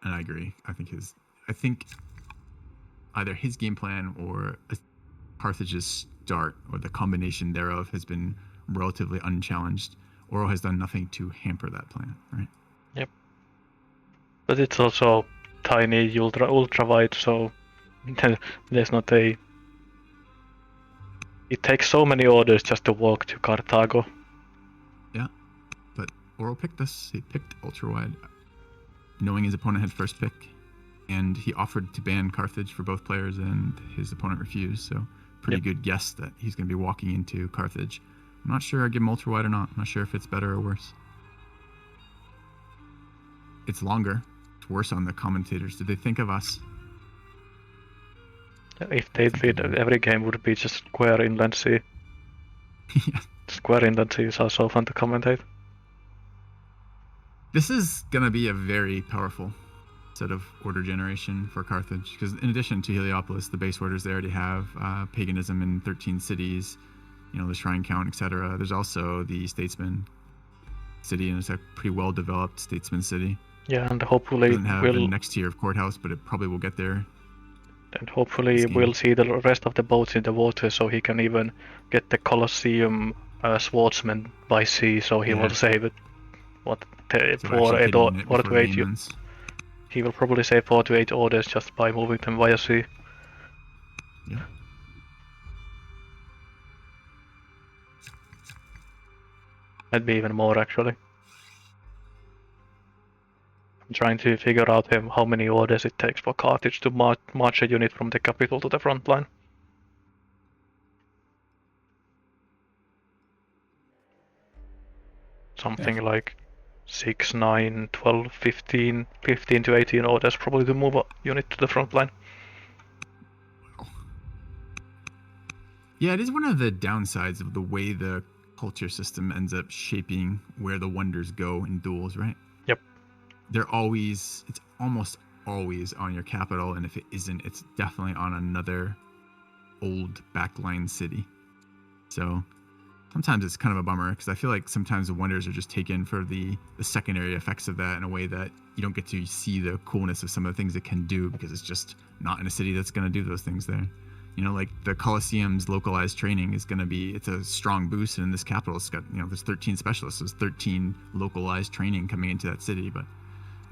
And I agree. I think either his game plan or Carthage's start or the combination thereof has been relatively unchallenged. Auro has done nothing to hamper that plan, right? Yep. But it's also tiny, ultra wide, so there's not a... It takes so many orders just to walk to Carthago. Yeah, but Auro picked this. He picked ultra wide, knowing his opponent had first pick, and he offered to ban Carthage for both players, and his opponent refused. So pretty good guess that he's going to be walking into Carthage. I'm not sure I'd give him ultra wide or not. I'm not sure if it's better or worse. It's longer. It's worse on the commentators. Did they think of us? If they did, every game would be just square inland sea. Yeah. Square inland sea is also fun to commentate. This is going to be a very powerful set of order generation for Carthage, because in addition to Heliopolis, the base orders they already have, paganism in 13 cities, the shrine count, etc. There's also the statesman city, and it's a pretty well developed statesman city. Yeah, and hopefully doesn't have the next tier of courthouse, but it probably will get there. And hopefully we'll see the rest of the boats in the water, so he can even get the Colosseum swordsman by sea, so he will save it. He will probably save 4 to 8 orders just by moving them via sea. Yeah. Might be even more actually. I'm trying to figure out how many orders it takes for Carthage to march a unit from the capital to the front line. Something like 6, 9, 12, 15 to 18 orders probably to move a unit to the front line. Yeah, it is one of the downsides of the way the culture system ends up shaping where the wonders go in duels, right? Yep. It's almost always on your capital, and if it isn't, it's definitely on another old backline city. So sometimes it's kind of a bummer, because I feel like sometimes the wonders are just taken for the secondary effects of that in a way that you don't get to see the coolness of some of the things it can do, because it's just not in a city that's going to do those things there. Like the Colosseum's localized training is going to be, it's a strong boost, and in this capital it's got, there's 13 specialists, there's 13 localized training coming into that city, but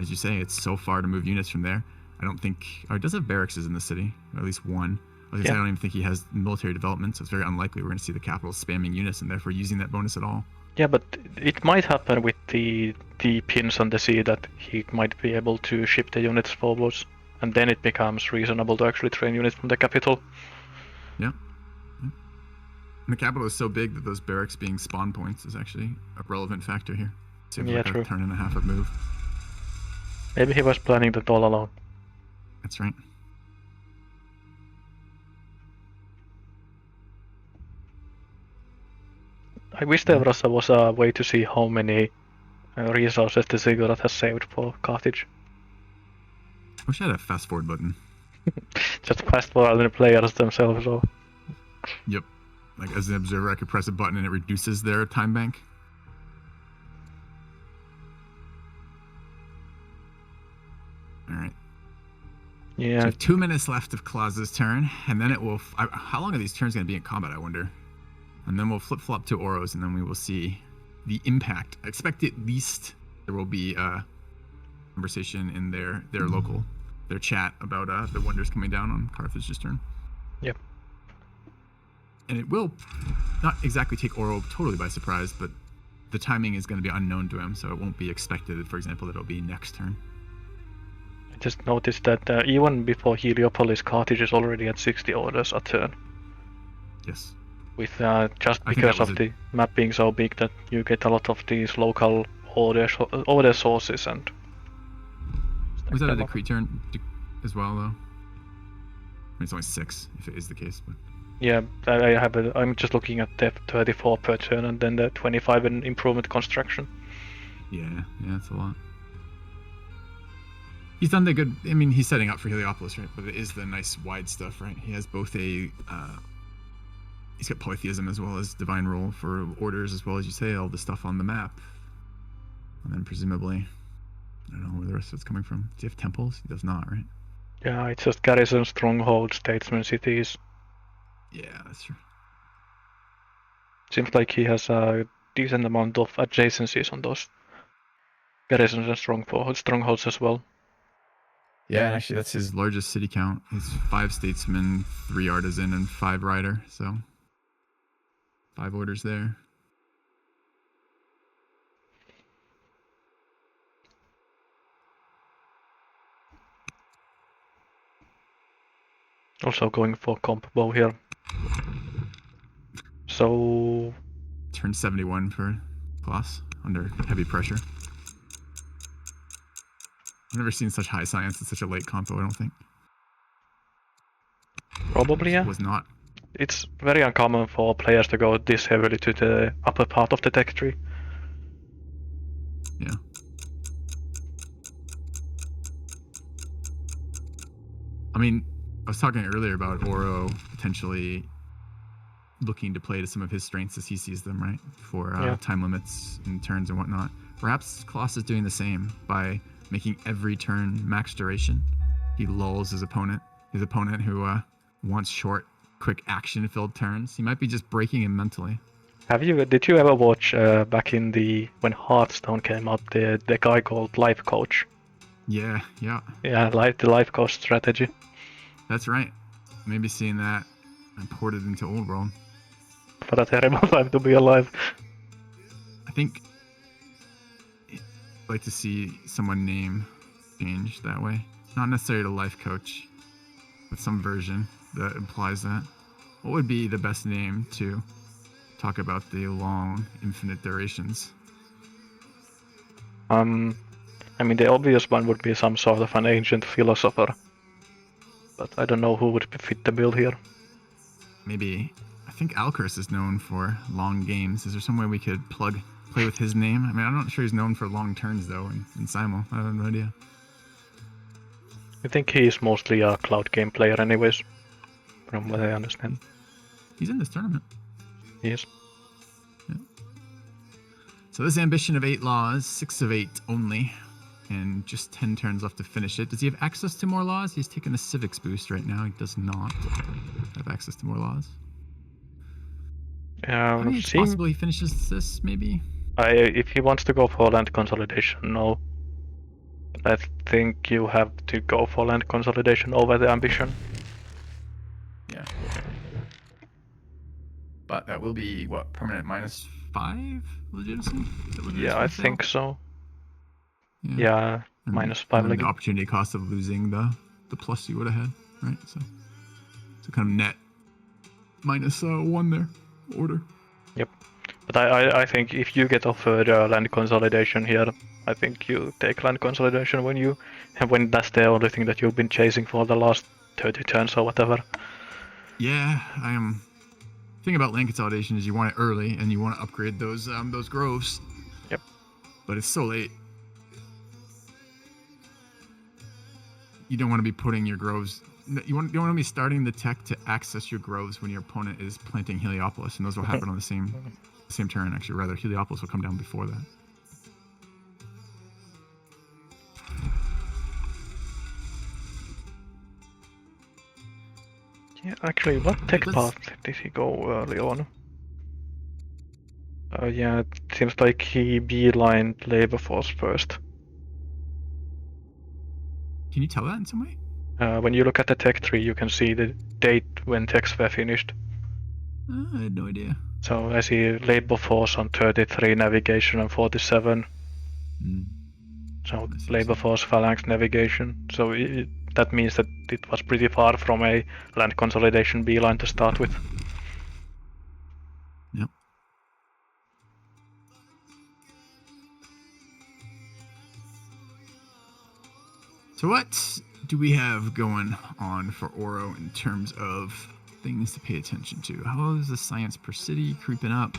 as you say, it's so far to move units from there. I don't think, it does have barracks in the city, or at least one. I don't even think he has military development, so it's very unlikely we're going to see the capital spamming units and therefore using that bonus at all. Yeah, but it might happen with the pins on the sea that he might be able to ship the units forwards, and then it becomes reasonable to actually train units from the capital. Yeah. And the capital is so big that those barracks being spawn points is actually a relevant factor here. Saves Yeah, like true. a turn and a half of move. Maybe he was planning that all along. That's right. I wish there was a way to see how many resources the ziggurat has saved for Carthage. I wish I had a fast forward button. Just fast forward the players themselves. Or... Yep. Like as an observer, I could press a button and it reduces their time bank. All right. Yeah. So we have 2 minutes left of Klaas's turn, and then it will. How long are these turns going to be in combat? I wonder. And then we'll flip flop to Auro's, and then we will see the impact. I expect at least there will be a conversation in their local, their chat about the wonders coming down on Carthage's turn. Yep. And it will not exactly take Auro totally by surprise, but the timing is going to be unknown to him, so it won't be expected, for example, that it'll be next turn. I just noticed that even before Heliopolis, Carthage is already at 60 orders a turn. Yes. With just because of the map being so big that you get a lot of these local order sources and. Was that a decree turn as well, though? I mean, it's only 6 if it is the case, but. Yeah, I'm just looking at the 34 per turn and then the 25 in improvement construction. Yeah, that's a lot. He's done the good. I mean, he's setting up for Heliopolis, right? But it is the nice wide stuff, right? He has both a. He's got polytheism as well as divine rule for orders, as well as you say, all the stuff on the map. And then presumably, I don't know where the rest of it's coming from. Does he have temples? He does not, right? Yeah, it's just garrison, stronghold, statesman, cities. Yeah, that's true. Seems like he has a decent amount of adjacencies on those garrisons and strongholds as well. Yeah, and actually that's His largest city count is 5 statesmen, 3 artisan, and 5 rider. So 5 orders there. Also going for comp bow here. So turn 71 for Klaas under heavy pressure. I've never seen such high science in such a late compo, I don't think. Probably, yeah. Was not. It's very uncommon for players to go this heavily to the upper part of the tech tree. Yeah. I mean, I was talking earlier about Auro potentially looking to play to some of his strengths as he sees them, right? For time limits and turns and whatnot. Perhaps Klaas is doing the same by making every turn max duration. He lulls his opponent who wants short, quick action-filled turns. He might be just breaking him mentally. Did you ever watch back in when Hearthstone came out, the guy called Life Coach? Yeah. Yeah, the Life Coach strategy. That's right. Maybe seeing that and ported into Old World. What a terrible time to be alive. I think I'd like to see someone name change that way. Not necessarily to Life Coach, but some version that implies that. What would be the best name to talk about the long, infinite durations? I mean, the obvious one would be some sort of an ancient philosopher. But I don't know who would fit the bill here. Maybe, I think Alcurus is known for long games. Is there some way we could play with his name? I mean, I'm not sure he's known for long turns, though, in Simul. I have no idea. I think he is mostly a cloud game player anyways, from what I understand. He's in this tournament. He is. Yeah. So this ambition of 8 laws, 6 of 8 only, and just 10 turns left to finish it. Does he have access to more laws? He's taking a civics boost right now. He does not have access to more laws. I mean, it's possible he finishes this, maybe? If he wants to go for land consolidation, no. I think you have to go for land consolidation over the ambition. Yeah. But that will be what, permanent minus? -5 legitimacy? Is that what it is Yeah, for I fail? think so. Yeah. Yeah, And, -5 and then like the opportunity cost of losing the plus you would have had, right? So kind of net -1 there. Order. Yep. But I think if you get offered land consolidation here, I think you take land consolidation when that's the only thing that you've been chasing for the last 30 turns or whatever. Yeah, I am. Thing about land consolidation is you want it early and you want to upgrade those groves. Yep. But it's so late. You don't want to be putting your groves. You don't want to be starting the tech to access your groves when your opponent is planting Heliopolis, and those will happen on the same turn. Actually, rather, Heliopolis will come down before that. Yeah, actually, what tech path did he go early on? Yeah, it seems like he beelined labor force first. Can you tell that in some way? When you look at the tech tree, you can see the date when techs were finished. I had no idea. So I see labor force on 33, navigation on 47. So labor force, phalanx, navigation. So that means that it was pretty far from a land consolidation beeline to start with. Yep. So what do we have going on for Auro in terms of things to pay attention to? How is the science per city creeping up?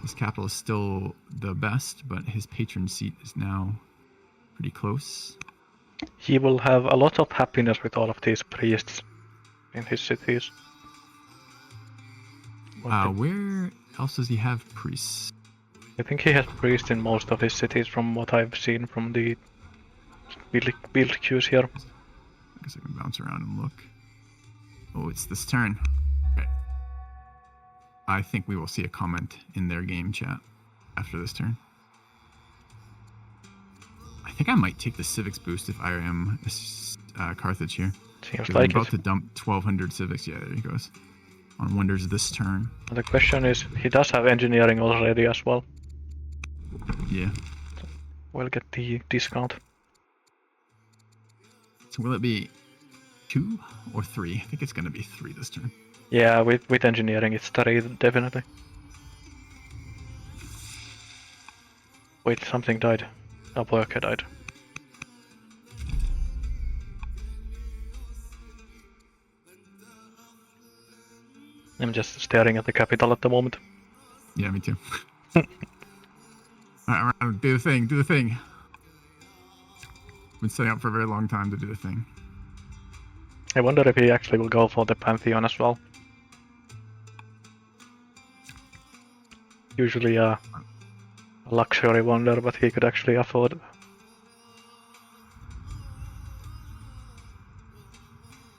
His capital is still the best, but his patron seat is now pretty close. He will have a lot of happiness with all of these priests in his cities. Where else does he have priests? I think he has priests in most of his cities from what I've seen from the build queues here. I guess I can bounce around and look. Oh, it's this turn. Okay. I think we will see a comment in their game chat after this turn. I think I might take the civics boost if I am Carthage here. Seems I'm like about it. to dump 1,200 civics. Yeah, there he goes. On wonders this turn. The question is, he does have engineering already as well. Yeah. We'll get the discount. So will it be 2 or 3? I think it's going to be 3 this turn. Yeah, with engineering it's 3, definitely. Wait, something died. A worker died. I'm just staring at the capital at the moment. Yeah, me too. Alright, do the thing, do the thing. Been setting up for a very long time to do the thing. I wonder if he actually will go for the Pantheon as well. Usually a luxury wonder, but he could actually afford.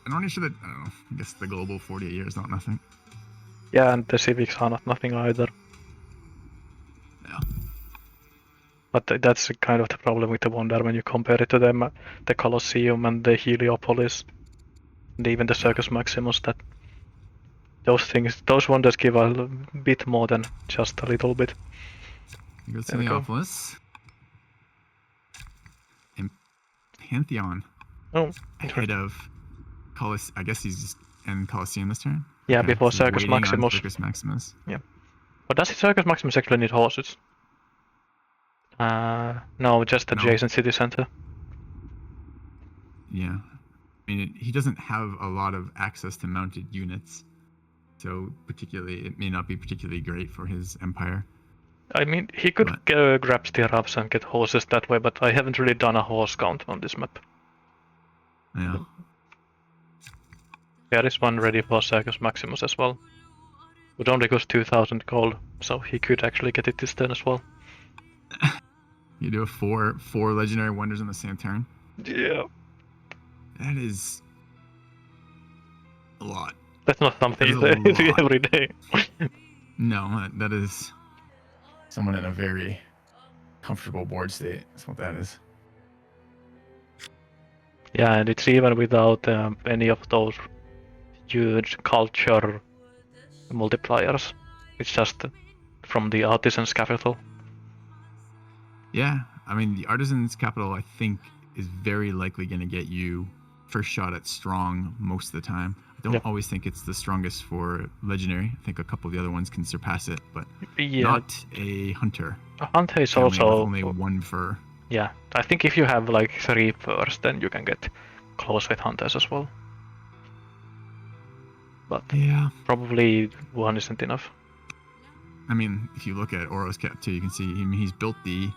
I'm not really sure that, I don't know, I guess the global 48 years is not nothing. Yeah, and the civics are not nothing either. Yeah. But that's kind of the problem with the wonder when you compare it to them, the Colosseum and the Heliopolis, and even the Circus Maximus. That those wonders give a bit more than just a little bit. Here goes Heliopolis. And Pantheon. Oh, ahead of Colosseum. I guess he's just in Colosseum this turn. Yeah, okay. before He's Circus Maximus. Circus Maximus. Yeah. But does Circus Maximus actually need horses? No, just adjacent city center. Yeah. I mean, he doesn't have a lot of access to mounted units. So it may not be particularly great for his empire. I mean, he could grab stirrups and get horses that way, but I haven't really done a horse count on this map. Yeah. There is one ready for Circus Maximus as well. Would only cost 2,000 gold, so he could actually get it this turn as well. You do a four legendary wonders on the same turn. Yeah. That is a lot. That's not something you see every day. No, that is someone in a very comfortable board state. That's what that is. Yeah, and it's even without any of those huge culture multipliers. It's just from the artisan's capital. Yeah, I mean, the Artisan's Capital, I think, is very likely going to get you first shot at strong most of the time. I don't always think it's the strongest for Legendary. I think a couple of the other ones can surpass it, but not a Hunter. A Hunter is Family also... with only one fur. Yeah, I think if you have like 3 furs, then you can get close with Hunters as well. But yeah, probably 1 isn't enough. I mean, if you look at Auro's Cap too, you can see he's built the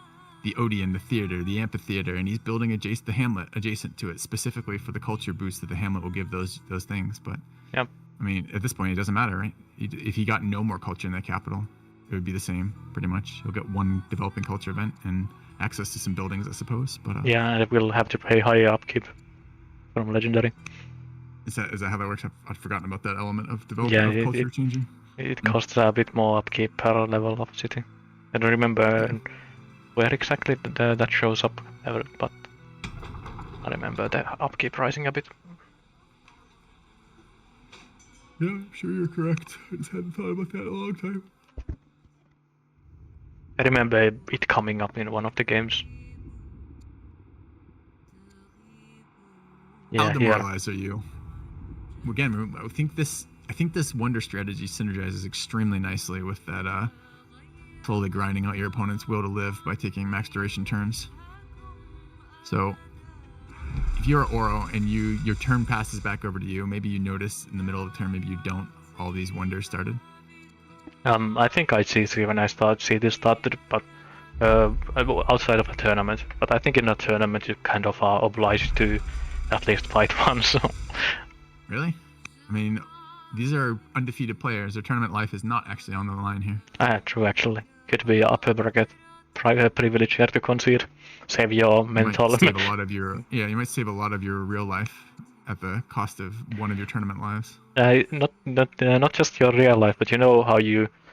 Odeon, the theater, the amphitheater, and he's building the Hamlet adjacent to it, specifically for the culture boost that the Hamlet will give those things. But yep. I mean, at this point, it doesn't matter, right? If he got no more culture in that capital, it would be the same, pretty much. He'll get 1 developing culture event and access to some buildings, I suppose. But yeah, and we'll have to pay higher upkeep from Legendary. Is that how that works? I've forgotten about that element of development of culture changing. It costs a bit more upkeep per level of city. I don't remember where exactly that shows up ever, but I remember the upkeep rising a bit. Yeah, I'm sure you're correct. I just hadn't thought about that in a long time. I remember it coming up in one of the games. Yeah, how demoralized are you? Again, I think this wonder strategy synergizes extremely nicely with that slowly grinding out your opponent's will to live by taking max duration turns. So if you're Auro and your turn passes back over to you, maybe you notice in the middle of the turn, maybe you don't, all these wonders started. I think I see 3 when I see this started, but outside of a tournament. But I think in a tournament you kind of are obliged to at least fight 1. So. Really? I mean, these are undefeated players. Their tournament life is not actually on the line here. True, actually. Could be upper bracket privilege here to concede. Save your mental. You might save a lot of your you might save a lot of your real life at the cost of 1 of your tournament lives. Not just your real life, but you know how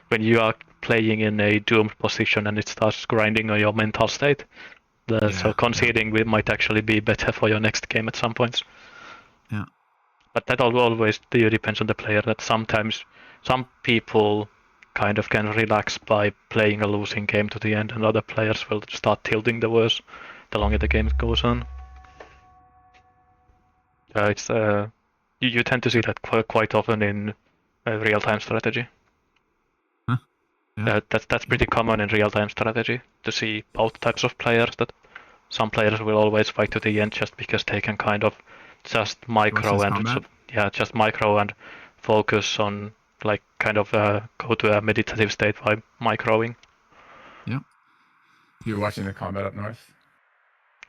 when you are playing in a doomed position and it starts grinding on your mental state. So conceding might actually be better for your next game at some points. Yeah. But that always depends on the player. That sometimes some people kind of can relax by playing a losing game to the end, and other players will start tilting the worse the longer the game goes on. It's you tend to see that quite often in real-time strategy. Huh? Yeah. That's pretty common in real-time strategy to see both types of players. That some players will always fight to the end just because they can kind of just micro and focus on like kind of go to a meditative state by microing. Yeah. You were watching the combat up north.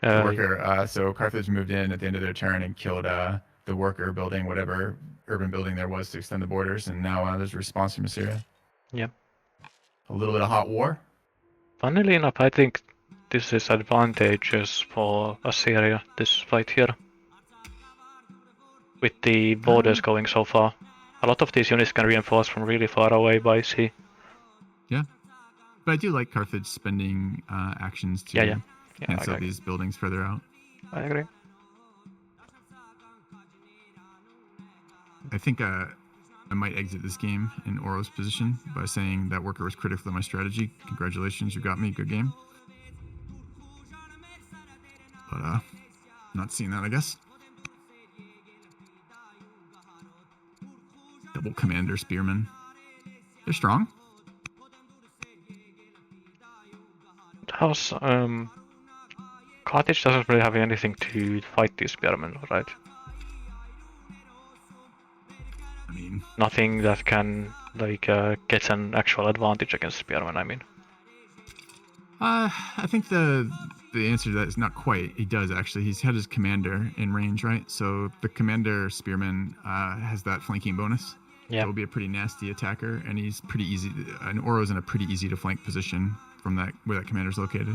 The worker. So Carthage moved in at the end of their turn and killed the worker building, whatever urban building there was to extend the borders, and now there's a response from Assyria. Yeah. A little bit of hot war. Funnily enough, I think this is advantageous for Assyria, this fight here. With the borders going so far. A lot of these units can reinforce from really far away by sea. Yeah. But I do like Carthage spending actions to cancel these buildings further out. I agree. I think I might exit this game in Auro's position by saying that worker was critical to my strategy. Congratulations, you got me. Good game. But not seeing that, I guess. Double commander spearmen. They're strong. How's Carthage doesn't really have anything to fight these spearmen, right? I mean, nothing that can like get an actual advantage against spearmen. I mean, I think the answer to that is not quite. He does actually. He's had his commander in range, right? So the commander spearman has that flanking bonus. Yeah, so will be a pretty nasty attacker, and he's pretty easy. And Auro's in a pretty easy to flank position from that where that commander's located.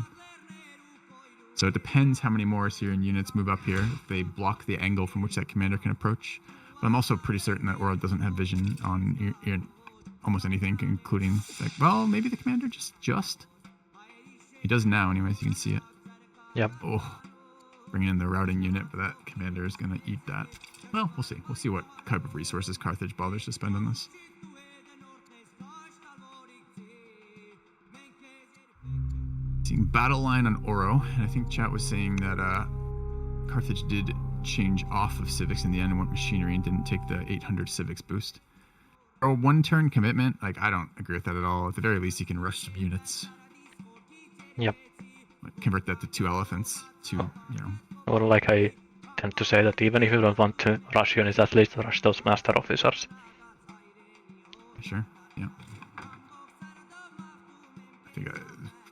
So it depends how many more Assyrian units move up here. If they block the angle from which that commander can approach. But I'm also pretty certain that Auro doesn't have vision on almost anything, including like, well, maybe the commander just. He does now, anyways. You can see it. Yep. Oh, bringing in the routing unit, but that commander is gonna eat that. Well, we'll see. We'll see what type of resources Carthage bothers to spend on this. battle line on Auro, and I think chat was saying that Carthage did change off of civics in the end and went machinery and didn't take the 800 civics boost. Or one turn commitment, like I don't agree with that at all. At the very least, you can rush some units. Yep. Like, convert that to 2 elephants. Or like I tend to say that even if you don't want to rush units, at least rush those master officers. Sure. Yeah. I think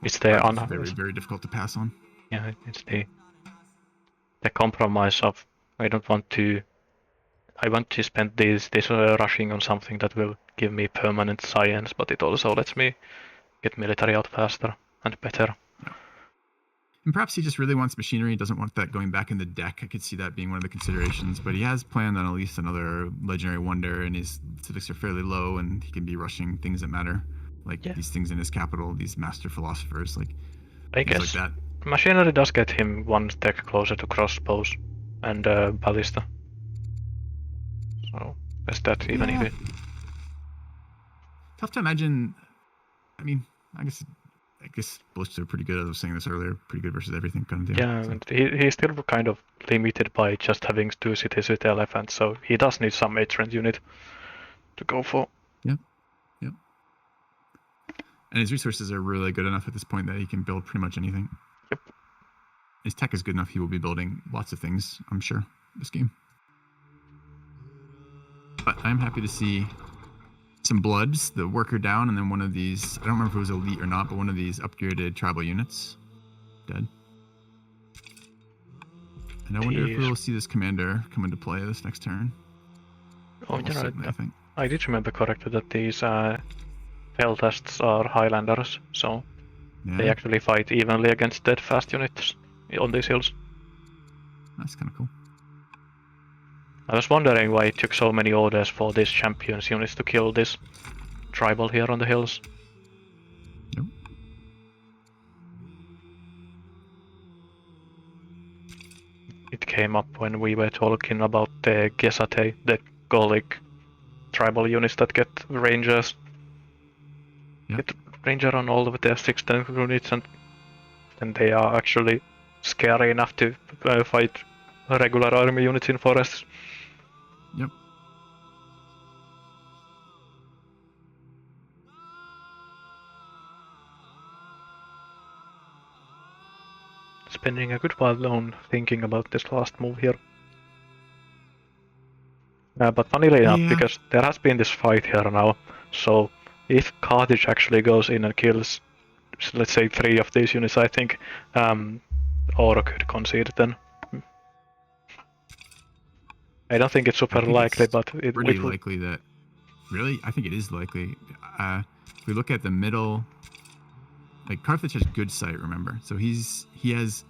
It's the very, very difficult to pass on. Yeah, it's the compromise of I want to spend this rushing on something that will give me permanent science, but it also lets me get military out faster and better. Yeah. And perhaps he just really wants machinery. He doesn't want that going back in the deck. I could see that being one of the considerations, but he has planned on at least another legendary wonder, and his civics are fairly low, and he can be rushing things that matter, like these things in his capital, these master philosophers, like I guess like that. Machinery does get him one step closer to crossbows and ballista. So is that even if it... Tough to imagine. I mean, I guess ballists are pretty good. As I was saying this earlier, pretty good versus everything kind of deal. Yeah, and he's still kind of limited by just having 2 cities with elephants, so he does need some mid-range unit to go for. Yep. And his resources are really good enough at this point that he can build pretty much anything. Yep. His tech is good enough, he will be building lots of things, I'm sure, this game. But I'm happy to see some bloods, the worker down, and then one of these, I don't remember if it was elite or not, but one of these upgraded tribal units dead. And I wonder if we'll see this commander come into play this next turn. Oh, Certainly, I think. I did remember correctly that these Feltests are Highlanders, so they actually fight evenly against dead fast units on these hills. That's kind of cool. I was wondering why it took so many orders for these champions units to kill this tribal here on the hills. Nope. It came up when we were talking about the Gesate, the Golic tribal units that get rangers. Yep. Get ranger on all of their 6 tank units, and then they are actually scary enough to fight regular army units in forests. Yep. Spending a good while alone thinking about this last move here. But funnily enough, because there has been this fight here now, so if Carthage actually goes in and kills, let's say, 3 of these units, I think Auro could concede then. I don't think it's super likely, but it pretty likely that. Really, I think it is likely. If we look at the middle, like Carthage has good sight. Remember, so he has,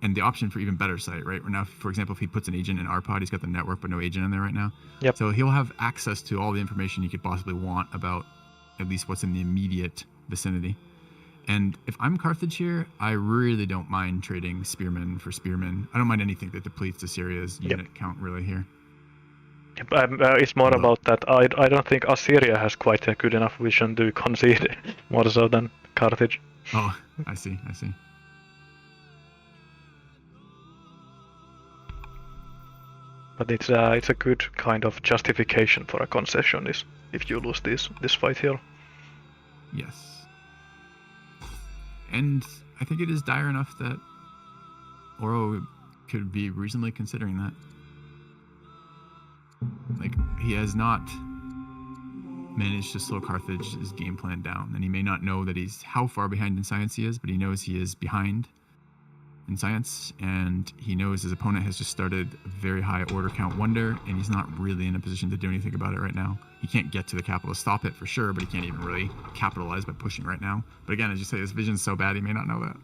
and the option for even better sight, right? Now, for example, if he puts an agent in our pod, he's got the network but no agent in there right now. Yep. So he'll have access to all the information he could possibly want about at least what's in the immediate vicinity. And if I'm Carthage here, I really don't mind trading spearmen for spearmen. I don't mind anything that depletes Assyria's unit count really here. It's more about that. I don't think Assyria has quite a good enough vision to concede more so than Carthage. Oh, I see. But it's a good kind of justification for a concession is if you lose this fight here. Yes. And I think it is dire enough that Auro could be reasonably considering that. Like, he has not managed to slow Carthage's game plan down, and he may not know that how far behind in science he is, but he knows he is behind in science, and he knows his opponent has just started a very high order count wonder, and he's not really in a position to do anything about it right now. He can't get to the capital to stop it for sure, but he can't even really capitalize by pushing right now. But again, as you say, his vision's so bad he may not know that.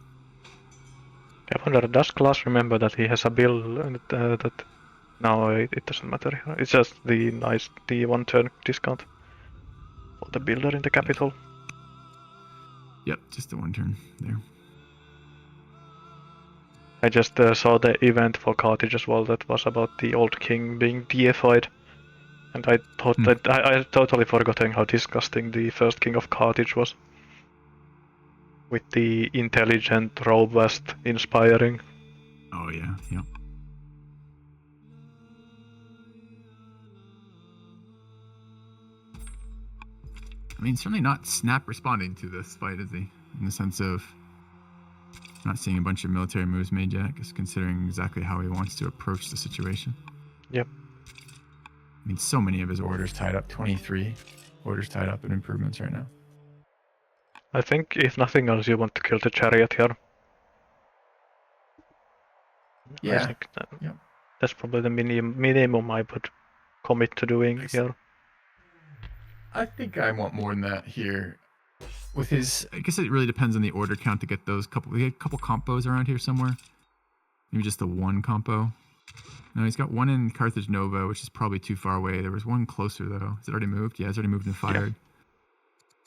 I wonder, does Klaas remember that he has a bill that... No, it doesn't matter. It's just the 1 turn discount for the builder in the capital. Yep, just the 1 turn there. I just saw the event for Carthage as well that was about the old king being deified. And I thought that I totally forgotten how disgusting the first king of Carthage was. with the intelligent, robust, inspiring. Oh yeah, yeah. I mean, certainly not snap responding to this fight, is he? In the sense of not seeing a bunch of military moves made yet, just considering exactly how he wants to approach the situation. Yep. I mean, so many of his Orders tied up, 23 orders tied up in improvements right now. I think if nothing else, you want to kill the chariot here. Yeah. I think Yep. that's probably the minimum I would commit to doing here. I think I want more than that here. With his, I guess it really depends on the order count to get those couple. We had a couple compos around here somewhere. Maybe just the one compo. No, he's got one in Carthage Nova, which is probably too far away. There was one closer though. Has it already moved? Yeah, it's already moved and fired.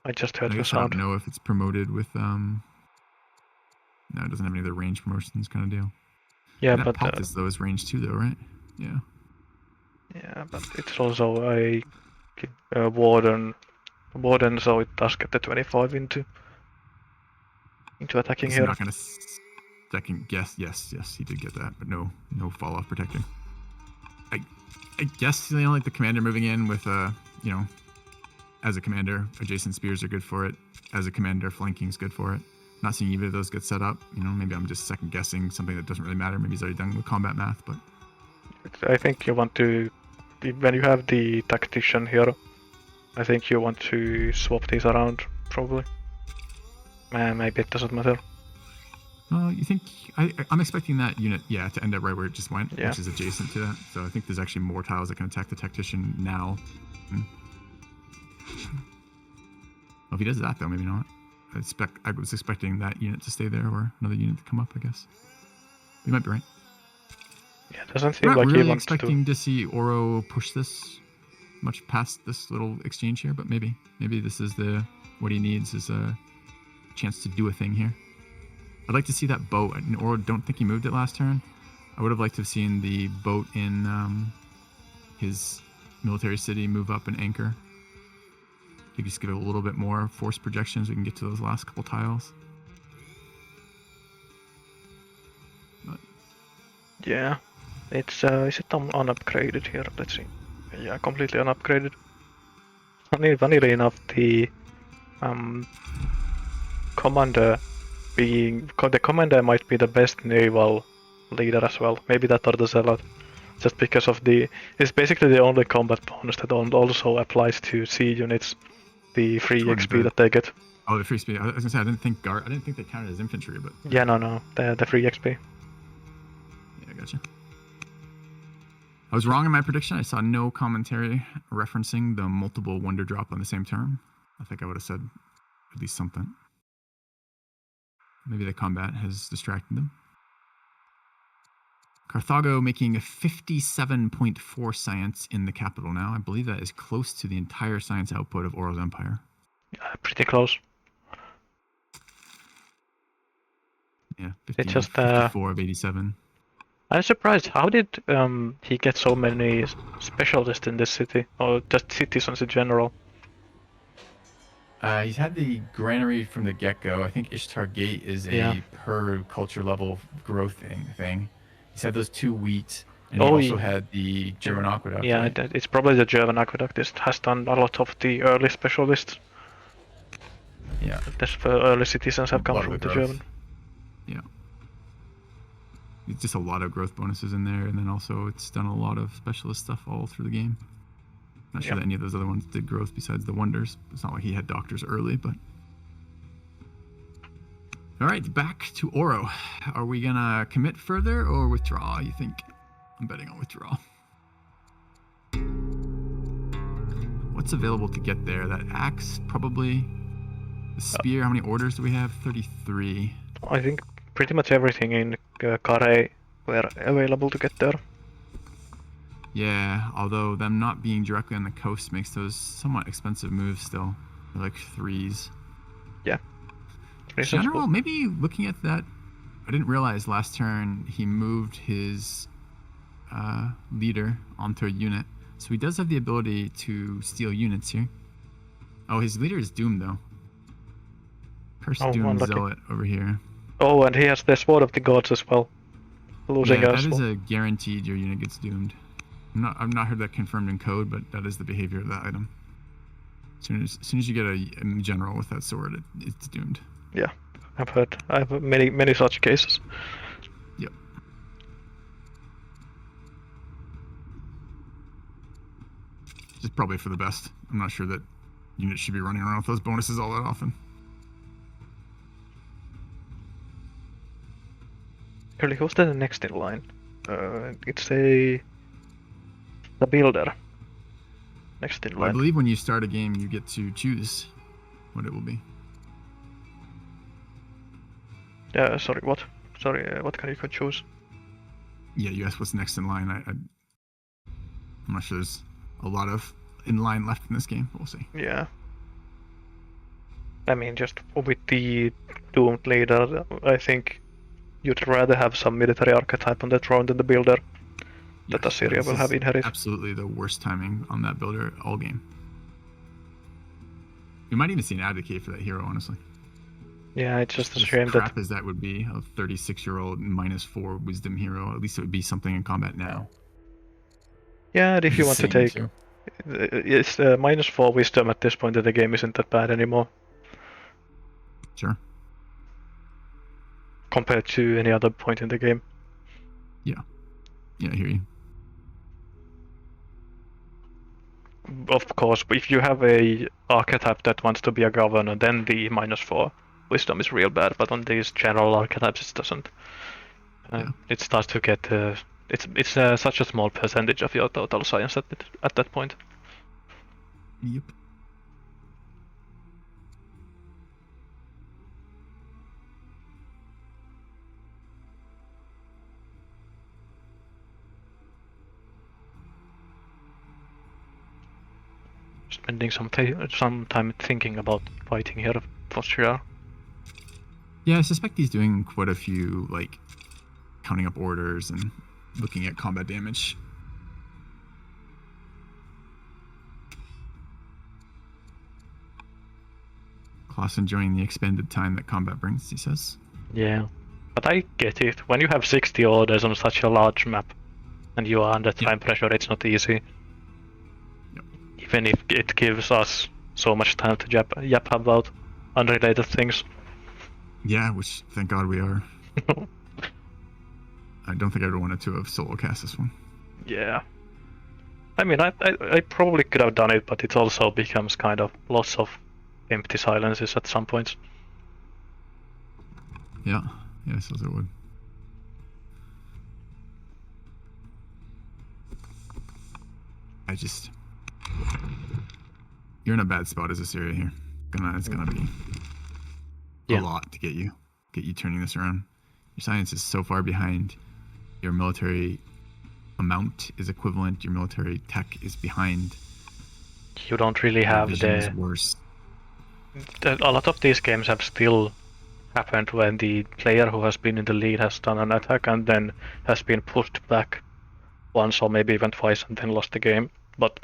I just heard I the guess I sound. don't know if it's promoted with No, it doesn't have any other range promotions kind of deal. Yeah, that but Paltus though is range 2 though, right? Yeah. yeah, but it's also a warden, so it does get the 25 into attacking I'm here. not gonna second guess. Yes, he did get that, but no fall off protecting. I guess like the commander moving in with as a commander, adjacent spears are good for it. As a commander, flanking is good for it. Not seeing either of those get set up. Maybe I'm just second guessing something that doesn't really matter. Maybe he's already done with combat math, but I think you want to, when you have the tactician here, I think you want to swap these around, probably. Maybe it doesn't matter. You think I'm expecting that unit, to end up right where it just went, Yeah. which is adjacent to that. So I think there's actually more tiles that can attack the tactician now. Well, if he does that though, maybe not. I was expecting that unit to stay there or another unit to come up, I guess. You might be right. Yeah, it doesn't I'm seem not like he really wants expecting to see Oro push this much past this little exchange here, but maybe this is what he needs is a chance to do a thing here. I'd like to see that boat. Oro, don't think he moved it last turn. I would have liked to have seen the boat in his military city move up and anchor. To just give it a little bit more force projections, we can get to those last couple tiles. But Yeah, it's is it unupgraded here? Let's see. Yeah, completely unupgraded. Funnily enough, the commander the commander might be the best naval leader as well. Maybe that or the zealot, just because of it's basically the only combat bonus that also applies to sea units, the free XP that they get. Oh, the free speed. I was gonna say I didn't think they counted as infantry, but yeah, no, the free XP. Yeah, I gotcha. I was wrong in my prediction. I saw no commentary referencing the multiple wonder drop on the same turn. I think I would have said at least something. Maybe the combat has distracted them. Carthago making a 57.4 science in the capital now. I believe that is close to the entire science output of Oro's Empire. Pretty close. Yeah, It's just 54 of 87. I'm surprised. How did he get so many specialists in this city, or just citizens in general? He's had the granary from the get-go. I think Ishtar Gate is a per culture level growth thing. He's had those 2 wheat, and he also had the German aqueduct. Yeah, right? it's probably the German aqueduct. It has done a lot of the early specialists. Yeah. The early citizens have come from the German. Yeah. It's just a lot of growth bonuses in there, and then also it's done a lot of specialist stuff all through the game. Not sure that any of those other ones did growth besides the wonders. It's not like he had doctors early, but... Alright, back to Oro. Are we gonna commit further or withdraw, you think? I'm betting on withdraw. What's available to get there? That axe, probably. The spear, how many orders do we have? 33. I think pretty much everything in Carre were available to get there. Yeah, although them not being directly on the coast makes those somewhat expensive moves still. They're like 3s. Yeah. General, maybe looking at that, I didn't realize last turn he moved his leader onto a unit. So he does have the ability to steal units here. Oh, his leader is doomed though. Cursed Oh, Doom unlucky. Zealot over here. Oh, and he has the Sword of the Gods as well. Losing Yeah, as that is well. a guaranteed your unit gets doomed. I've not heard that confirmed in code, but that is the behavior of that item. As soon as you get a general with that sword, it's doomed. Yeah, I've heard. I have many such cases. Yep. Which is probably for the best. I'm not sure that units should be running around with those bonuses all that often. Really, who's the next in line? It's the builder. Next in Well, I line. believe when you start a game, you get to choose what it will be. Sorry, what? Sorry, what can you choose? Yeah, you asked what's next in line. I'm not sure there's a lot of in line left in this game, but we'll see. Yeah. I mean, just with the doomed leader, I think you'd rather have some military archetype on the throne than the builder that Assyria this will is have inherit. absolutely the worst timing on that builder all game. You might even see an advocate for that hero, honestly. Yeah, it's just a As shame that. crap as that would be, a 36-year-old -4 wisdom hero, at least it would be something in combat now. Yeah, and if you want to Insane, take. too. It's -4 wisdom at this point in the game isn't that bad anymore Sure. compared to any other point in the game. Yeah, I hear you. Of course, if you have a archetype that wants to be a governor, then the -4 wisdom is real bad. But on these general archetypes, it doesn't. It starts to get. It's such a small percentage of your total science at that point. Yep. Spending some time thinking about fighting here for sure. Yeah, I suspect he's doing quite a few, like, counting up orders and looking at combat damage. Klaas enjoying the expended time that combat brings, he says. Yeah, but I get it. When you have 60 orders on such a large map, and you are under time pressure, it's not easy. Yep. Even if it gives us so much time to yap about unrelated things. Yeah, which thank God we are. I don't think I ever wanted to have solo cast this one. Yeah. I mean, I probably could have done it, but it also becomes kind of lots of empty silences at some points. Yeah, I suppose it would. You're in a bad spot as Assyria here. It's gonna be a lot to get you turning this around. Your science is so far behind. Your military amount is equivalent. Your military tech is behind. You don't really have vision is worse. A lot of these games have still happened when the player who has been in the lead has done an attack and then has been pushed back once or maybe even twice and then lost the game. But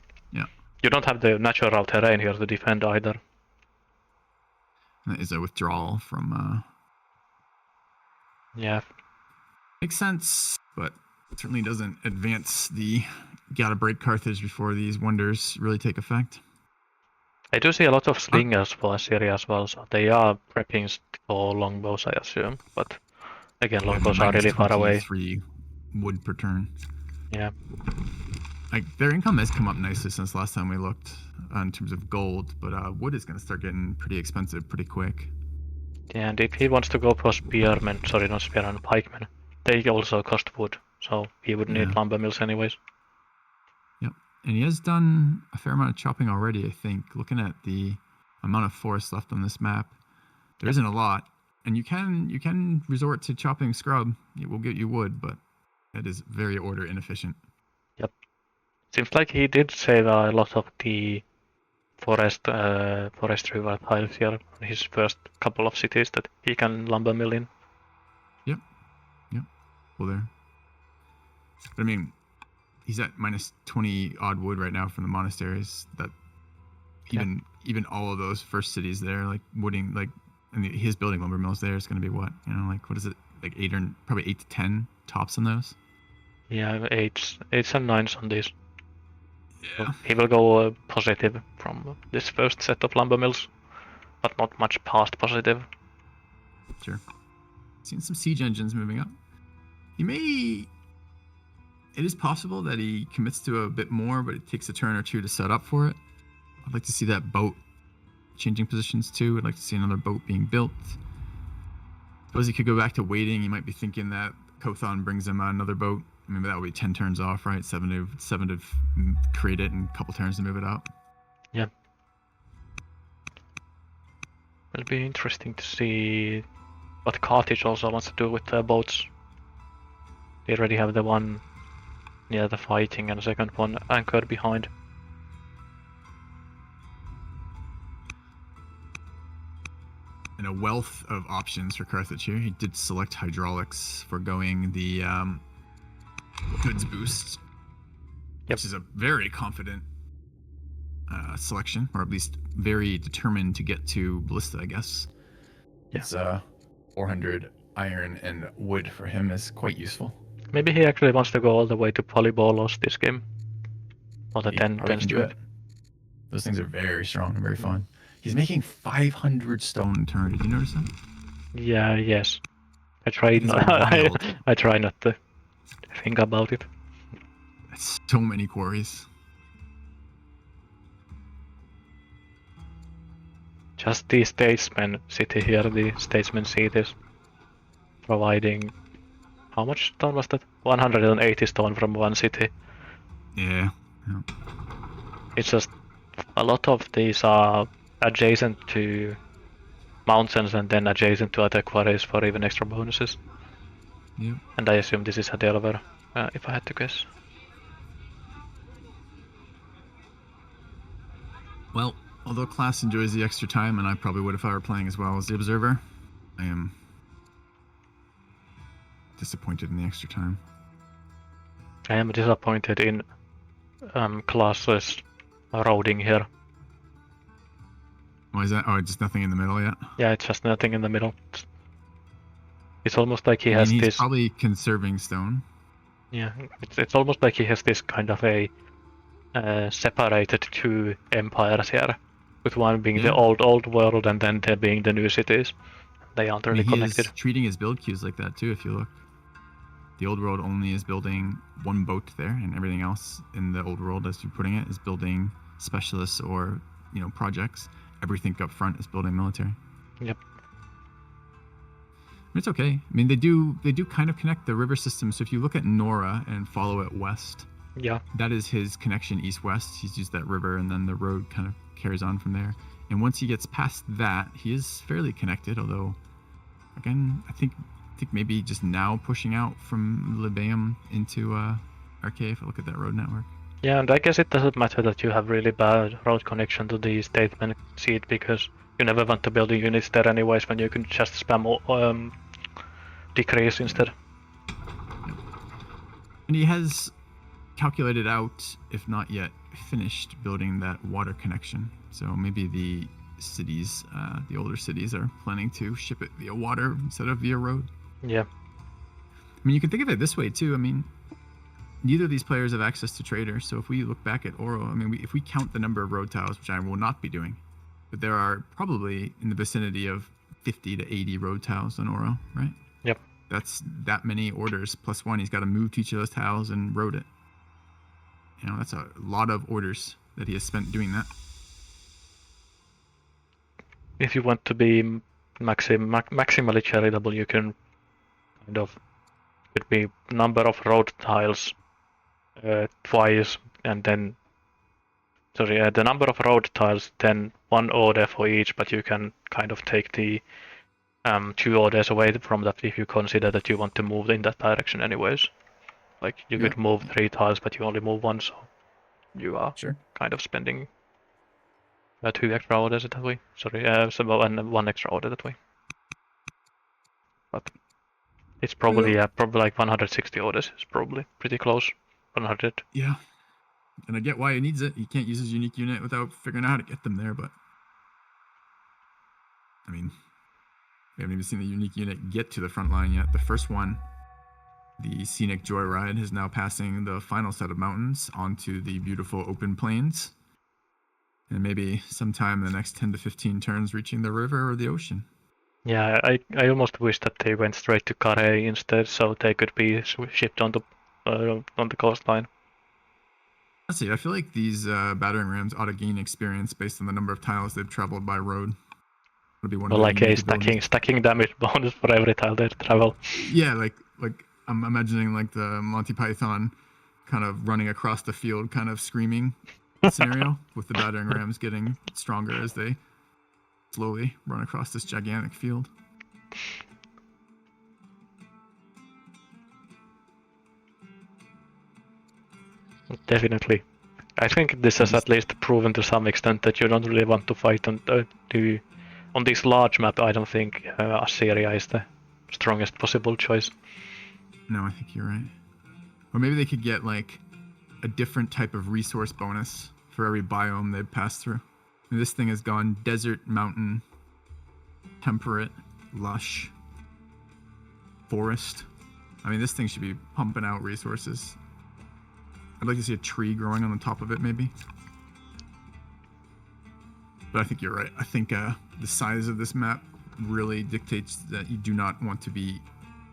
you don't have the natural terrain here to defend either. That is a withdrawal from. Yeah. Makes sense, but it certainly doesn't advance the gotta break Carthage before these wonders really take effect. I do see a lot of slingers for Assyria as well, so they are prepping for longbows, I assume. But again, longbows are really far away. 3 wood per turn. Yeah. Like, their income has come up nicely since last time we looked in terms of gold, but wood is going to start getting pretty expensive pretty quick. Yeah, and if he wants to go for pikemen, they also cost wood, so he would need lumber mills anyways. Yep, and he has done a fair amount of chopping already, I think. Looking at the amount of forest left on this map, there isn't a lot, and you can resort to chopping scrub. It will get you wood, but it is very order inefficient. Yep. Seems like he did save a lot of the forestry tiles here on his first couple of cities that he can lumber mill in. Yep. Well, there. But I mean, he's at minus 20 odd wood right now from the monasteries. That even all of those first cities there, like wooding, like and his building lumber mills there is going to be what? You know, like what is it? Like probably 8 to 10 tops on those. Yeah, eights and nines on these. Yeah. So he will go positive from this first set of lumber mills, but not much past positive. Sure. Seen some siege engines moving up. He may. It is possible that he commits to a bit more, but it takes a turn or two to set up for it. I'd like to see that boat changing positions too. I'd like to see another boat being built. Suppose he could go back to waiting. He might be thinking that Kothon brings him another boat. I mean, that would be 10 turns off, right? 7 to create it and a couple turns to move it out. Yeah. It'll be interesting to see what Carthage also wants to do with their boats. They already have the one near the fighting and the second one anchored behind. And a wealth of options for Carthage here. He did select hydraulics for going the goods boost, which is a very confident selection, or at least very determined to get to ballista, I guess. It's 400 iron and wood for him is quite useful. Maybe he actually wants to go all the way to polybolos this game. Or the He 10 probably can do strength. it. Those things are very strong and very fun. He's making 500 stone. Turn. Did you notice that? Yeah, yes. I try It's not. wild. I try not to think about it. That's so many quarries. Just the statesman city here, the statesman seat is providing. How much stone was that? 180 stone from one city. Yeah. It's just a lot of these are adjacent to mountains and then adjacent to other quarries for even extra bonuses. Yep. And I assume this is a Delver, if I had to guess. Well, although Klass enjoys the extra time, and I probably would if I were playing as well as the Observer, I am disappointed in the extra time. I am disappointed in Klass's roading here. Why is that? Oh, just nothing in the middle yet? Yeah, it's just nothing in the middle. It's almost like he has he's this. probably conserving stone. Yeah, it's almost like he has this kind of a separated two empires here, with one being the old world and then there being the new cities. They aren't really connected. He's treating his build queues like that too. If you look, the old world only is building one boat there, and everything else in the old world, as you're putting it, is building specialists or projects. Everything up front is building military. Yep. It's okay. I mean, they do kind of connect the river system. So if you look at Nora and follow it west, yeah, that is his connection east-west. He's used that river, and then the road kind of carries on from there. And once he gets past that, he is fairly connected. Although, again, I think maybe just now pushing out from Libeum into RK. If I look at that road network. Yeah, and I guess it doesn't matter that you have really bad road connection to the statesman seat, because you never want to build units there anyways when you can just spam decrease instead. And he has calculated out, if not yet finished, building that water connection. So maybe the cities, the older cities, are planning to ship it via water instead of via road. Yeah. I mean, you can think of it this way too. I mean, neither of these players have access to traders. So if we look back at Auro, I mean, if we count the number of road tiles, which I will not be doing, but there are probably in the vicinity of 50 to 80 road tiles on Auro, right? Yep. That's that many orders plus one. He's got to move to each of those tiles and road it. That's a lot of orders that he has spent doing that. If you want to be maximally charitable, you can kind of could be number of road tiles twice, and then the number of road tiles, then one order for each, but you can kind of take the 2 orders away from that if you consider that you want to move in that direction anyways. Like you could move 3 tiles, but you only move 1, so you are kind of spending 2 extra orders that way. And 1 extra order that way. But it's probably probably like 160 orders. It's probably pretty close. 100. Yeah. And I get why he needs it. He can't use his unique unit without figuring out how to get them there, but I mean, We haven't even seen the unique unit get to the front line yet. The first one, the Scenic Joyride, is now passing the final set of mountains onto the beautiful open plains. And maybe sometime in the next 10 to 15 turns reaching the river or the ocean. Yeah, I almost wish that they went straight to Carré instead, so they could be shipped on the coastline. Honestly, I feel like these battering rams ought to gain experience based on the number of tiles they've traveled by road. It'll be one Or of like a stacking damage bonus for every tile they travel. Yeah, like I'm imagining like the Monty Python kind of running across the field, kind of screaming scenario, with the battering rams getting stronger as they slowly run across this gigantic field. Definitely. I think this has at least proven to some extent that you don't really want to fight on this large map. I don't think Assyria is the strongest possible choice. No, I think you're right. Or maybe they could get like a different type of resource bonus for every biome they've passed through. And this thing has gone desert, mountain, temperate, lush, forest. I mean, this thing should be pumping out resources. I'd like to see a tree growing on the top of it, maybe. But I think you're right. I think the size of this map really dictates that you do not want to be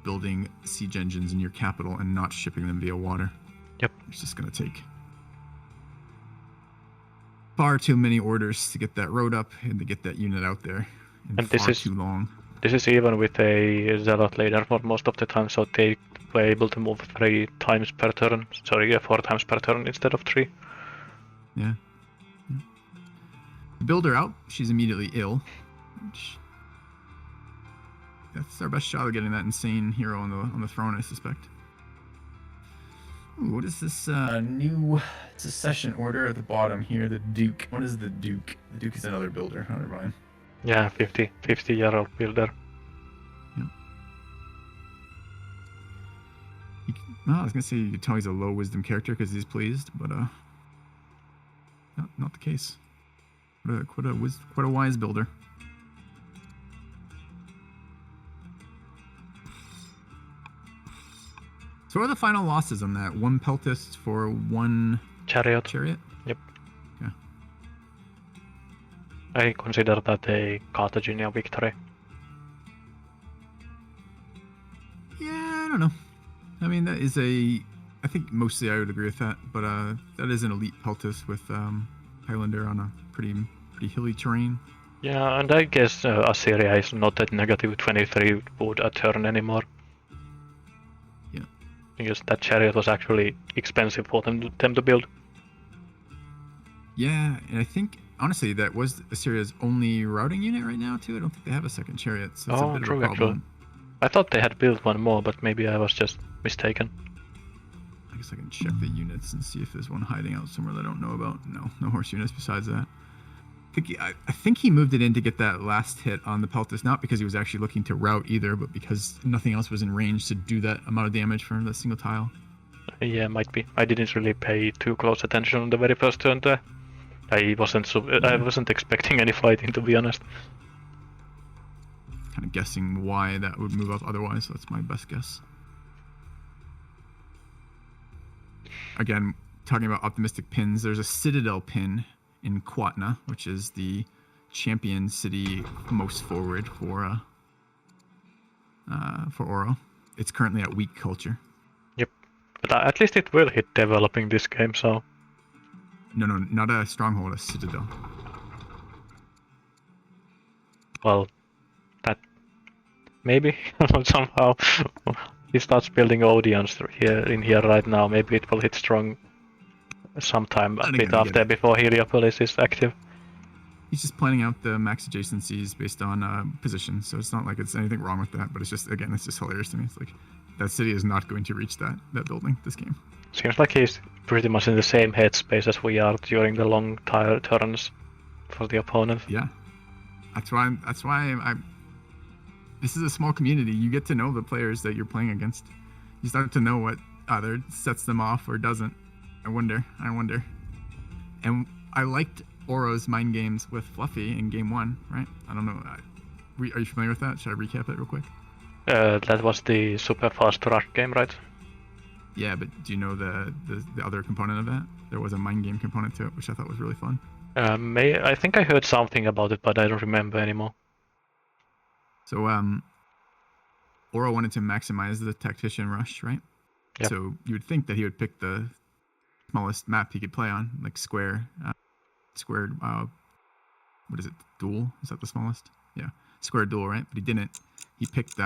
building siege engines in your capital and not shipping them via water. Yep. It's just going to take far too many orders to get that road up and to get that unit out there. And this is too long. This is even with a Zealot leader for most of the time, so they were able to move 4 times per turn instead of 3. Yeah. Build her out. She's immediately ill. That's our best shot of getting that insane hero on the throne, I suspect. Ooh, what is this? New succession order at the bottom here. The Duke. What is the Duke? The Duke is another builder. Never mind. Yeah, 50-year-old builder. Yep. I was gonna say you could tell he's a low wisdom character because he's pleased, but not the case. Quite a wise builder. So what are the final losses on that? 1 peltist for 1 chariot. Yep. Yeah. I consider that a Carthaginian victory. Yeah, I don't know. I mean, that is I think mostly I would agree with that, but that is an elite peltist with Highlander on a pretty hilly terrain. Yeah, and I guess Assyria is not at negative 23 wood a turn anymore. Yeah. Because that chariot was actually expensive for them to build. Yeah, and I think, honestly, that was Assyria's only routing unit right now, too. I don't think they have a second chariot, so it's a bit of a problem. Actually. I thought they had built one more, but maybe I was just mistaken. I guess I can check the units and see if there's one hiding out somewhere that I don't know about. No horse units besides that. I think he moved it in to get that last hit on the peltist, not because he was actually looking to route either, but because nothing else was in range to do that amount of damage for that single tile. Yeah, might be. I didn't really pay too close attention on the very first turn there. I wasn't expecting any fighting, to be honest. Kind of guessing why that would move up otherwise, so that's my best guess. Again, talking about optimistic pins, there's a Citadel pin in Quatna, which is the champion city most forward for Oro. It's currently at weak culture. Yep, but at least it will hit developing this game, so... No, not a stronghold, a citadel. Well, that... maybe somehow he starts building Odeons in here right now. Maybe it will hit strong sometime a bit after, before Heliopolis is active. He's just planning out the max adjacencies based on position, so it's not like it's anything wrong with that, but it's just, again, it's just hilarious to me. It's like, that city is not going to reach that building this game. Seems like he's pretty much in the same headspace as we are during the long turns for the opponent. Yeah. That's why this is a small community. You get to know the players that you're playing against. You start to know what either sets them off or doesn't. I wonder. And I liked Oro's mind games with Fluffy in game 1, right? I don't know. Are you familiar with that? Should I recap it real quick? That was the super fast rush game, right? Yeah, but do you know the other component of that? There was a mind game component to it, which I thought was really fun. I think I heard something about it, but I don't remember anymore. So, Auro wanted to maximize the tactician rush, right? Yep. So you would think that he would pick the smallest map he could play on, like squared. What is it? Duel? Is that the smallest? Yeah, square duel, right? But he didn't. He picked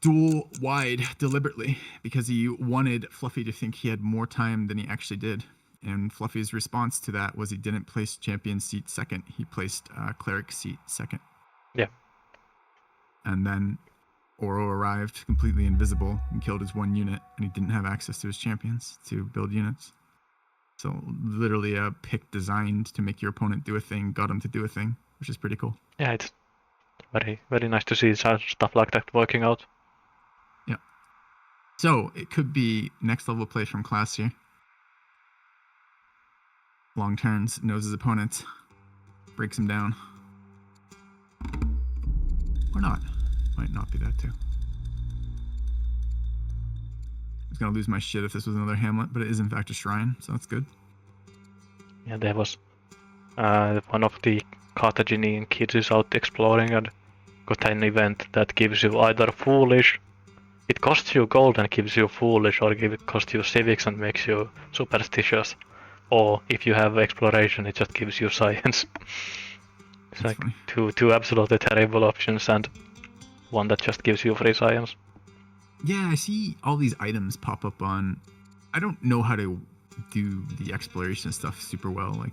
duel wide deliberately because he wanted Fluffy to think he had more time than he actually did. And Fluffy's response to that was he didn't place champion seat second. He placed cleric seat second. Yeah. And then Auro arrived completely invisible and killed his one unit, and he didn't have access to his champions to build units. So literally a pick designed to make your opponent do a thing, got him to do a thing, which is pretty cool. Yeah, it's very, very nice to see stuff like that working out. Yeah. So it could be next level play from Klass here. Long turns, knows his opponent, breaks him down. Or not. Might not be that too. I was gonna lose my shit if this was another hamlet, but it is in fact a shrine, so that's good. Yeah, there was one of the Carthaginian kids is out exploring and got an event that gives you either foolish, it costs you gold and gives you foolish, or it costs you civics and makes you superstitious. Or if you have exploration, it just gives you science. It's That's like funny. two absolutely terrible options and one that just gives you free science. Yeah, I see all these items pop up on. I don't know how to do the exploration stuff super well. Like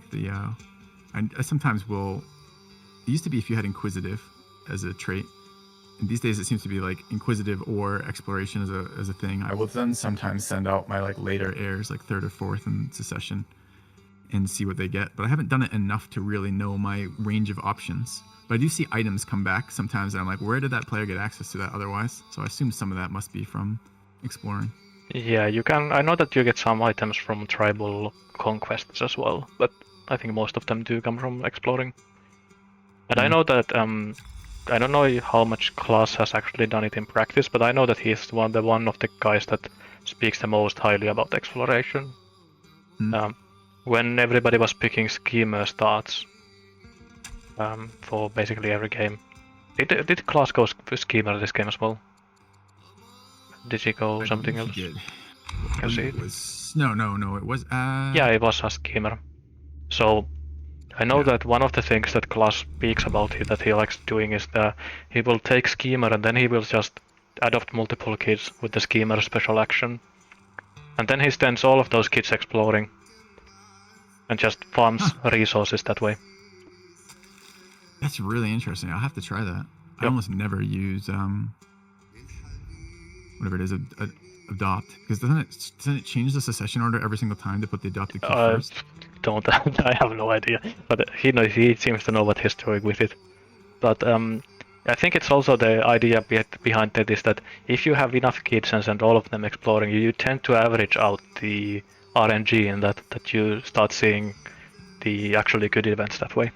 I sometimes will. It used to be if you had inquisitive as a trait, and these days it seems to be like inquisitive or exploration as a thing. I will then sometimes send out my like later later heirs, like third or fourth in succession, and see what they get. But I haven't done it enough to really know my range of options. But I do see items come back sometimes, and I'm like, where did that player get access to that otherwise? So I assume some of that must be from exploring. Yeah, you can. I know that you get some items from tribal conquests as well, but I think most of them do come from exploring. And I know that I don't know how much Klass has actually done it in practice, but I know that he's one of the guys that speaks the most highly about exploration. When everybody was picking schemer starts for basically every game, did Klass go schemer this game as well? Did he go something else? Did. Can see it? No. It was. Yeah, it was a schemer. So I know that one of the things that Klass speaks about that he likes doing is that he will take schemer and then he will just adopt multiple kids with the schemer special action. And then he sends all of those kids exploring and just farms resources that way. That's really interesting. I'll have to try that. I almost never use whatever it is, adopt, because doesn't it change the succession order every single time to put the adopted kid first? Don't I have no idea, but he seems to know what he's doing with it. But I think it's also the idea behind that is that if you have enough kids and send all of them exploring, you tend to average out the RNG in that you start seeing the actually good events that way.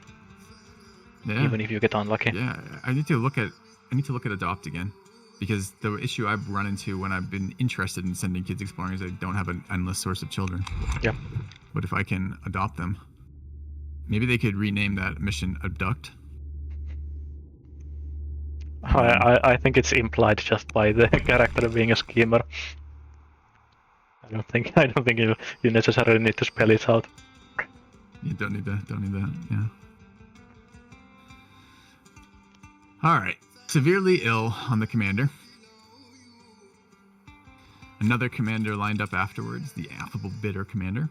Yeah. Even if you get unlucky. Yeah, I need to look at adopt again, because the issue I've run into when I've been interested in sending kids exploring is I don't have an endless source of children. Yeah. But if I can adopt them, maybe they could rename that mission Abduct. I think it's implied just by the character being a schemer. I don't think you necessarily need to spell it out. You don't need that. Yeah. All right. Severely ill on the commander. Another commander lined up afterwards, the affable bitter commander.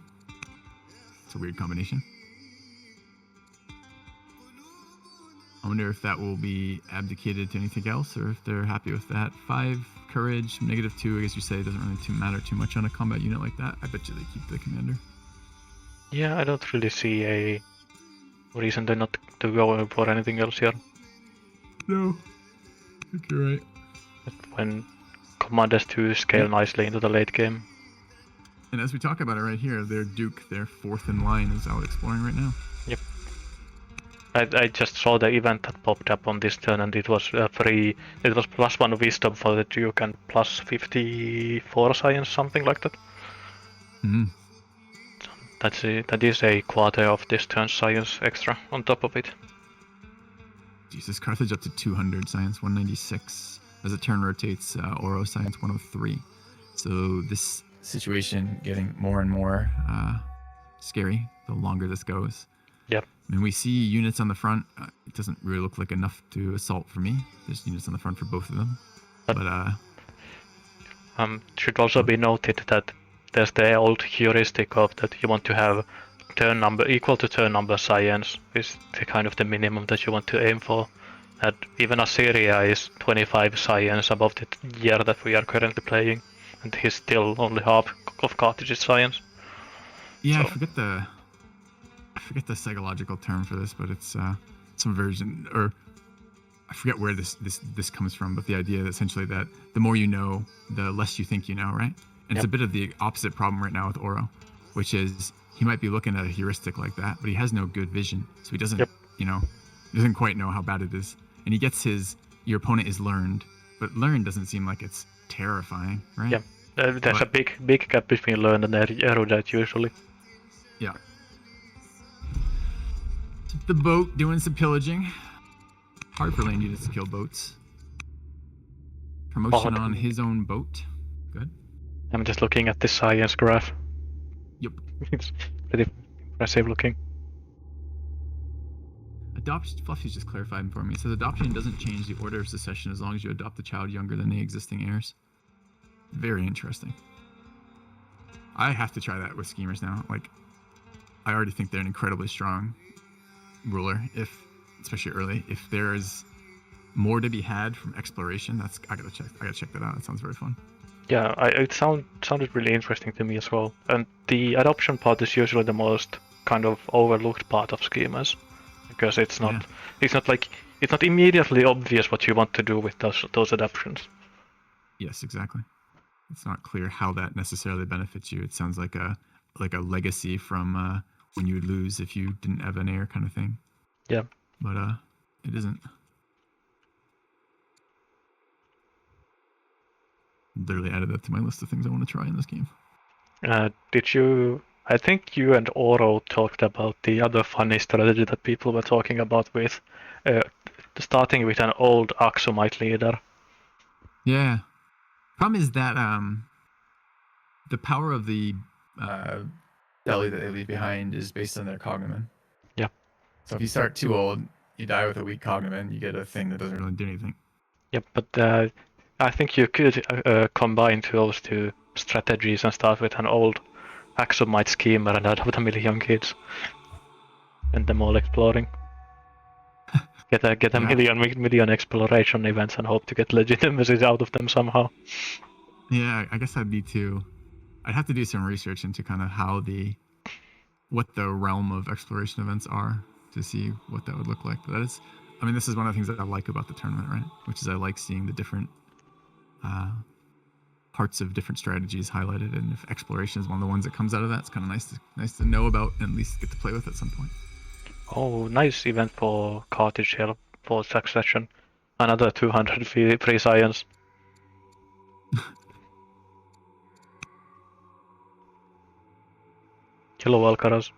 It's a weird combination. I wonder if that will be abdicated to anything else, or if they're happy with that. 5 courage, -2. I guess you say it doesn't really matter too much on a combat unit like that. I bet you they keep the commander. Yeah, I don't really see a reason to not to go for anything else here. No, I think you're right. When commanders 2 scale nicely into the late game. And as we talk about it right here, their Duke, their 4th in line, is out exploring right now. Yep. I just saw the event that popped up on this turn, and it was free. It was +1 wisdom for the Duke and +54 science, something like that. Mm-hmm. That is a quarter of this turn's science extra on top of it. Jesus, Carthage up to 200 science, 196. As the turn rotates, Auro science 103. So this situation getting more and more scary the longer this goes. Yep. I mean, we see units on the front. It doesn't really look like enough to assault for me. There's units on the front for both of them. But should also be noted that there's the old heuristic of that you want to have turn number equal to turn number science is the kind of the minimum that you want to aim for. And even Assyria is 25 science above the year that we are currently playing, and he's still only half of Carthage's science. yeah, So- I forget the psychological term for this, but it's some version, or I forget where this comes from, but the idea that essentially that the more you know, the less you think you know, right? And It's a bit of the opposite problem right now with Auro, which is he might be looking at a heuristic like that, but he has no good vision, so he doesn't, he doesn't quite know how bad it is, and he gets your opponent is learned, but learned doesn't seem like it's terrifying, right? Yeah, there's a big gap between learned and erudite usually. Yeah. The boat doing some pillaging. Hard for lane units to kill boats. Promotion on his own boat. Good. I'm just looking at the science graph. Yep. It's pretty impressive looking. Adoption, Fluffy's just clarified for me. It says adoption doesn't change the order of succession as long as you adopt a child younger than the existing heirs. Very interesting. I have to try that with schemers now. Like, I already think they're an incredibly strong ruler, especially early. If there is more to be had from exploration, I gotta check that out. That sounds very fun. Yeah, it sounded really interesting to me as well. And the adoption part is usually the most kind of overlooked part of schemas, because it's not immediately obvious what you want to do with those adoptions. Yes, exactly. It's not clear how that necessarily benefits you. It sounds like a legacy from when you would lose if you didn't have an heir kind of thing. Yeah. But it isn't. Literally added that to my list of things I want to try in this game. I think you and Oro talked about the other funny strategy that people were talking about with starting with an old Axumite leader. Yeah. Problem is that the power of the deli that they leave behind is based on their cognomen. Yeah. So if you start too old, you die with a weak cognomen, you get a thing that doesn't really do anything. Yep, but I think you could combine those two strategies and start with an old Axumite schemer and adopt a million kids. And them all exploring. Get a million exploration events and hope to get legitimacy out of them somehow. Yeah, I guess I'd need to. I'd have to do some research into kind of what the realm of exploration events are to see what that would look like. But this is one of the things that I like about the tournament, right? Which is I like seeing the different parts of different strategies highlighted, and if exploration is one of the ones that comes out of that, it's kind of nice to know about and at least get to play with at some point. Oh, nice event for Carthage here for succession. Another 200 free science. Hello, Alcaraz.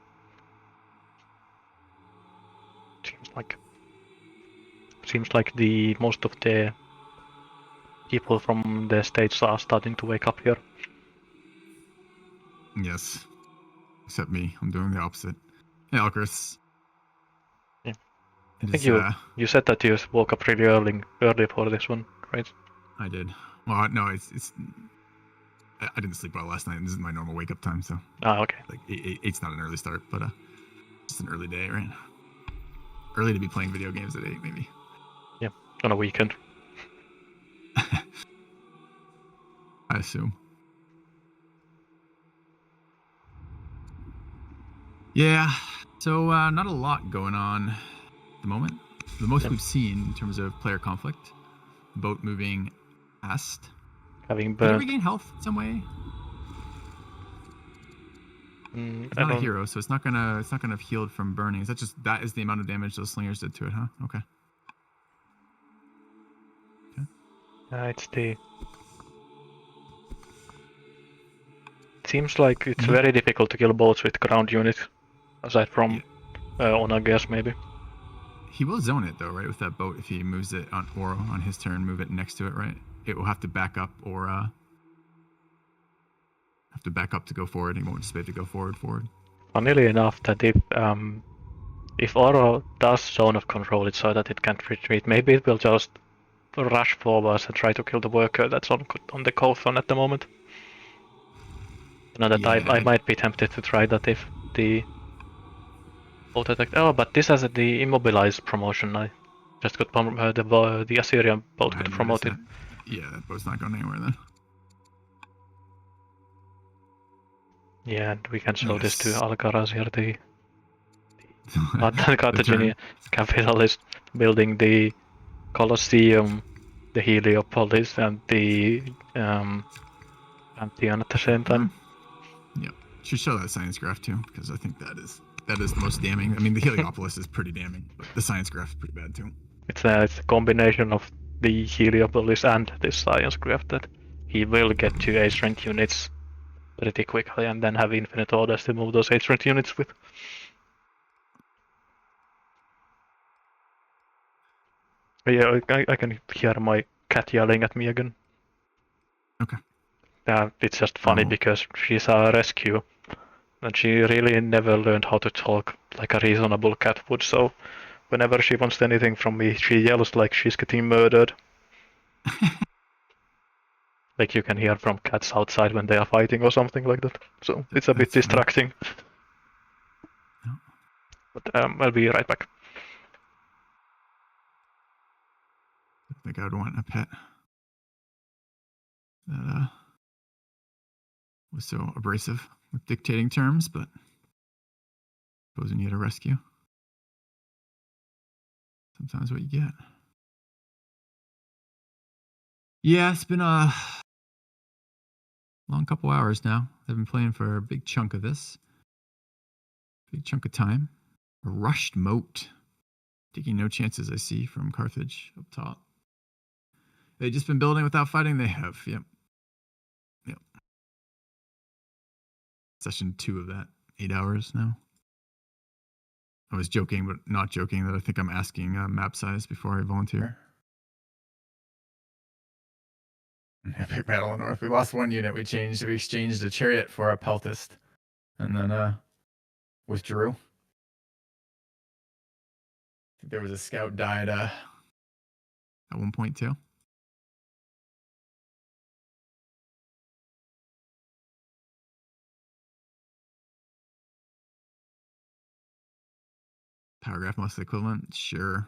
Seems like the most of the people from the States are starting to wake up here. Yes. Except me. I'm doing the opposite. Hey, Alcaraz. Yeah. I think you said that you woke up really early for this one, right? I did. Well, no, it's I didn't sleep well last night, and this is my normal wake up time, so. Okay. Like 8's not an early start, but just an early day, right? Early to be playing video games at 8, maybe. Yep, on a weekend. I assume. Yeah, so not a lot going on at the moment. The most we've seen in terms of player conflict, boat moving past. Having Did it burnt. regain health in some way? It's I not a don't. hero, so it's not gonna have healed from burning. Is that is the amount of damage those slingers did to it, huh? Okay. It's the. It seems like it's Mhm. very difficult to kill boats with ground units, aside from Yeah. Onageas maybe. He will zone it though, right? With that boat, if he moves it on Oro on his turn, move it next to it, right? It will have to back up or have to back up to go forward. He won't just be able to go forward. Funnily enough, that if Oro does zone of control it so that it can't retreat, maybe it will just rush forwards and try to kill the worker that's on the Cothon at the moment. You know that I might be tempted to try that if the boat attack. Oh, but this has the immobilized promotion. I just got the Assyrian boat I got hadn't noticed promoted. that. Yeah, that boat's not going anywhere then. Yeah, and we can show this to Yes. Alcaraz here. The The Carthaginian turn. capitalist building the Colosseum, the Heliopolis, and the Pantheon at the same time. Yeah. Should show that science graph too, because I think that is the most damning. I mean, the Heliopolis is pretty damning, but the science graph is pretty bad too. It's a combination of the Heliopolis and this science graph that he will get to 8 strength units pretty quickly and then have infinite orders to move those 8 strength units with. But yeah, I can hear my cat yelling at me again. Okay. It's just funny because she's a rescue and she really never learned how to talk like a reasonable cat would, so whenever she wants anything from me, she yells like she's getting murdered. Like you can hear from cats outside when they are fighting or something like that. So it's a bit distracting. Yeah. But I'll be right back. I think I would want a pet that was so abrasive with dictating terms, but supposing you had a rescue. Sometimes what you get. Yeah, it's been a long couple hours now. I've been playing for a big chunk of this. Big chunk of time. A rushed moat. Taking no chances, I see, from Carthage up top. They've just been building without fighting? They have, yep. Session 2 of that. 8 hours now. I was joking, but not joking, that I think I'm asking map size before I volunteer. Epic battle in north. We lost one unit. We exchanged a chariot for a peltist, and then withdrew. I think there was a scout died. At one point too. Paragraph mostly equivalent. Sure.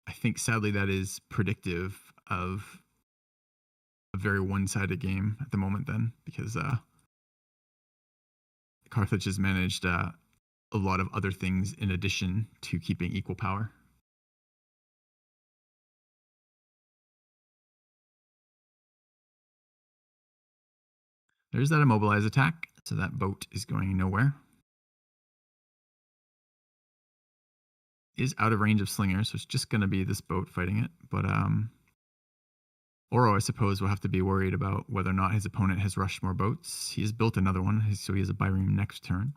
I think sadly that is predictive of a very one-sided game at the moment then, because Carthage has managed a lot of other things in addition to keeping equal power. There's that immobilize attack, so that boat is going nowhere. Is out of range of slingers, so it's just going to be this boat fighting it. But Oro, I suppose, will have to be worried about whether or not his opponent has rushed more boats. He has built another one, so he has a Byreme next turn.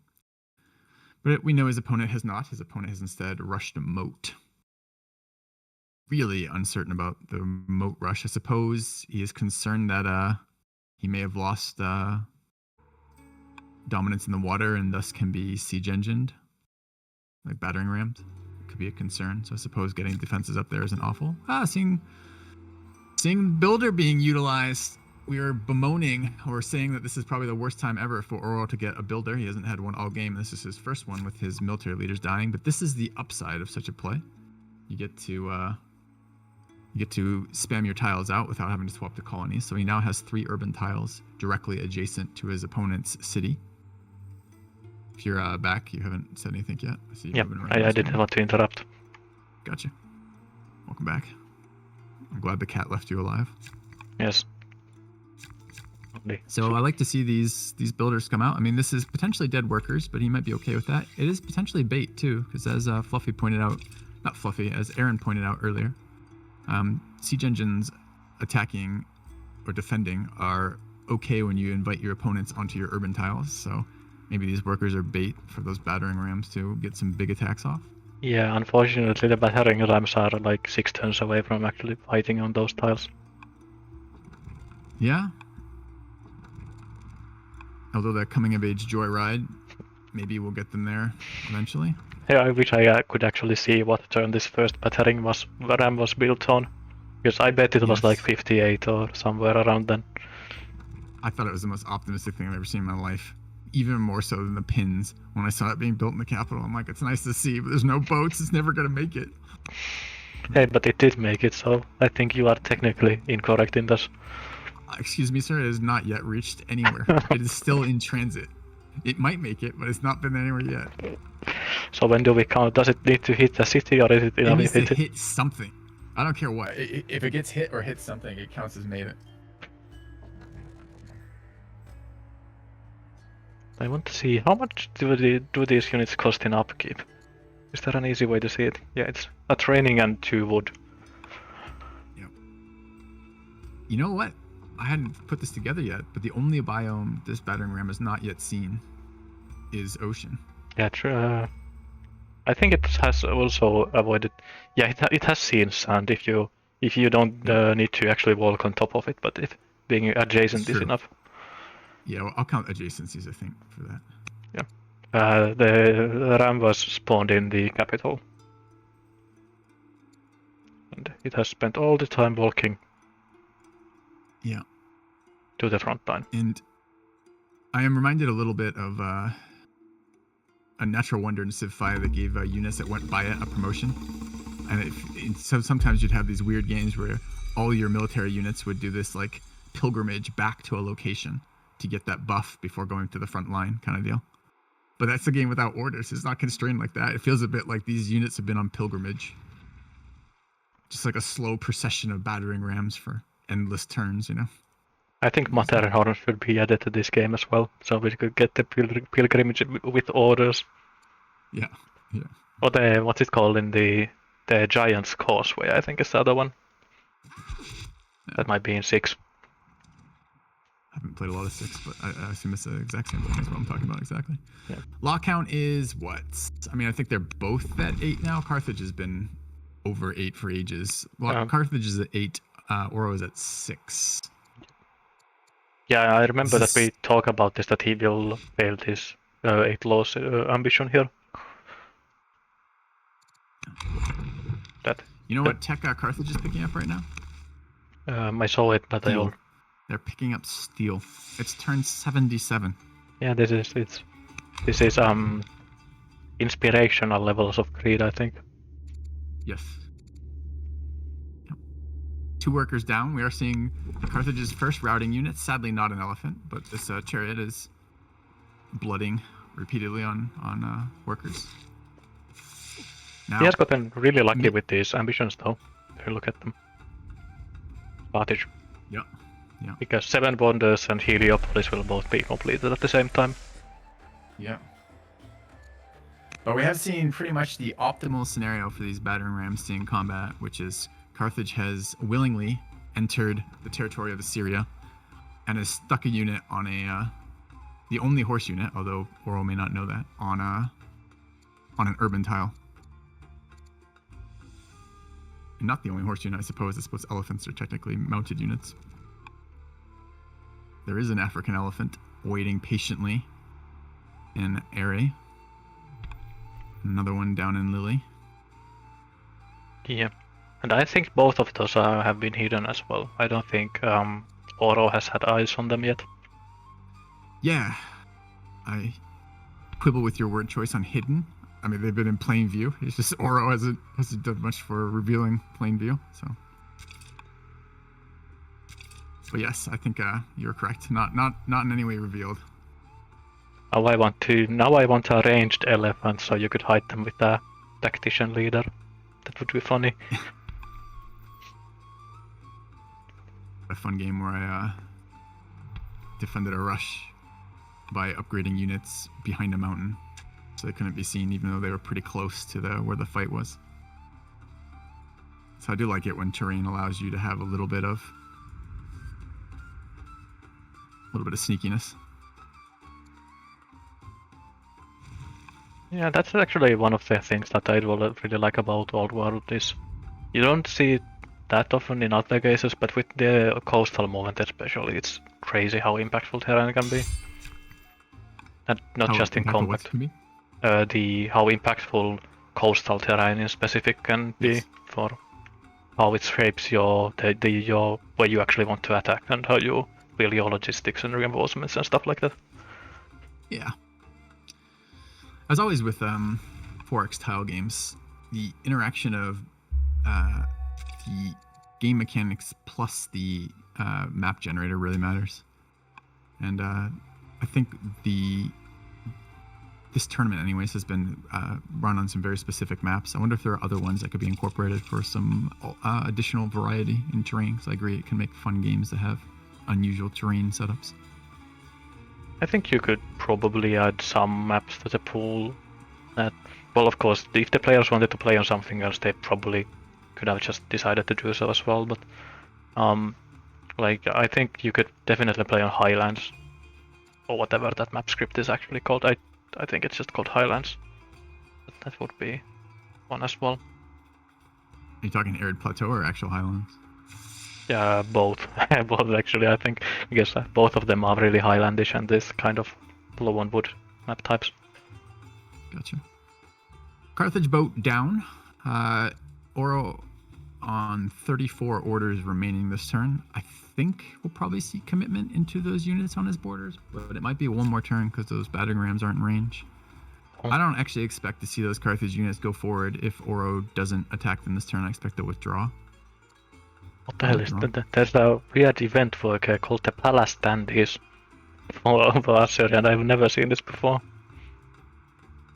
But we know his opponent has not. His opponent has instead rushed a moat. Really uncertain about the moat rush. I suppose he is concerned that he may have lost dominance in the water and thus can be siege engined, like battering rammed. Could be a concern. So I suppose getting defenses up there isn't awful. Seeing Builder being utilized, we are bemoaning or saying that this is probably the worst time ever for Oro to get a builder. He hasn't had one all game. This is his first one with his military leaders dying. But this is the upside of such a play. You get to spam your tiles out without having to swap to colonies. So he now has 3 urban tiles directly adjacent to his opponent's city. If you're back, you haven't said anything yet. Yep, I didn't want to interrupt. Gotcha. Welcome back. I'm glad the cat left you alive. Yes. So I like to see these builders come out. I mean, this is potentially dead workers, but he might be okay with that. It is potentially bait too, because as Fluffy pointed out, not Fluffy, as Aaron pointed out earlier, siege engines attacking or defending are okay when you invite your opponents onto your urban tiles. So maybe these workers are bait for those battering rams to get some big attacks off. Yeah, unfortunately the battering rams are like 6 turns away from actually fighting on those tiles. Yeah. Although that coming of age joyride, maybe we'll get them there eventually. Yeah, I wish I could actually see what turn this first battering ram was built on. Because I bet it was like 58 or somewhere around then. I thought it was the most optimistic thing I've ever seen in my life. Even more so than the pins. When I saw it being built in the capital, I'm like, it's nice to see, but there's no boats, it's never going to make it. Hey, but it did make it, so I think you are technically incorrect in this. Excuse me, sir, it has not yet reached anywhere. It is still in transit. It might make it, but it's not been anywhere yet. So when do we count? Does it need to hit the city or is it enough? It needs to hit something. I don't care what. If it gets hit or hits something, it counts as made it. I want to see how much do these units cost in upkeep. Is there an easy way to see it? Yeah, it's a training and 2 wood. Yep. You know what? I hadn't put this together yet, but the only biome this battering ram has not yet seen is ocean. Yeah, true. I think it has also avoided. Yeah, it has seen sand if you don't need to actually walk on top of it, but if being adjacent is enough. Yeah, well, I'll count adjacencies, I think, for that. Yeah. The ram was spawned in the capital. And it has spent all the time walking to the front line. And I am reminded a little bit of a natural wonder in Civ 5 that gave units that went by it a promotion. And so sometimes you'd have these weird games where all your military units would do this like pilgrimage back to a location to get that buff before going to the front line kind of deal. But that's a game without orders. It's not constrained like that. It feels a bit like these units have been on pilgrimage. Just like a slow procession of battering rams for endless turns, you know? I think Matterhorn should be added to this game as well, so we could get the pilgrimage with orders. Yeah. Or what's it called in the Giant's Causeway, I think is the other one. Yeah. That might be in 6. I haven't played a lot of 6, but I assume it's the exact same thing as what I'm talking about exactly. Yeah. Law count is what? I mean, I think they're both at 8 now. Carthage has been over 8 for ages. Carthage is at 8. Auro is at 6. Yeah, I remember that we talked about this, that he will fail his 8 laws ambition here. You know what tech Carthage is picking up right now? I saw it, but They're picking up steel. It's turned 77. Yeah, this is inspirational levels of greed, I think. Yes. 2 workers down. We are seeing Carthage's first routing unit. Sadly, not an elephant, but this chariot is blooding repeatedly on workers. Now, he has gotten really lucky with these ambitions, though. If you look at them. Carthage. Yeah. Because 7 Wonders and Heliopolis will both be completed at the same time. Yeah. But we have seen pretty much the optimal scenario for these battering rams seeing combat, which is Carthage has willingly entered the territory of Assyria and has stuck a unit on the only horse unit, although Auro may not know that, on an urban tile. And not the only horse unit, I suppose. I suppose elephants are technically mounted units. There is an African elephant waiting patiently in Ere. Another one down in Lily. Yeah. And I think both of those have been hidden as well. I don't think Auro has had eyes on them yet. Yeah. I quibble with your word choice on hidden. I mean, they've been in plain view. It's just Auro hasn't done much for revealing plain view. So, but yes, I think you're correct. Not in any way revealed. Now I want a ranged elephant, so you could hide them with a tactician leader. That would be funny. A fun game where defended a rush by upgrading units behind a mountain, so they couldn't be seen, even though they were pretty close to where the fight was. So I do like it when terrain allows you to have a little bit of sneakiness. Yeah, that's actually one of the things that I really like about Old World is you don't see it that often in other cases, but with the coastal movement especially, it's crazy how impactful terrain can be. And not How just in impactful what compact. can be? How impactful coastal terrain in specific can be Yes. for how it shapes your where you actually want to attack and how you build your logistics and reinforcements and stuff like that. Yeah. As always with 4X tile games, the interaction of the game mechanics plus the map generator really matters. And I think this tournament anyways has been run on some very specific maps. I wonder if there are other ones that could be incorporated for some additional variety in terrain. So I agree, it can make fun games that have unusual terrain setups. I think you could probably add some maps to the pool. Well, of course, if the players wanted to play on something else, they probably could have just decided to do so as well. But I think you could definitely play on Highlands or whatever that map script is actually called. I think it's just called Highlands. But that would be one as well. Are you talking arid plateau or actual highlands? Yeah, both. Both actually. I guess both of them are really Highlandish and this kind of low on wood map types. Gotcha. Carthage boat down. Auro on 34 orders remaining this turn. I think we'll probably see commitment into those units on his borders, but it might be one more turn because those battering rams aren't in range. I don't actually expect to see those Carthage units go forward if Auro doesn't attack them this turn. I expect they'll withdraw. What the hell is that? There's a weird event worker called the Palace Standees for Assyria, and I've never seen this before.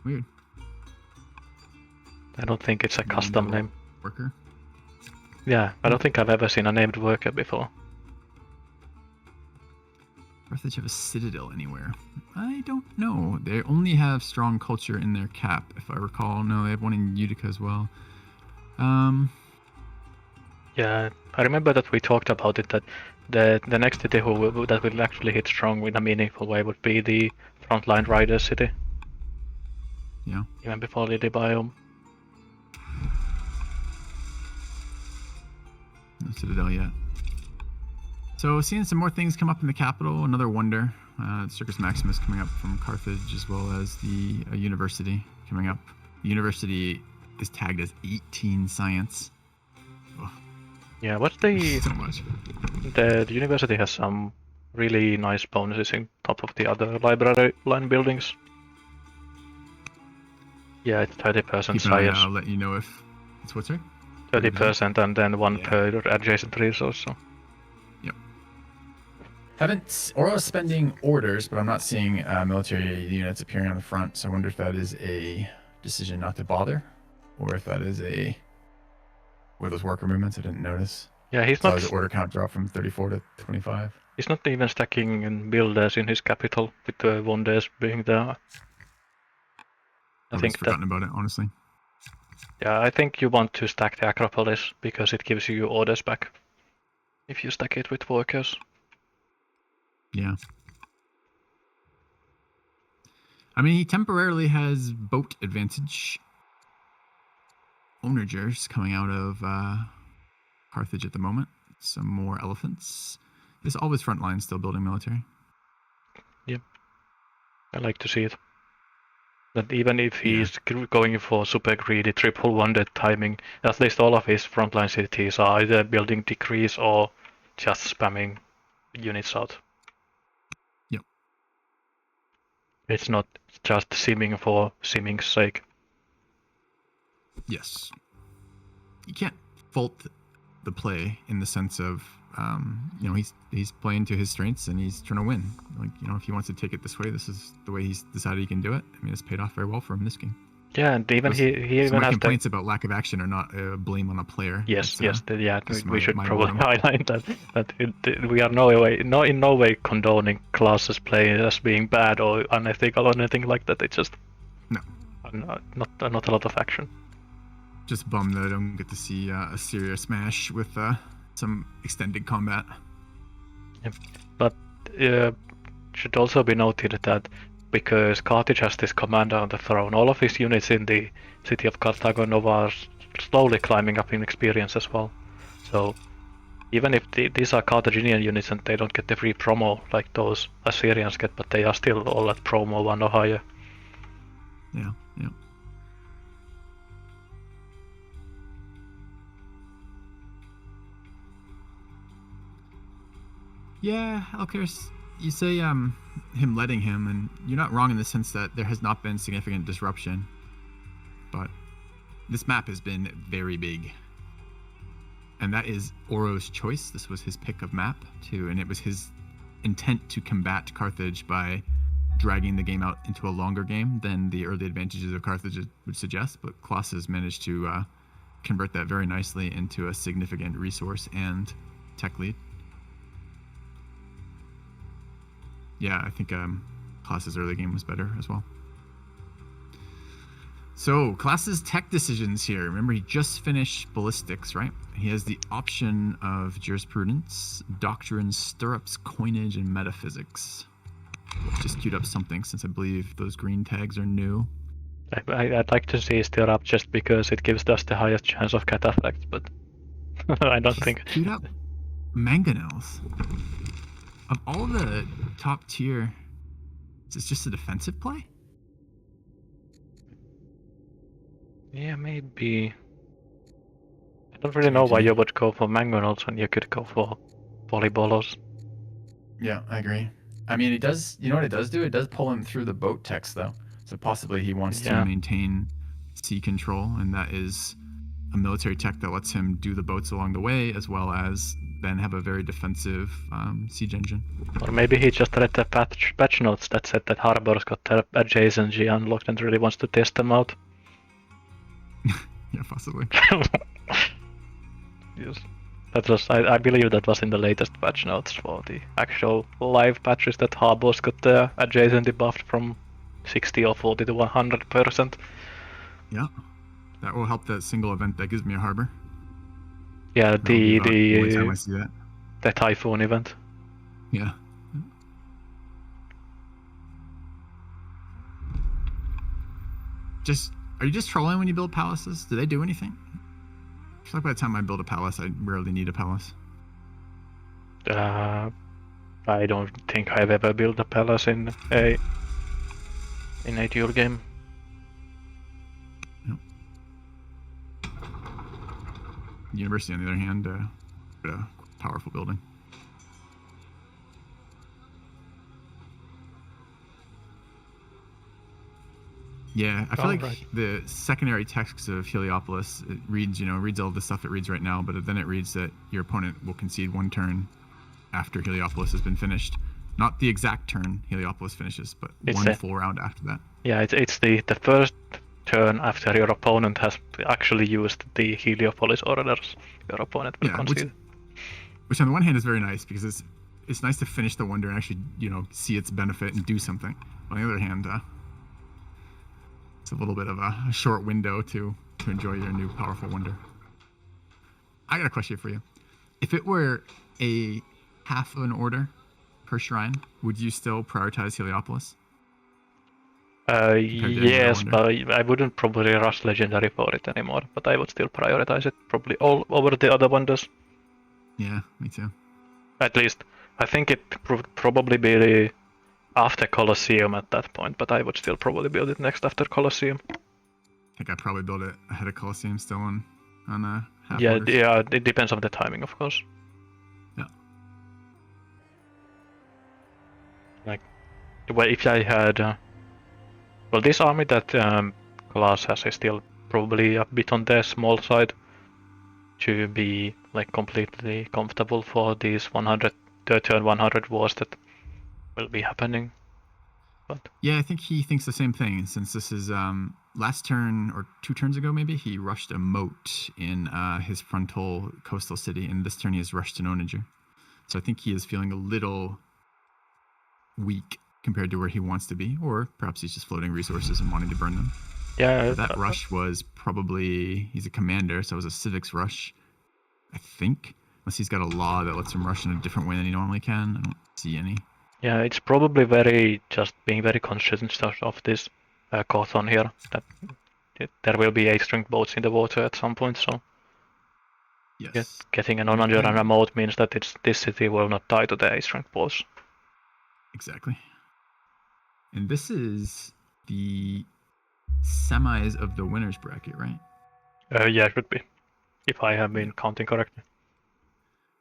Weird. I don't think it's a custom name. Worker? Yeah, I don't think I've ever seen a named worker before. Carthage have a citadel anywhere? I don't know. They only have strong culture in their cap, if I recall. No, they have one in Utica as well. Yeah, I remember that we talked about it, that the next city that will actually hit strong in a meaningful way would be the Frontline Rider city. Yeah. Even before Lily Biome. No citadel yet. So seeing some more things come up in the capital, another wonder. Circus Maximus coming up from Carthage, as well as the university coming up. The university is tagged as 18 science. Oh. Yeah, what's the... So much. The university has some really nice bonuses in top of the other library line buildings. Yeah, it's 30% Keep an eye out, science. I'll let you know if it's what's right. 30% and then one per adjacent resource. So. Yep. Auro's spending orders, but I'm not seeing military units appearing on the front. So I wonder if that is a decision not to bother, or if that is were those worker movements I didn't notice. Yeah, he's So not. the order count dropped from 34 to 25. He's not even stacking in builders in his capital, with the wonders being there. I think forgotten about it, honestly. Yeah, I think you want to stack the Acropolis because it gives you orders back if you stack it with workers. Yeah. I mean, he temporarily has boat advantage. Onagers coming out of Carthage at the moment. Some more elephants. Is all his front lines still building military? Yep. I like to see it. That even if he's going for super greedy triple wonder timing, at least all of his frontline cities are either building decrease or just spamming units out. Yep. It's not just simming for simming's sake. Yes. You can't fault the play in the sense of, he's playing to his strengths and he's trying to win. Like, if he wants to take it this way, this is the way he's decided he can do it. I mean, it's paid off very well for him this game. Yeah, and even he So even my has the complaints about lack of action are not blame on a player. yes, It's, yes, yeah. just We should my probably boredom. highlight that we are in no way condoning classes play as being bad or unethical or anything like that. It's just No. not a lot of action. Just bummed that I don't get to see a serious Smash with some extended combat. Yeah. But should also be noted that because Carthage has this commander on the throne, all of his units in the city of Carthago Nova are slowly climbing up in experience as well. So even if these are Carthaginian units and they don't get the free promo like those Assyrians get, but they are still all at promo 1 or higher. Yeah. Yeah, Alcaris, you say him letting him, and you're not wrong in the sense that there has not been significant disruption. But this map has been very big. And that is Auro's choice. This was his pick of map too, and it was his intent to combat Carthage by dragging the game out into a longer game than the early advantages of Carthage would suggest. But Klaas has managed to convert that very nicely into a significant resource and tech lead. Yeah, I think Klaas's early game was better as well. So, Klaas's tech decisions here. Remember, he just finished ballistics, right? He has the option of jurisprudence, doctrine, stirrups, coinage, and metaphysics. Just queued up something since I believe those green tags are new. I'd like to see stirrup just because it gives us the highest chance of cataphracts, but I don't think. Queued up mangonels. Of all the top tier, is this just a defensive play? Yeah, maybe. I don't really know why you would go for mangonels when you could go for polybolos. Yeah, I agree. I mean, it does. You know what it does do? It does pull him through the boat text, though. So possibly he wants to maintain sea control, and that is a military tech that lets him do the boats along the way, as well as then have a very defensive siege engine. Or maybe he just read the patch notes that said that Harbor's got their adjacency unlocked and really wants to test them out. Yeah, possibly. Yes. That was, I believe that was in the latest patch notes for the actual live patches that Harbor's got the adjacency buffed from 60 or 40 to 100%. Yeah, that will help that single event that gives me a harbor. Yeah, the only time I see that. The Typhoon event. Yeah. Are you just trolling when you build palaces? Do they do anything? I feel like by the time I build a palace, I rarely need a palace. I don't think I've ever built a palace in a duel game. Yep. University, on the other hand, a powerful building. Yeah, I feel like the secondary text of Heliopolis, it reads all the stuff it reads right now, but then it reads that your opponent will concede one turn after Heliopolis has been finished. Not the exact turn Heliopolis finishes, but one full round after that. Yeah, it's the first turn after your opponent has actually used the Heliopolis orders. Your opponent will concede. Which on the one hand is very nice because it's nice to finish the wonder and actually see its benefit and do something. On the other hand, it's a little bit of a short window to enjoy your new powerful wonder. I got a question for you. If it were a half of an order per shrine, would you still prioritize Heliopolis? Yes, but I wouldn't probably rush Legendary for it anymore, but I would still prioritize it probably all over the other wonders. Yeah, me too. At least, I think it would probably be after Colosseum at that point, but I would still probably build it next after Colosseum. I think I'd probably build it ahead of Colosseum still on half yeah, orders. Yeah, it depends on the timing, of course. Yeah. Like, well, if I had... well, this army that Klaas has is still probably a bit on the small side to be like completely comfortable for these turn 100 wars that will be happening. But yeah, I think he thinks the same thing. Since this is last turn or 2 turns ago, maybe he rushed a moat in his frontal coastal city, and this turn he has rushed an onager. So I think he is feeling a little weak compared to where he wants to be, or perhaps he's just floating resources and wanting to burn them. Yeah, That rush was probably, he's a commander, so it was a civics rush, I think. Unless he's got a law that lets him rush in a different way than he normally can. I don't see any. yeah, it's probably very just being very conscious of this Cawthon here, that there will be 8-string boats in the water at some point, so Yes. getting an onager and a moat means that this city will not die to the 8-string boats. Exactly. And this is the semis of the winner's bracket, right? Yeah, it should be, if I have been counting correctly.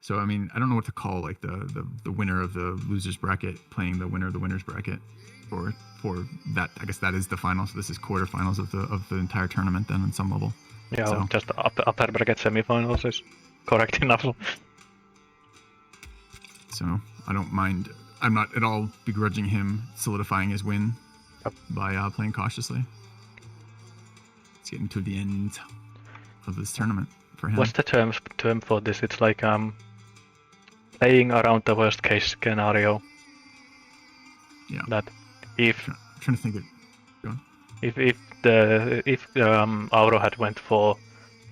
So I mean, I don't know what to call like the winner of the loser's bracket playing the winner of the winner's bracket, or for that. I guess that is the final. So this is quarterfinals of the entire tournament then on some level. Yeah, So, just upper bracket semifinals is correct enough. So I don't mind. I'm not at all begrudging him solidifying his win by playing cautiously. It's getting to the end of this tournament for him. What's the term for this? It's like playing around the worst case scenario. Yeah. That if I'm trying to think of. Go on. if Auro had went for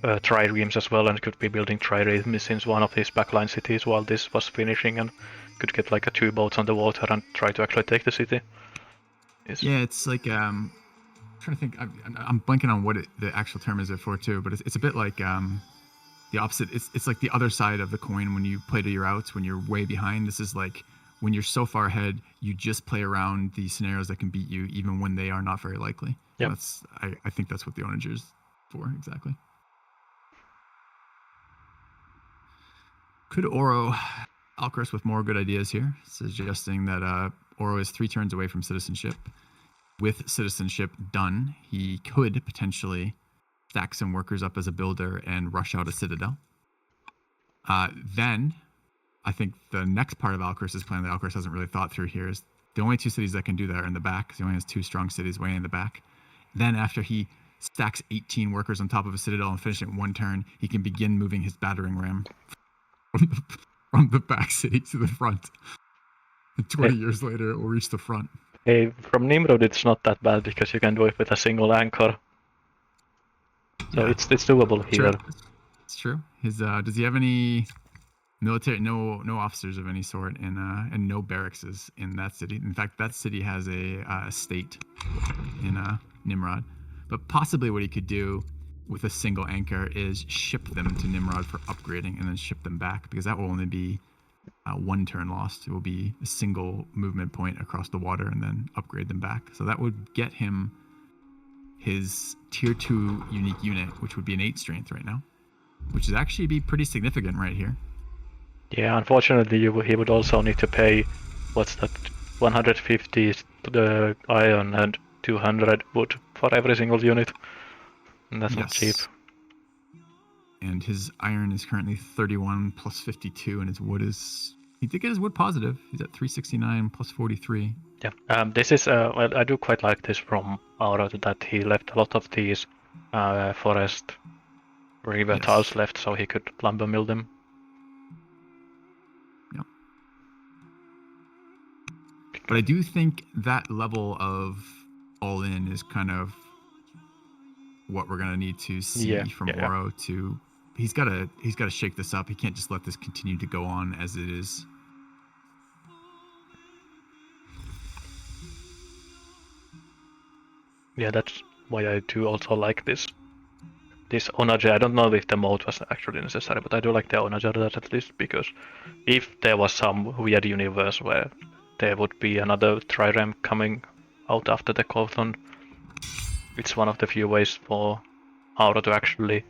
triremes as well and could be building triremes since one of his backline cities while this was finishing and could get like 2 boats on the water and try to actually take the city. Yeah, it's like I'm trying to think. I'm blanking on what the actual term is for too, but it's a bit like the opposite. It's like the other side of the coin when you play to your outs when you're way behind. This is like when you're so far ahead, you just play around the scenarios that can beat you, even when they are not very likely. Yeah, I think that's what the onager is for exactly. Could Oro Alcaraz with more good ideas here, suggesting that Oro is 3 turns away from citizenship. With citizenship done, he could potentially stack some workers up as a builder and rush out a citadel. Then, I think the next part of Alcaraz's plan that Alcaraz hasn't really thought through here is the only 2 cities that can do that are in the back, because he only has 2 strong cities way in the back. Then after he stacks 18 workers on top of a citadel and finish it in 1 turn, he can begin moving his battering ram from the back city to the front. And 20 years later, it will reach the front. Hey, from Nimrod it's not that bad because you can do it with a single anchor. So Yeah. it's doable here. It's true. His does he have any military? No officers of any sort, and no barracks in that city. In fact, that city has a state in Nimrod. But possibly what he could do with a single anchor is ship them to Nimrod for upgrading and then ship them back, because that will only be 1 turn lost. It will be a single movement point across the water and then upgrade them back. So that would get him his tier 2 unique unit, which would be an 8 strength right now, which would actually be pretty significant right here. Yeah, unfortunately he would also need to pay, what's that, 150 to the iron and 200 wood for every single unit. And that's not cheap. And his iron is currently 31 plus 52, and his wood is... He did get his wood positive. He's at 369 plus 43. Yeah, this is... well, I do quite like this from Auro, that he left a lot of these forest river tiles left so he could lumber mill them. Yep. But I do think that level of all-in is kind of what we're going to need to see from Auro to... He's got to shake this up. He can't just let this continue to go on as it is. Yeah, that's why I do also like this onager. I don't know if the mode was actually necessary, but I do like the onager at least, because if there was some weird universe where there would be another trireme coming out after the Cawthon, it's one of the few ways for Auro to actually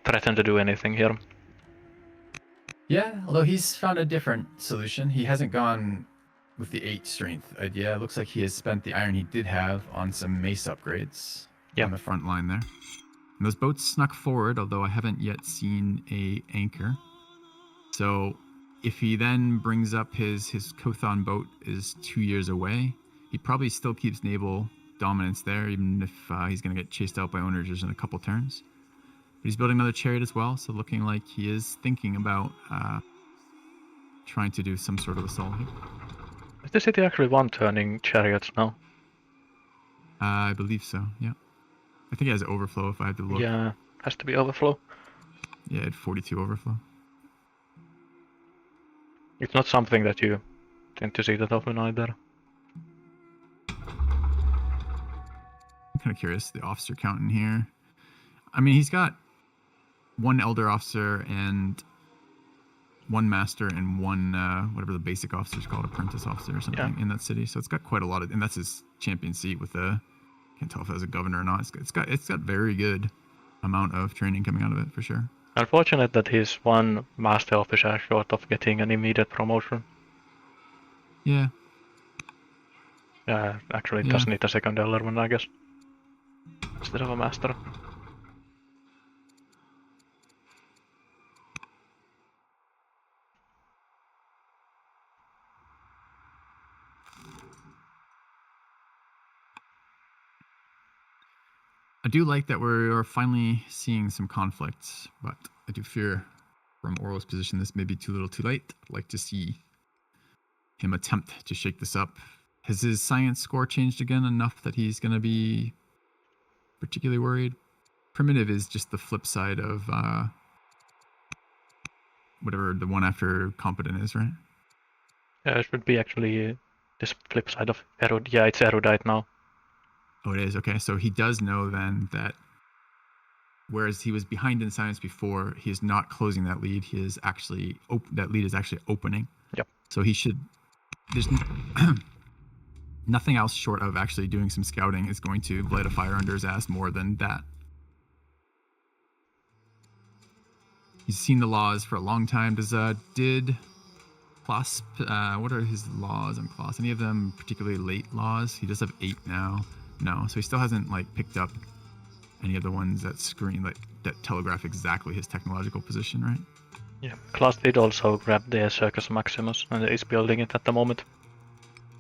threaten to do anything here. Yeah, although he's found a different solution. He hasn't gone with the 8 strength idea. It looks like he has spent the iron he did have on some mace upgrades. On the front line there. And those boats snuck forward, although I haven't yet seen a anchor. So if he then brings up his Cawthon boat is 2 years away, he probably still keeps naval dominance there, even if he's going to get chased out by onagers in a couple turns. But he's building another chariot as well, so looking like he is thinking about trying to do some sort of assault here. Is the city actually one-turning chariots now? I believe so, yeah. I think it has overflow if I had to look. Yeah, has to be overflow. Yeah, it had 42 overflow. It's not something that you tend to see that often either. I'm kind of curious, the officer count in here. I mean, he's got one elder officer and one master and one whatever the basic officer is called, apprentice officer or something in that city. So it's got quite a lot of, and that's his champion seat with a, can't tell if it has a governor or not. It's got very good amount of training coming out of it for sure. Unfortunate that he's one master officer short of getting an immediate promotion. Yeah. Actually, it does need a second elder one, I guess, instead of a master. I do like that we're finally seeing some conflicts, but I do fear from Auro's position this may be too little too late. I'd like to see him attempt to shake this up. Has his science score changed again enough that he's going to be particularly worried? Primitive is just the flip side of whatever the one after competent is, right? Yeah, it should be actually this flip side of erudite. Yeah, it's erudite now. Oh, it is. Okay, so he does know then that whereas he was behind in science before, he is not closing that lead. He is actually that lead is actually opening. Yep. So he should. There's nothing else short of actually doing some scouting is going to light a fire under his ass more than that. He's seen the laws for a long time. Did Klass, what are his laws on Klass? Any of them particularly late laws? He does have 8 now. No, so he still hasn't like picked up any of the ones that screen that telegraph exactly his technological position, right? Yeah, Klass did also grab the Circus Maximus and is building it at the moment.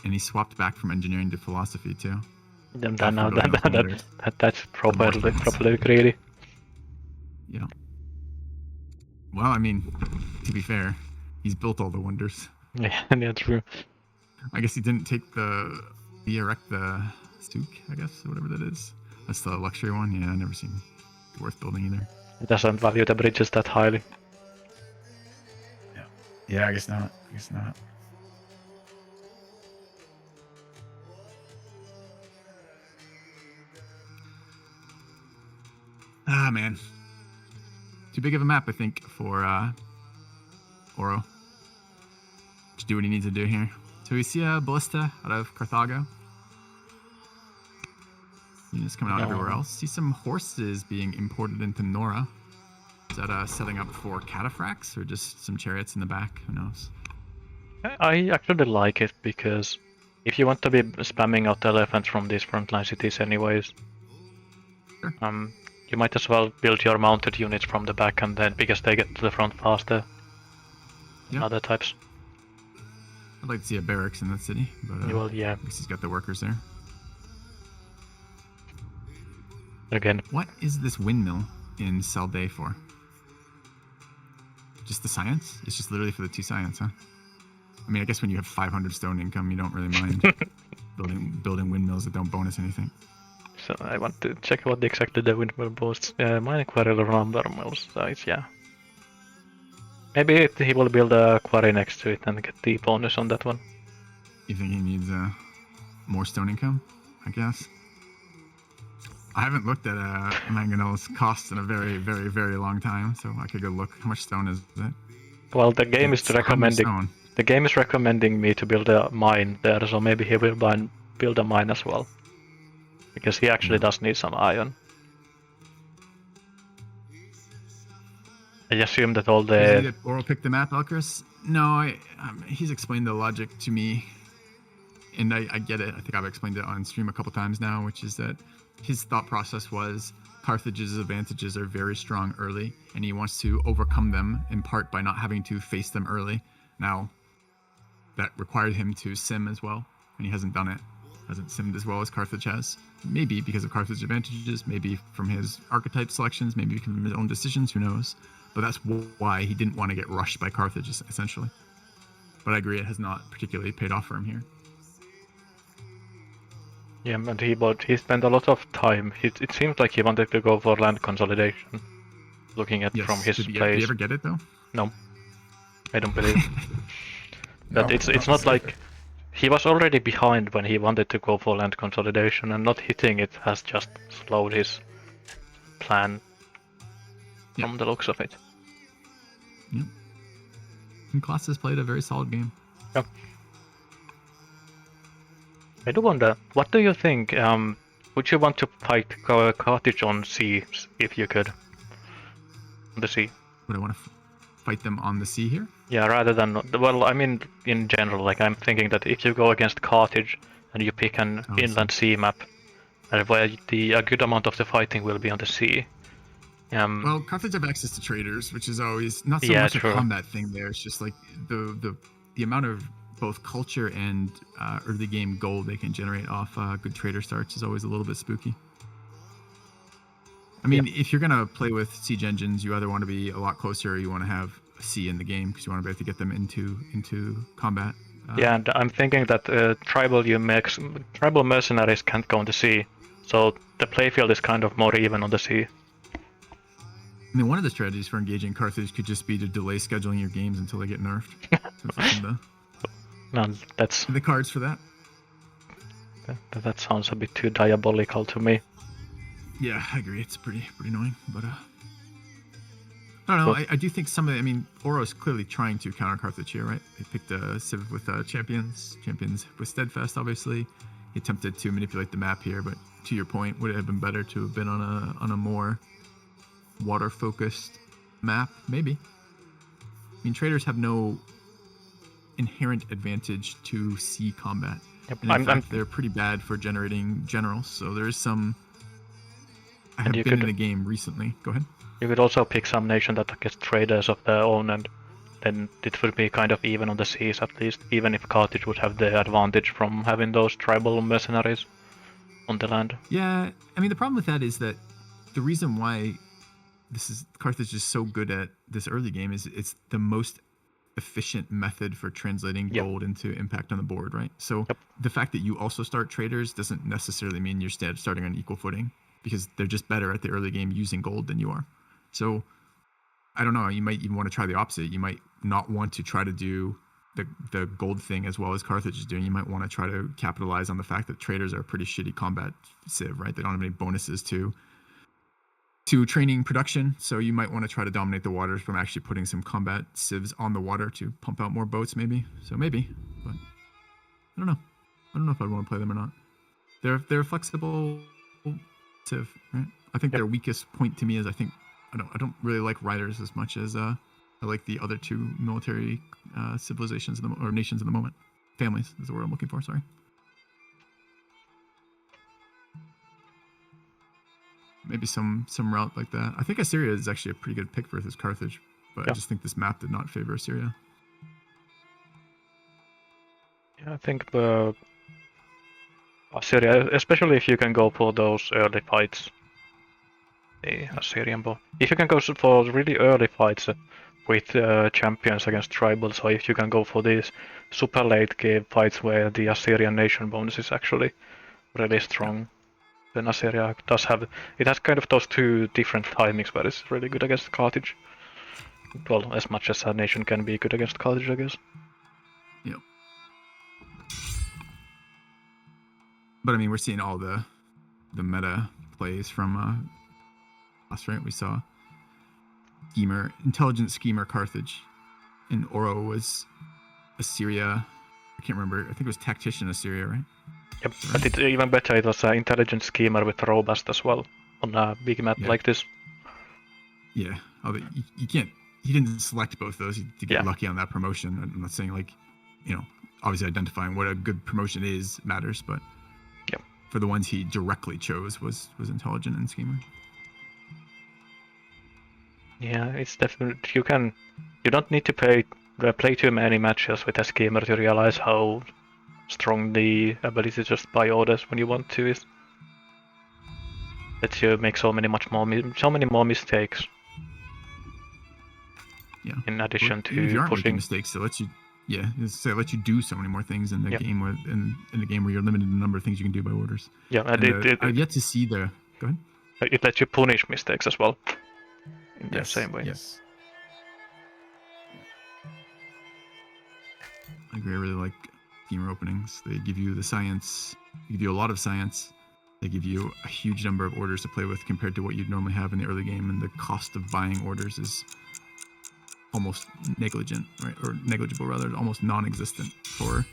And he swapped back from engineering to philosophy too. That's properly greedy. Yeah. Well, I mean, to be fair, he's built all the wonders. Yeah, true. I guess he didn't take the erect the Stook, I guess, or whatever that is. That's the luxury one. Yeah, I've never seen it worth building either. It doesn't value the bridges that highly. Yeah, I guess not. Ah, man. Too big of a map, I think, for Auro to do what he needs to do here. So we see a ballista out of Carthago. Units coming out everywhere else. See some horses being imported into Nora. Is that setting up for cataphracts or just some chariots in the back? Who knows? I actually like it because if you want to be spamming out elephants from these frontline cities anyways, sure. You might as well build your mounted units from the back and then because they get to the front faster than other types. I'd like to see a barracks in that city, but well, yeah. at least he's got the workers there. Again. What is this windmill in Salday for? Just the science? It's just literally for the 2 science, huh? I mean, I guess when you have 500 stone income, you don't really mind building windmills that don't bonus anything. So I want to check what exactly the windmill boosts. Mining quarry lumber mills size, yeah. Maybe he will build a quarry next to it and get the bonus on that one. You think he needs more stone income, I guess? I haven't looked at manganel's costs in a very, very, very long time, so I could go look. How much stone is it? Well, the game is recommending. The game is recommending me to build a mine there, so maybe he will build a mine as well, because he actually does need some iron. I assume that all the. Did Auro pick the map, Elchris? No, he's explained the logic to me, and I get it. I think I've explained it on stream a couple times now, which is that his thought process was Carthage's advantages are very strong early, and he wants to overcome them in part by not having to face them early. Now, that required him to sim as well, and he hasn't done it. hasn't simmed as well as Carthage has. Maybe because of Carthage's advantages, maybe from his archetype selections, maybe from his own decisions, who knows. But that's why he didn't want to get rushed by Carthage, essentially. But I agree, it has not particularly paid off for him here. Yeah, and he spent a lot of time. It seems like he wanted to go for land consolidation. Looking at from his Did you plays. ever get it though? No, I don't believe. But No, it's not not like specific. he was already behind when he wanted to go for land consolidation, and not hitting it has just slowed his plan. Yeah. From the looks of it. Yep. And Klaas has played a very solid game. Yeah. I do wonder, what do you think? Would you want to fight Carthage on sea if you could? On the sea. Would I want to fight them on the sea here? Yeah, rather than, well, I mean, in general, like I'm thinking that if you go against Carthage and you pick an inland sea map, where a good amount of the fighting will be on the sea. Well, Carthage have access to traders, which is always not so Yeah, much true. a combat thing there. It's just like the amount of both culture and early game gold they can generate off good trader starts is always a little bit spooky. I mean, if you're going to play with siege engines, you either want to be a lot closer or you want to have a sea in the game because you want to be able to get them into combat. Yeah, and I'm thinking that tribal mercenaries can't go on the sea, so the playfield is kind of more even on the sea. I mean, one of the strategies for engaging Carthage could just be to delay scheduling your games until they get nerfed. Since it's in No, that's the cards for that. that sounds a bit too diabolical to me. Yeah, I agree. It's pretty annoying, but I don't know. I do think some of Auro is clearly trying to counter Carthage here, right? They picked a civ with champions with steadfast. Obviously, he attempted to manipulate the map here, but to your point, would it have been better to have been on a more water-focused map? Maybe. I mean, traders have no inherent advantage to sea combat, Yep, and in fact, they're pretty bad for generating generals. So there is some. I have been in a game recently. Go ahead. You could also pick some nation that gets traders of their own, and then it would be kind of even on the seas at least, even if Carthage would have the advantage from having those tribal mercenaries on the land. Yeah, I mean, the problem with that is that the reason why Carthage is so good at this early game is it's the most efficient method for translating gold into impact on the board, right? So the fact that you also start traders doesn't necessarily mean you're starting on equal footing, because they're just better at the early game using gold than you are. So I don't know, you might even want to try the opposite. You might not want to try to do the gold thing as well as Carthage is doing. You might want to try to capitalize on the fact that traders are a pretty shitty combat civ, right? They don't have any bonuses to training production, so you might want to try to dominate the waters from actually putting some combat civs on the water to pump out more boats, maybe. So maybe, but I don't know. I don't know if I'd want to play them or not. They're flexible civ, right? I think their weakest point to me is I don't really like riders as much as I like the other two military civilizations or nations in the moment. Families is the word I'm looking for. Sorry. Maybe some route like that. I think Assyria is actually a pretty good pick versus Carthage, but I just think this map did not favor Assyria. Yeah, I think Assyria, especially if you can go for those early fights. The Assyrian bow. If you can go for really early fights with champions against tribals, or if you can go for these super late game fights where the Assyrian nation bonus is actually really strong, then Assyria does have. It has kind of those two different timings, but it's really good against Carthage. Well, as much as a nation can be good against Carthage, I guess. Yep. But I mean, we're seeing all the meta plays from us, right? We saw intelligent schemer Carthage, and Auro was Assyria. I can't remember. I think it was tactician Assyria, right? Yep, but it's even better. It was an intelligent schemer with robust as well on a big map like this. Yeah, you can't. He didn't select both those to get lucky on that promotion. I'm not saying obviously identifying what a good promotion is matters, but for the ones he directly chose was intelligent and schemer. Yeah, it's definitely you don't need to play too many matches with a schemer to realize how strong the ability to just buy orders when you want to is. Lets you make so many more mistakes. Yeah. In addition Even if you to aren't making pushing. mistakes, it lets you, it lets you do so many more things in the Yep. game in the game where you're limited in the number of things you can do by orders. Yeah, and I've yet to see the. Go ahead. It lets you punish mistakes as well. In the same way. Yes. I agree. I really like schemer openings. They give you the science. They give you a lot of science. They give you a huge number of orders to play with compared to what you'd normally have in the early game, and the cost of buying orders is almost negligent, right? Or negligible rather, almost non-existent for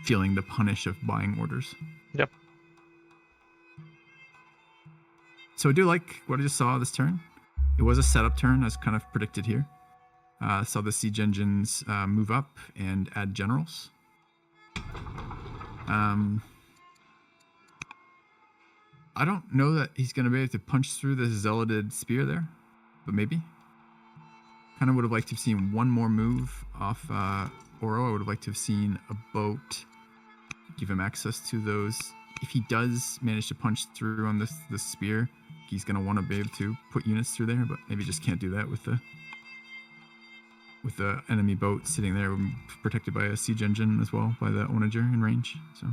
feeling the punish of buying orders. Yep. So I do like what I just saw this turn. It was a setup turn, as kind of predicted here. Saw the siege engines move up and add generals. I don't know that he's going to be able to punch through this zealoted spear there, but maybe. Kind of would have liked to have seen one more move off Auro. I would have liked to have seen a boat give him access to those. If he does manage to punch through on this spear, he's going to want to be able to put units through there, but maybe just can't do that with the enemy boat sitting there protected by a siege engine as well by the onager in range. So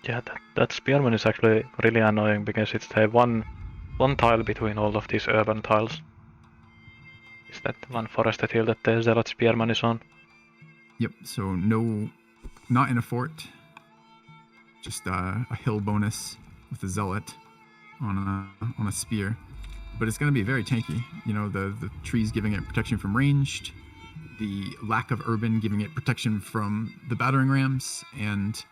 yeah, that spearman is actually really annoying because it's the one tile between all of these urban tiles. Is that one forested hill that the zealot spearman is on? Yep. So not in a fort. Just a hill bonus with a zealot on a spear, but it's going to be very tanky. You know, the trees giving it protection from ranged, the lack of urban giving it protection from the battering rams, and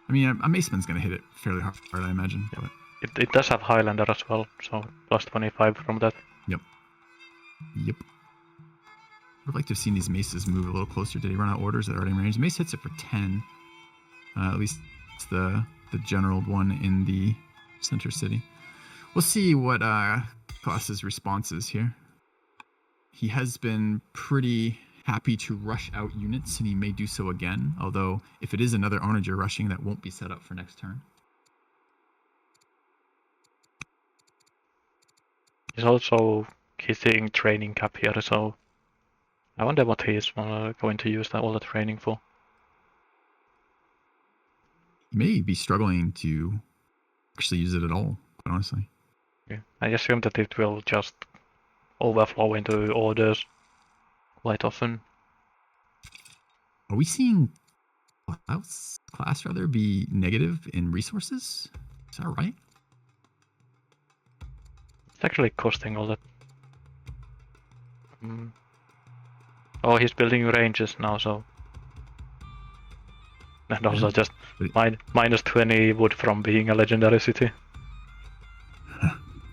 I mean a maceman's going to hit it fairly hard, I imagine. But It does have Highlander as well, so plus 25 from that. Yep. I'd like to have seen these maces move a little closer. Did he run out orders that are already in range? Mace hits it for 10. At least it's the general one in the center city. We'll see what Klass's response is here. He has been pretty happy to rush out units, and he may do so again. Although, if it is another onager rushing, that won't be set up for next turn. He's also hitting training cap here, so I wonder what he is going to use all the training for. He may be struggling to actually use it at all, quite honestly. Yeah. I assume that it will just overflow into orders quite often. Are we seeing Klass rather be negative in resources? Is that right? It's actually costing all that. Oh, he's building ranges now, so. And also just minus 20 wood from being a legendary city.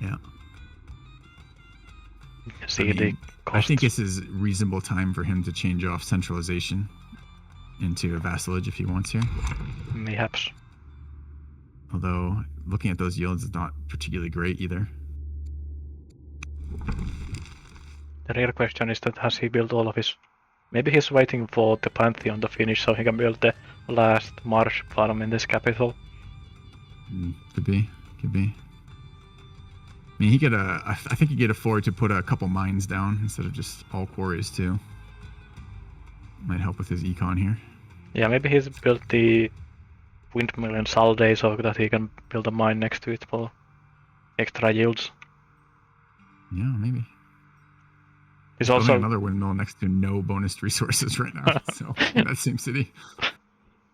Yeah. See the cost. I think this is reasonable time for him to change off centralization into vassalage if he wants here. Mayhaps. Although looking at those yields is not particularly great either. The real question is that has he built all of his... Maybe he's waiting for the Pantheon to finish so he can build the last marsh farm in this capital. Could be. I mean, I think he could afford to put a couple mines down instead of just all quarries too. Might help with his econ here. Yeah, maybe he's built the windmill in Salday so that he can build a mine next to it for extra yields. Yeah, maybe. He's also another windmill next to no bonus resources right now. So in that same city.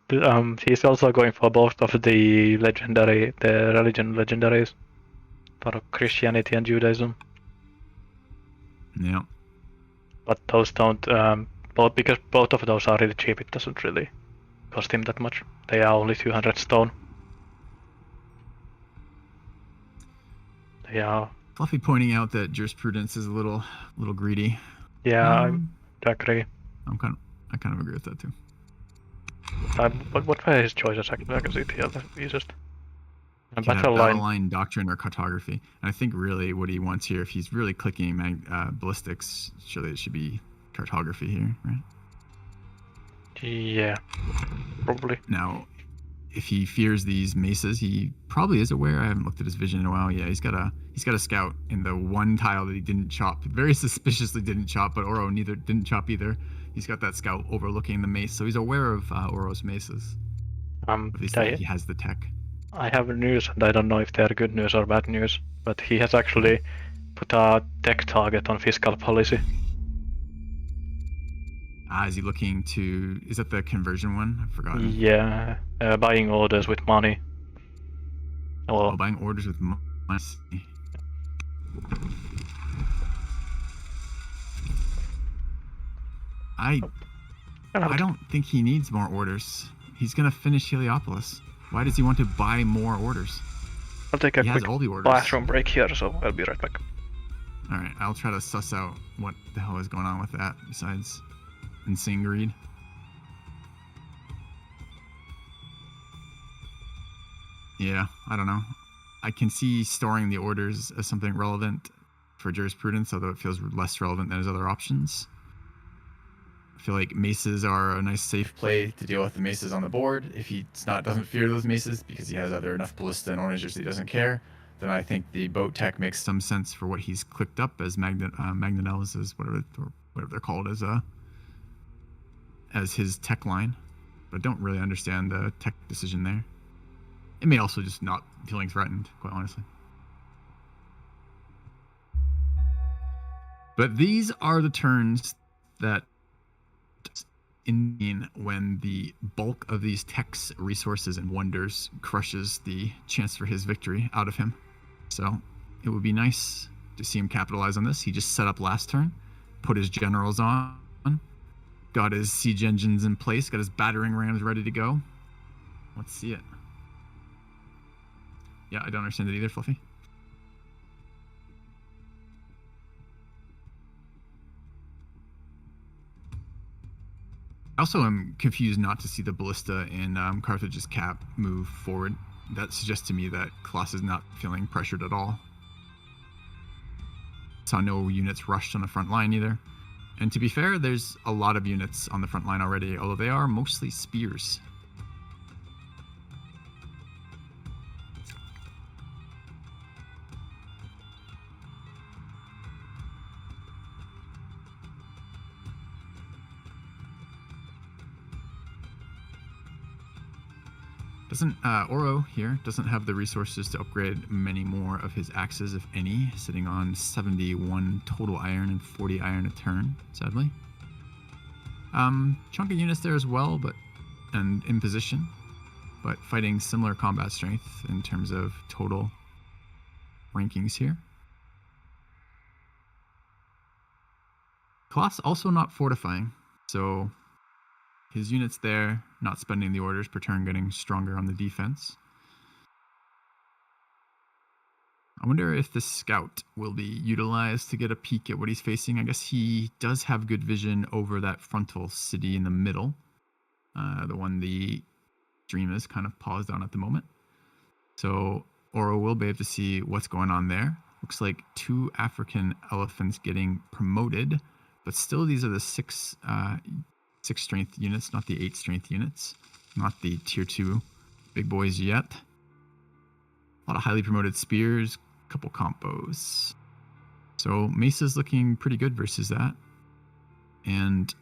He's also going for both of the religion legendaries for Christianity and Judaism. Yeah. But those don't, because both of those are really cheap, it doesn't really cost him that much. They are only 200 stone. They are. Fluffy pointing out that jurisprudence is a little greedy. Yeah, I agree. I kind of agree with that too. What were his choices? I can see it here. He's just battle line doctrine or cartography. And I think really what he wants here, if he's really clicking ballistics, surely it should be cartography here, right? Yeah, probably. Now, if he fears these maces, he probably is aware. I haven't looked at his vision in a while. Yeah, he's got a scout in the one tile that he didn't chop. Very suspiciously didn't chop, but Auro didn't chop either. He's got that scout overlooking the mace, so he's aware of Auro's maces. At least he has the tech. I have news, and I don't know if they're good news or bad news, but he has actually put a tech target on fiscal policy. Is he looking to... Is that the conversion one? I've forgotten. Yeah, buying orders with money. Oh, buying orders with money. I don't think he needs more orders. He's going to finish Heliopolis. Why does he want to buy more orders? I'll take a quick bathroom break here, so I'll be right back. Alright, I'll try to suss out what the hell is going on with that, besides insane greed. Yeah, I don't know. I can see storing the orders as something relevant for jurisprudence, although it feels less relevant than his other options. I feel like maces are a nice safe play to deal with the maces on the board. If he doesn't fear those maces because he has enough ballista and onagers that he doesn't care, then I think the boat tech makes some sense for what he's clicked up as Magnanellas, is whatever they're called, as his tech line. But I don't really understand the tech decision there. It may also just not feeling threatened, quite honestly. But these are the turns that in when the bulk of these techs, resources, and wonders crushes the chance for his victory out of him. So it would be nice to see him capitalize on this. He just set up last turn, put his generals on, got his siege engines in place, got his battering rams ready to go. Let's see it. Yeah, I don't understand it either, Fluffy. I also am confused not to see the ballista in Carthage's cap move forward. That suggests to me that Klaas is not feeling pressured at all. Saw no units rushed on the front line either. And to be fair, there's a lot of units on the front line already, although they are mostly spears. Auro here doesn't have the resources to upgrade many more of his axes, if any, sitting on 71 total iron and 40 iron a turn, sadly. Chunk of units there as well, and in position, but fighting similar combat strength in terms of total rankings here. Klaas also not fortifying, so his units there, not spending the orders per turn, getting stronger on the defense. I wonder if the scout will be utilized to get a peek at what he's facing. I guess he does have good vision over that frontal city in the middle. The one the stream is kind of paused on at the moment. So Auro will be able to see what's going on there. Looks like 2 African elephants getting promoted, but still these are the 6 strength units, not the 8 strength units, not the tier 2 big boys yet. A lot of highly promoted spears, a couple combos. So Mesa's looking pretty good versus that. And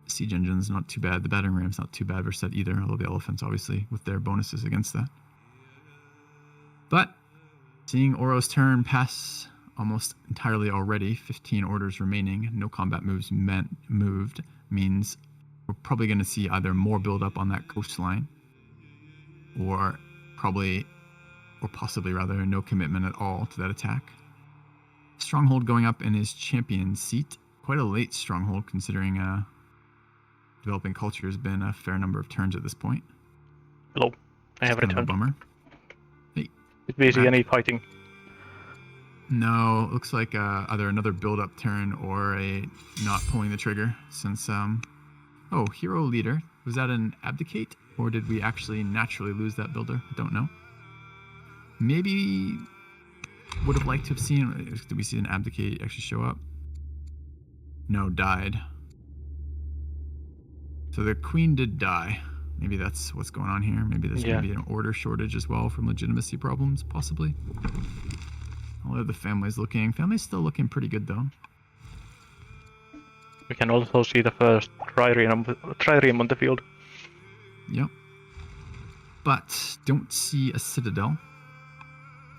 siege engine's not too bad. The battering ram's not too bad versus that either, although the elephants obviously with their bonuses against that. But seeing Auro's turn pass almost entirely already, 15 orders remaining, no combat moves moved, means we're probably going to see either more build up on that coastline or possibly rather no commitment at all to that attack. Stronghold going up in his champion seat. Quite a late stronghold considering developing culture has been a fair number of turns at this point. Hello, I have returned. Bummer. Hey, Is busy any fighting? No, looks like either another build-up turn or a not pulling the trigger since hero leader. Was that an abdicate, or did we actually naturally lose that builder? I don't know. Maybe would have liked to have seen. Did we see an abdicate actually show up? No, died. So the queen did die. Maybe that's what's going on here. Maybe there's going to be an order shortage as well from legitimacy problems, possibly. All of the families looking. Family's still looking pretty good, though. We can also see the first trireme on the field. Yep. But don't see a citadel,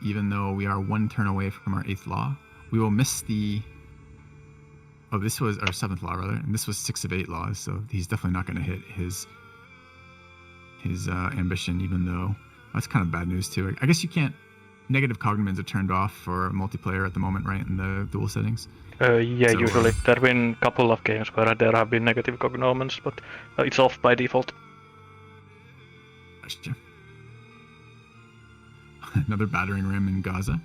even though we are 1 turn away from our 8th law. We will miss the... Oh, this was our 7th law, rather. And this was 6 of 8 laws, so he's definitely not going to hit his ambition, even though... That's kind of bad news, too. I guess you can't... Negative cognomens are turned off for multiplayer at the moment, right, in the dual settings? Yeah, So, usually. There have been a couple of games where there have been negative cognomens, but it's off by default. Gotcha. Another battering ram in Gaza.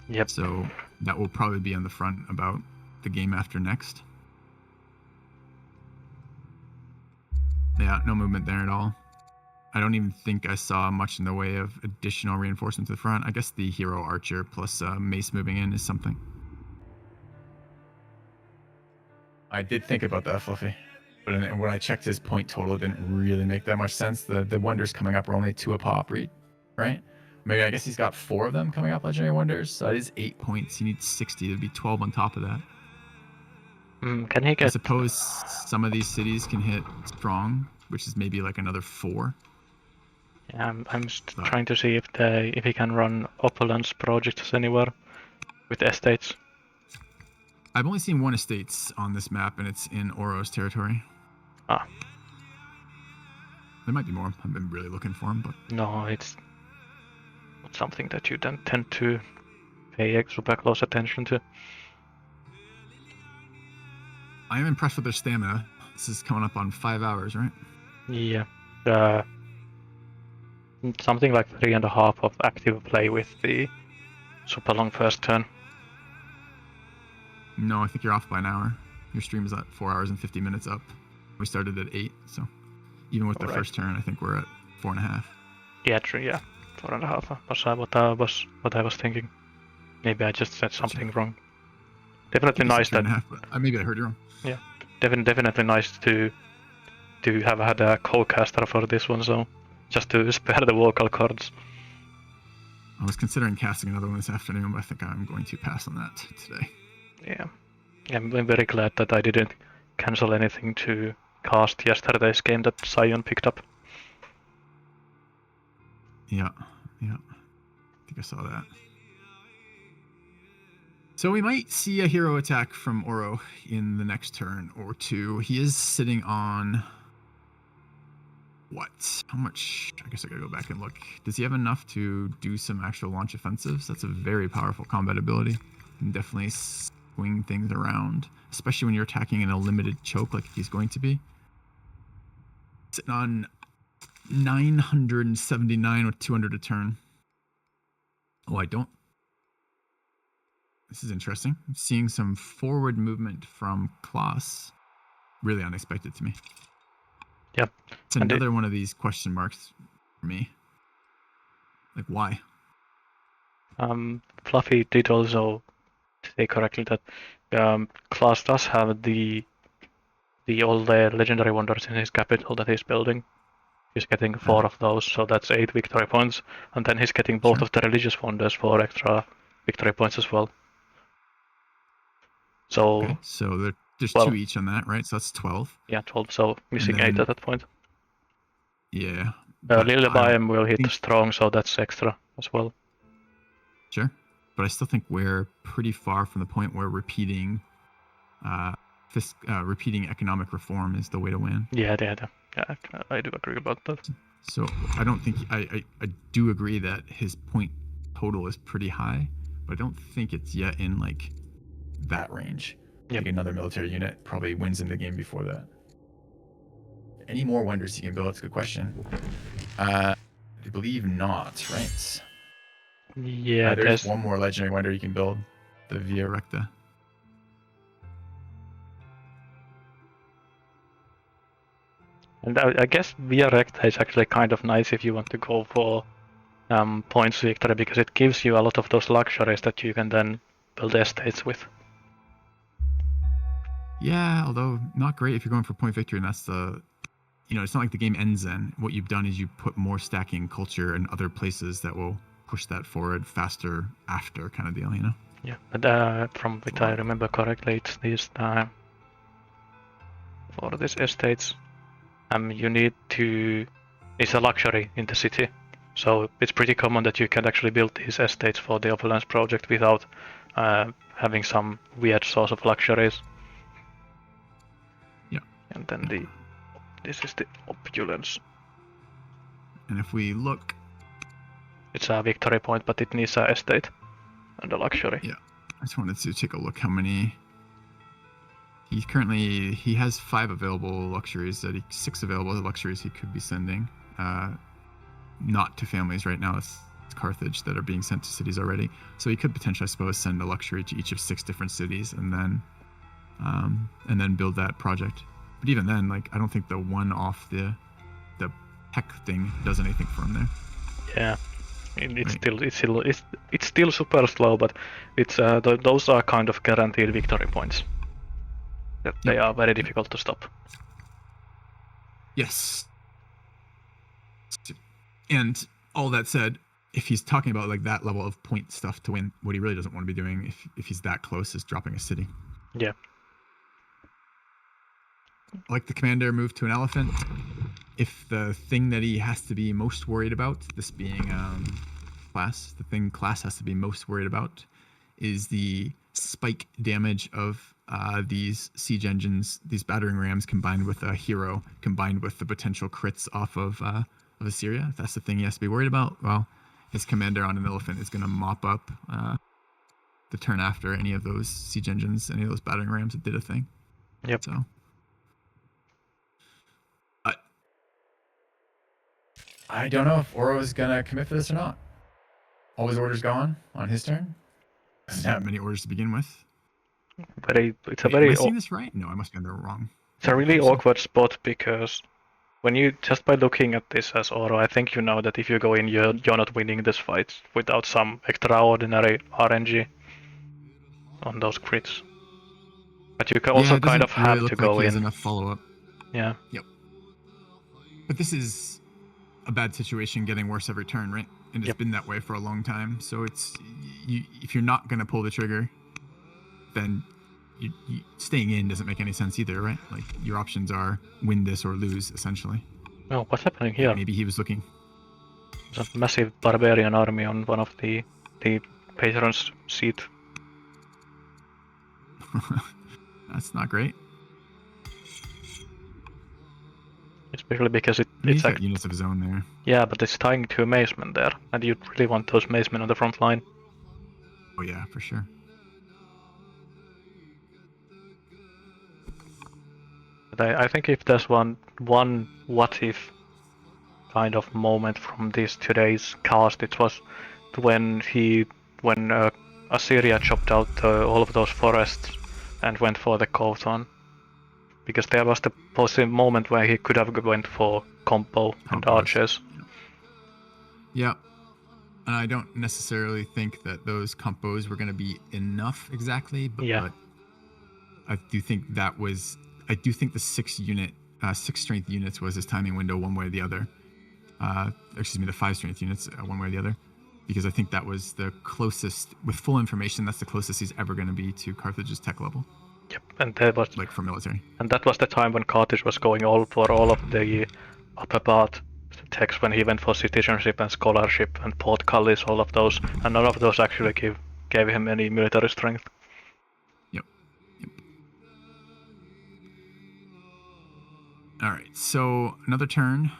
Yep. So that will probably be on the front about the game after next. Yeah, no movement there at all. I don't even think I saw much in the way of additional reinforcement to the front. I guess the hero archer plus mace moving in is something. I did think about that, Fluffy. But when I checked his point total, it didn't really make that much sense. The wonders coming up are only 2 a pop, right? Maybe I guess he's got 4 of them coming up, legendary wonders. So that is 8 points. He needs 60. There'd be 12 on top of that. Can he get... I suppose some of these cities can hit strong, which is maybe like another 4. Yeah, I'm just trying to see if he can run opulence projects anywhere with estates. I've only seen 1 estates on this map, and it's in Auro's territory. Ah. There might be more. I've been really looking for them, but... No, it's not something that you then tend to pay super close attention to. I am impressed with their stamina. This is coming up on 5 hours, right? Yeah. Something like 3.5 of active play with the super long first turn. No, I think you're off by an hour. Your stream is at 4 hours and 50 minutes up. We started at 8, so even with the first turn, I think we're at 4.5. Yeah, true. Yeah, 4.5 was what I was thinking. Maybe I just said something wrong. Definitely nice that. 3.5, but maybe I heard you wrong. Yeah, definitely nice to have had a co-caster for this one, so just to spare the vocal cords. I was considering casting another one this afternoon, but I think I'm going to pass on that today. Yeah, I'm very glad that I didn't cancel anything to cast yesterday's game that Sion picked up. Yeah. I think I saw that. So we might see a hero attack from Auro in the next turn or 2. He is sitting on... What? How much? I guess I gotta go back and look. Does he have enough to do some actual launch offensives? That's a very powerful combat ability. And definitely swing things around, especially when you're attacking in a limited choke like he's going to be. Sitting on 979 with 200 a turn. Oh, I don't. This is interesting. I'm seeing some forward movement from Klaas. Really unexpected to me. Yep. It's another one of these question marks for me. Like, why? Fluffy did also say correctly that Klaas does have all the legendary wonders in his capital that he's building. He's getting 4 of those, so that's 8 victory points, and then he's getting both of the religious wonders for extra victory points as well. So, okay. So there's 2 each on that, right? So that's 12. Yeah, 12. So missing 8 at that point. Yeah. Lillebayam will hit strong, so that's extra as well. Sure, but I still think we're pretty far from the point where repeating economic reform is the way to win. Yeah, I do agree about that. So I don't think I do agree that his point total is pretty high, but I don't think it's yet in like that range. Yep. I think another military unit probably wins in the game before that. Any more wonders you can build? That's a good question. I believe not, right? Yeah, there's one more legendary wonder you can build. The Via Recta. And I guess Via Recta is actually kind of nice if you want to go for points victory, because it gives you a lot of those luxuries that you can then build estates with. Yeah, although not great if you're going for point victory, and that's the it's not like the game ends then. What you've done is you put more stacking culture in other places that will push that forward faster after, kind of deal, Yeah, but from what I remember correctly, it's this time for these estates. You need to. It's a luxury in the city, so it's pretty common that you can actually build these estates for the opulence project without having some weird source of luxuries. Yeah. And then this is the opulence. And if we look, it's a victory point, but it needs a estate and a luxury. Yeah, I just wanted to take a look how many. He has 5 available luxuries, 6 available luxuries he could be sending. Not to families right now. It's Carthage that are being sent to cities already. So he could potentially, I suppose, send a luxury to each of 6 different cities and then build that project. But even then, like, I don't think the one off the tech thing does anything for him there. Yeah, it's still super slow, but it's those are kind of guaranteed victory points. That they are very difficult to stop. Yes. And all that said, if he's talking about like that level of point stuff to win, what he really doesn't want to be doing if he's that close is dropping a city. Yeah. Like the commander moved to an elephant. If the thing that he has to be most worried about, this being Klass, the thing Klass has to be most worried about is the spike damage of these siege engines, these battering rams combined with a hero, combined with the potential crits off of Assyria. If that's the thing he has to be worried about, well, his commander on an elephant is going to mop up the turn after any of those siege engines, any of those battering rams that did a thing. Yep. So, I don't know if Auro is going to commit for this or not. All his orders gone on his turn. Doesn't have many orders to begin with. Am I seeing this right? No, I must have been wrong. It's a really awkward spot because when you just by looking at this as Auro, I think you know that if you go in, you're not winning this fight without some extraordinary RNG on those crits. But you can also kind of have really to look go like he in. has enough follow-up. Yeah. Yep. But this is a bad situation getting worse every turn, right? And it's been that way for a long time. So it's if you're not going to pull the trigger, then you staying in doesn't make any sense either, right? Like your options are win this or lose, essentially. Oh, what's happening here? Maybe he was looking. There's a massive barbarian army on one of the patron's seat. That's not great. Especially because He's got units of his own there. Yeah, but it's tying to a maceman there, and you really want those macemen on the front line. Oh yeah, for sure. But I think if there's one what if kind of moment from this today's cast, it was when Assyria chopped out all of those forests and went for the Kothon. Because there was the possible moment where he could have went for combo and archers. Yeah. And I don't necessarily think that those compos were going to be enough exactly, but I do think the 6 strength units was his timing window one way or the other. The 5 strength units one way or the other. Because I think that was the closest, with full information, that's the closest he's ever going to be to Carthage's tech level. Yep, and that was like for military. And that was the time when Carthage was going all for all of the upper part techs when he went for citizenship and scholarship and portcullis, all of those, and none of those actually gave him any military strength. Yep. All right, so another turn.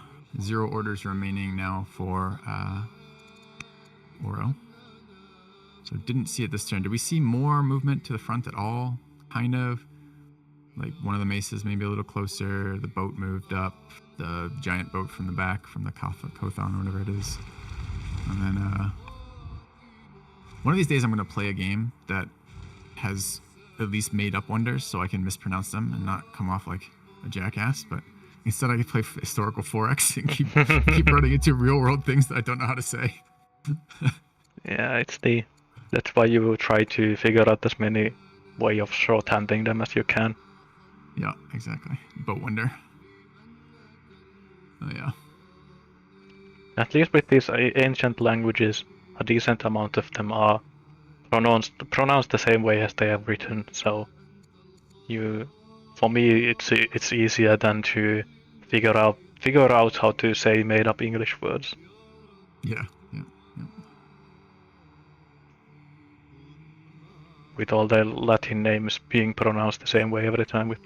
0 orders remaining now for Auro. So didn't see it this turn. Did we see more movement to the front at all? Kind of. Like one of the maces maybe a little closer. The boat moved up. The giant boat from the back, from the Kothon or whatever it is. And then one of these days I'm going to play a game that has at least made up wonders so I can mispronounce them and not come off like a jackass. But instead I can play historical 4X and keep running into real world things that I don't know how to say. Yeah, that's why you try to figure out as many way of shorthanding them as you can. Yeah, exactly. Boat wonder. Oh yeah. At least with these ancient languages, a decent amount of them are pronounced the same way as they are written. So for me, it's easier than to figure out how to say made up English words. Yeah. With all the Latin names being pronounced the same way every time, with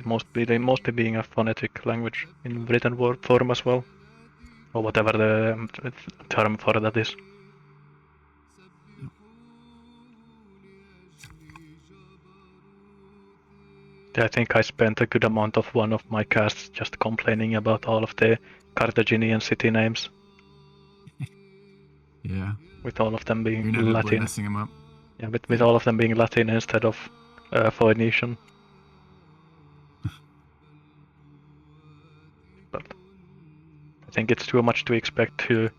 mostly being a phonetic language in written word form as well, or whatever the term for that is. I think I spent a good amount of one of my casts just complaining about all of the Carthaginian city names. Yeah. With all of them being You're inevitably Latin. messing them up. Yeah, with all of them being Latin instead of Phoenician. But I think it's too much to expect to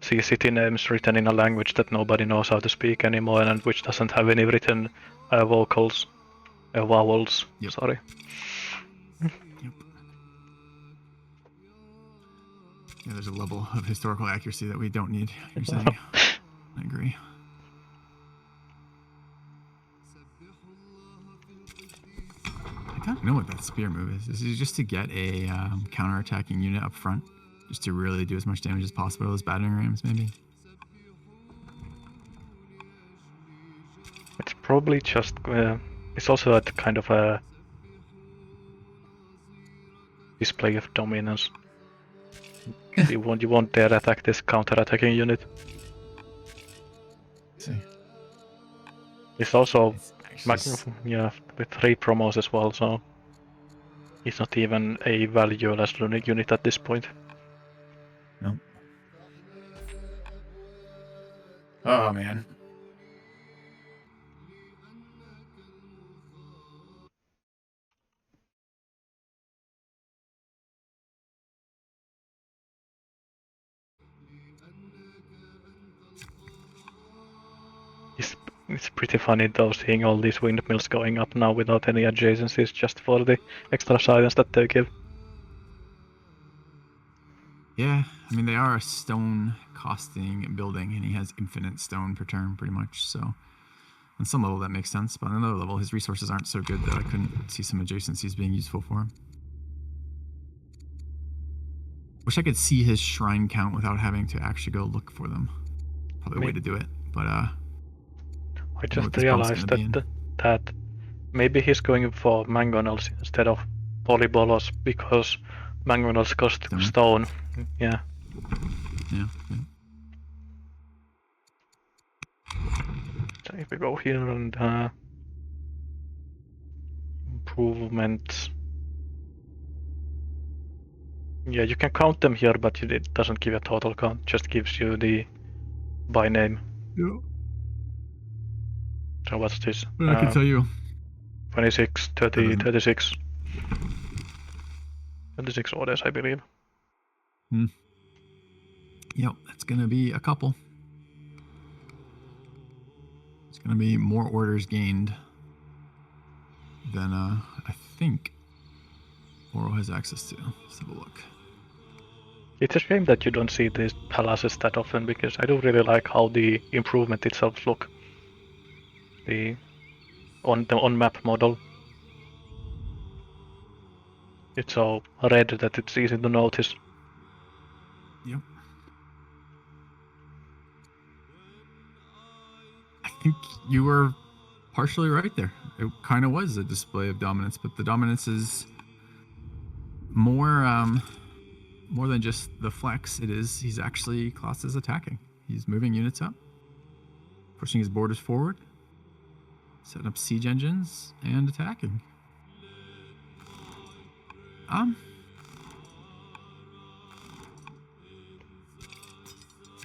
see city names written in a language that nobody knows how to speak anymore and which doesn't have any written vowels. Yep. Sorry. Yep. Yeah, there's a level of historical accuracy that we don't need. You're saying? I agree. I don't know what that spear move is. This is just to get a counter-attacking unit up front, just to really do as much damage as possible to those battering rams, maybe. It's probably just it's also a kind of a display of dominance. you won't dare attack this counter-attacking unit. See. It's also Actually, with 3 promos as well, so he's not even a valueless unit at this point. no. Oh man. It's pretty funny though, seeing all these windmills going up now without any adjacencies, just for the extra silence that they give. Yeah, I mean, they are a stone costing building, and he has infinite stone per turn, pretty much, so on some level that makes sense, but on another level, his resources aren't so good that I couldn't see some adjacencies being useful for him. Wish I could see his shrine count without having to actually go look for them. Probably a way to do it, but I just realized that maybe he's going for mangonels instead of polybolos because mangonels cost stone. Yeah. Yeah. So if we go here and improvements. Yeah, you can count them here, but it doesn't give a total count, just gives you the by name. Yeah. So what's this? But I can tell you 26, 30, 36. 36 orders, I believe. Yep, that's gonna be a couple. It's gonna be more orders gained than I think Oro has access to. Let's have a look. It's a shame that you don't see these palaces that often, because I do really like how the improvement itself look. The on-map model. It's so red that it's easy to notice. Yep. I think you were partially right there. It kind of was a display of dominance, but the dominance is more than just the flex. He's actually Klaas is attacking. He's moving units up, pushing his borders forward, setting up siege engines, and attacking. On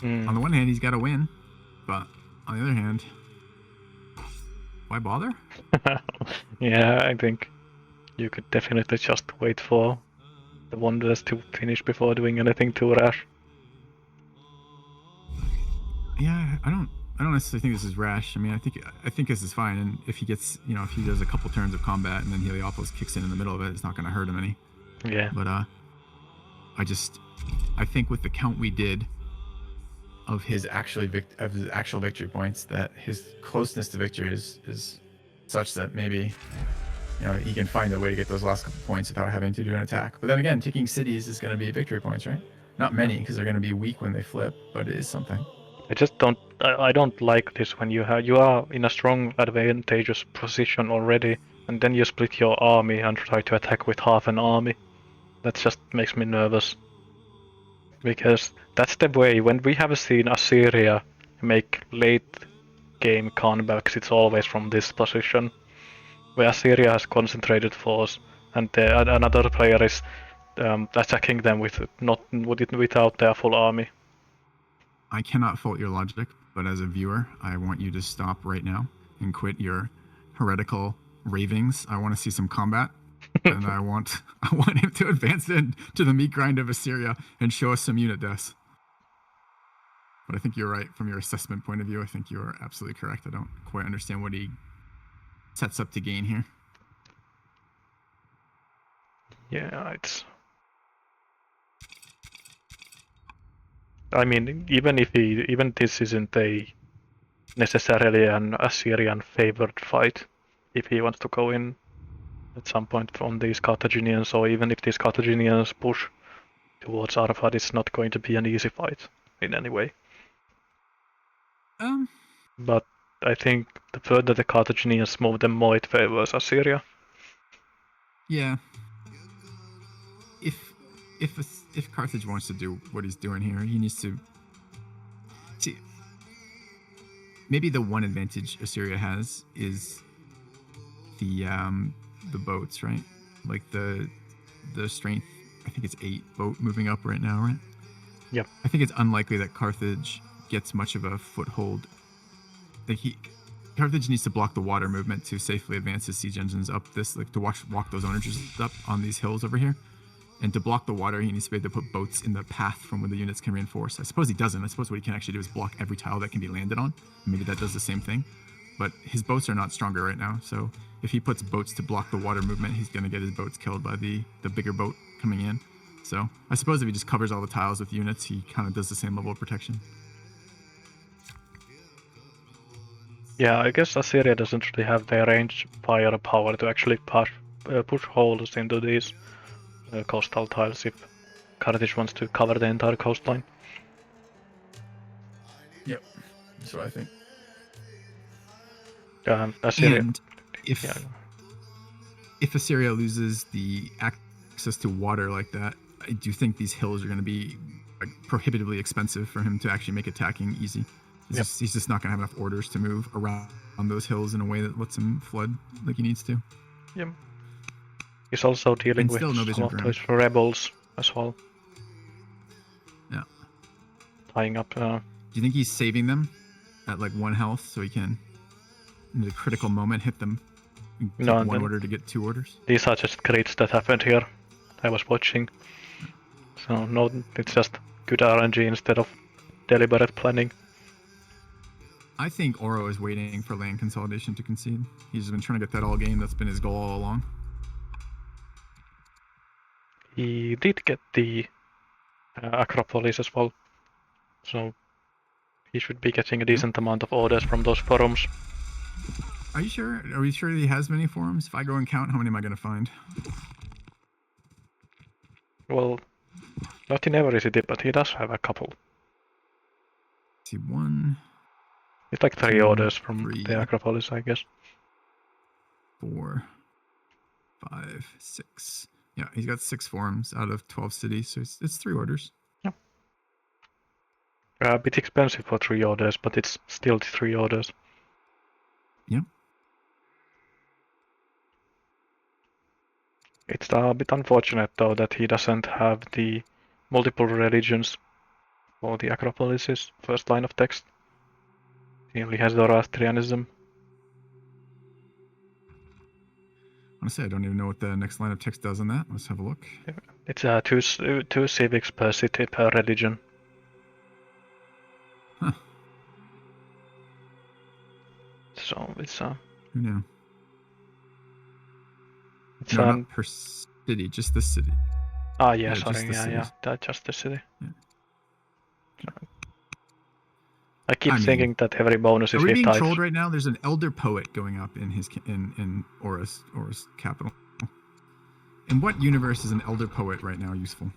the one hand, he's got to win, but on the other hand, why bother? Yeah, I think you could definitely just wait for the Wanderers to finish before doing anything too rash. Yeah, I don't necessarily think this is rash. I mean, I think this is fine. And if he gets, if he does a couple turns of combat and then Heliopolis kicks in the middle of it, it's not going to hurt him any. Yeah. But I think with the count we did of his actual victory points, that his closeness to victory is such that maybe he can find a way to get those last couple points without having to do an attack. But then again, taking cities is going to be victory points, right? Not many, because they're going to be weak when they flip, but it is something. I just don't. I don't like this when you are in a strong, advantageous position already, and then you split your army and try to attack with half an army. That just makes me nervous. Because that's the way. When we have seen Assyria make late game comebacks, it's always from this position, where Assyria has concentrated force, and another player is attacking them without their full army. I cannot fault your logic, but as a viewer, I want you to stop right now and quit your heretical ravings. I want to see some combat, and I want him to advance into the meat grind of Assyria and show us some unit deaths. But I think you're right from your assessment point of view. I think you are absolutely correct. I don't quite understand what he sets up to gain here. Yeah, it's. I mean, even this isn't necessarily an Assyrian favored fight, if he wants to go in at some point from these Carthaginians, or even if these Carthaginians push towards Arafat, it's not going to be an easy fight in any way. But I think the further the Carthaginians move, the more it favors Assyria. Yeah. If Carthage wants to do what he's doing here, he needs to see. Maybe the one advantage Assyria has is the boats, right? Like the strength. I think it's 8 boat moving up right now, right? Yep. I think it's unlikely that Carthage gets much of a foothold. Carthage needs to block the water movement to safely advance his siege engines up this, like to walk those energies up on these hills over here. And to block the water, he needs to be able to put boats in the path from where the units can reinforce. I suppose he doesn't. I suppose what he can actually do is block every tile that can be landed on. Maybe that does the same thing. But his boats are not stronger right now. So if he puts boats to block the water movement, he's going to get his boats killed by the bigger boat coming in. So I suppose if he just covers all the tiles with units, he kind of does the same level of protection. Yeah, I guess Assyria doesn't really have the range firepower to actually push holes into these coastal tiles if Carthage wants to cover the entire coastline. Yep, that's what I think. Assyria. And if Assyria loses the access to water like that, I do think these hills are going to be prohibitively expensive for him to actually make attacking easy. He's just not going to have enough orders to move around on those hills in a way that lets him flood like he needs to. Yep. He's also dealing with some of those rebels as well. Yeah. Tying up. Do you think he's saving them at like 1 health so he can, in the critical moment, hit them and take 1 order to get 2 orders? These are just crits that happened here. I was watching. So no, it's just good RNG instead of deliberate planning. I think Auro is waiting for land consolidation to concede. He's been trying to get that all game. That's been his goal all along. He did get the Acropolis as well. So he should be getting a decent amount of orders from those forums. Are you sure? Are we sure he has many forums? If I go and count, how many am I going to find? Well, not in every city, but he does have a couple. See, 1. It's like 3 orders from the Acropolis, I guess. 4, 5, 6. Yeah, he's got 6 forums out of 12 cities, so it's 3 orders. Yeah. A bit expensive for 3 orders, but it's still 3 orders. Yeah. It's a bit unfortunate, though, that he doesn't have the multiple religions for the Acropolis' first line of text. He only has Zoroastrianism. Honestly, I don't even know what the next line of text does on that. Let's have a look. It's 2 civics per city per religion. Huh. So it's Who knew? It's no, not per city, just the city. Ah, yeah, Yeah, sorry, just the yeah, cities. that's just the city. Yeah. I keep I mean, thinking that every bonus Are is we hit being types. trolled right now? There's an elder poet going up in his in Aura's capital. In what universe is an elder poet right now useful?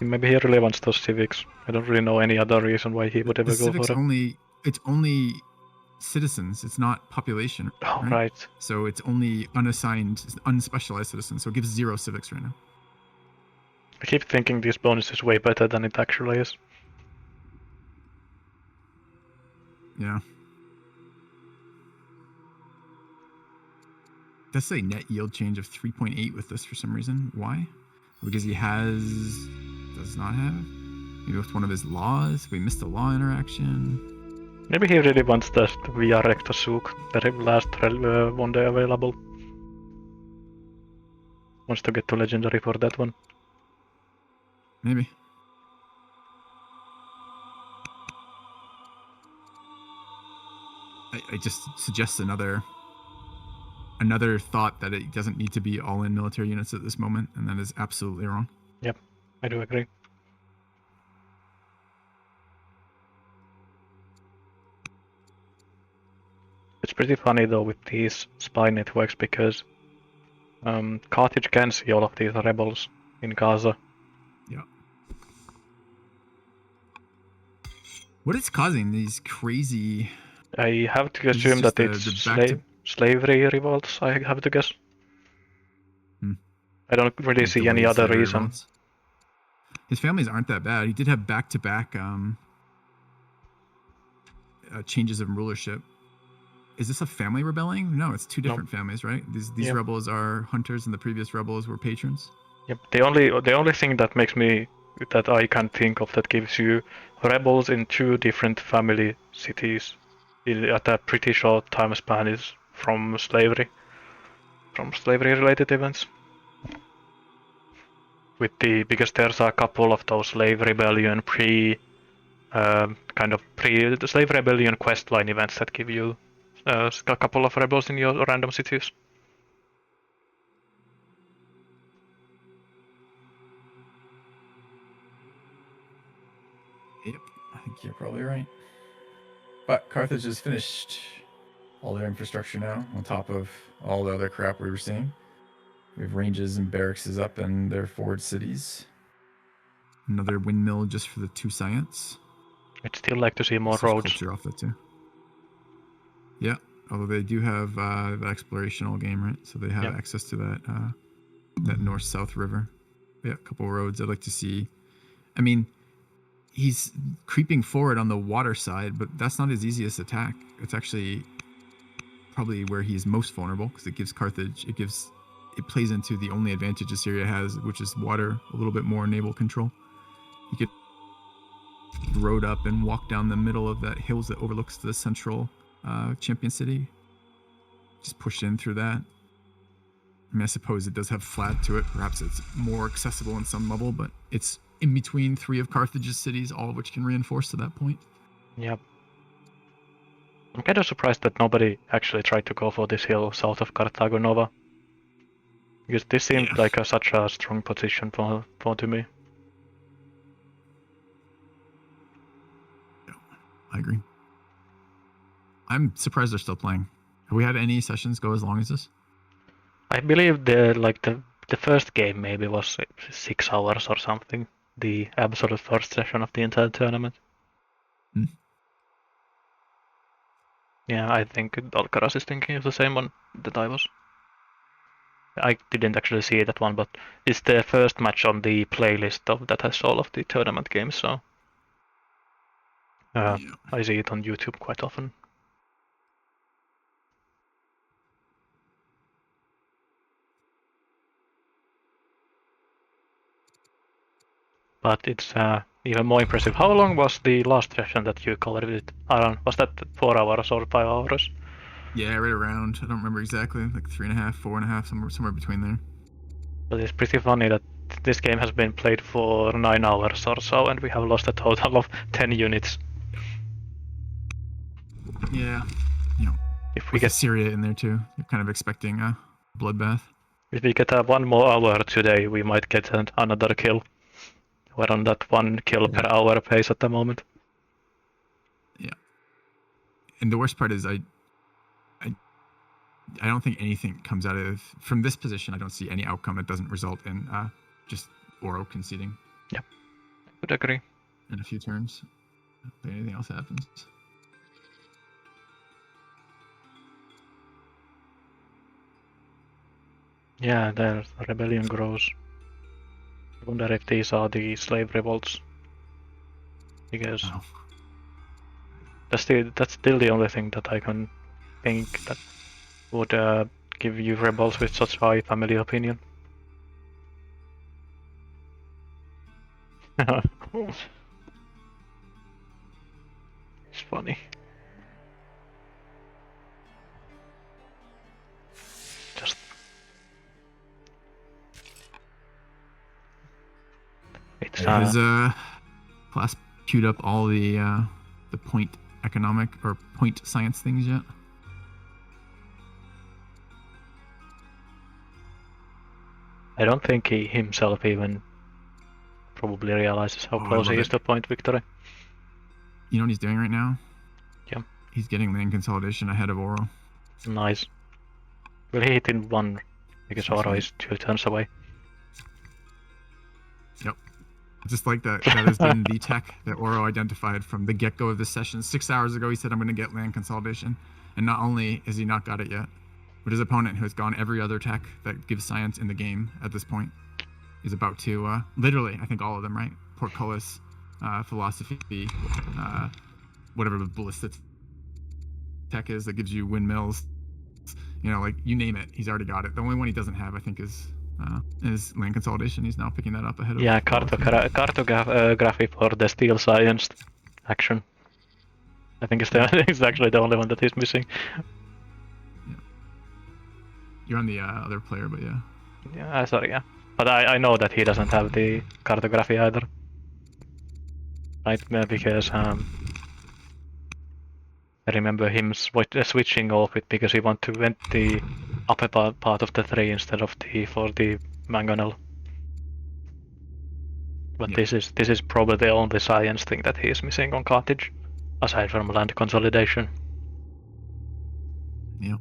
Maybe he really wants those civics. I don't really know any other reason why he would The ever go civics for it. it's only citizens. It's not population. Oh, Right? right. So it's only unassigned, unspecialized citizens. So it gives 0 civics right now. I keep thinking this bonus is way better than it actually is. Yeah. It does say net yield change of 3.8 with this for some reason. Why? Because he does not have. Maybe with one of his laws. We missed a law interaction. Maybe he really wants the VR Rector Souk, the last one day available. Wants to get to legendary for that one. Maybe. I just suggest another thought that it doesn't need to be all in military units at this moment, and that is absolutely wrong. Yep, I do agree. It's pretty funny though with these spy networks because Carthage can see all of these rebels in Gaza. Yeah. What is causing these crazy? I have to Is this assume just that it's the back to- slavery revolts, I have to guess. I don't really see any delayed other slavery reason. revolts? His families aren't that bad. He did have back-to-back changes of rulership. Is this a family rebelling? No, it's two different families, right? These Yep. rebels are hunters, and the previous rebels were patrons. Yep. The only thing that I can think of that gives you rebels in 2 different family cities at a pretty short time span is from slavery related events. Because there's a couple of those slave rebellion the slave rebellion questline events that give you a couple of rebels in your random cities. Yep, I think you're probably right. But Carthage has finished all their infrastructure now, on top of all the other crap we were seeing. We have ranges and barracks up in their forward cities. Another windmill just for the 2 science. I'd still like to see more There's roads. culture off that too. Yeah, although they do have the explorational game, right? So they have access to that north-south river. Yeah, a couple roads I'd like to see. I mean, he's creeping forward on the water side, but that's not his easiest attack. It's actually probably where he's most vulnerable because it gives Carthage, it plays into the only advantage Assyria has, which is water, a little bit more naval control. He could road up and walk down the middle of that hills that overlooks the central champion city. Just push in through that. I mean, I suppose it does have flat to it. Perhaps it's more accessible in some level, but it's in between 3 of Carthage's cities, all of which can reinforce to that point. Yep. I'm kind of surprised that nobody actually tried to go for this hill south of Carthago Nova. Because this seemed like such a strong position for to me. Yeah, I agree. I'm surprised they're still playing. Have we had any sessions go as long as this? I believe the first game maybe was 6 hours or something. The absolute first session of the entire tournament. Yeah, I think Alcaraz is thinking of the same one that I was. I didn't actually see that one, but it's the first match on the playlist that has all of the tournament games, so I see it on YouTube quite often. But it's even more impressive. How long was the last session that you covered it, Aaron? Was that 4 hours or 5 hours? Yeah, right around. I don't remember exactly. Like 3.5, 4.5, somewhere between there. But it's pretty funny that this game has been played for 9 hours or so, and we have lost a total of 10 units. Yeah. If we With get Syria in there too, you're kind of expecting a bloodbath. one more hour today, we might get another kill. We're on that 1 kill per hour pace at the moment. Yeah. And the worst part is I don't think anything comes out of from this position. I don't see any outcome that doesn't result in just Auro conceding. Yeah, I would agree. In a few turns, if anything else happens. Yeah, the rebellion grows. I wonder if these are the slave revolts. Because that's still the only thing that I can think that would give you rebels with such high family opinion. It's funny. Just it's Has Klass queued up all the point economic or point science things yet? I don't think he himself even probably realizes how close he is to point victory. You know what he's doing right now? Yeah. He's getting land consolidation ahead of Auro. Nice. Will he hit in one? Because Auro is 2 turns away. Yep. Just like that. That has been the tech that Auro identified from the get-go of this session. 6 hours ago, he said, I'm going to get land consolidation. And not only has he not got it yet, but his opponent, who has gone every other tech that gives science in the game at this point, is about to, literally, I think all of them, right? Portcullis, philosophy, whatever the ballistic tech is that gives you windmills, you know, like you name it, he's already got it. The only one he doesn't have, I think, is land consolidation. He's now picking that up ahead of. Yeah, cartography for the steel science action. I think it's actually the only one that he's missing. Yeah. You're on the other player, but yeah. Yeah, sorry, yeah. But I know that he doesn't have the cartography either. Right, because I remember him switching off it because he wanted to vent the upper part of the tree instead of for the mangonel. But this is probably the only science thing that he is missing on Carthage, aside from land consolidation. Yep.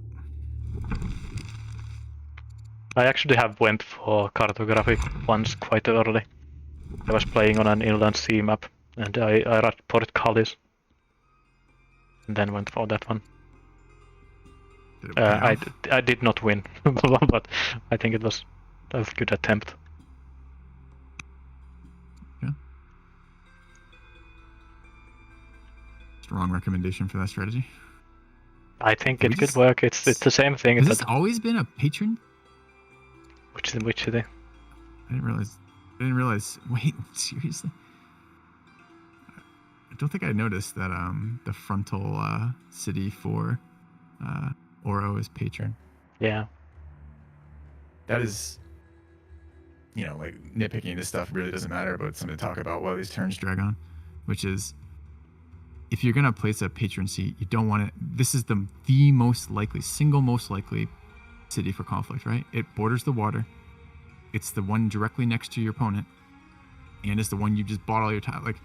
I actually have went for cartography once quite early. I was playing on an inland sea map, and I rushed portcullis, and then went for that one. I did not win, but I think it was a good attempt. Yeah. Strong recommendation for that strategy. I think it could work. It's the same thing. Has this always been a patron? Which city? I didn't realize. Wait, seriously? I don't think I noticed that the frontal city for Auro is patron. Yeah. That is, you know, like nitpicking this stuff really doesn't matter, but it's something to talk about while these turns drag on, which is if you're gonna place a patron seat, you don't want it. This is the single most likely city for conflict, right? It borders the water. It's the one directly next to your opponent, and it's the one you just bought all your time. Like,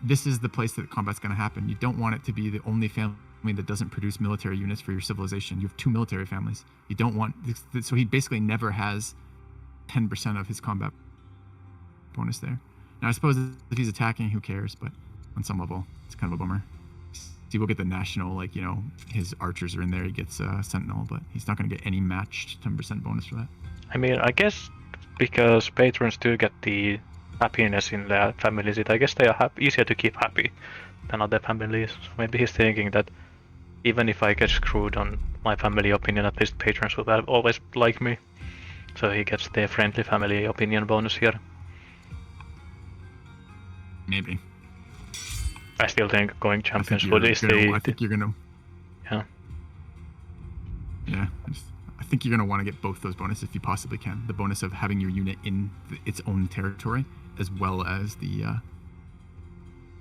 this is the place that combat's going to happen. You don't want it to be the only family that doesn't produce military units for your civilization. You have 2 military families. You don't want this, so he basically never has 10% of his combat bonus there. Now, I suppose if he's attacking, who cares? But on some level, it's kind of a bummer. He will get the national, like, you know, his archers are in there. He gets Sentinel, but he's not going to get any matched 10% bonus for that. I mean, I guess because patrons do get the happiness in their families, I guess they are easier to keep happy than other families. So maybe he's thinking that even if I get screwed on my family opinion, at least patrons will always like me. So he gets the friendly family opinion bonus here. Maybe. I still think going champions would is the... I think you're gonna... Yeah. Yeah, I think you're gonna want to get both those bonuses if you possibly can. The bonus of having your unit in its own territory, as well as the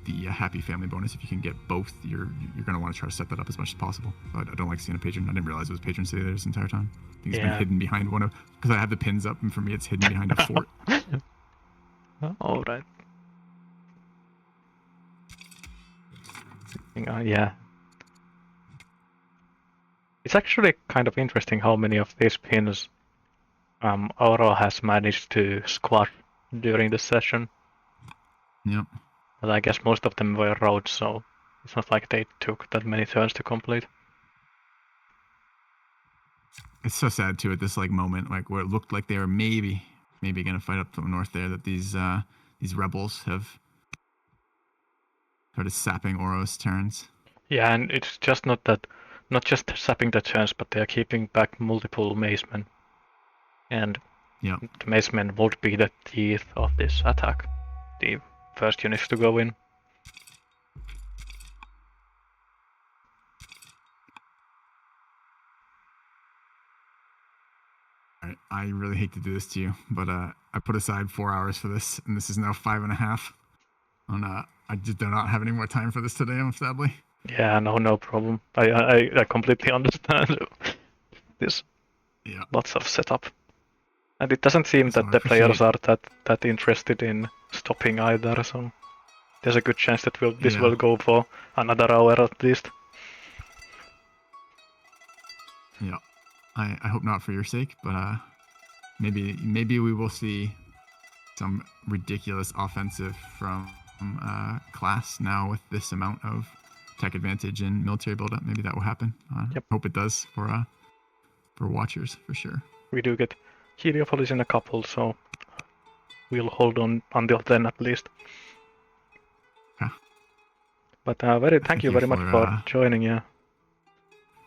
the happy family bonus. If you can get both, you're going to want to try to set that up as much as possible. But I don't like seeing a patron. I didn't realize it was patron city there this entire time. I think it's been hidden behind one of, because I have the pins up, and for me it's hidden behind a fort. All right. Yeah. It's actually kind of interesting how many of these pins Auro has managed to squash during the session. Yep. But I guess most of them were roads, so it's not like they took that many turns to complete. It's so sad too at this like moment, like where it looked like they were maybe gonna fight up to the north there, that these rebels have started sapping Auro's turns. Yeah, and it's just not just sapping the turns, but they are keeping back multiple macemen. And yeah, the macemen would be the teeth of this attack. The first units to go in. Alright, I really hate to do this to you, but I put aside 4 hours for this, and this is now 5.5. I just do not have any more time for this today, sadly. Yeah, no problem. I completely understand this. Yeah. Lots of setup. And it doesn't seem that the players are that interested in stopping either, so there's a good chance that this will go for another hour at least. Yeah. I hope not for your sake, but maybe we will see some ridiculous offensive from Klass now with this amount of tech advantage and military buildup. Maybe that will happen. Yep. Hope it does for watchers for sure. We do get Heliopolis in a couple, so we'll hold on until then at least. Okay. But thank you very much for joining. Yeah.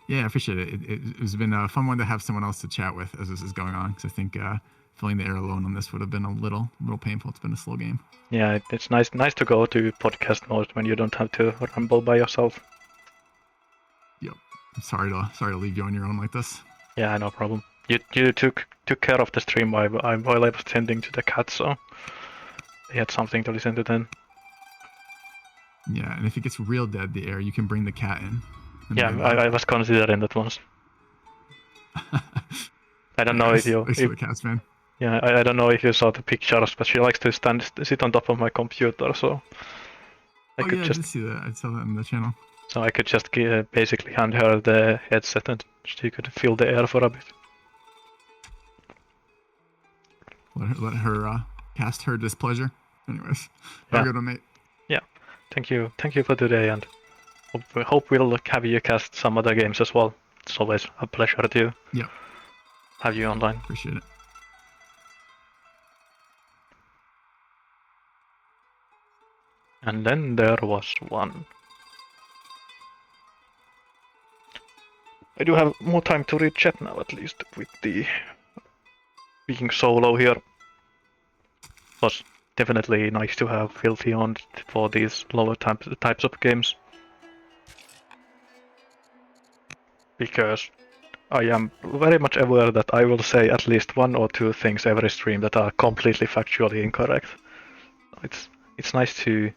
Yeah, I appreciate it. It's been a fun one to have someone else to chat with as this is going on, because I think filling the air alone on this would have been a little painful. It's been a slow game. Yeah, it's nice to go to podcast mode when you don't have to ramble by yourself. Yep. I'm sorry to leave you on your own like this. Yeah, no problem. You took care of the stream while I was tending to the cat, so they had something to listen to then. Yeah, and if it gets real dead, the air, you can bring the cat in. Yeah, I was considering that once. I don't know if you... the cat's fan. Yeah, I don't know if you saw the pictures, but she likes to sit on top of my computer, so... I did see that. I saw that on the channel. So I could just basically hand her the headset and she could feel the air for a bit. Let her cast her displeasure. Anyways, have a good one, mate. Yeah, thank you for today, and hope we'll have you cast some other games as well. It's always a pleasure to have you online. Appreciate it. And then there was one. I do have more time to read chat now, at least, with the being solo here. It was definitely nice to have Filthy on for these lower types of games. Because I am very much aware that I will say at least one or two things every stream that are completely factually incorrect. It's nice to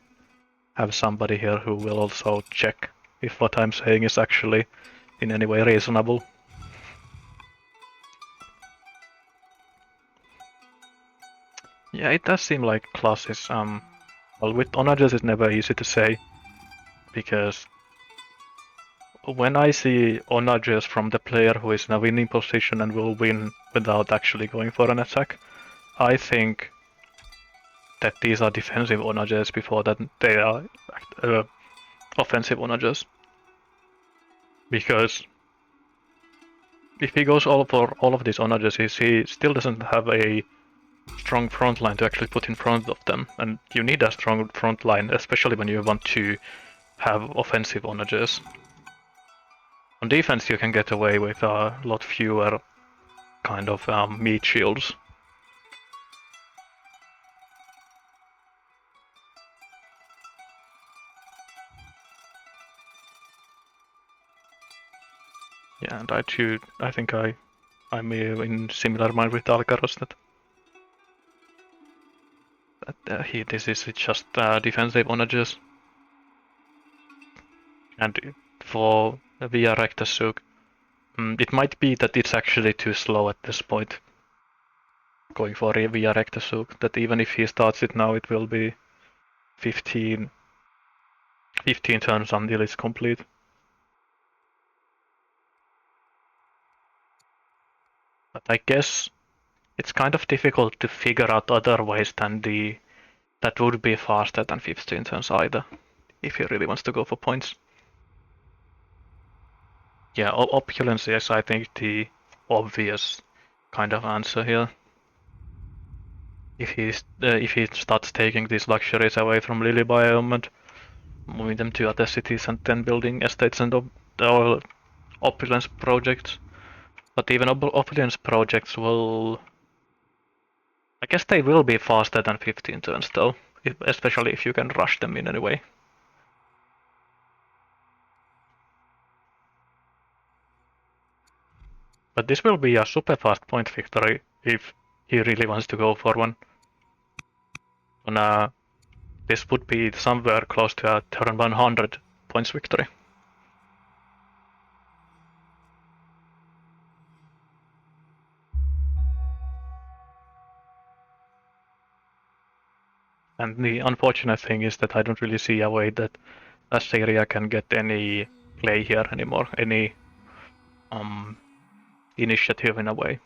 have somebody here who will also check if what I'm saying is actually in any way reasonable. Yeah, it does seem like Klass is, well, with onagers it's never easy to say, because when I see onagers from the player who is in a winning position and will win without actually going for an attack, I think that these are defensive onagers before that they are offensive onagers. Because if he goes all for all of these onagers, he still doesn't have a strong front line to actually put in front of them, and you need a strong front line, especially when you want to have offensive onagers. On defense you can get away with a lot fewer kind of meat shields. Yeah, and I think I'm in similar mind with Alcaros that this is just defensive onagers. And for Via Recta Souk, it might be that it's actually too slow at this point. Going for a Via Recta Souk, that even if he starts it now, it will be 15 turns until it's complete. But I guess it's kind of difficult to figure out other ways than that would be faster than 15 turns either, if he really wants to go for points. Yeah, Opulence is, I think, the obvious kind of answer here. If he starts taking these luxuries away from Lily Biome and moving them to other cities and then building estates and opulence projects. But even opulence projects will... I guess they will be faster than 15 turns though, especially if you can rush them in any way. But this will be a super fast point victory if he really wants to go for one. And this would be somewhere close to a turn 100 points victory. And the unfortunate thing is that I don't really see a way that Assyria can get any play here anymore, any initiative in a way.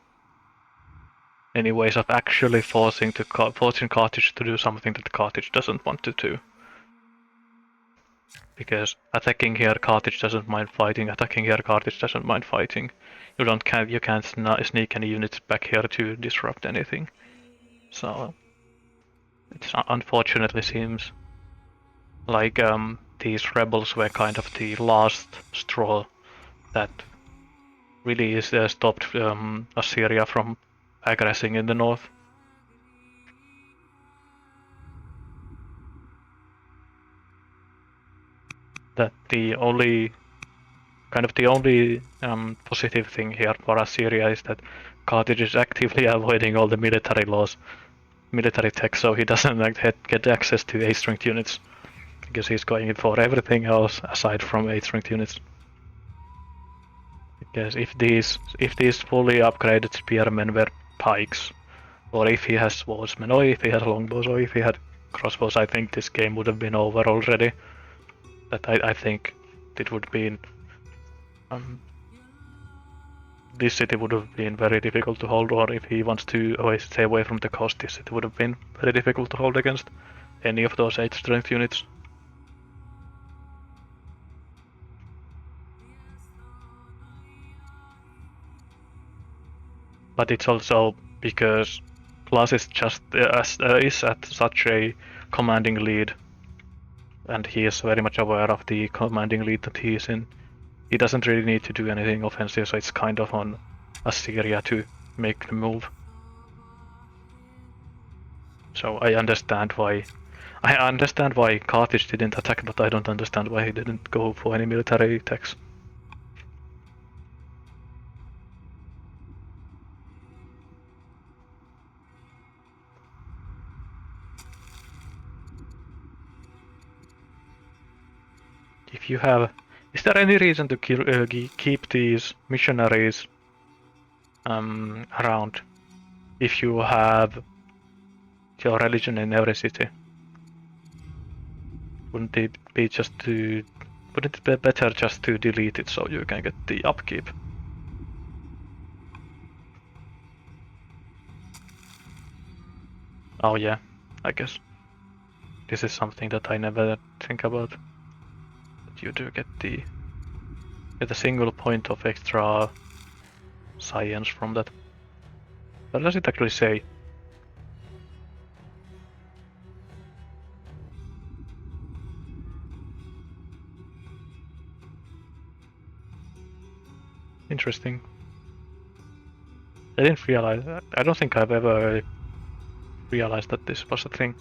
Any ways of actually forcing Carthage to do something that Carthage doesn't want to do. Because attacking here, Carthage doesn't mind fighting. Attacking here, Carthage doesn't mind fighting. You can't sneak any units back here to disrupt anything. So it unfortunately seems like these rebels were kind of the last straw that really is stopped Assyria from aggressing in the north. That the only positive thing here for Assyria is that Carthage is actively avoiding all the military tech, so he doesn't get access to 8-strength units, because he's going for everything else aside from 8-strength units. Because if these fully upgraded spearmen were pikes, or if he has swordsmen, or if he has longbows, or if he had crossbows, I think this game would have been over already. That I think it would be this city would have been very difficult to hold, or if he wants to always stay away from the coast, this city would have been very difficult to hold against any of those 8-strength units. But it's also because Klass is just is at such a commanding lead, and he is very much aware of the commanding lead that he is in. He doesn't really need to do anything offensive, so it's kind of on Assyria to make the move. So I understand why Carthage didn't attack, but I don't understand why he didn't go for any military attacks. If you have... Is there any reason to keep these missionaries around if you have your religion in every city? Wouldn't it be better just to delete it so you can get the upkeep? Oh yeah, I guess. This is something that I never think about. You do get a single point of extra science from that. What does it actually say? Interesting. I didn't realize that. I don't think I've ever realized that this was a thing.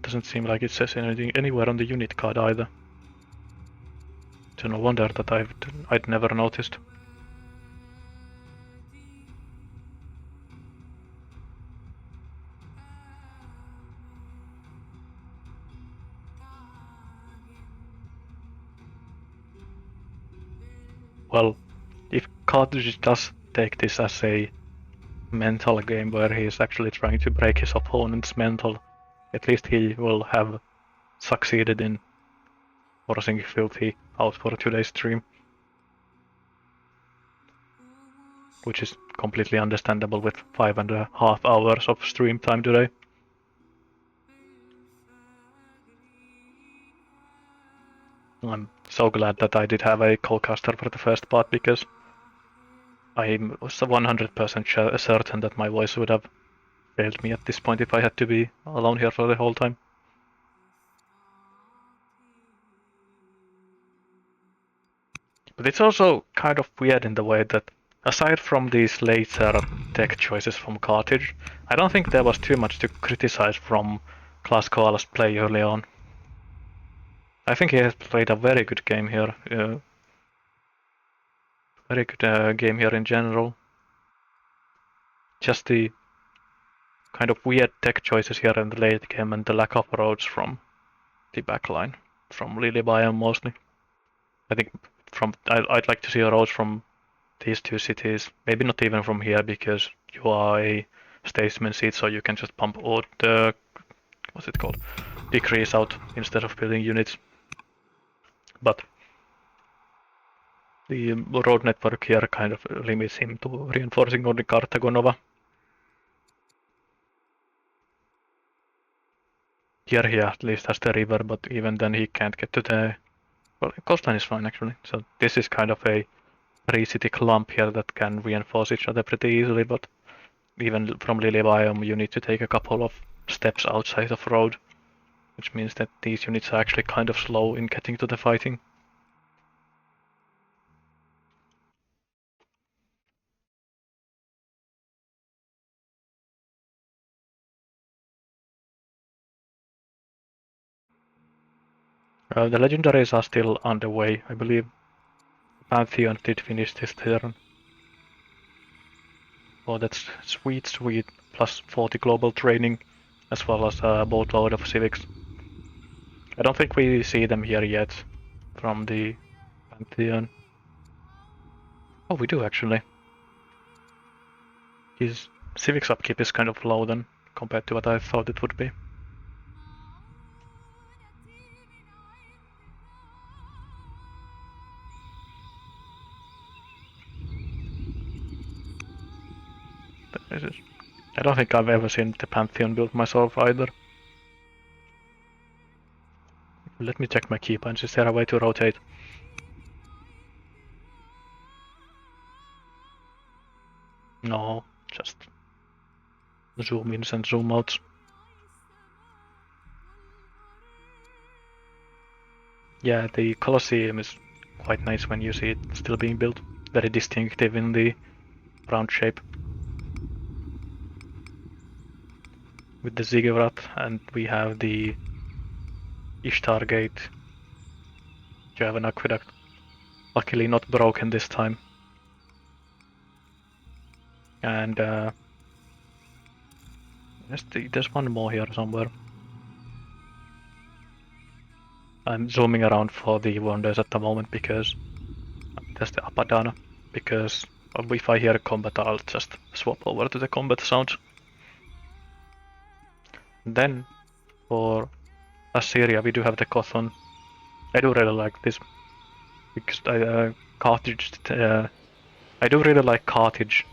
Doesn't seem like it says anything anywhere on the unit card either. So no wonder that I'd never noticed. well, if Cartridge does take this as a mental game where he is actually trying to break his opponent's mental, at least he will have succeeded in forcing Filthy out for today's stream. Which is completely understandable with 5.5 hours of stream time today. I'm so glad that I did have a co-caster for the first part, because I was 100% certain that my voice would have failed me at this point if I had to be alone here for the whole time. But it's also kind of weird in the way that, aside from these later tech choices from Cartridge, I don't think there was too much to criticize from Klass Koalas' play early on. I think he has played a very good game here. Very good game here in general. Just the kind of weird tech choices here in the late game and the lack of roads from the backline, from Lily Biome mostly. I think I'd like to see roads from these two cities. Maybe not even from here, because you are a statesman seat, so you can just pump out the what's it called? Decrease out instead of building units. But the road network here kind of limits him to reinforcing only Carthago Nova. Here he at least has the river, but even then he can't get to the... Well, coastline is fine actually. So this is kind of a three-city clump here that can reinforce each other pretty easily, but even from Lily Biome you need to take a couple of steps outside of road, which means that these units are actually kind of slow in getting to the fighting. The legendaries are still underway, I believe. Pantheon did finish this turn. Oh, that's sweet, sweet. Plus 40 global training, as well as a boatload of civics. I don't think we see them here yet from the Pantheon. Oh, we do actually. His civics upkeep is kind of low then, compared to what I thought it would be. I don't think I've ever seen the Pantheon build myself either. Let me check my keybinds. Is there a way to rotate? No, just zoom ins and zoom outs. Yeah, the Colosseum is quite nice when you see it still being built. Very distinctive in the round shape. With the Ziggurat, and we have the Ishtar Gate. You have an aqueduct. Luckily not broken this time. And there's one more here somewhere. I'm zooming around for the wonders at the moment because there's the Apadana. Because if I hear combat, I'll just swap over to the combat sounds. Then for Assyria, we do have the Kothon. I do really like this because Carthage. I do really like Carthage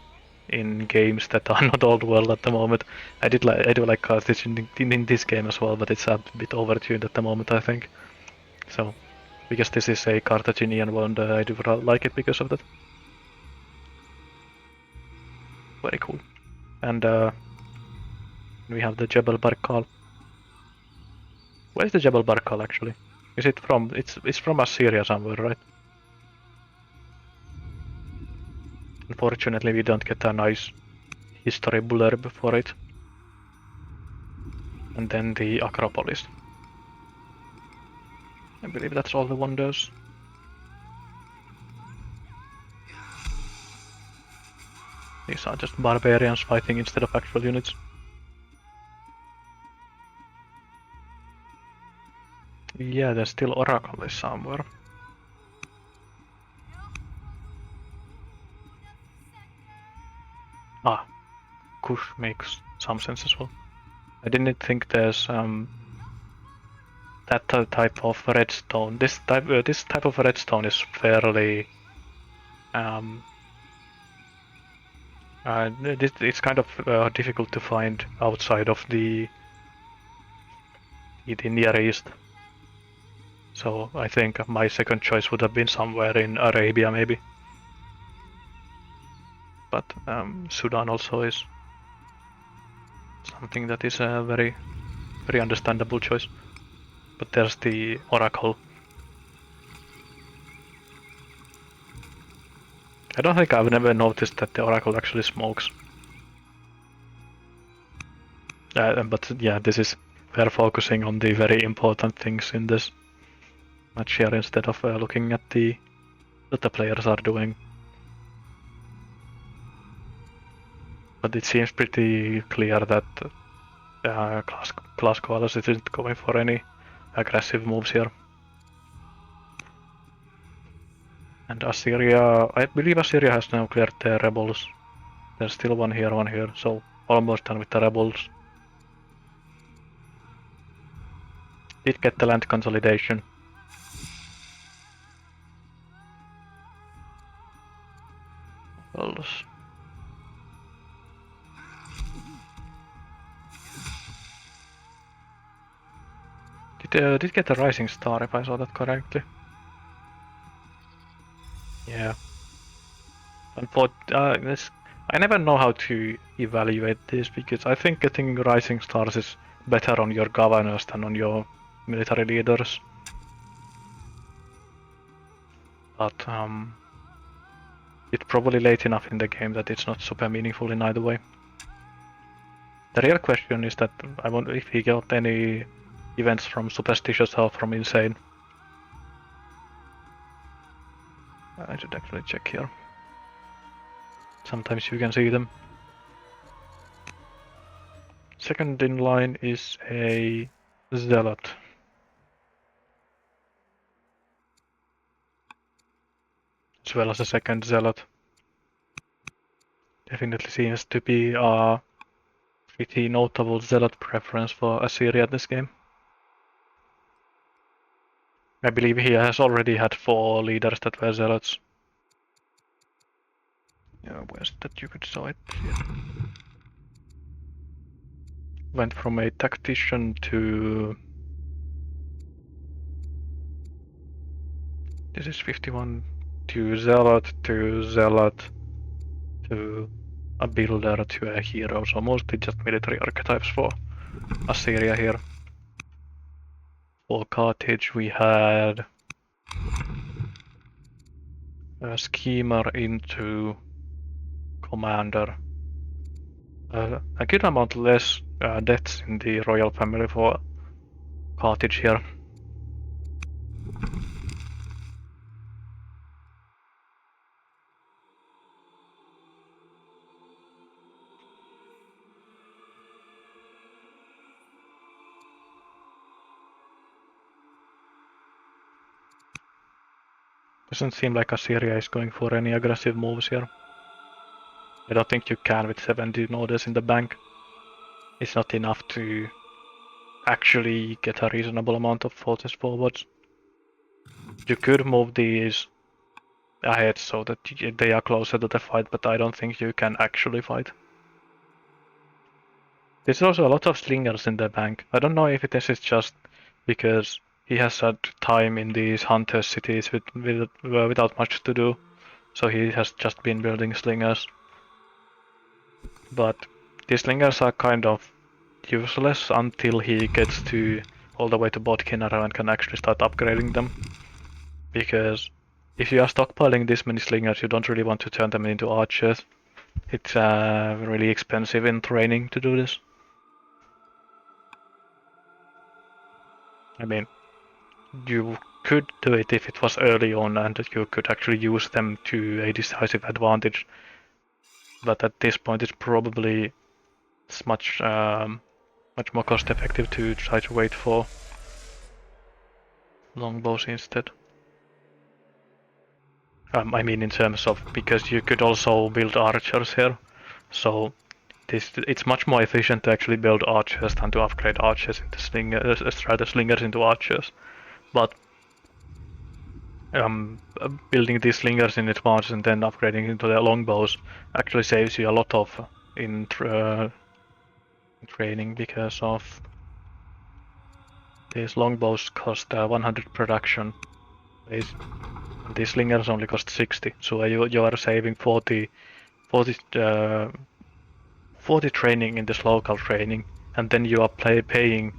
in games that are not old world at the moment. I do like Carthage in this game as well, but it's a bit overtuned at the moment, I think. So, because this is a Carthaginian wonder, I do like it because of that. Very cool. And we have the Jebel Barkal. Where is the Jebel Barkal actually? Is it from? It's from Assyria somewhere, right? Unfortunately, we don't get a nice history blurb for it. And then the Acropolis. I believe that's all the wonders. These are just barbarians fighting instead of actual units. Yeah, there's still Oracle somewhere. Ah, Kush makes some sense as well. I didn't think there's that type of redstone. This type of redstone is fairly it's kind of difficult to find outside of the Near East. So I think my second choice would have been somewhere in Arabia, maybe. But Sudan also is something that is a very, very understandable choice. But there's the Oracle. I don't think I've never noticed that the Oracle actually smokes. But yeah, this is we're focusing on the very important things in this match here instead of looking at what the players are doing. But it seems pretty clear that Klass Koalas isn't going for any aggressive moves here. And Assyria, I believe Assyria has now cleared their rebels. There's still one here, so almost done with the rebels. Did get the land consolidation. Well, did get a rising star if I saw that correctly. Yeah. I never know how to evaluate this because I think getting rising stars is better on your governors than on your military leaders. But it's probably late enough in the game that it's not super meaningful in either way. The real question is that I wonder if he got any events from Superstitious or from Insane. I should actually check here. Sometimes you can see them. Second in line is a Zealot. As well as a second Zealot. Definitely seems to be a pretty notable Zealot preference for Assyria this game. I believe he has already had 4 leaders that were Zealots. Yeah, where's that you could saw it? Yeah. Went from a tactician to... This is 51 to Zealot to a builder to a hero, so mostly just military archetypes for Assyria here. For Carthage we had a schemer into commander. A good amount less deaths in the royal family for Carthage here. Doesn't seem like Assyria is going for any aggressive moves here. I don't think you can with 17 orders in the bank. It's not enough to actually get a reasonable amount of forces forwards. You could move these ahead so that they are closer to the fight, but I don't think you can actually fight. There's also a lot of slingers in the bank. I don't know if this is just because he has had time in these hunter cities without much to do, so he has just been building slingers. But these slingers are kind of useless until he gets to all the way to Bodkinara and can actually start upgrading them. Because if you are stockpiling this many slingers, you don't really want to turn them into archers. It's really expensive in training to do this. I mean, you could do it if it was early on and you could actually use them to a decisive advantage. But at this point, it's probably much more cost effective to try to wait for longbows instead. I mean in terms of, because you could also build archers here So it's much more efficient to actually build archers than to upgrade archers into slingers into archers. But building these slingers in advance and then upgrading into the longbows actually saves you a lot of in training, because of these longbows cost 100 production base, and these slingers only cost 60. So you are saving 40 training in this local training, and then you are paying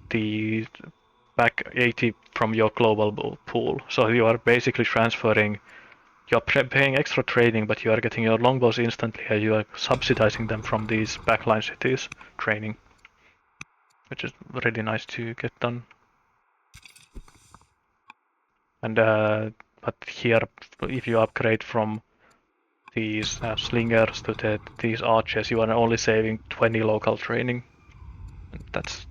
the back 80 from your global pool. So you are basically transferring. You are paying extra training, but you are getting your longbows instantly, and you are subsidizing them from these backline cities training, which is really nice to get done. And but here, if you upgrade from these slingers to these archers, you are only saving 20 local training. And that's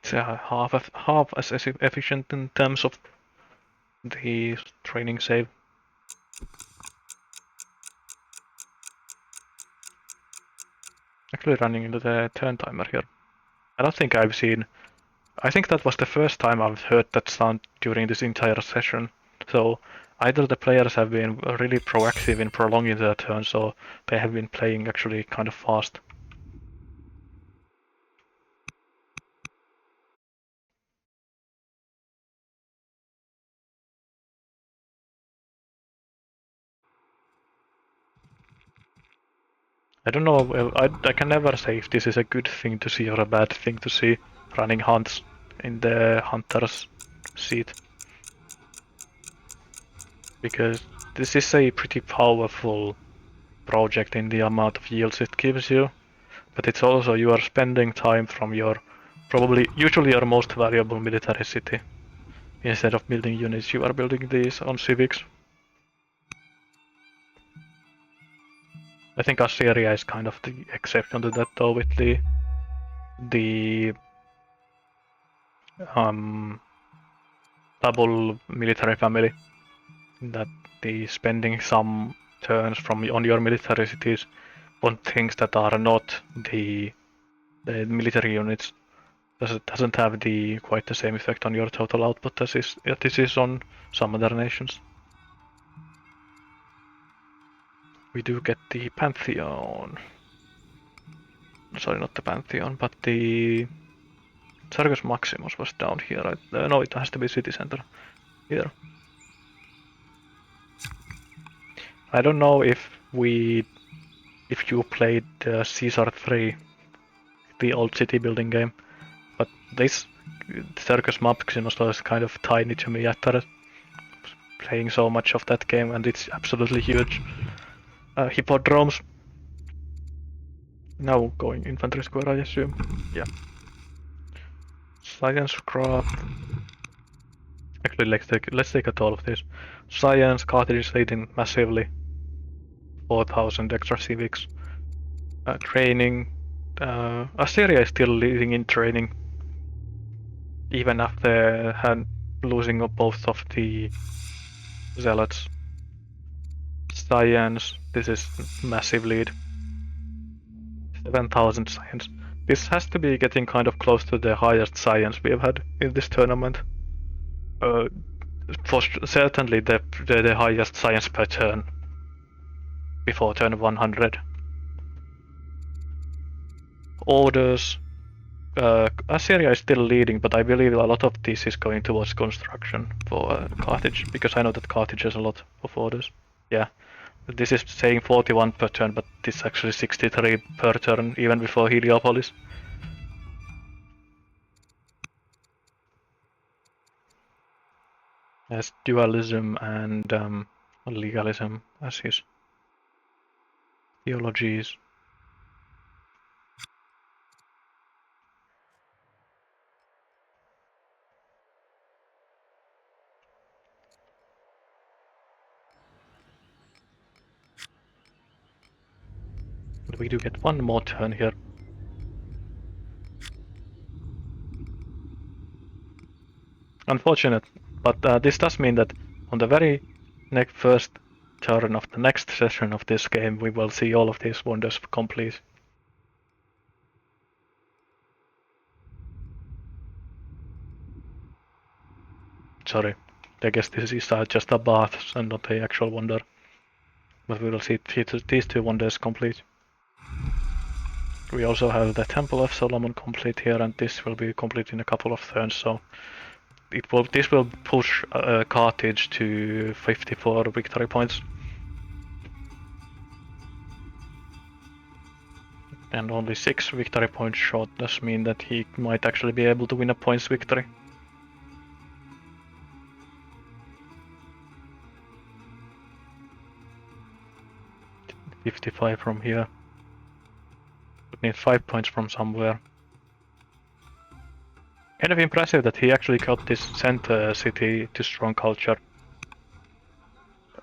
half as efficient in terms of the training save. Actually running into the turn timer here. I don't think I've seen. I think that was the first time I've heard that sound during this entire session. So either the players have been really proactive in prolonging their turns, or they have been playing actually kind of fast. I don't know, I can never say if this is a good thing to see or a bad thing to see, running hunts in the hunter's seat. Because this is a pretty powerful project in the amount of yields it gives you, but it's also you are spending time from your usually your most valuable military city. Instead of building units, you are building these on civics. I think Assyria is kind of the exception to that, though, with the double military family. That the spending some turns from on your military cities on things that are not the military units doesn't have quite the same effect on your total output as this is on some other nations. We do get the Pantheon. Sorry, not the Pantheon, but the Circus Maximus was down here. Right? No, it has to be city center here. I don't know if you played Caesar 3, the old city building game, but this Circus Maximus was kind of tiny to me after playing so much of that game, and it's absolutely huge. Hippodromes. Now going infantry square, I assume. Yeah. Science craft. Actually, let's take at all of this. Science, Carthage leading massively. 4,000 extra civics. Training. Assyria is still leading in training, even after losing both of the zealots. Science. This is massive lead. 7,000 science. This has to be getting kind of close to the highest science we have had in this tournament. For certainly the highest science per turn before turn 100. Orders. Assyria is still leading, but I believe a lot of this is going towards construction for Carthage, because I know that Carthage has a lot of orders. Yeah, this is saying 41 per turn, but this is actually 63 per turn, even before Heliopolis. As dualism and legalism as his theologies. We do get one more turn here. Unfortunate, but this does mean that on the very first turn of the next session of this game, we will see all of these wonders complete. Sorry, I guess this is just a bath and not the actual wonder. But we will see these two wonders complete. We also have the Temple of Solomon complete here, and this will be complete in a couple of turns, so this will push Carthage to 54 victory points. And only 6 victory points short does mean that he might actually be able to win a points victory. $55 from here. Would need 5 points from somewhere. Kind of impressive that he actually got this center city to strong culture.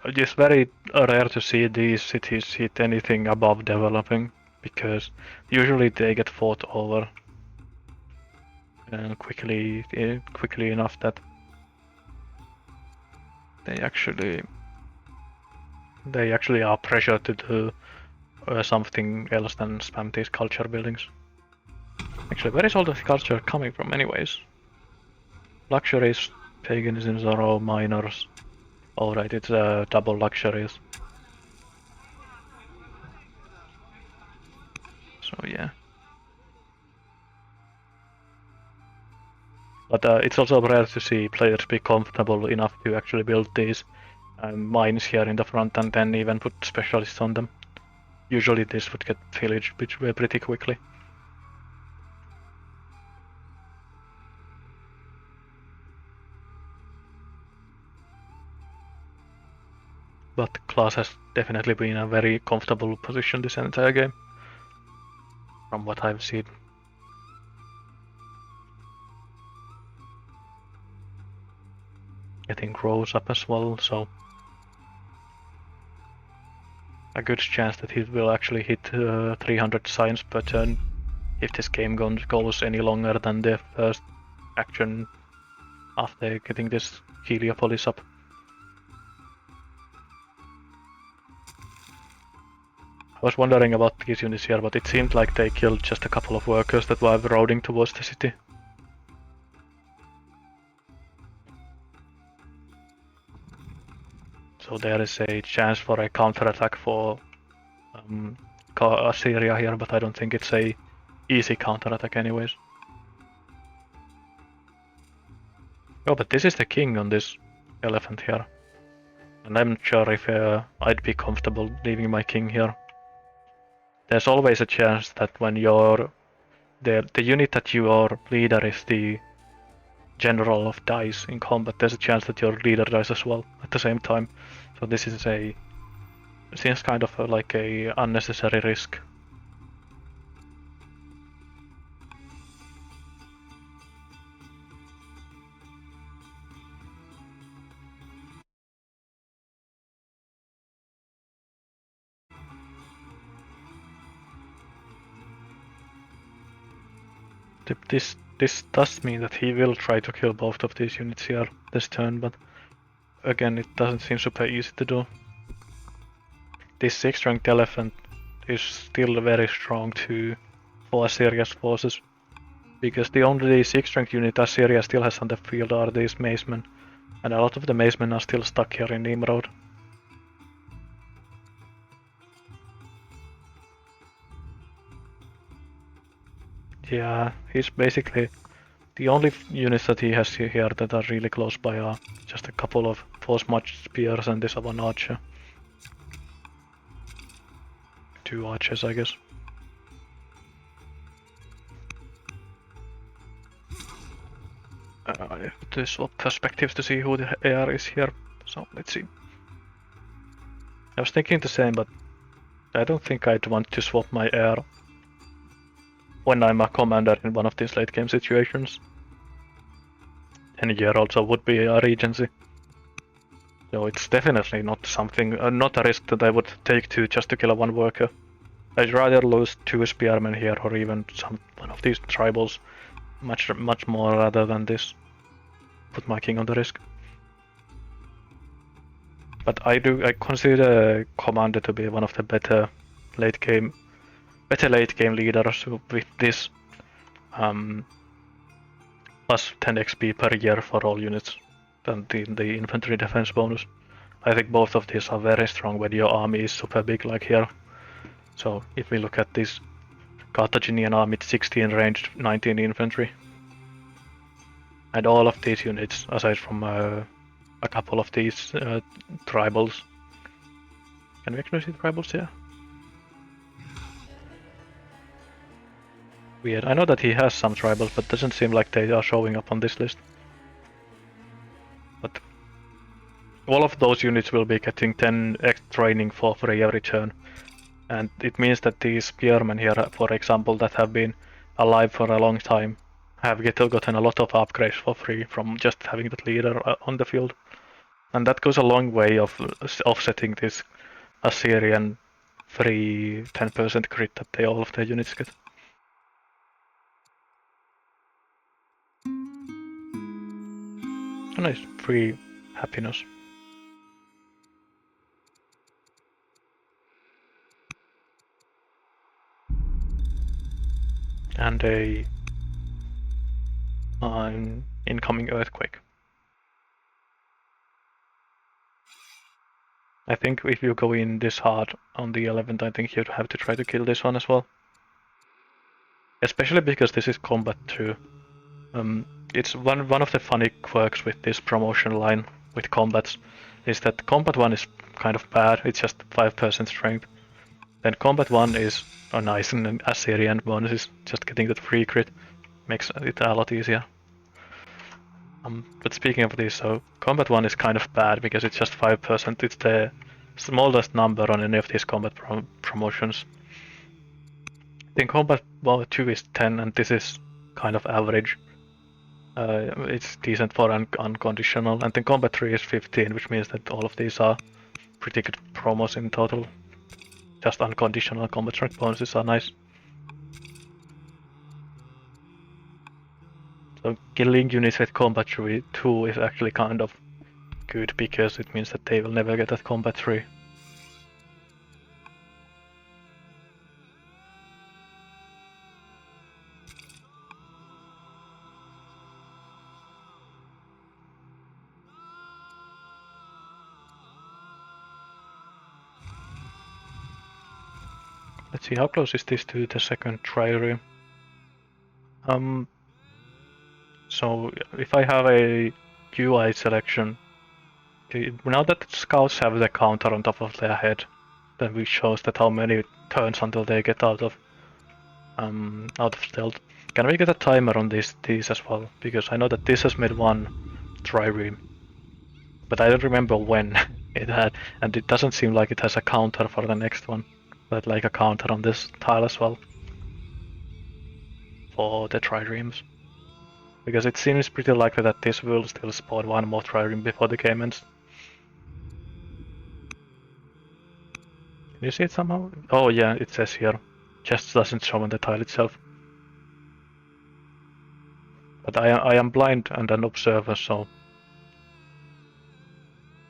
It's very rare to see these cities hit anything above developing, because usually they get fought over and quickly enough that they actually are pressured to do something else than spam these culture buildings. Actually, where is all this culture coming from anyways? Luxuries, paganism, Zoro, minors. Alright, it's double luxuries. So yeah. But it's also rare to see players be comfortable enough to actually build these mines here in the front and then even put specialists on them. Usually this would get pillaged pretty quickly. But Klaas has definitely been in a very comfortable position this entire game, from what I've seen. Getting grows up as well, so a good chance that he will actually hit 300 signs per turn if this game goes any longer than the first action after getting this Heliopolis up. I was wondering about these units here, but it seemed like they killed just a couple of workers that were routing towards the city. So there is a chance for a counterattack for Assyria here, but I don't think it's a easy counterattack anyways. Oh, but this is the king on this elephant here. And I'm not sure if I'd be comfortable leaving my king here. There's always a chance that when the unit that your leader is the general of dies in combat, there's a chance that your leader dies as well at the same time. So this is seems kind of like a unnecessary risk. This does mean that he will try to kill both of these units here this turn, but again, it doesn't seem super easy to do. This 6th ranked elephant is still very strong for Assyria's forces, because the only 6th ranked unit Assyria still has on the field are these macemen, and a lot of the macemen are still stuck here in Nimrod. Yeah, he's basically the only units that he has here that are really close by are just a couple of force march spears and this one archer. 2 archers, I guess. I have to swap perspectives to see who the heir is here, so let's see. I was thinking the same, but I don't think I'd want to swap my heir when I'm a commander in one of these late game situations. And here also would be a regency. So it's definitely not something, not a risk that I would take just to kill one worker. I'd rather lose 2 spearmen here or even one of these tribals much more rather than this. Put my king on the risk. But I consider Commander to be one of the better late game leaders with this plus 10 XP per year for all units than the infantry defense bonus. I think both of these are very strong when your army is super big like here. So if we look at this Carthaginian army, 16 ranged, 19 infantry. And all of these units, aside from a couple of these tribals. Can we actually see tribals here? Weird. I know that he has some tribals, but doesn't seem like they are showing up on this list. But all of those units will be getting 10 X training for free every turn. And it means that these spearmen here, for example, that have been alive for a long time, have gotten a lot of upgrades for free from just having that leader on the field. And that goes a long way of offsetting this Assyrian free 10% crit that all of their units get. A nice free happiness. And a incoming earthquake. I think if you go in this hard on the 11th, I think you'd have to try to kill this one as well. Especially because this is combat 2. It's one of the funny quirks with this promotion line with combats is that combat 1 is kind of bad, it's just 5% strength. Then combat 1 is nice and Assyrian bonus is just getting that free crit. Makes it a lot easier. But speaking of this, so combat 1 is kind of bad because it's just 5%. It's the smallest number on any of these combat promotions. Then combat 2 is 10 and this is kind of average. It's decent for unconditional. And then combat 3 is 15, which means that all of these are pretty good promos in total. Just unconditional combat strength bonuses are nice. So killing units with combat 2 is actually kind of good because it means that they will never get that combat 3. Let's see, how close is this to the second trireme? So if I have a UI selection, now that scouts have the counter on top of their head, then we shows that how many turns until they get out of stealth. Can we get a timer on these as well? Because I know that this has made one trireme, but I don't remember when it had, and it doesn't seem like it has a counter for the next one, but like a counter on this tile as well for the triremes. Because it seems pretty likely that this will still spawn one more trireme before the game ends. Can you see it somehow? Oh yeah, it says here. Just doesn't show on the tile itself. But I am blind and an observer, so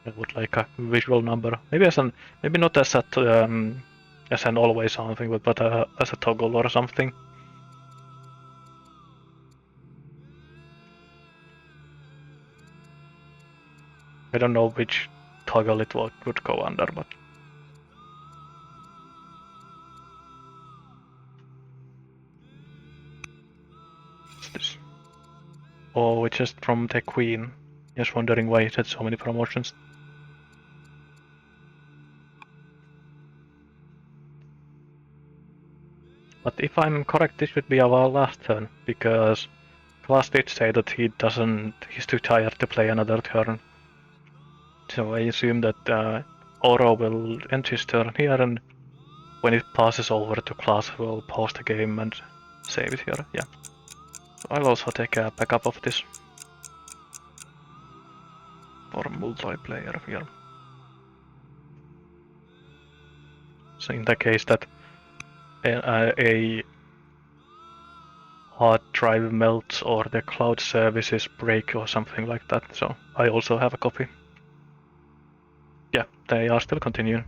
I would like a visual number. Maybe not as an always something, but as a toggle or something. I don't know which toggle it would go under, but what's this? Oh, it's just from the Queen. Just wondering why it had so many promotions. But if I'm correct, this should be our last turn, because Klass did say that he's too tired to play another turn. So I assume that Auro will end his turn here, and when it passes over to Klass, we'll pause the game and save it here. Yeah. I'll also take a backup of this for multiplayer here. So in the case that a hard drive melts or the cloud services break or something like that, so I also have a copy. Yeah, they are still continuing.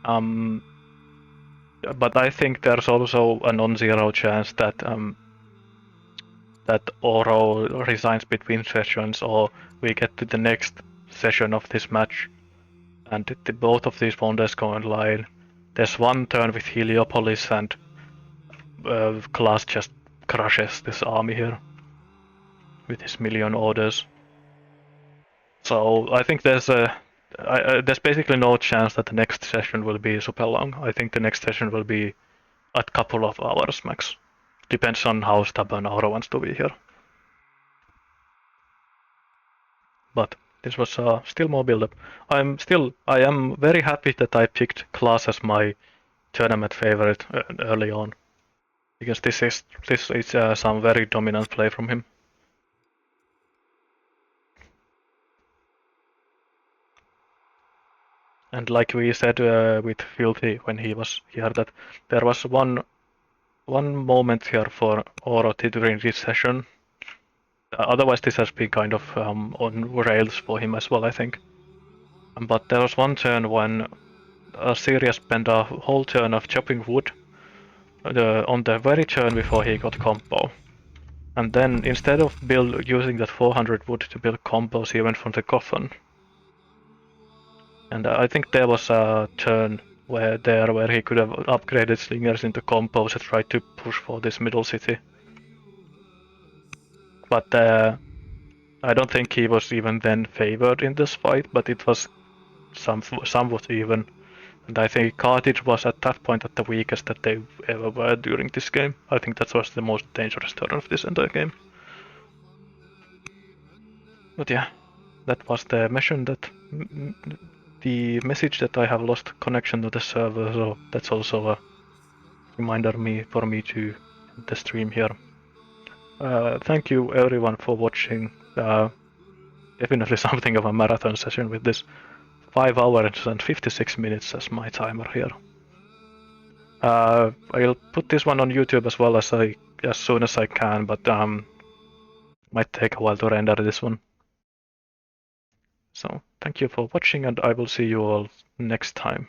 But I think there's also a non-zero chance that that Auro resigns between sessions, or we get to the next session of this match, and both of these wonders go online. There's one turn with Heliopolis, and Klass just crushes this army here with his million orders. So I think there's basically no chance that the next session will be super long. I think the next session will be a couple of hours max. Depends on how stubborn Auro wants to be here. But this was still more build-up. I am very happy that I picked Klass as my tournament favorite early on, because this is some very dominant play from him. And like we said with Filthy when he was here, that there was one moment here for Auro during this session. Otherwise, this has been kind of on rails for him as well, I think. But there was one turn when Syria spent a whole turn of chopping wood on the very turn before he got combo. And then instead of using that 400 wood to build combos, he went for the coffin. And I think there was a turn where he could have upgraded slingers into combos and tried to push for this middle city. But I don't think he was even then favored in this fight, but it was somewhat even. And I think Carthage was at that point at the weakest that they ever were during this game. I think that was the most dangerous turn of this entire game. But yeah, that was the mission that the message that I have lost connection to the server, so that's also a reminder for me to end the stream here. Thank you everyone for watching. Definitely something of a marathon session with this. 5 hours and 56 minutes as my timer here. I'll put this one on YouTube as well as soon as I can, but might take a while to render this one. So thank you for watching, and I will see you all next time.